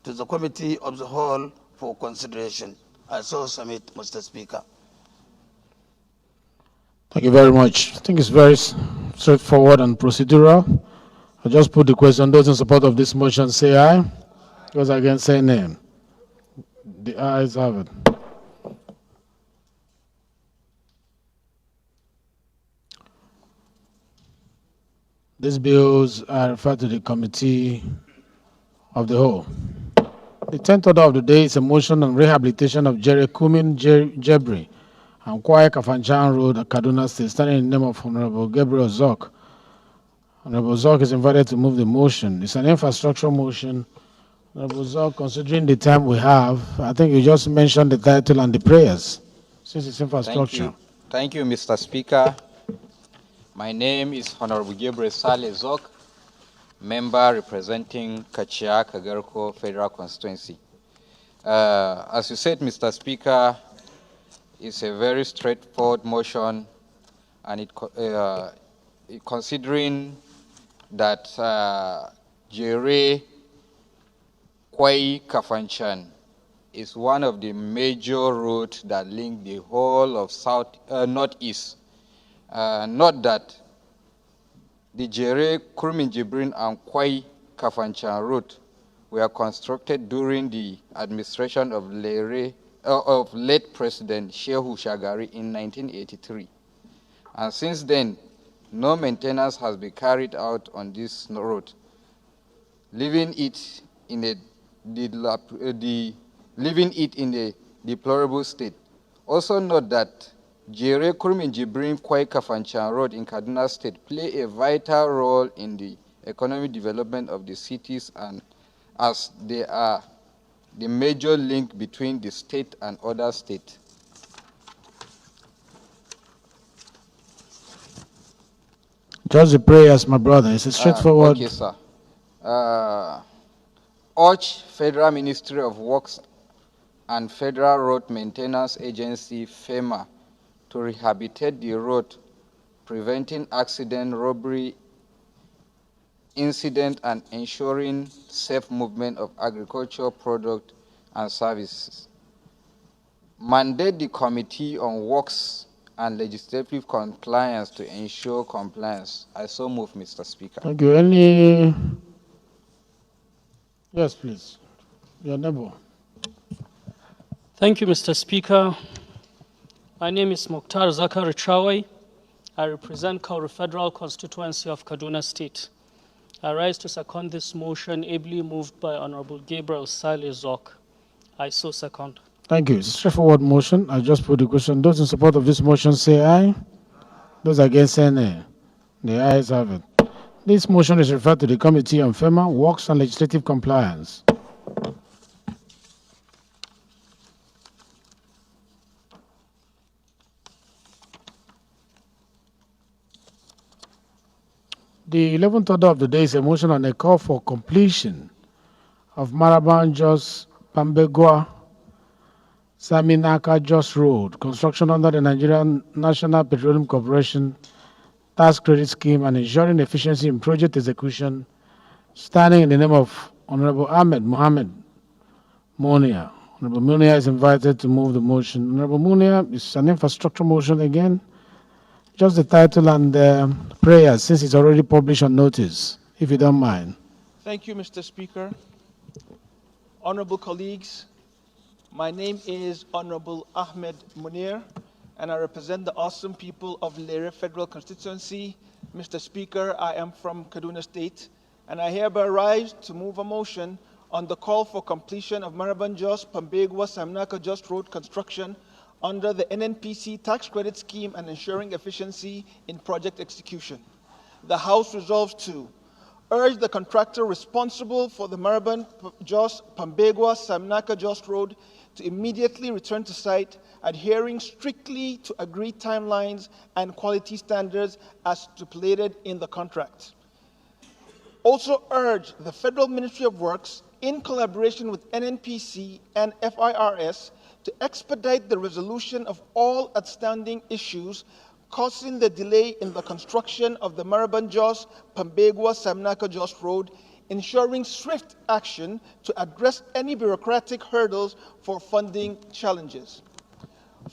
[SPEAKER 4] to the Committee of the Whole for consideration. I so submit, Mr. Speaker.
[SPEAKER 23] Thank you very much. I think it's very straightforward and procedural. I just put the question. Those in support of this motion say aye. Those against say nay. The ayes have it. These bills are referred to the Committee of the Whole. The 10th order of the day is a motion on rehabilitation of Jerry Kumin Jebri and Kwai Kafanchan Road at Kaduna State, standing in the name of Honorable Gabriel Zok. Honorable Zok is invited to move the motion. It's an infrastructure motion. Honorable Zok, considering the time we have, I think you just mentioned the title and the prayers, since it's infrastructure.
[SPEAKER 5] Thank you, Mr. Speaker. My name is Honorable Gabriel Saleh Zok, member representing Kachia Kagarko Federal Constituency. As you said, Mr. Speaker, it's a very straightforward motion, and considering that Jere Kwai Kafanchan is one of the major routes that link the whole of northeast. Note that the Jere Kurmin Jibrin and Kwai Kafanchan route were constructed during the administration of late President Shehu Shagari in 1983. And since then, no maintenance has been carried out on this road, leaving it in a deplorable state. Also note that Jere Kurmin Jibrin Kwai Kafanchan Road in Kaduna State play a vital role in the economic development of the cities, and as they are the major link between the state and other states.
[SPEAKER 23] Just the prayers, my brother. It's a straightforward.
[SPEAKER 5] Okay, sir. Urge Federal Ministry of Works and Federal Road Maintenance Agency, FEMA, to rehabilitate the road, preventing accident, robbery, incident, and ensuring safe movement of agricultural products and services. Mandate the Committee on Works and Legislative Compliance to ensure compliance. I so move, Mr. Speaker.
[SPEAKER 23] Thank you. Any? Yes, please. Your neighbor.
[SPEAKER 19] Thank you, Mr. Speaker. My name is Mukhtar Zakari Chawai. I represent Kauru Federal Constituency of Kaduna State. I rise to second this motion ably moved by Honorable Gabriel Saleh Zok. I so second.
[SPEAKER 23] Thank you. It's a straightforward motion. I just put the question. Those in support of this motion say aye. Those against say nay. The ayes have it. This motion is referred to the Committee on FEMA, Works and Legislative Compliance. The 11th order of the day is a motion on a call for completion of Maraban Jos Pambegua Saminaka Jos Road, construction under the Nigerian National Petroleum Corporation Tax Credit Scheme and ensuring efficiency in project execution, standing in the name of Honorable Ahmed Mohammed Monia. Honorable Monia is invited to move the motion. Honorable Monia, it's an infrastructure motion again. Just the title and prayer, since it's already published on notice, if you don't mind.
[SPEAKER 6] Thank you, Mr. Speaker. Honorable colleagues, my name is Honorable Ahmed Munir, and I represent the awesome people of Lere Federal Constituency. Mr. Speaker, I am from Kaduna State, and I hereby rise to move a motion on the call for completion of Maraban Jos Pambegwa Samnaka Jos Road construction under the NNPC tax credit scheme and ensuring efficiency in project execution. The House resolves to urge the contractor responsible for the Maraban Jos Pambegwa Samnaka Jos Road to immediately return to site, adhering strictly to agreed timelines and quality standards as stipulated in the contract. Also urge the Federal Ministry of Works, in collaboration with NNPC and FIRS, to expedite the resolution of all outstanding issues causing the delay in the construction of the Maraban Jos Pambegwa Samnaka Jos Road, ensuring swift action to address any bureaucratic hurdles for funding challenges.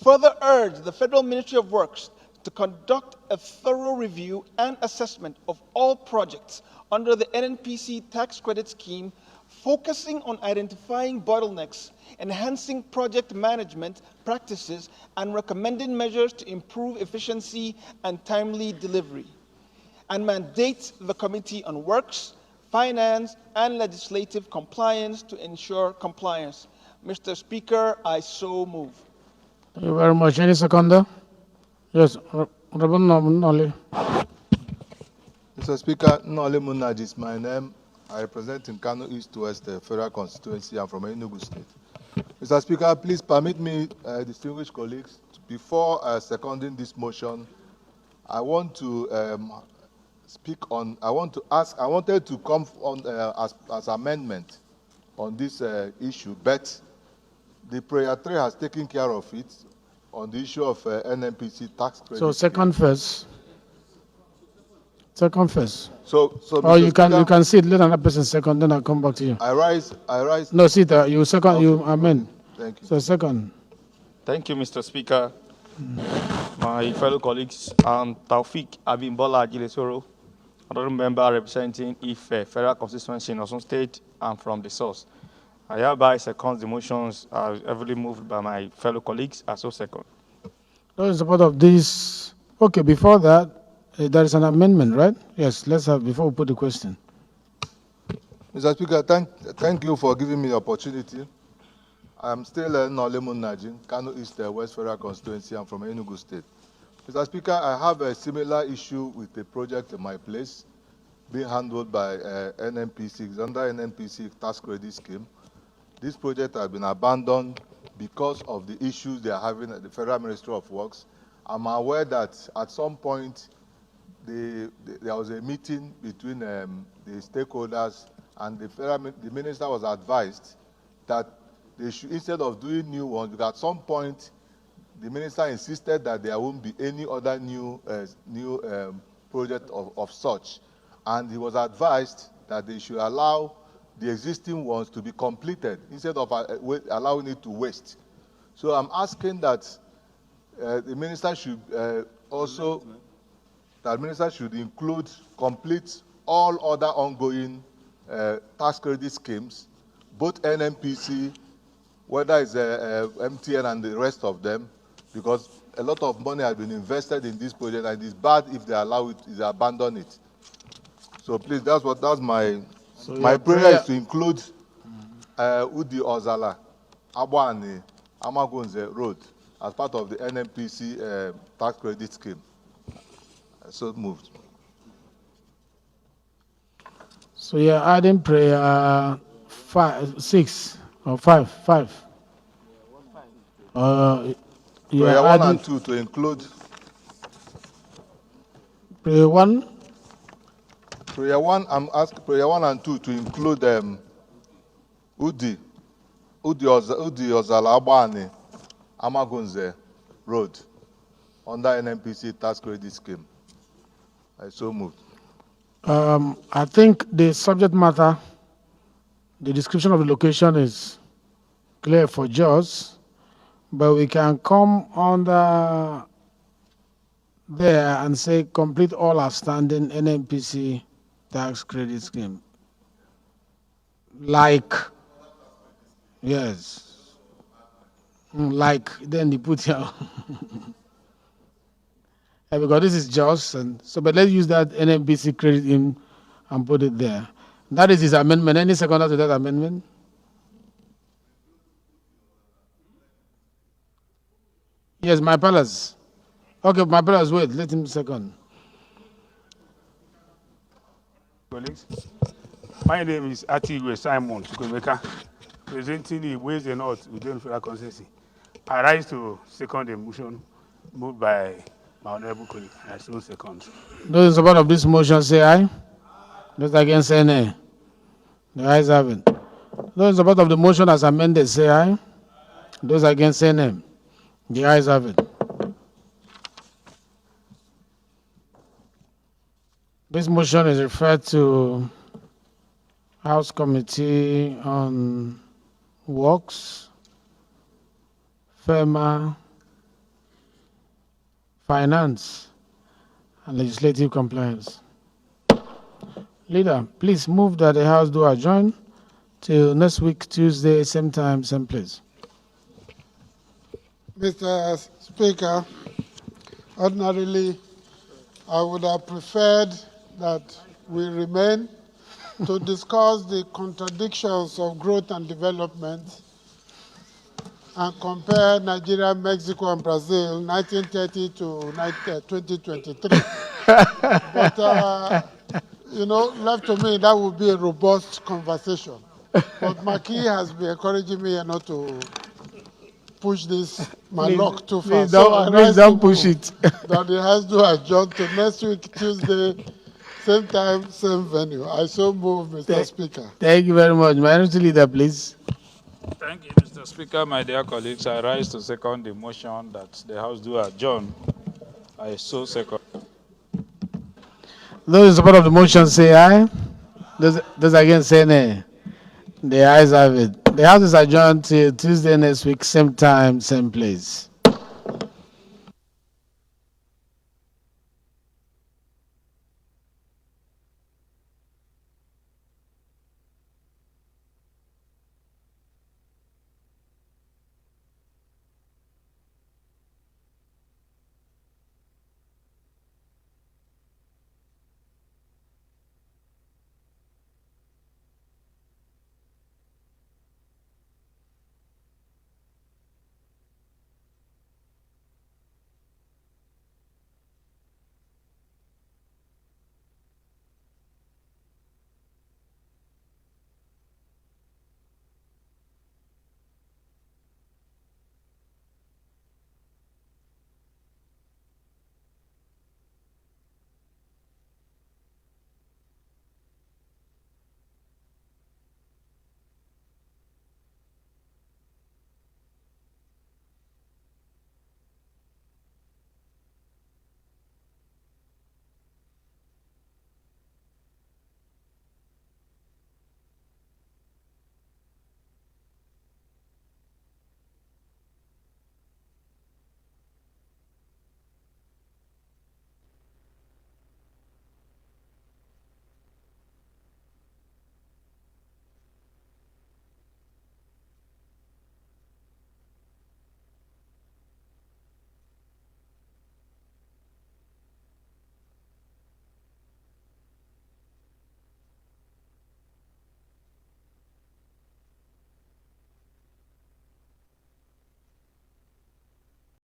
[SPEAKER 6] Further urge the Federal Ministry of Works to conduct a thorough review and assessment of all projects under the NNPC tax credit scheme, focusing on identifying bottlenecks, enhancing project management practices, and recommending measures to improve efficiency and timely delivery. And mandate the Committee on Works, Finance, and Legislative Compliance to ensure compliance. Mr. Speaker, I so move.
[SPEAKER 23] Thank you very much. Any seconder? Yes, Honorable Noli.
[SPEAKER 22] Mr. Speaker, Nole Munaj is my name. I represent in Kano East West Federal Constituency. I'm from Enugu State. Mr. Speaker, please permit me, distinguished colleagues, before seconding this motion, I want to speak on, I wanted to come on as amendment on this issue, but the prayer 3 has taken care of it on the issue of NNPC tax credit.
[SPEAKER 23] So second first. Second first.
[SPEAKER 22] So
[SPEAKER 23] or you can sit, let another person second, then I'll come back to you.
[SPEAKER 22] I rise.
[SPEAKER 23] No, sit, you second, okay. You amen.
[SPEAKER 22] Thank you.
[SPEAKER 23] So second.
[SPEAKER 9] Thank you, Mr. Speaker. My fellow colleagues, I'm Taufik Abimbola Agilesoro, another member representing IFE, Federal Constituency in Osun State. I'm from the source. I hereby second the motions heavily moved by my fellow colleagues as so second.
[SPEAKER 23] Those in support of this, okay, before that, there is an amendment, right? Yes, let's have, before we put the question.
[SPEAKER 22] Mr. Speaker, thank you for giving me the opportunity. I'm still Nole Munajin, Kano East West Federal Constituency. I'm from Enugu State. Mr. Speaker, I have a similar issue with a project in my place being handled by NNPC, it's under NNPC tax credit scheme. This project has been abandoned because of the issues they are having at the Federal Ministry of Works. I'm aware that at some point there was a meeting between the stakeholders, and the minister was advised that they should, instead of doing new ones, because at some point the minister insisted that there won't be any other new project of such, and he was advised that they should allow the existing ones to be completed instead of allowing it to waste. So I'm asking that the minister should complete all other ongoing tax credit schemes, both NNPC, whether it's MTN and the rest of them, because a lot of money has been invested in this project, and it's bad if they allow it, if they abandon it. So please, that's my prayer is to include Udi Ozala, Abwani, Amagunze Road as part of the NNPC tax credit scheme. So moved.
[SPEAKER 23] So you're adding prayer 6 or 5. You
[SPEAKER 10] Prayer
[SPEAKER 23] are
[SPEAKER 10] 1
[SPEAKER 23] adding
[SPEAKER 10] and 2 to include.
[SPEAKER 23] prayer 1.
[SPEAKER 10] Prayer 1, I'm asking prayer 1 and 2 to include Udi Ozala Abani Amagunze Road under NNPC tax credit scheme. I so moved.
[SPEAKER 23] I think the subject matter, the description of the location is clear for Jos, but we can come under there and say complete all outstanding NNPC tax credit scheme. Like, yes, like then you put here. Because this is Jos, and so but let's use that NNPC credit in and put it there. That is his amendment. Any seconder to that amendment? Yes, my palace. Okay, my palace, wait, let him second.
[SPEAKER 16] Colleagues, my name is Atigwe Simon Chukwemeka, presenting the Ways and Odds within Federal Constituency. I rise to second the motion moved by my honorable colleague. I so second.
[SPEAKER 23] Those in support of this motion say aye. Those against say nay. The ayes have it. Those in support of the motion as amended say aye. Those against say nay. The ayes have it. This motion is referred to House Committee on Works, FEMA, Finance, and Legislative Compliance. Leader, please move that the House do adjourn till next week, Tuesday, same time, same place.
[SPEAKER 11] Mr. Speaker, ordinarily, I would have preferred that we remain to discuss the contradictions of growth and development and compare Nigeria, Mexico, and Brazil 1930 to 2023. But, left to me, that would be a robust conversation. But Maki has been encouraging me not to push this, my luck too far.
[SPEAKER 23] Please don't push it.
[SPEAKER 11] That it has to adjourn to next week, Tuesday, same time, same venue. I so move, Mr. Speaker.
[SPEAKER 23] Thank you very much. Minority Leader, please.
[SPEAKER 16] Thank you, Mr. Speaker. My dear colleagues, I rise to second the motion that the House do adjourn. I so second.
[SPEAKER 23] Those in support of the motion say aye. Those against say nay. The ayes have it. The House is adjourned till Tuesday next week, same time, same place.